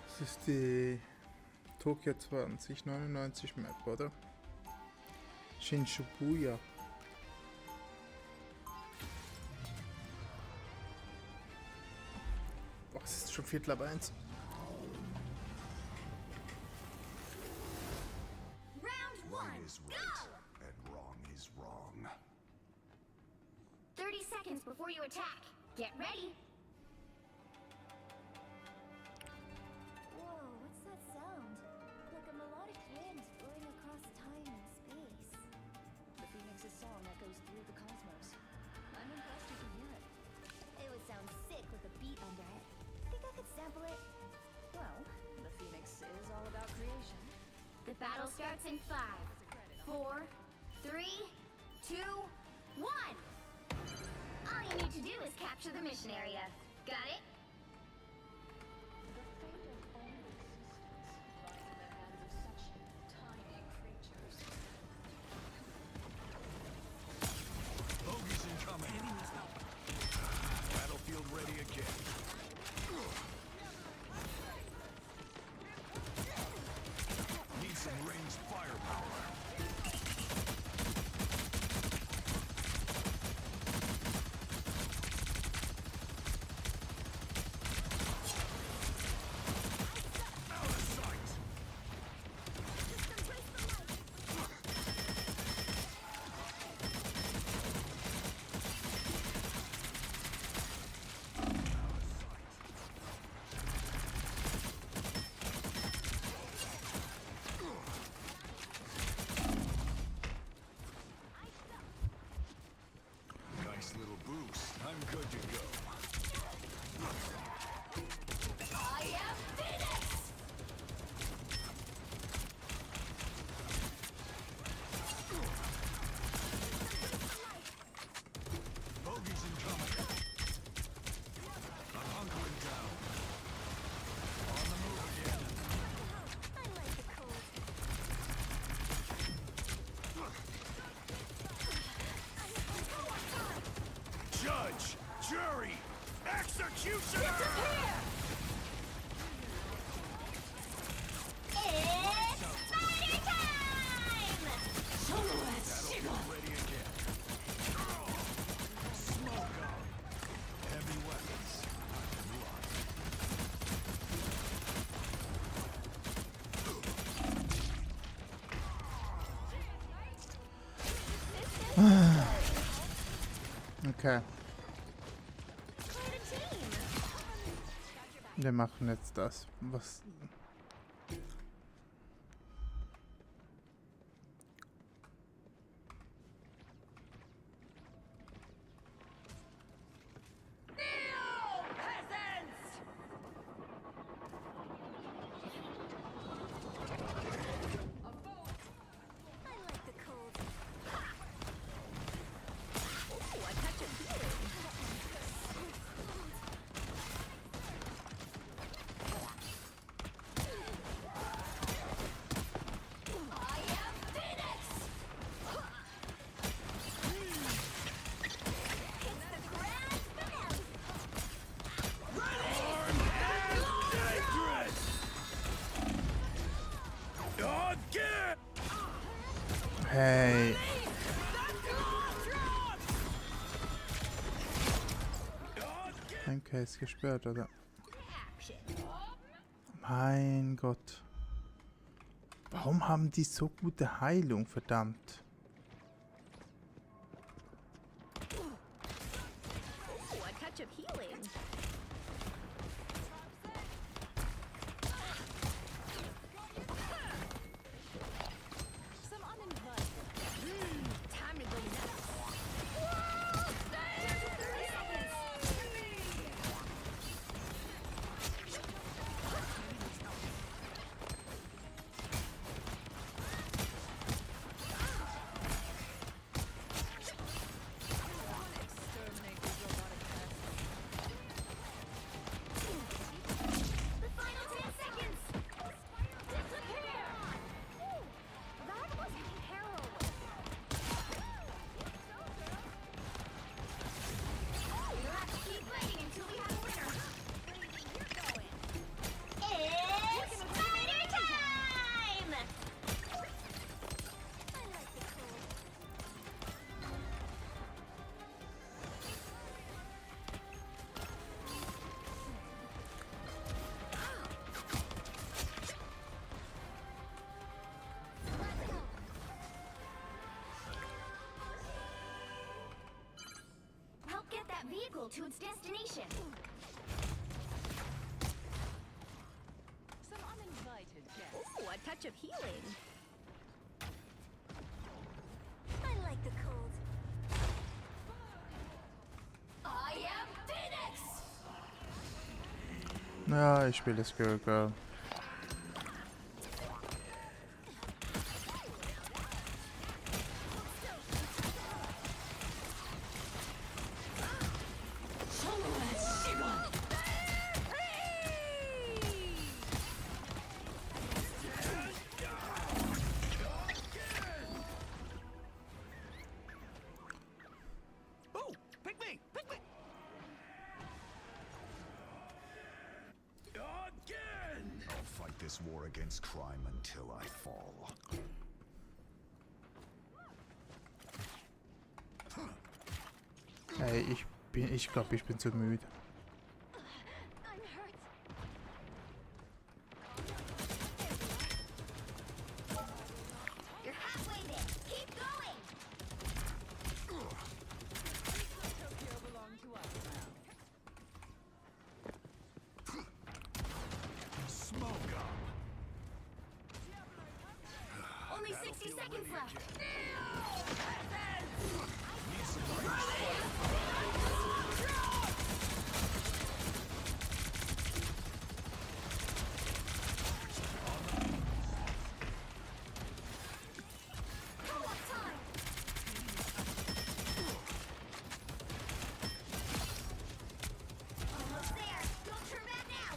Das ist die Tokyo 2099 Map, oder? Shinshibuya. Oh, es ist schon Viertel ab 1. Round one, Is go! right and wrong is wrong. 30 seconds before you attack. Get ready. Whoa, what's that sound? Like a melodic wind blowing across time and space. The Phoenix's song echoes through the cosmos. I'm impressed you can hear it. It would sound sick with a beat under it. Think I could sample it? Well, the Phoenix is all about creation. The battle starts in 5, 4, 3, 2, 1. All you need to do is capture the mission area. Got it? The fate of all existence lies in the hands of such tiny creatures. Bogey's incoming. Battlefield ready again. Need some ranged firepower. Okay. Wir machen jetzt das. Was? Hey. Okay, ist gesperrt, oder? Mein Gott. Warum haben die so gute Heilung, verdammt? Vehicle to its destination. Some uninvited guests. Ooh, a touch of healing. I like the cold. I am Phoenix. Ja, ich spiele das Girl. This war against crime until I fall. Hey, ich glaube, ich bin zu müde. Only 60 seconds left. Almost there. Don't turn back now.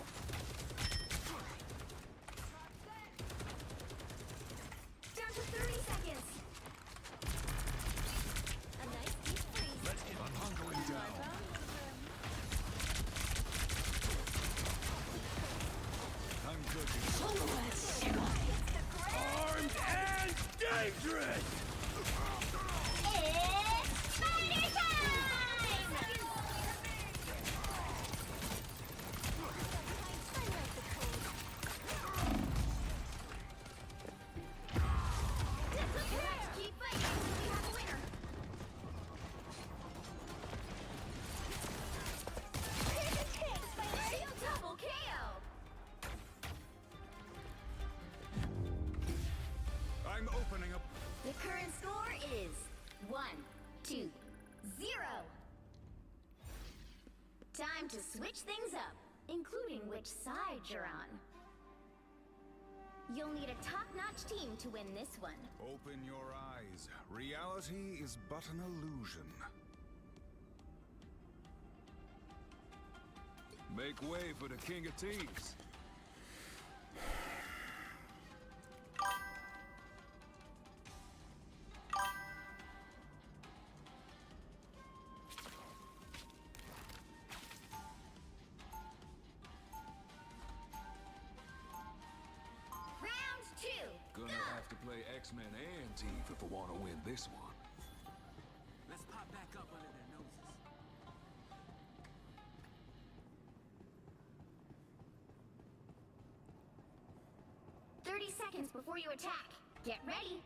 Down to 30 seconds. current score is 1-2-0. Time to switch things up, including which side you're on. You'll need a top-notch team to win this one. Open your eyes. Reality is but an illusion. Make way for the King of Thieves. Gonna have to play X-Men and Thief if I want to win this one. Let's pop back up under their noses. Seconds before you attack. Get ready.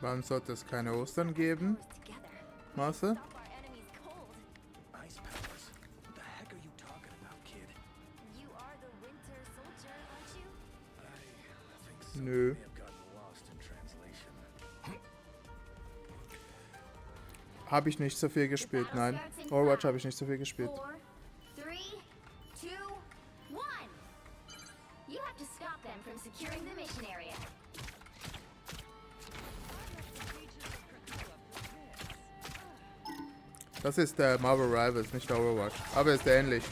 Warum sollte es keine Ostern geben? Marcel? Ice powers? What the heck are you talking about, kid? You are the winter soldier, aren't you? I think so. Nö. May have gotten lost in translation. Habe ich nicht so viel gespielt, nein. Overwatch habe ich nicht so viel gespielt. 4, 3, 2, 1. You have to stop them from securing the mission area. Das ist der Marvel Rivals, nicht der Overwatch. Aber ist ähnlich.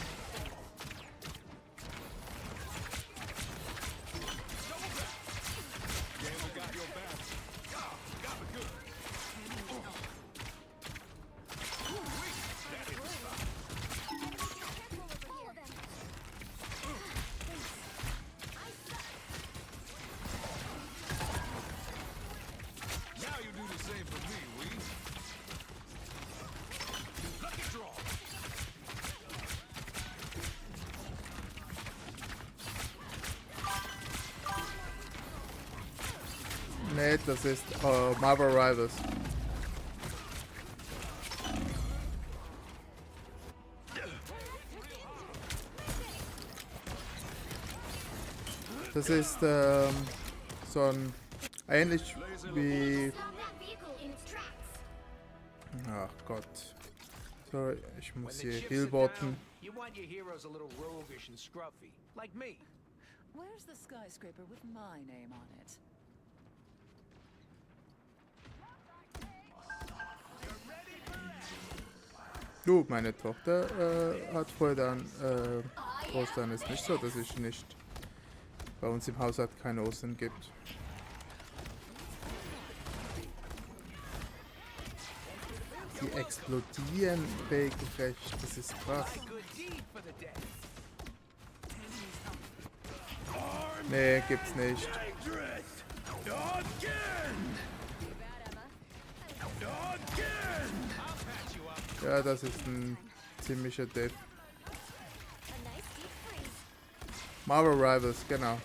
Nee, das ist Marvel Rivals. Das ist so ein ähnlich wie. Ach Gott. So, ich muss hier healbotten. You want your heroes a little roguish and scruffy, like me. Where's the skyscraper with my name on it? Du, meine Tochter hat Freude an Ostern. Ist nicht so, dass ich nicht bei uns im Haushalt keine Ostern gibt. Die explodieren regelrecht. Das ist krass. Nee, gibt's nicht. Ja, das ist ein ziemlicher Dev. Marvel Rivals, genau.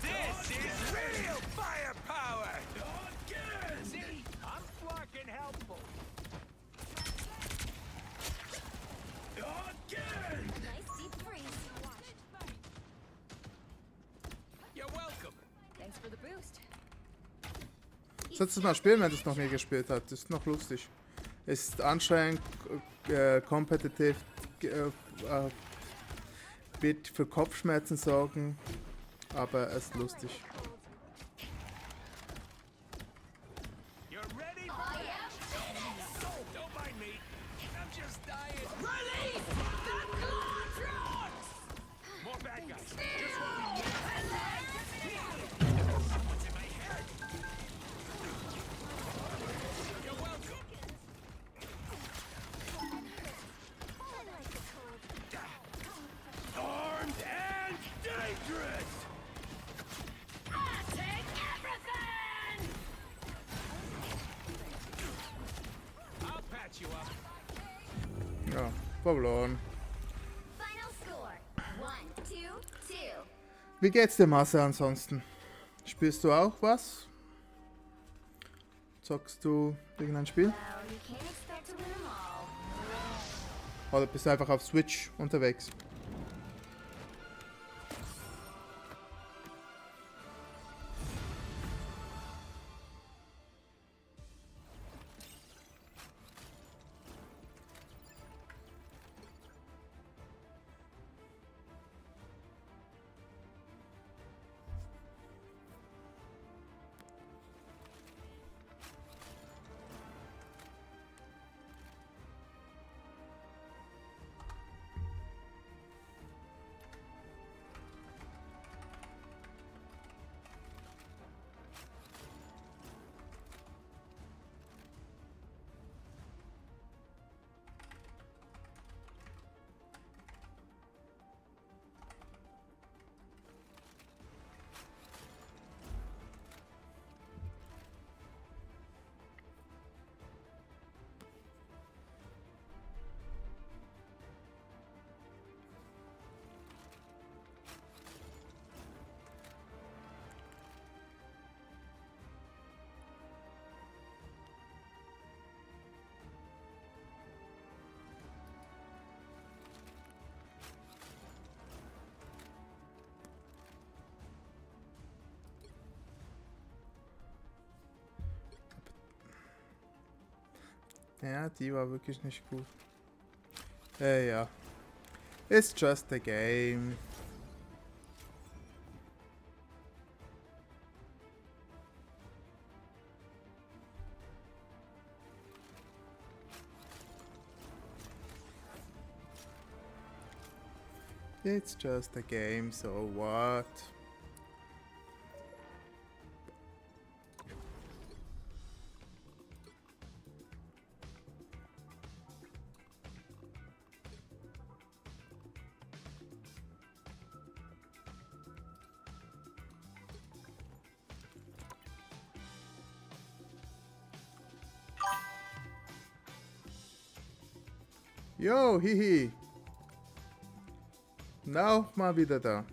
This is real firepower! See, I'm fucking helpful. Nice deep freeze. You're welcome. Thanks for the boost. Sollst du es mal spielen, wenn du es noch nie gespielt hast. Das ist noch lustig. Ist anscheinend competitive, wird für Kopfschmerzen sorgen, aber es ist lustig. You're ready for don't mind me. I'm just dying. Release the contracts! More bad guys. Just what we need. Someone's in my head. You're welcome. Armed and dangerous! verloren. Final score 1-2-2. Wie geht's dir, Masse, ansonsten? Spielst du auch was? Zockst du irgendein Spiel? Well, you can't expect to win them all. Oder bist du einfach auf Switch unterwegs? Ja, die war wirklich nicht gut. Ja. It's just a game. It's just a game, so what? Jo, hihi. Na, auch mal wieder da.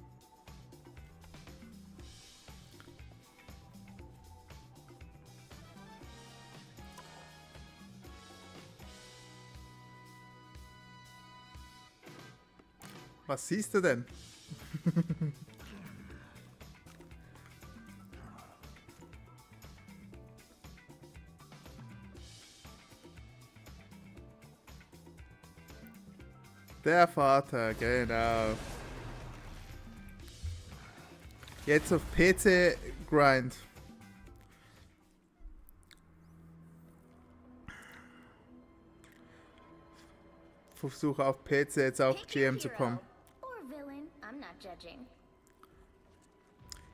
Was siehst du denn? Der Vater, genau. Jetzt auf PC Grind. Versuche auf PC jetzt auf GM zu kommen. Or villain, I'm not judging.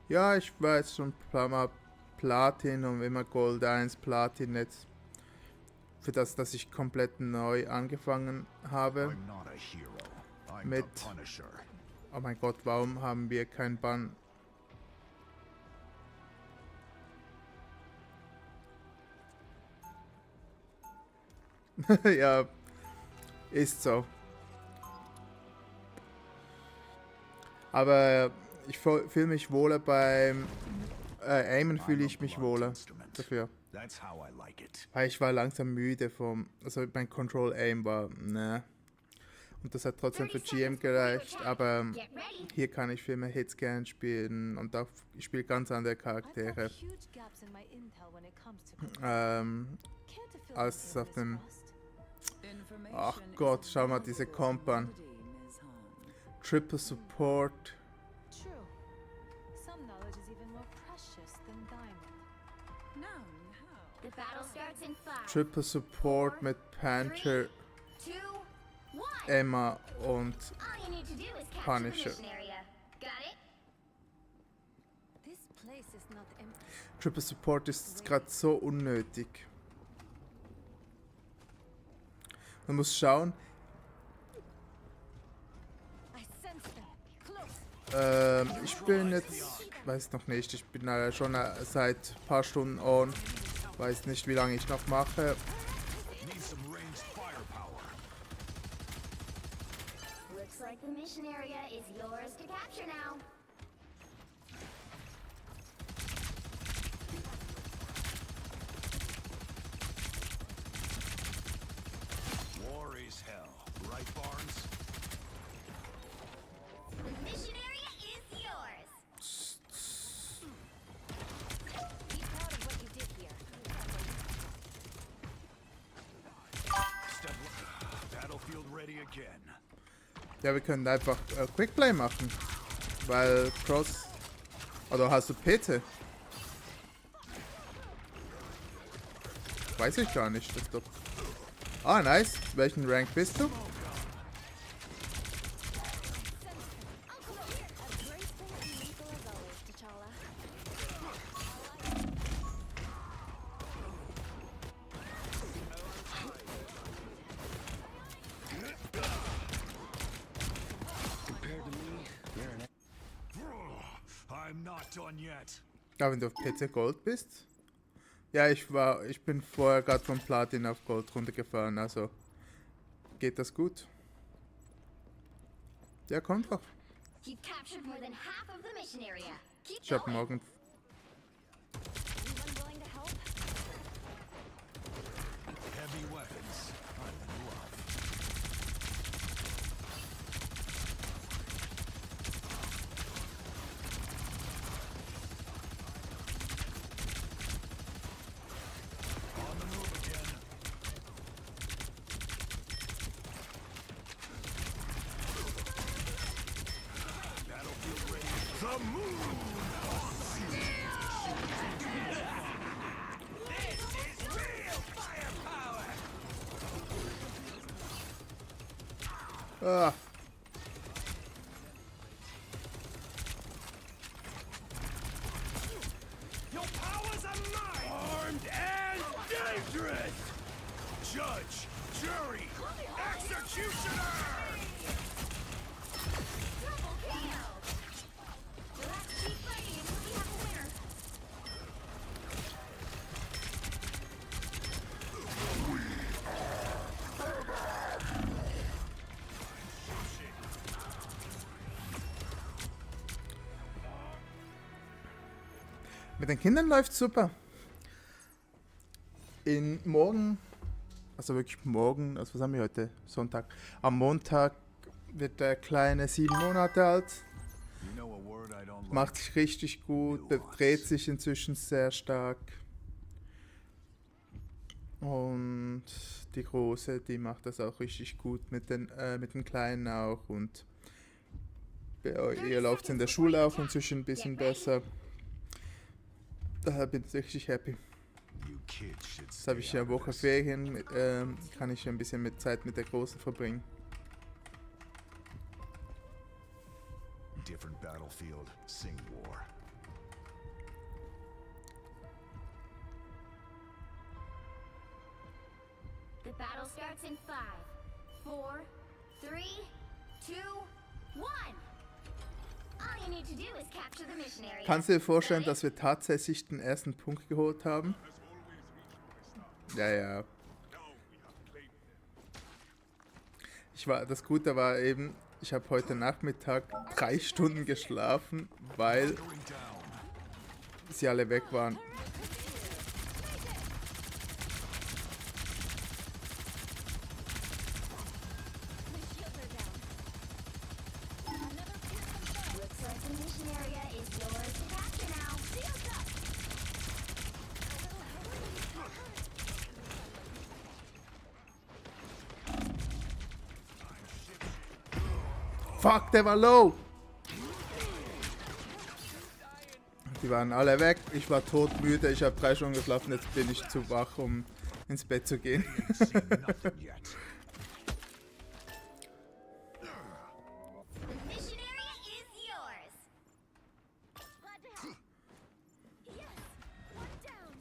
Ja, ich war jetzt schon ein paar Mal Platin und immer Gold 1 Platin jetzt. Für das, dass ich komplett neu angefangen habe. Mit... Oh mein Gott, warum haben wir keinen Bann? Ja, ist so. Aber ich fühle mich wohler beim Aimen, fühle ich mich wohler dafür. Weil ich war langsam müde vom, also mein Control Aim war, ne. Und das hat trotzdem für GM gereicht, aber hier kann ich viel mehr Hitscan spielen und auch, ich spiele ganz andere Charaktere. Als auf dem... Ach Gott, schau mal diese Comp an. Triple Support. Triple Support mit Panther, Emma und Punisher. Triple Support ist gerade so unnötig. Man muss schauen. Ich bin jetzt, weiß noch nicht, ich bin schon seit ein paar Stunden on. Weiß nicht, wie lange ich noch mache. Looks like the mission area is yours to capture now. War is hell, right, Barnes? The mission area is yours. Be proud of what you did here. Battlefield ready again. Ja, wir können einfach Quickplay machen. Weil Cross... Oder hast du PC? Weiß ich gar nicht. Das ist doch... Ah, nice. Welchen Rank bist du? I'm not done yet. Ja, wenn du auf PC Gold bist. Ja, ich bin vorher gerade von Platin auf Gold runtergefahren, also geht das gut. Ja, komm doch. You've captured more than half of the mission area. Keep Ich hab going. morgen... Anyone willing to help? Heavy weapons. I'm in love. On the move again. Battlefield ready. The moon! This is real firepower! Ah, Your powers are mine! Armed and dangerous! Judge, jury, executioner! Double kill. Let's keep fighting until we have a winner. mit den Kindern läuft super. Morgen, also wirklich morgen, also was haben wir heute? Sonntag. Am Montag wird der Kleine 7 Monate alt. You know a word I don't like. Macht sich richtig gut, dreht sich inzwischen sehr stark. Und die Große, die macht das auch richtig gut mit den Kleinen auch. Und ihr läuft in der Schule auch inzwischen ein bisschen besser. Daher bin ich richtig happy. You kids should Jetzt habe ich ja eine Woche Ferien, kann ich ein bisschen mit Zeit mit der Großen verbringen. Different battlefield, sing war. The battle starts in 5, 4, 3, 2, 1. All you need to do is capture the mission area. Kannst du dir vorstellen, dass wir tatsächlich den ersten Punkt geholt haben? Ja, ja. Das Gute war eben, ich habe heute Nachmittag 3 Stunden geschlafen, weil sie alle weg waren. Looks like the mission area is yours to capture now. Shields up. Fuck, der war low! Die waren alle weg, ich war todmüde, ich habe 3 Stunden geschlafen, jetzt bin ich zu wach, um ins Bett zu gehen. Mission area is yours. Glad to help. Yes, one down.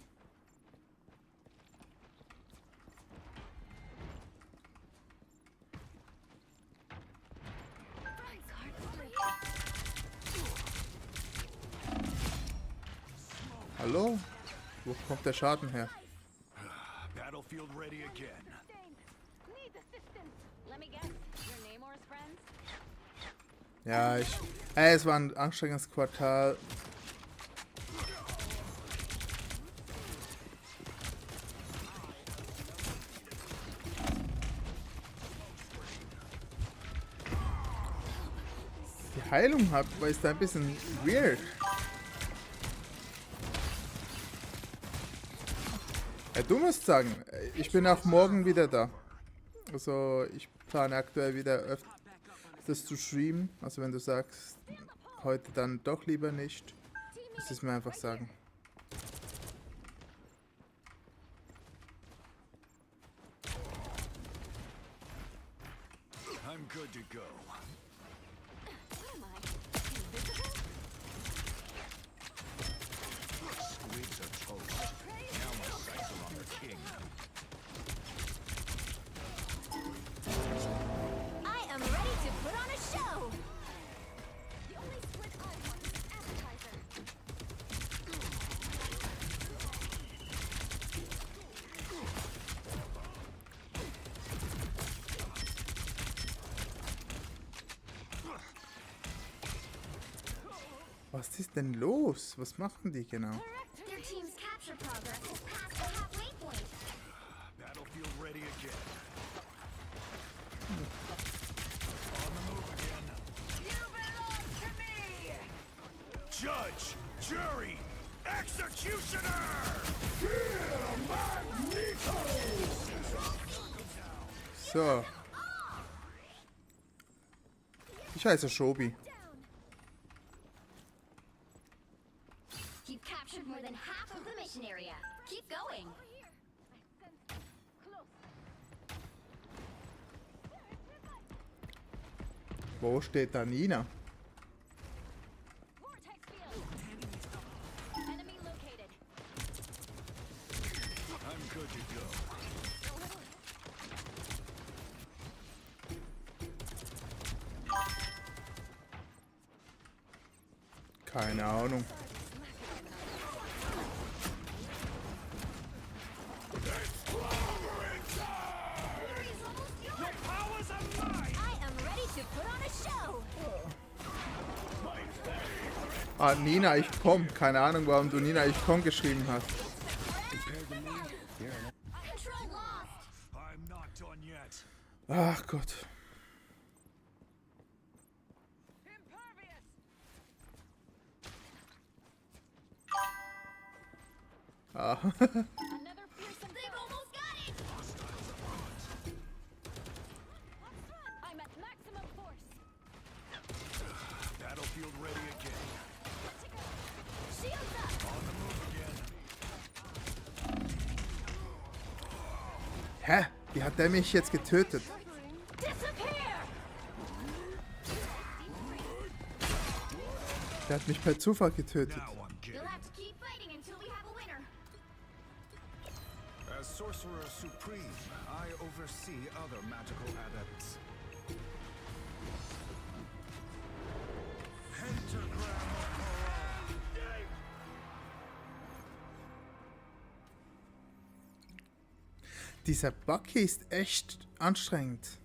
Hallo? Wo kommt der Schaden her? Battlefield ready again. Need assistance. Let me guess. Your Namor's friends? Ja, es war ein anstrengendes Quartal. Die Heilung ist da ein bisschen weird. Ja, du musst sagen, ich bin auch morgen wieder da. Also ich plane aktuell wieder öfters zu streamen. Also wenn du sagst, heute dann doch lieber nicht, musst du es mir einfach sagen. I'm good to go. Squids are toast. Now my sights are on their king. I am ready to put on a show! The only squid I want is an appetizer. Was ist denn los? Was machen die genau? Their team's capture progress has passed the halfway point. Battlefield ready again. On the move again. You belong to me! Judge, jury, executioner! So. Ich heiße Shobi. You've captured more than half of the mission area. Keep going. Wo steht da Nina? Vortex field. Enemy located. I'm good to go. Keine Ahnung. Ah, Nina, ich komm. Keine Ahnung, warum du Nina, ich komm geschrieben hast. I'm not done yet. Ach Gott. Ah. I'm at maximum force. Battlefield ready again. Shields up. On the move again. Hä? Wie hat der mich jetzt getötet? Disappear. Der hat mich per Zufall getötet. You'll have to keep fighting until we have a winner. As Sorcerer Supreme, I oversee other magical adepts. Pentagram of horror. Dieser Bucky ist echt anstrengend.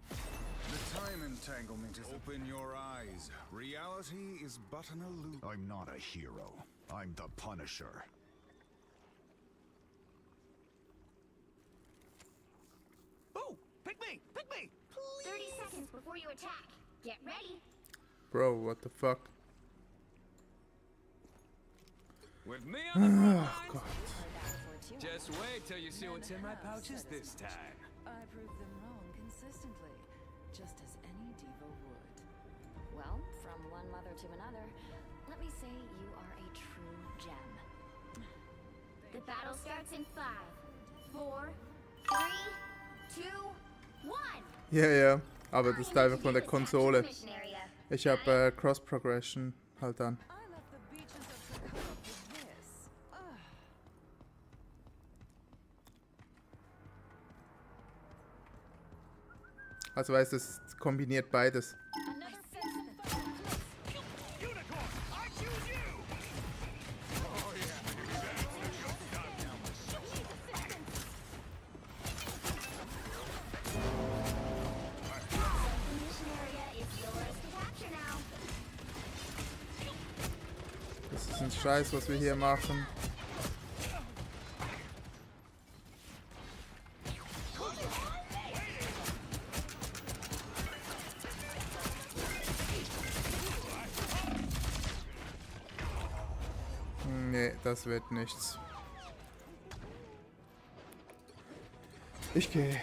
The time entanglement is open your eyes. Reality is but an illusion. I'm not a hero. I'm the Punisher. Ooh, pick me! Pick me! 30 seconds before you attack. Get ready. Bro, what the fuck? With me on the front Oh, lines. God. Just wait till you see what's in my pouches this time. I prove them wrong consistently, just as any diva would. Well, from one mother to another, let me say you are a true gem. The battle starts in 5, 4, 3, 2, 1. Ja, ja. Aber das ist einfach von der Konsole. Ich habe Cross Progression halt an. I left the beaches of Dakota for this. Also weißt du, es kombiniert beides. diesen Scheiß, was wir hier machen. Nee, das wird nichts. Ich gehe.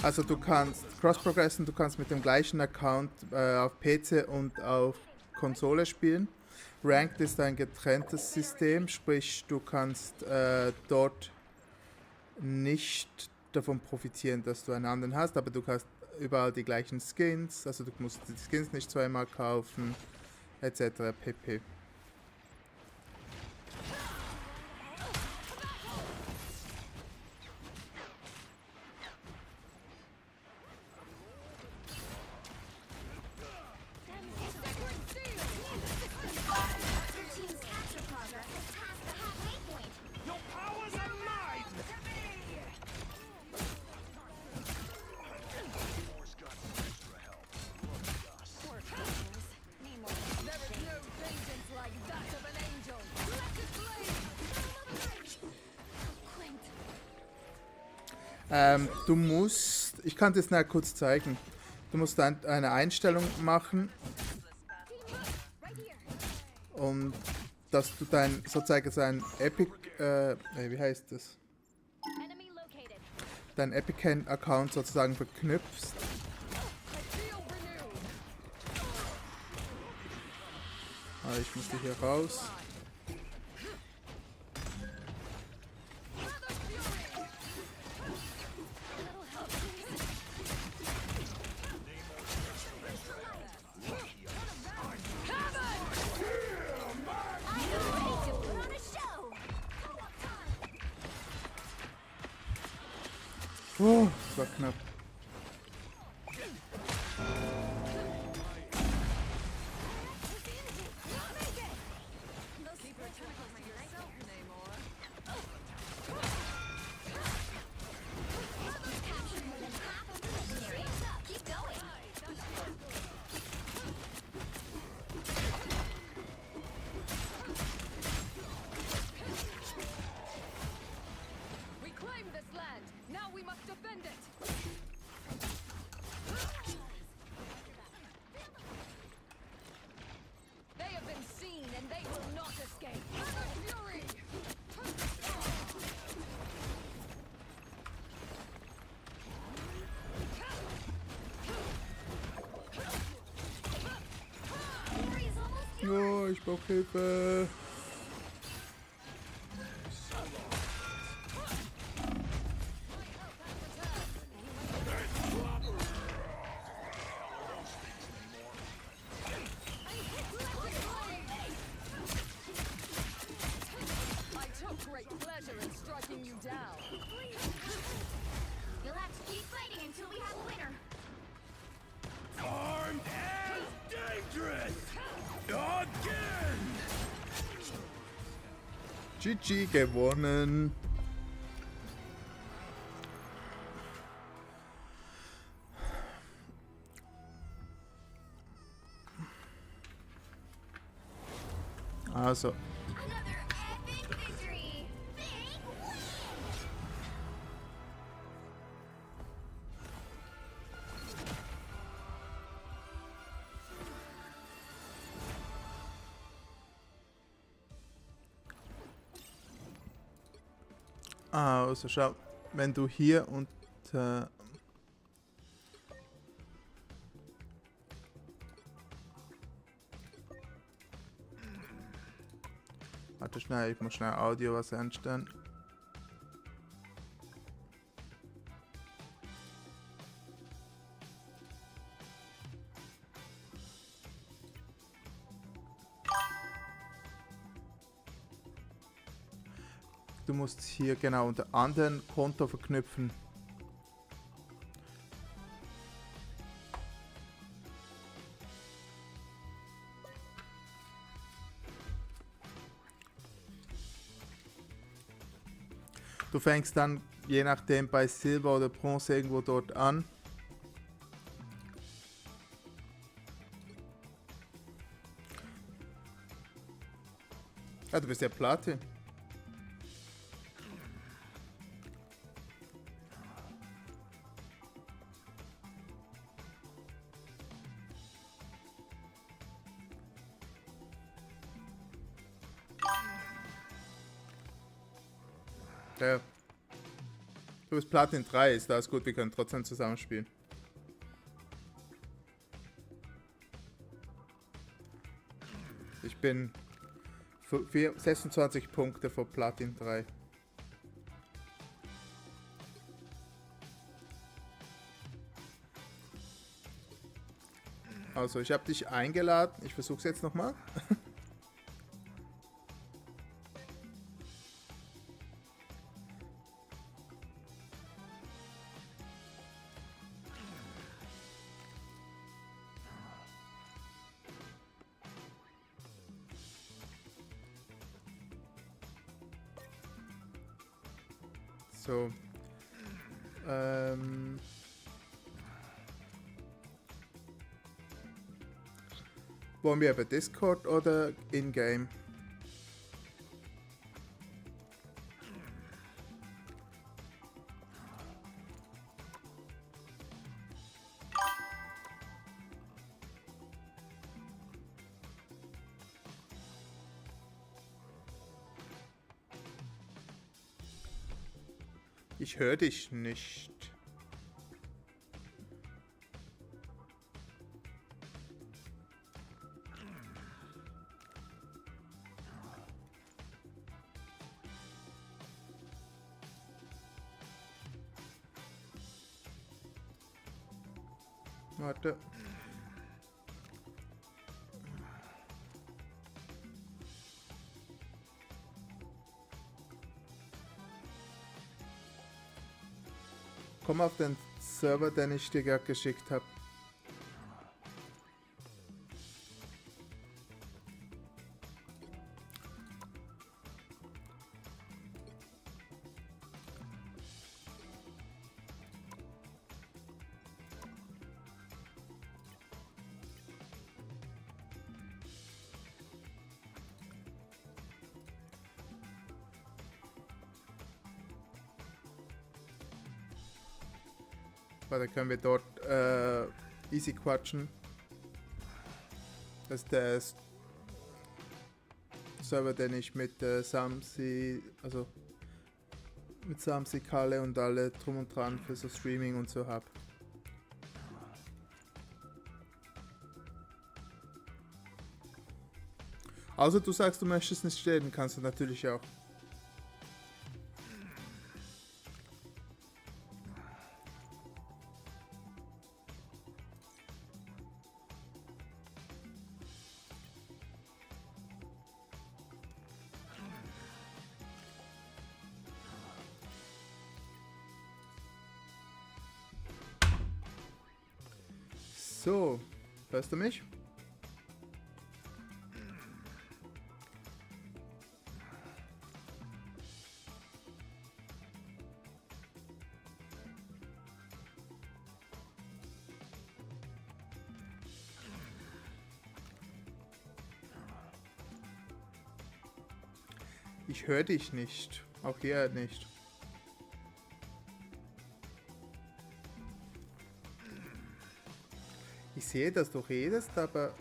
Also du kannst cross-progressen, du kannst mit dem gleichen Account auf PC und auf Konsole spielen. Ranked ist ein getrenntes System, sprich du kannst dort nicht davon profitieren, dass du einen anderen hast, aber du hast überall die gleichen Skins, also du musst die Skins nicht zweimal kaufen, etc. pp. Du musst, ich kann das nachher kurz zeigen, du musst eine Einstellung machen, und dass du dein, sozusagen sein Epic, wie heißt das? Dein Epic-Account sozusagen verknüpfst. Ah, ich musste hier raus. Oh, das war knapp. Oh, ich brauche Hilfe. GG gewonnen. Also. Also schau, wenn du hier unter warte schnell, ich muss schnell Audio was einstellen. Du musst hier genau unter anderen Konto verknüpfen. Du fängst dann je nachdem bei Silber oder Bronze irgendwo dort an. Ah, du bist ja Platin. Ja. Du bist Platin 3, ist das gut, wir können trotzdem zusammenspielen. Ich bin 26 Punkte vor Platin 3. Also, ich habe dich eingeladen. Ich versuche es jetzt nochmal. So. Wollen wir über Discord oder in-game? Ich höre dich nicht. Warte. Komm auf den Server, den ich dir gerade geschickt habe. Da können wir dort easy quatschen. Das ist der Server, den ich mit Samsi, also mit Samsi, Kalle und alle drum und dran für so Streaming und so habe. Also du sagst, du möchtest nicht stehen, kannst du natürlich auch. So, hörst du mich? Ich höre dich nicht, auch hier nicht. Ich sehe, dass du redest, aber...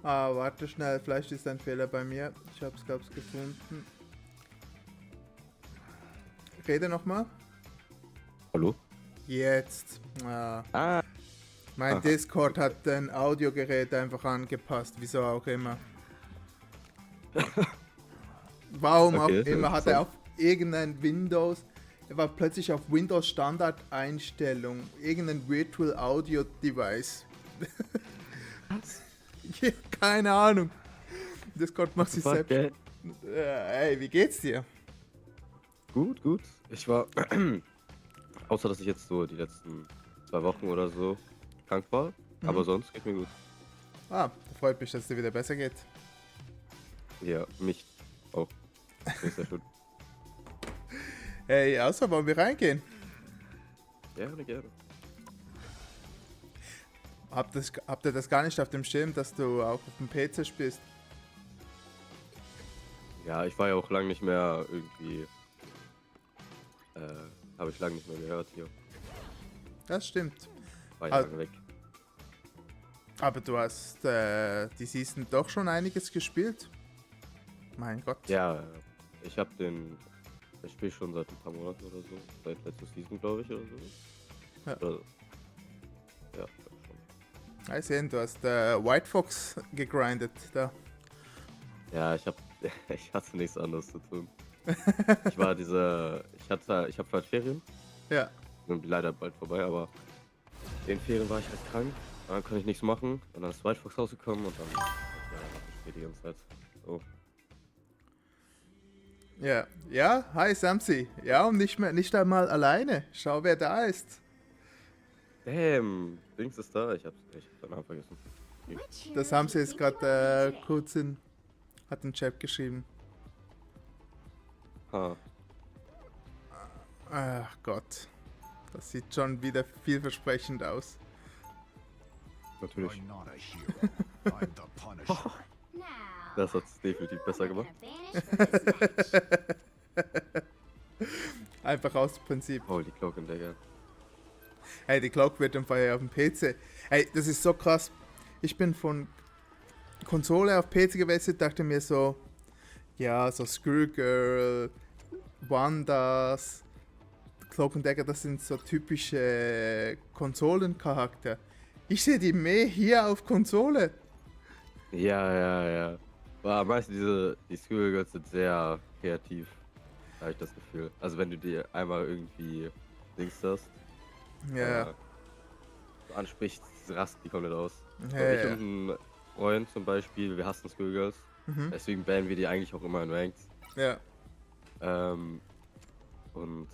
Ah, warte schnell, vielleicht ist ein Fehler bei mir. Ich hab's, glaub's, gefunden. Rede nochmal. Hallo? Jetzt. Mein Discord hat ein Audiogerät einfach angepasst, wieso auch immer. Warum Okay, auch immer hat er auf irgendein Windows, er war plötzlich auf Windows Standard Einstellung, irgendein Virtual Audio Device. Ja, keine Ahnung. Discord macht sich selbst. Ey, wie geht's dir? Gut, gut. Ich war, außer dass ich jetzt so die letzten 2 Wochen oder so krank war, aber sonst geht's mir gut. Ah, freut mich, dass es dir wieder besser geht. Ja, mich auch. Ist sehr schön. Hey, außer wollen wir reingehen? Gerne, gerne. Habt ihr das gar nicht auf dem Schirm, dass du auch auf dem PC spielst? Ja, ich war ja auch lange nicht mehr irgendwie. Habe ich lange nicht mehr gehört hier. Das stimmt. War ja lange weg. Aber du hast die Season doch schon einiges gespielt. Mein Gott. Ja, ich spiele schon seit ein paar Monaten oder so. Seit letzter Season, glaube ich, oder so. Ja. Oder, ja, schon. Ich sehe, du hast White Fox gegrindet da. Ja, ich hatte nichts anderes zu tun. Ich habe bald Ferien. Ja. Sind leider bald vorbei, aber in den Ferien war ich halt krank. Und dann konnte ich nichts machen. Und dann ist White Fox rausgekommen und dann ich die ganze Zeit. So. Ja, ja, hi Samsi. Ja, und nicht einmal alleine. Schau, wer da ist. Damn, Dings ist da. Ich hab's den Namen vergessen. Das haben sie jetzt gerade kurz hat einen Chat geschrieben. Ach Gott. Das sieht schon wieder vielversprechend aus. Natürlich. Das hat's definitiv besser gemacht. Einfach aus Prinzip. Oh, die Cloak entdecken. Hey, die Cloak wird einfach auf dem PC. Hey, das ist so krass. Ich bin von Konsole auf PC gewechselt, dachte mir so, ja, so Screwgirl, Wandas, Cloak and Dagger, das sind so typische Konsolencharakter. Ich sehe die mehr hier auf Konsole. Ja. Aber meistens die Screwgirls sind sehr kreativ, habe ich das Gefühl. Also wenn du dir einmal irgendwie Dings hast, ja. So ansprichst, rasten die komplett aus. Ja, ich und ein Freund zum Beispiel, wir hassen Screwgirls, deswegen bannen wir die eigentlich auch immer in Ranks. Ja. Und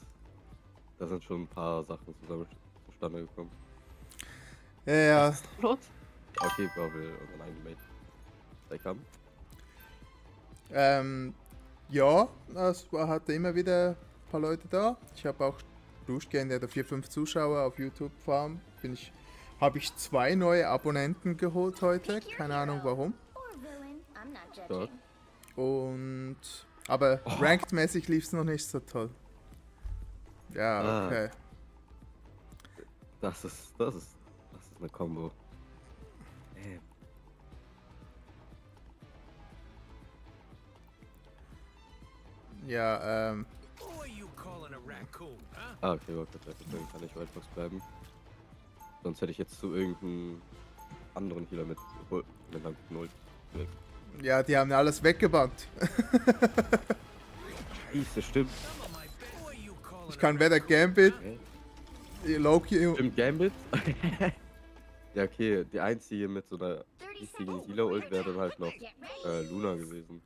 da sind schon ein paar Sachen zustande gekommen. Ja. Okay, bevor wir unseren eigenen Mate haben. Ja, es hatte immer wieder ein paar Leute da. Ich habe auch durchgehend 4-5 Zuschauer auf YouTube Farm. Habe ich 2 neue Abonnenten geholt heute. Keine Ahnung warum. Dort. Aber ranked-mäßig lief es noch nicht so toll. Ja, okay. Das ist eine Combo. Ja, okay, warte, dann kann ich White Fox bleiben. Sonst hätte ich jetzt zu irgendeinem anderen Healer mit einem Null weg. Ja, die haben alles weggebannt. Scheiße, stimmt. Ich kann weder Gambit, Loki... Stimmt, Gambit? Ja, okay, die einzige mit so einer richtigen Healer-Ult wäre dann halt noch Luna gewesen.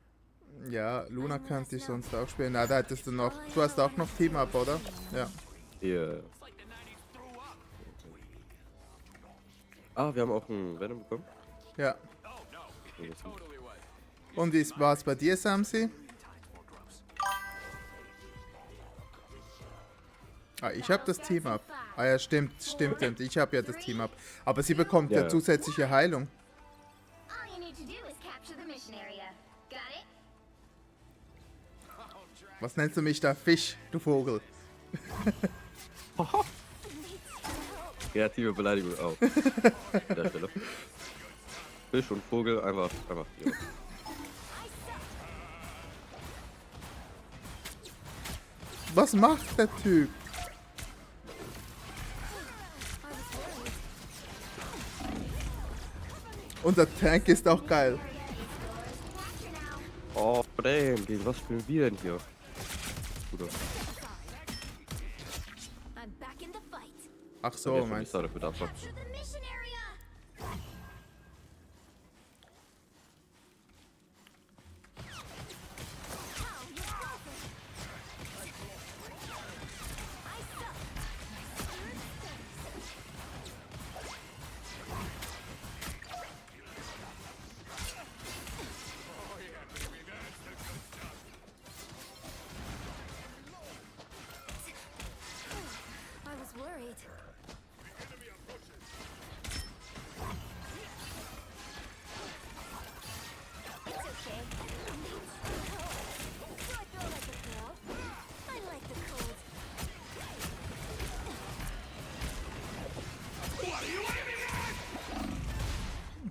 Ja, Luna könnte ich sonst auch spielen. Na, da hättest du noch... Du hast auch noch Team-Up, oder? Ja. Yeah. Ah, wir haben auch einen Venom bekommen. Ja. Und wie war es bei dir, Samsi? Ah, ich habe das Team-Up. Ah ja, stimmt. Ich habe ja das Team-Up. Aber sie bekommt ja zusätzliche Heilung. Was nennst du mich da? Fisch, du Vogel. Kreative Beleidigung auch. An der Stelle. Fisch und Vogel, einfach Tiere. Was macht der Typ? Unser Tank ist auch geil. Oh, damn, gegen was spielen wir denn hier? Bruder. Ach so, meinst du? Dafür abmachen.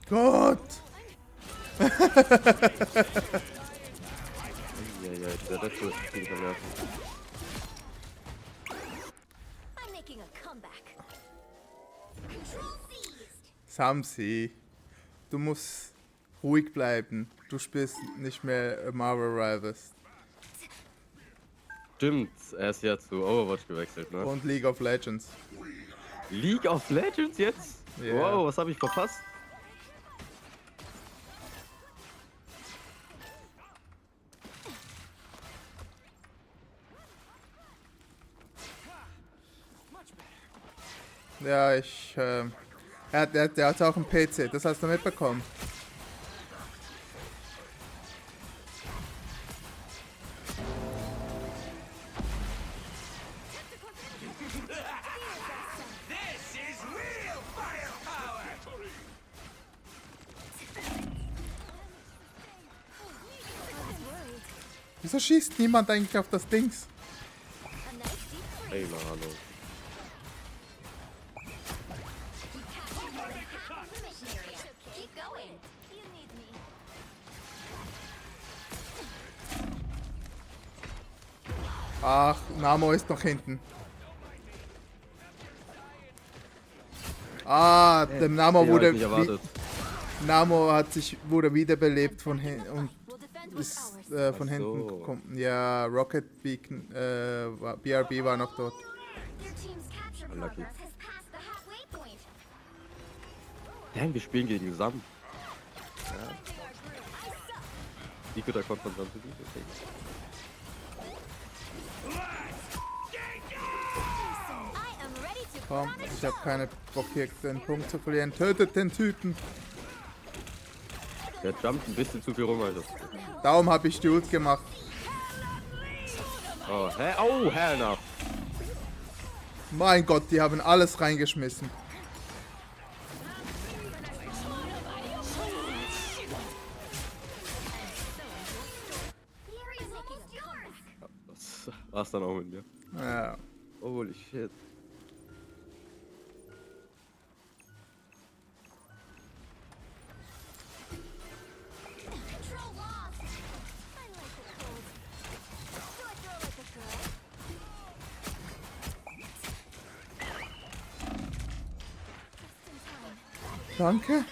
Gott! Ja, der letzte Ding verwerfen. Samsi, du musst ruhig bleiben. Du spielst nicht mehr Marvel Rivals. Stimmt, er ist ja zu Overwatch gewechselt, ne? Und League of Legends. League of Legends jetzt? Ja. Wow, was habe ich verpasst? Ja, der hat auch einen PC, das hast du mitbekommen. Wieso schießt niemand eigentlich auf das Dings? Ey, Ahnung. Ach, Namo ist noch hinten. Ah, dem Namo wurde Namo wurde wiederbelebt von hinten und ist von hinten gekommen. Ja, Rocket Beacon, BRB war noch dort. Unlucky. Damn, wir spielen gegen Sam. Ja. Nico, da kommt von Sam zu dir. Komm, ich habe keine Bock hier den Punkt zu verlieren. Tötet den Typen. Der jumpt ein bisschen zu viel rum, Alter. Darum habe ich die Ult gemacht. Oh, hä? Oh, hell no. Mein Gott, die haben alles reingeschmissen. Das war's dann auch mit mir. Ja. Holy shit. Danke.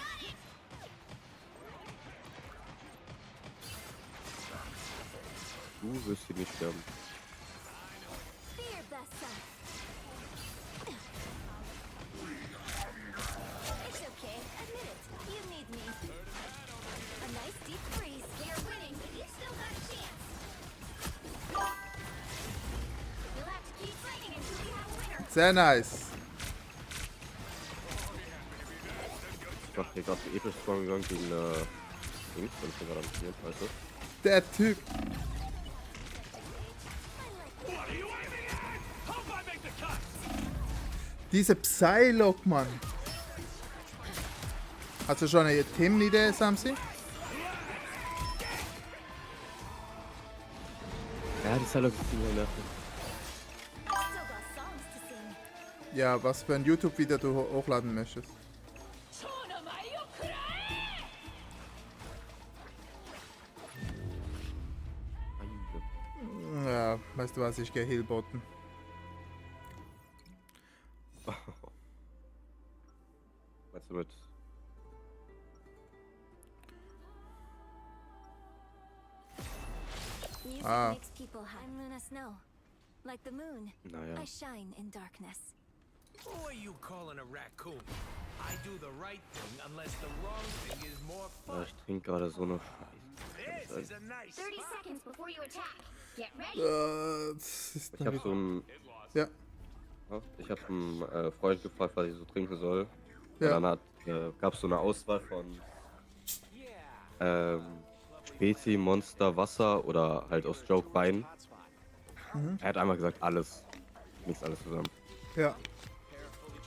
Du wirst hier nicht sterben. Sehr nice. Ich mach hier gerade einen episch Spawn gegangen gegen Dings, wenn ich gerade am Spielen, weißt du? Der Typ. Diese Psylocke, Mann. Hast du schon eine Themenidee, Samsi? Ja, die Psylocke ist ziemlich nervig. Ja, was für ein YouTube-Video du hochladen möchtest. Ja, weißt du was, ich gehe Healbotten. Meinst du mit? Music Ah. makes people I'm Luna Snow. Like the moon, Naja. I shine in darkness. Who are you calling a raccoon? I do the right thing unless the wrong thing is more Ja, fun. ich trinke gerade so eine Scheiße. This is a nice 30 seconds before you attack. Get ready. Das ist Ich habe so einen, Ja. ja, ich habe einen Freund gefragt, was ich so trinken soll. Ja. Und dann gab es so eine Auswahl von Spezi, Monster, Wasser oder halt aus Joke Wein. Mhm. Er hat einmal gesagt, alles. Mixt alles zusammen. Ja.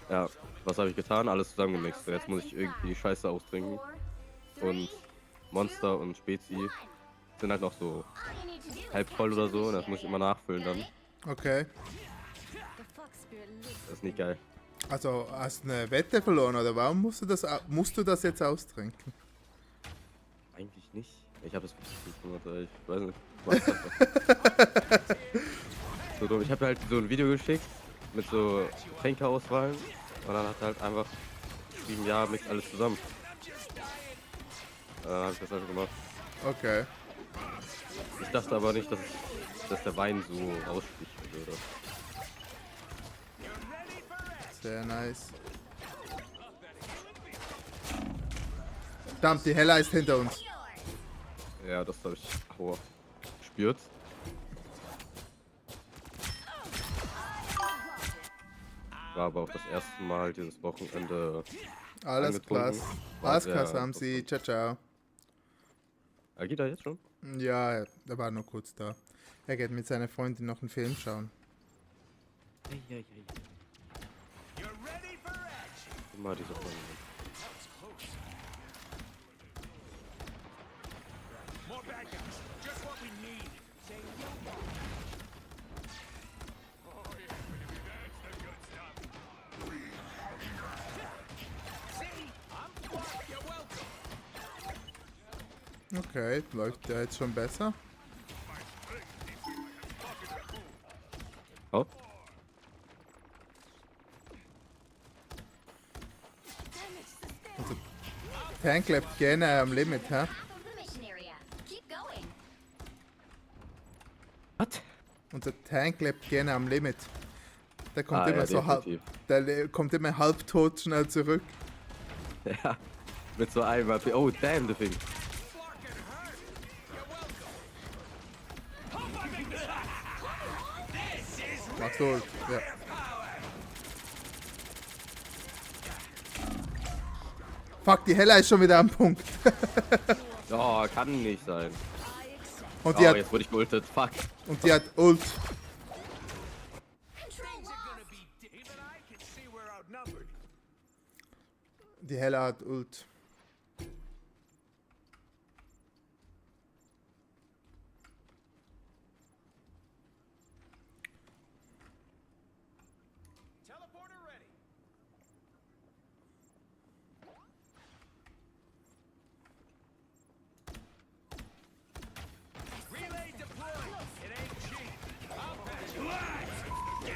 Ja, was habe ich getan? Alles zusammengemixt. Jetzt muss ich irgendwie die Scheiße austrinken. Und Monster und Spezi sind halt noch so halb voll oder so. Und das muss ich immer nachfüllen dann. Okay. Das ist nicht geil. Also hast du eine Wette verloren oder warum musst du das jetzt austrinken? Eigentlich nicht. Ich habe es wirklich gemacht, ich weiß nicht. Ich mach das so dumm. Ich habe halt so ein Video geschickt mit so Getränkeauswahlen und dann hat er halt einfach geschrieben, ja, mixt alles zusammen. Dann habe ich das einfach gemacht. Okay. Ich dachte aber nicht, dass der Wein so raussticht würde. Sehr nice. Verdammt, die Hella ist hinter uns. Ja, das habe ich aua, gespürt. War aber auch das erste Mal dieses Wochenende. Alles klar. angetrunken. War Alles sehr klar, Samsi. Ciao, ciao. Geht er jetzt schon? Ja, er war nur kurz da. Er geht mit seiner Freundin noch einen Film schauen. Immer diese Freundin. More bad guys. Just what we need. Oh yeah, baby, that's the good stuff. See, I'm smart. You're welcome. Okay, läuft der jetzt schon besser? Oh. Also, Tank lebt gerne am Limit, hä? Half of the mission area. Keep going. Was? Unser Tank lebt gerne am Limit. Der kommt immer ja, so halb. definitiv. Der kommt immer halbtot schnell zurück. Ja, mit so einem. Oh, damn, the thing. Mach's wohl, ja. Fuck, die Hella ist schon wieder am Punkt. Oh, kann nicht sein. Und die hat, jetzt wurde ich geultet. Fuck. und die hat Ult. Die Hella hat Ult. Teleporter ready. Relay deployed. It ain't cheap. I'll patch you.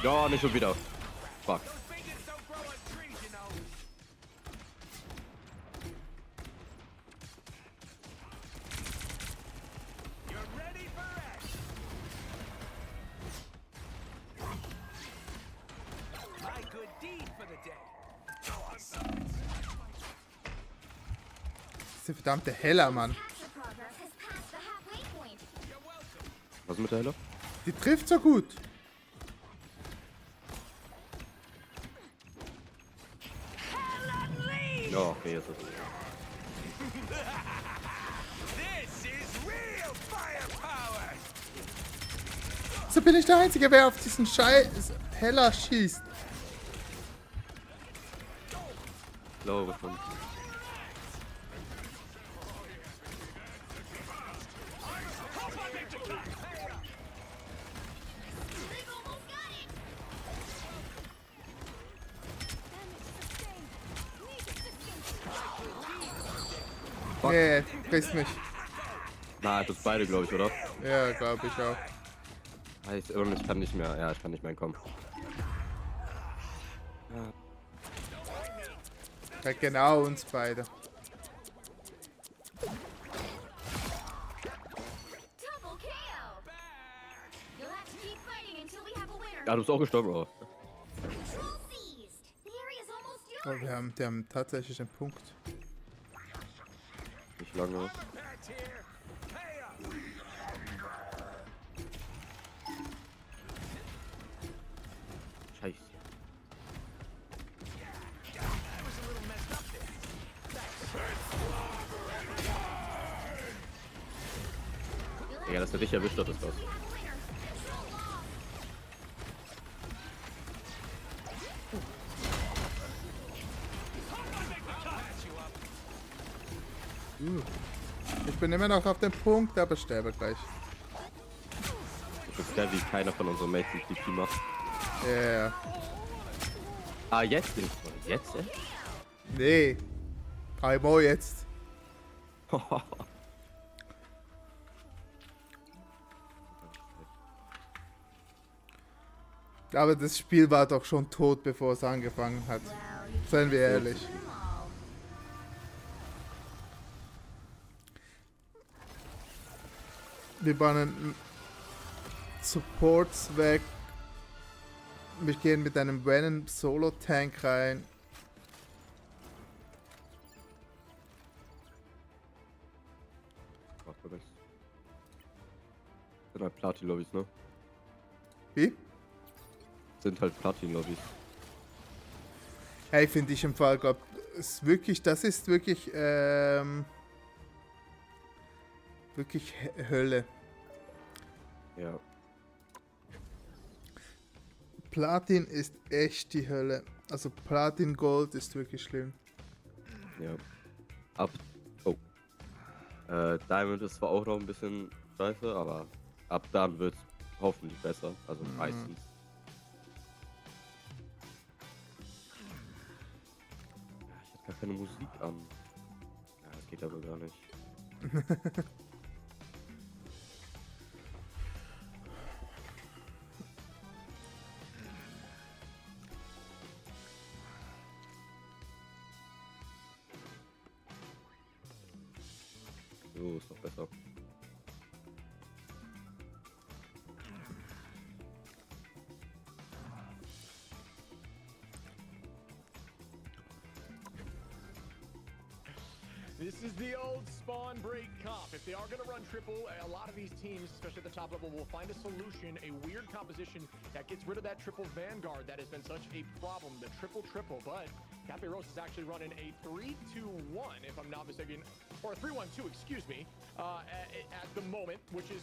Ja, nicht schon wieder. Fuck. My good deed for the day. Diese verdammte Hella, Mann. Capture progress has passed the halfway point. Was ist mit der Helle? Die trifft so gut. Ja, okay, jetzt ist es. This is real firepower. So bin ich der Einzige, wer auf diesen Scheiß Hella schießt. Ich glaube schon. Fuck. Nee, frisst mich. Na, das beide, glaube ich, oder? Ja, glaube ich auch. Heißt, und ich kann nicht mehr. Ja, ich kann nicht mehr entkommen. Ja, genau, uns beide. Double KO. You'll have to keep fighting until we have a winner. Ja, du bist auch gestorben, oder? Control seized. The area's almost Oh, yours. wir haben tatsächlich einen Punkt. Nicht lange. Scheiße. Ja, dass er dich erwischt hat, ist das. Ich bin immer noch auf dem Punkt, aber sterbe gleich. Ich bin geil, wie keiner von unseren Mates die TP macht. Ja. Yeah. Ah, jetzt bin ich. Jetzt, ey? Nee. Einmal jetzt. Aber das Spiel war doch schon tot, bevor es angefangen hat. Seien wir ehrlich. Wir bannen Supports weg. Wir gehen mit einem Venom Solo Tank rein. Sind halt Platin-Lobbys, ne? Wie? Sind halt Platin-Lobbys. Hey, finde ich im Fall, glaub, ist wirklich, das ist wirklich, wirklich Hölle. Ja. Platin ist echt die Hölle. Also Platin Gold ist wirklich schlimm. Ja. Oh. Diamond ist zwar auch noch ein bisschen scheiße, aber ab dann wird es hoffentlich besser. Also meistens. Ich hatte gar keine Musik an. Ja, das geht aber gar nicht. So, ist noch besser. This is the old spawn break comp. If they are going to run triple, a lot of these teams, especially at the top level, will find a solution, a weird composition that gets rid of that triple vanguard that has been such a problem, the triple. But Cafe Rose is actually running a 3-2-1, if I'm not mistaken, or a 3-1-2, excuse me, at the moment, which is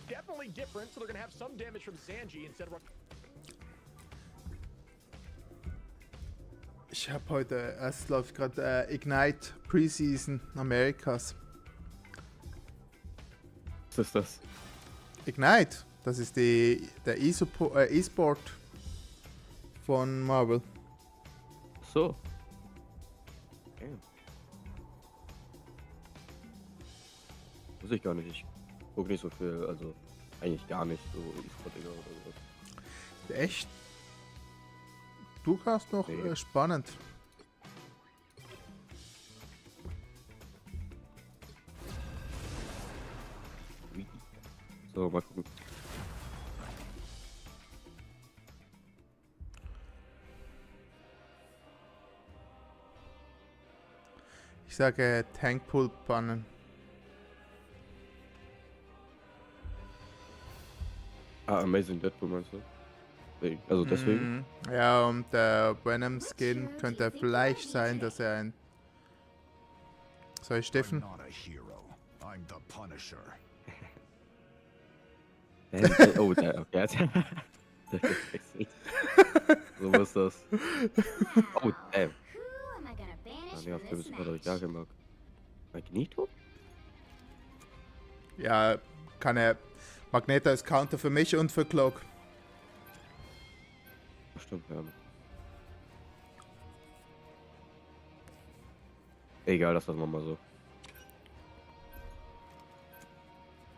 definitely different. So they're going to have some damage from Zanji instead of... Ich habe heute, es läuft gerade Ignite Preseason Americas. Was ist das? Ignite, das ist der E-Sport von Marvel. So. Okay. Muss ich gar nicht. Ich gucke nicht so viel, also eigentlich gar nicht so E-Sport oder sowas. Echt? Du hast noch spannend. So, mal gucken. Ich sage Tankpool bannen. Ah, Amazing Deadpool meinst du? Also deswegen? Ja, und der Venom Skin könnte vielleicht sein, dass er ein... Soll ich Steffen? Oh, okay. So muss das. Oh, damn. Nee, auf dem habe ich gar keinen Bock. Magneto? Ja, kann er... Magneto ist Counter für mich und für Cloak. Stimmt, ja. Egal, das lassen wir mal so.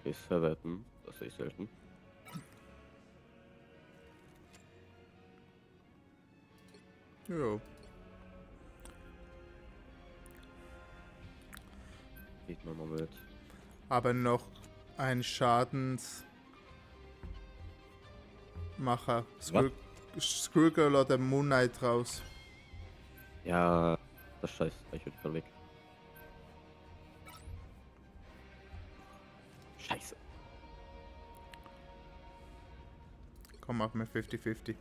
Okay, Servetten. Das sehe ich selten. Jo. Geht mal mit. Aber noch ein Schadensmacher. Squirrel oder Moon Knight raus. Ja, das scheiß. Ich würde voll weg. Scheiße. Komm, mach mir 50-50.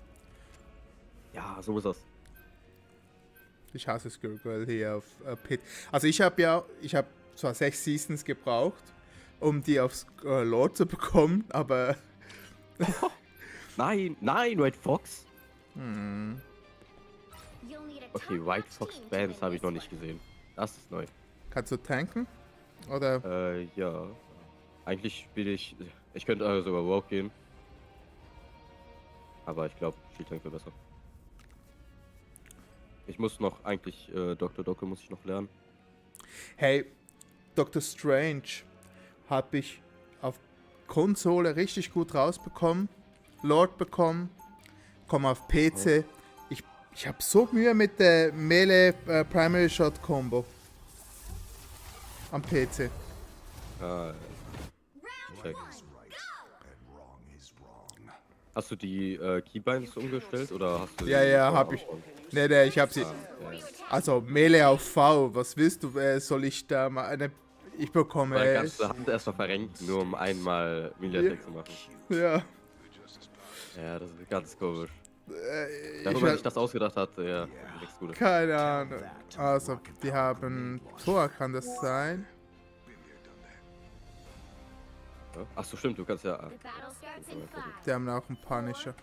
Ja, so ist das. Ich hasse Squirrel hier auf Pit. Also ich habe zwar 6 Seasons gebraucht, um die aufs Lord zu bekommen, aber... Nein, White Fox. Hm. Okay, White Fox Bands habe ich noch nicht gesehen. Das ist neu. Kannst du tanken? Oder? Ja. Eigentlich spiele ich... Ich könnte sogar Rogue gehen. Aber ich glaube, Shield Tank wäre besser. Ich muss noch eigentlich... Dr. Docke muss ich noch lernen. Hey, Dr. Strange habe ich auf Konsole richtig gut rausbekommen. Lord bekommen. Komm auf PC. Ich habe so Mühe mit der Melee Primary Shot Combo. Am PC. Check. Hast du die Keybinds umgestellt oder hast du die Ja, hab ich. Nee, ich hab sie. Also Melee auf V, was willst du? Soll ich da mal eine... Ich bekomme... Meine ganze Hand erstmal verrenkt, nur um einmal Melee-Attack zu machen. Ja. Ja, das ist ganz komisch. Darüber sich das ausgedacht hat, ja, nichts Gutes. Keine Ahnung. Also, die haben Tor, kann das sein? Ja. Achso, stimmt, du kannst ja... Die haben auch einen Punisher.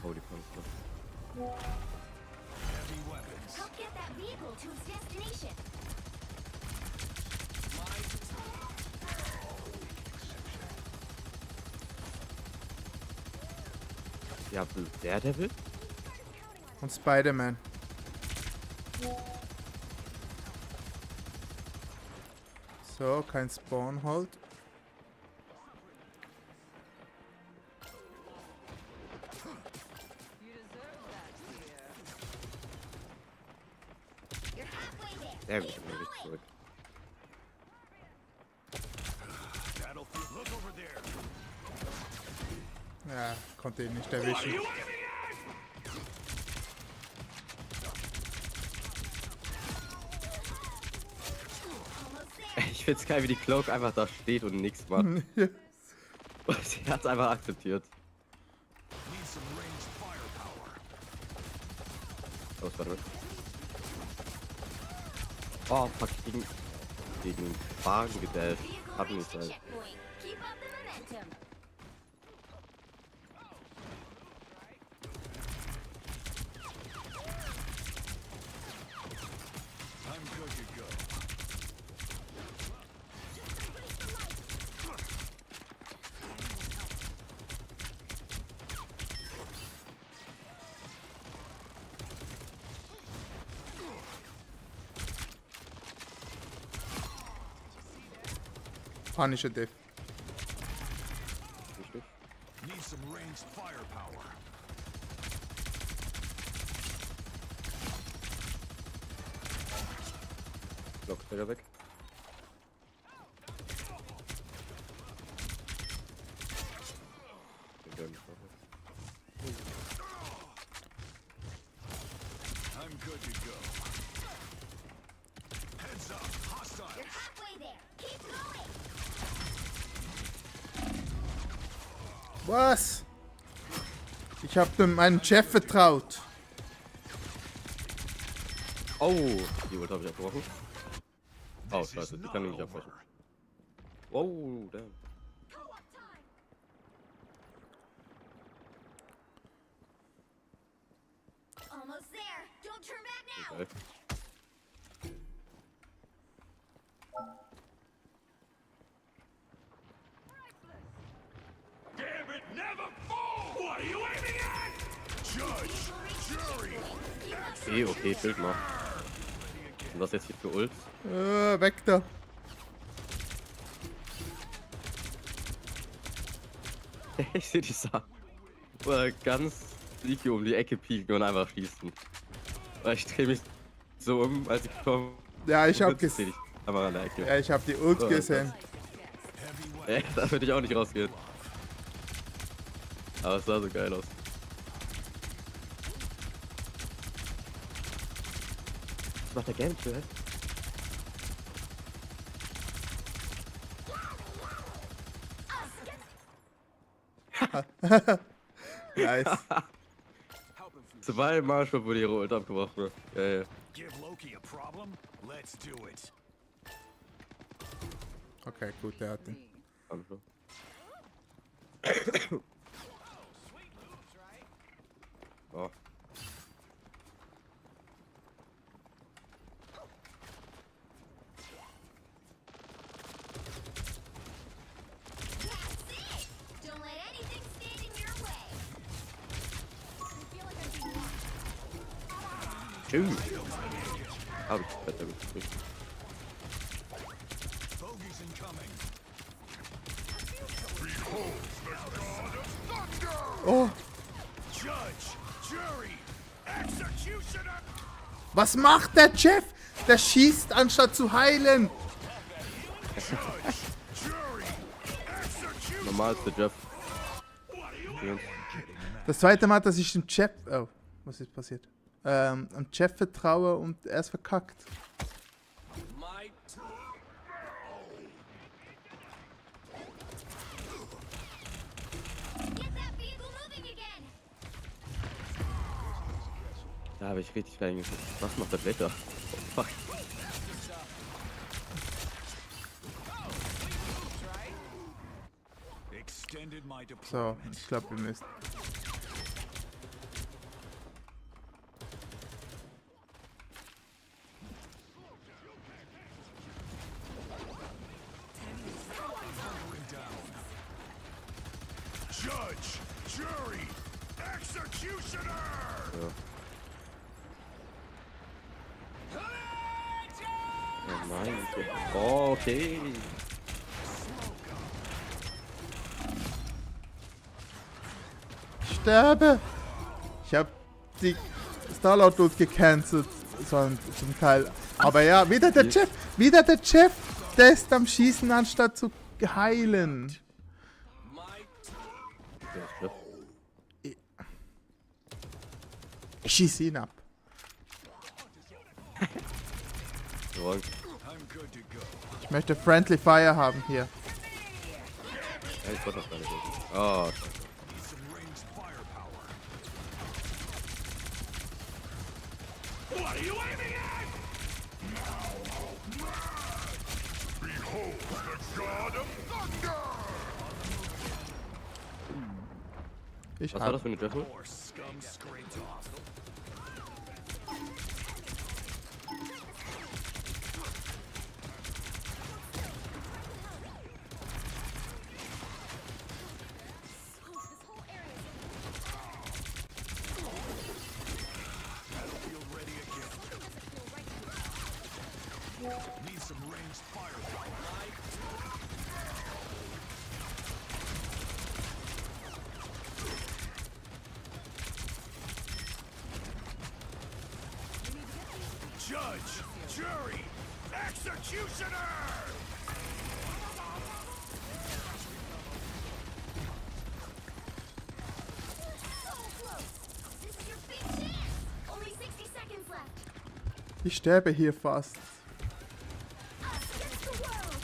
Oh, die Konsole. Ja, der Devil? Und Spider-Man. So, kein Spawnhold. Sehr gut, dann bin ich zurück. Ja, konnte ihn nicht erwischen. Ich find's geil, wie die Cloak einfach da steht und nichts macht. Sie hat's einfach akzeptiert. Oh, warte mal. Oh, fuck, gegen Wagen gedasht. Hat nicht halt. Punisher Diff. Need some ranged firepower. Blocksträger weg. I'm good to go. Heads up, hostile. You're halfway there. Keep going. Was? Ich habe meinem Chef vertraut. Oh, die Ult habe ich abgebrochen. Oh, scheiße, die kann ich nicht abbrechen. Oh, damn. Almost there. Don't turn back now. Okay. Damn it, never fall! What are you aiming at? Judge, jury. Okay, Bild mal. Und was jetzt hier für Ults? Weg da. Ich sehe die Sache. Oder ganz sneaky um die Ecke pieken und einfach schießen. Weil ich drehe mich so um, als ich komme. Ja, ich hab gesehen. Die Kamera an der Ecke. Ja, ich hab die Ult gesehen. Da würde ich auch nicht rausgehen. Aber es sah so geil aus. Was macht der Gameplay? Nice. Zweimal schon wurde ihre Ult abgebrochen. Geil. Give Loki a problem? Let's do it. Okay, gut, der hat den. Oh. Don't let anything stand in your way. Schön. Hab ich besser gekriegt. Bogeys incoming. Oh, Judge, jury, executioner. was macht der Jeff? Der schießt anstatt zu heilen. Normal ist der Jeff. Das zweite Mal, dass ich dem Jeff... Oh, was ist passiert? Am Jeff vertraue und er ist verkackt. Da habe ich richtig reingeguckt. Was macht das Wetter? Oh, fuck. Extended my So, deployment. ich glaube, wir müssen... Judge, jury, executioner. Ja. Oh nein. Oh, okay. Ich sterbe! Ich habe die Starlord-Ult gecancelt, zum Teil. Aber ja, wieder der Jeff! Wieder der Jeff! Der ist am Schießen, anstatt zu heilen. Ich schieße ihn ab. Ich möchte Friendly Fire haben hier. Ja, ich wollte das gar nicht. Oh, What are you aiming at? Behold the god of thunder! Ich was war das für eine Treffer? More scum scraped off. Battlefield ready again. Need some ranged firepower. Judge, jury, executioner! This is your big chance. Only 60 seconds left. Ich sterbe hier fast. Us against the world.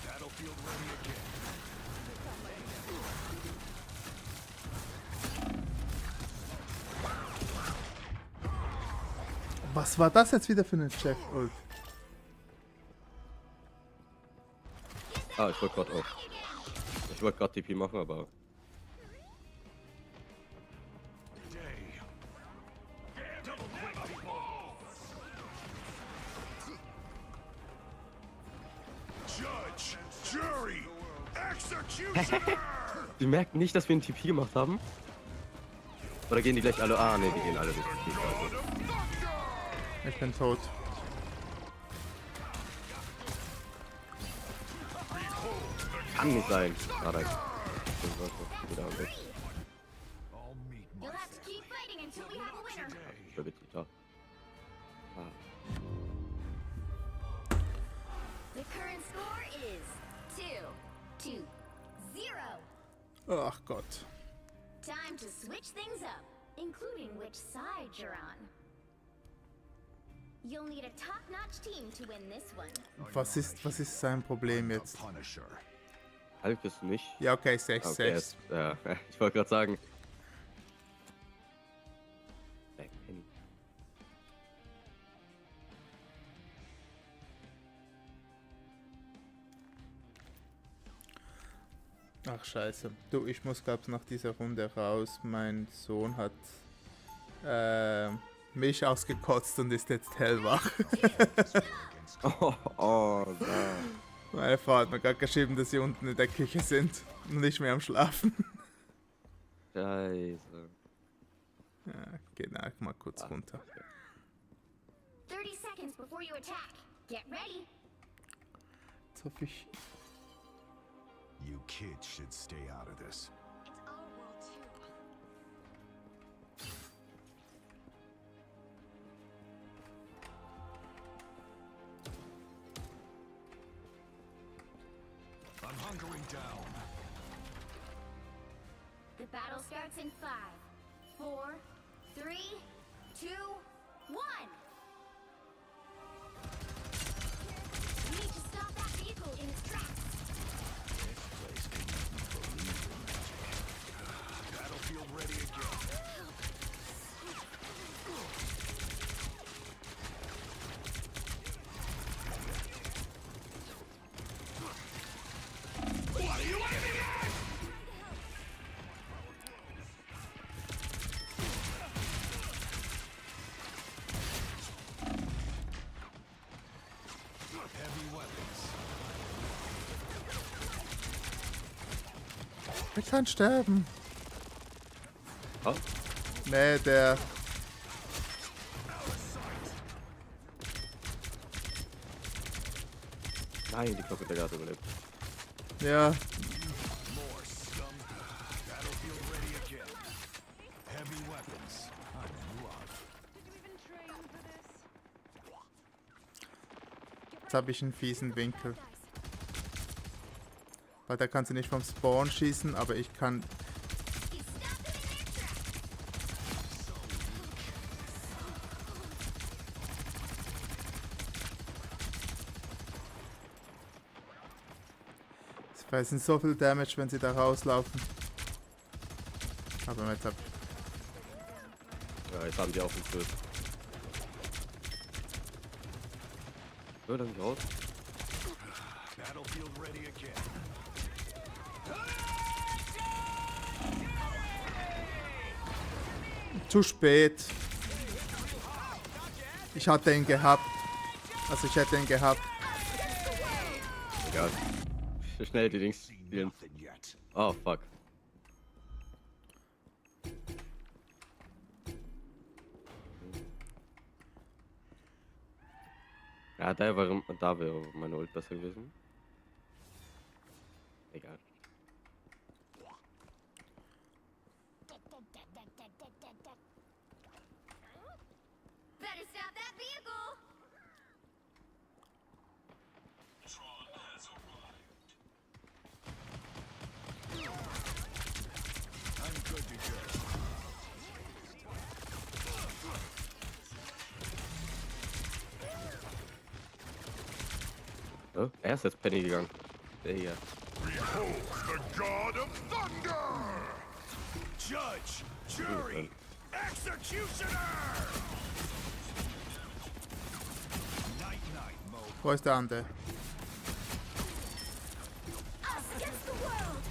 Battlefield ready again. Was war das jetzt wieder für eine Jeff-Ult? Ah, ich wollte gerade auch. Ich wollte gerade TP machen, aber. Judge, jury, executioner! Die merken nicht, dass wir einen TP gemacht haben? Oder gehen die gleich alle? Ah, ne, die gehen alle durch. Ich bin tot. Kann nicht sein. Ah, da. Wieder weg. You'll have to keep fighting until we have a winner. Repetitor. Ah. The current score is 2-0. Ach Gott. Time to switch things up, including which side you're on. You'll need a top-notch team to win this one. Was ist sein Problem jetzt? Halt bist du nicht? Ja, okay, 6, Okay, 6. ja, ich wollte gerade sagen. Ach scheiße. Du, ich muss glaub nach dieser Runde raus. Mein Sohn hat mich ausgekotzt und ist jetzt hellwach. Nein. Meine Frau hat mir gerade geschrieben, dass sie unten in der Küche sind und nicht mehr am Schlafen. Scheiße. Ja, geht mal kurz runter. 30 seconds before you attack. Get ready. Jetzt hoffe ich. You kids should stay out of this. It's our world too. I'm hunkering down. The battle starts in 5, 4, 3, 2, 1. You need to stop that vehicle in its tracks. Battlefield ready again. What are you aiming at? Heavy weapons. Ich kann sterben. Oh. Nee, der. Nein, die Glocke der gerade überlebt. Ja. More scum. Battlefield ready again. Heavy weapons. I'm in love. Jetzt habe ich einen fiesen Winkel. Weil da kannst du nicht vom Spawn schießen, aber ich kann. Es fressen so viel Damage, wenn sie da rauslaufen. Aber jetzt hab Ja, jetzt haben die auch einen Schild. So, dann raus. Battlefield ready again. Zu spät. Ich hatte ihn gehabt. Also ich hätte ihn gehabt. Egal. Schnell die Dings spielen. Oh, fuck. Ja, da wäre meine Ult besser gewesen. Egal. Better stop that vehicle. I'm good to go. Oh, er ist jetzt Penny gegangen. Digga. Behold the god of thunder! Judge, jury, executioner! Night, night, Mo. Wo ist der andere? Us against the world.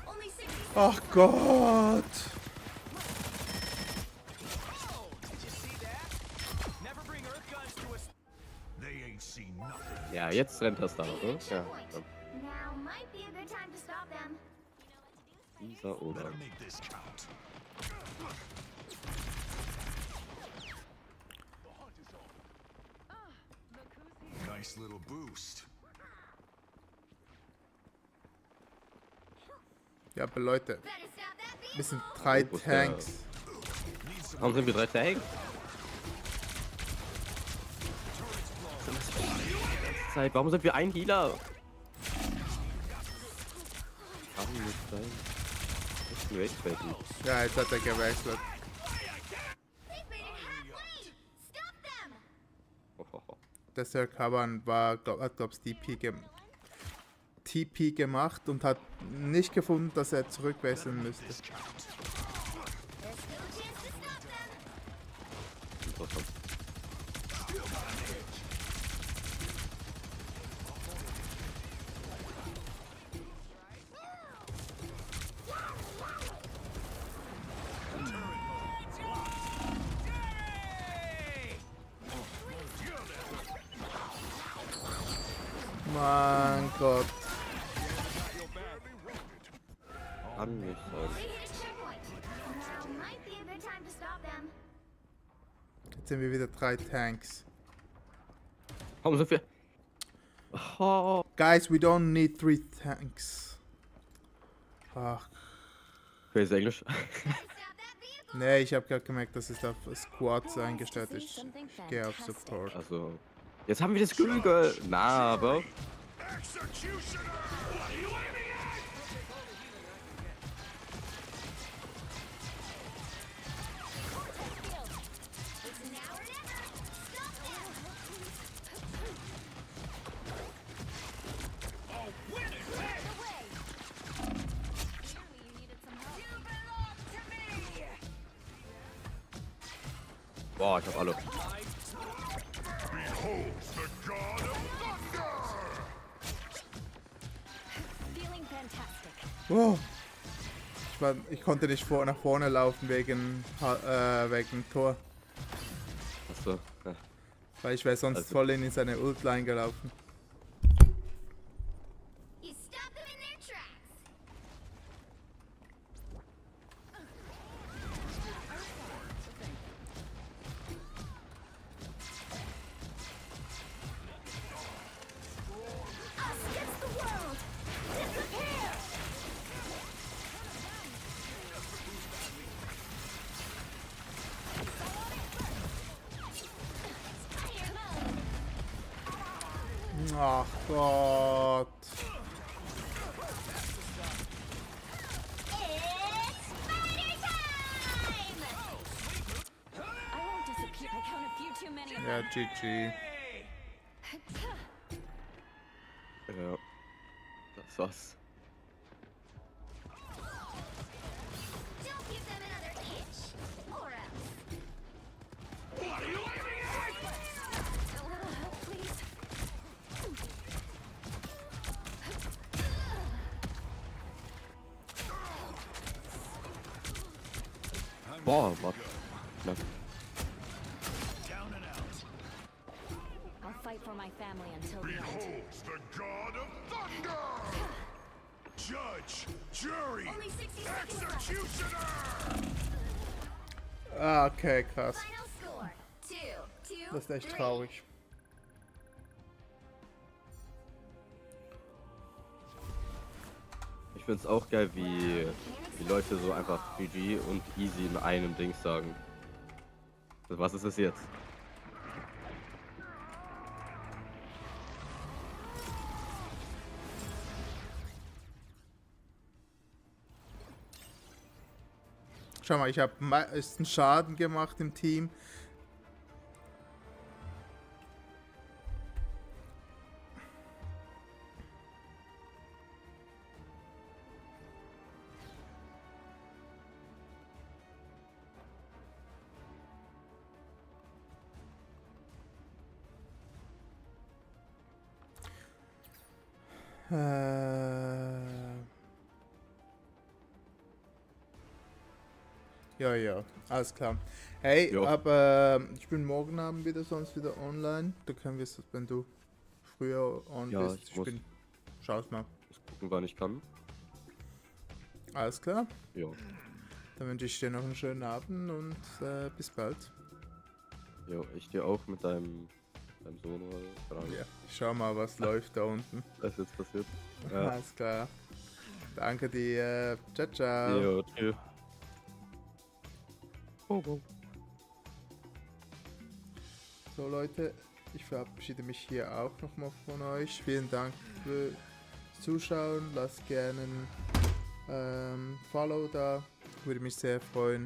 Only 60 seconds. Ach Gott! They ain't seen nothing. Ja, jetzt rennt das da, oder? Ja. Now might be a good time to stop them. Dieser oder. Better make this count. nice little boost. Ja, aber Leute, wir sind 3 Wo ist der? Tanks. Warum sind wir 3 Tanks? Warum sind wir ein Healer? Kann nicht sein. Ich bin rechtfertig. Ja, jetzt hat er gewechselt. Der Sir Kaban hat, glaube ich, TP gemacht und hat nicht gefunden, dass er zurückwechseln müsste. Interessant. Mein Gott. Kann nicht sein. Jetzt sind wir wieder 3 Tanks. Warum sind wir? Oh. Guys, we don't need 3 tanks. Ach. Wer ist Englisch? Nee, ich habe gerade gemerkt, dass es auf Squads eingestellt ist. Ich gehe auf Support. Also, jetzt haben wir das Green Girl. Na, aber. Boah, ich hab alle. Oh. Ich konnte nicht nach vorne laufen wegen Tor. Achso, ja. Weil ich wäre sonst Also. voll in seine Ult-Line gelaufen. Ach Gott. Ja, GG. Ja. Das war's. Boah, warte. Knapp. I'll fight for my family until the end. Behold the god of thunder! Judge, jury, executioner! Ah, okay, krass. Das ist echt traurig. Ich find's auch geil, wie die Leute so einfach GG und easy in einem Ding sagen. Was ist es jetzt? Schau mal, ich habe meisten Schaden gemacht im Team. Ja, alles klar. Hey, Jo. aber ich bin morgen Abend sonst wieder online. Da können wir es, wenn du früher on Ja, bist. ich muss Schau's mal. gucken, wann ich kann. Alles klar. Ja. Dann wünsche ich dir noch einen schönen Abend und bis bald. Jo, ich dir auch mit deinem Beim Sohn oder so. Keine Ahnung. Ja, ich schau mal, was läuft da unten. Was ist jetzt passiert? Ja. Alles klar. Danke dir. Ciao, ciao. Jo, tschüss. Oh. So Leute, ich verabschiede mich hier auch nochmal von euch. Vielen Dank fürs Zuschauen. Lasst gerne ein Follow da. Würde mich sehr freuen.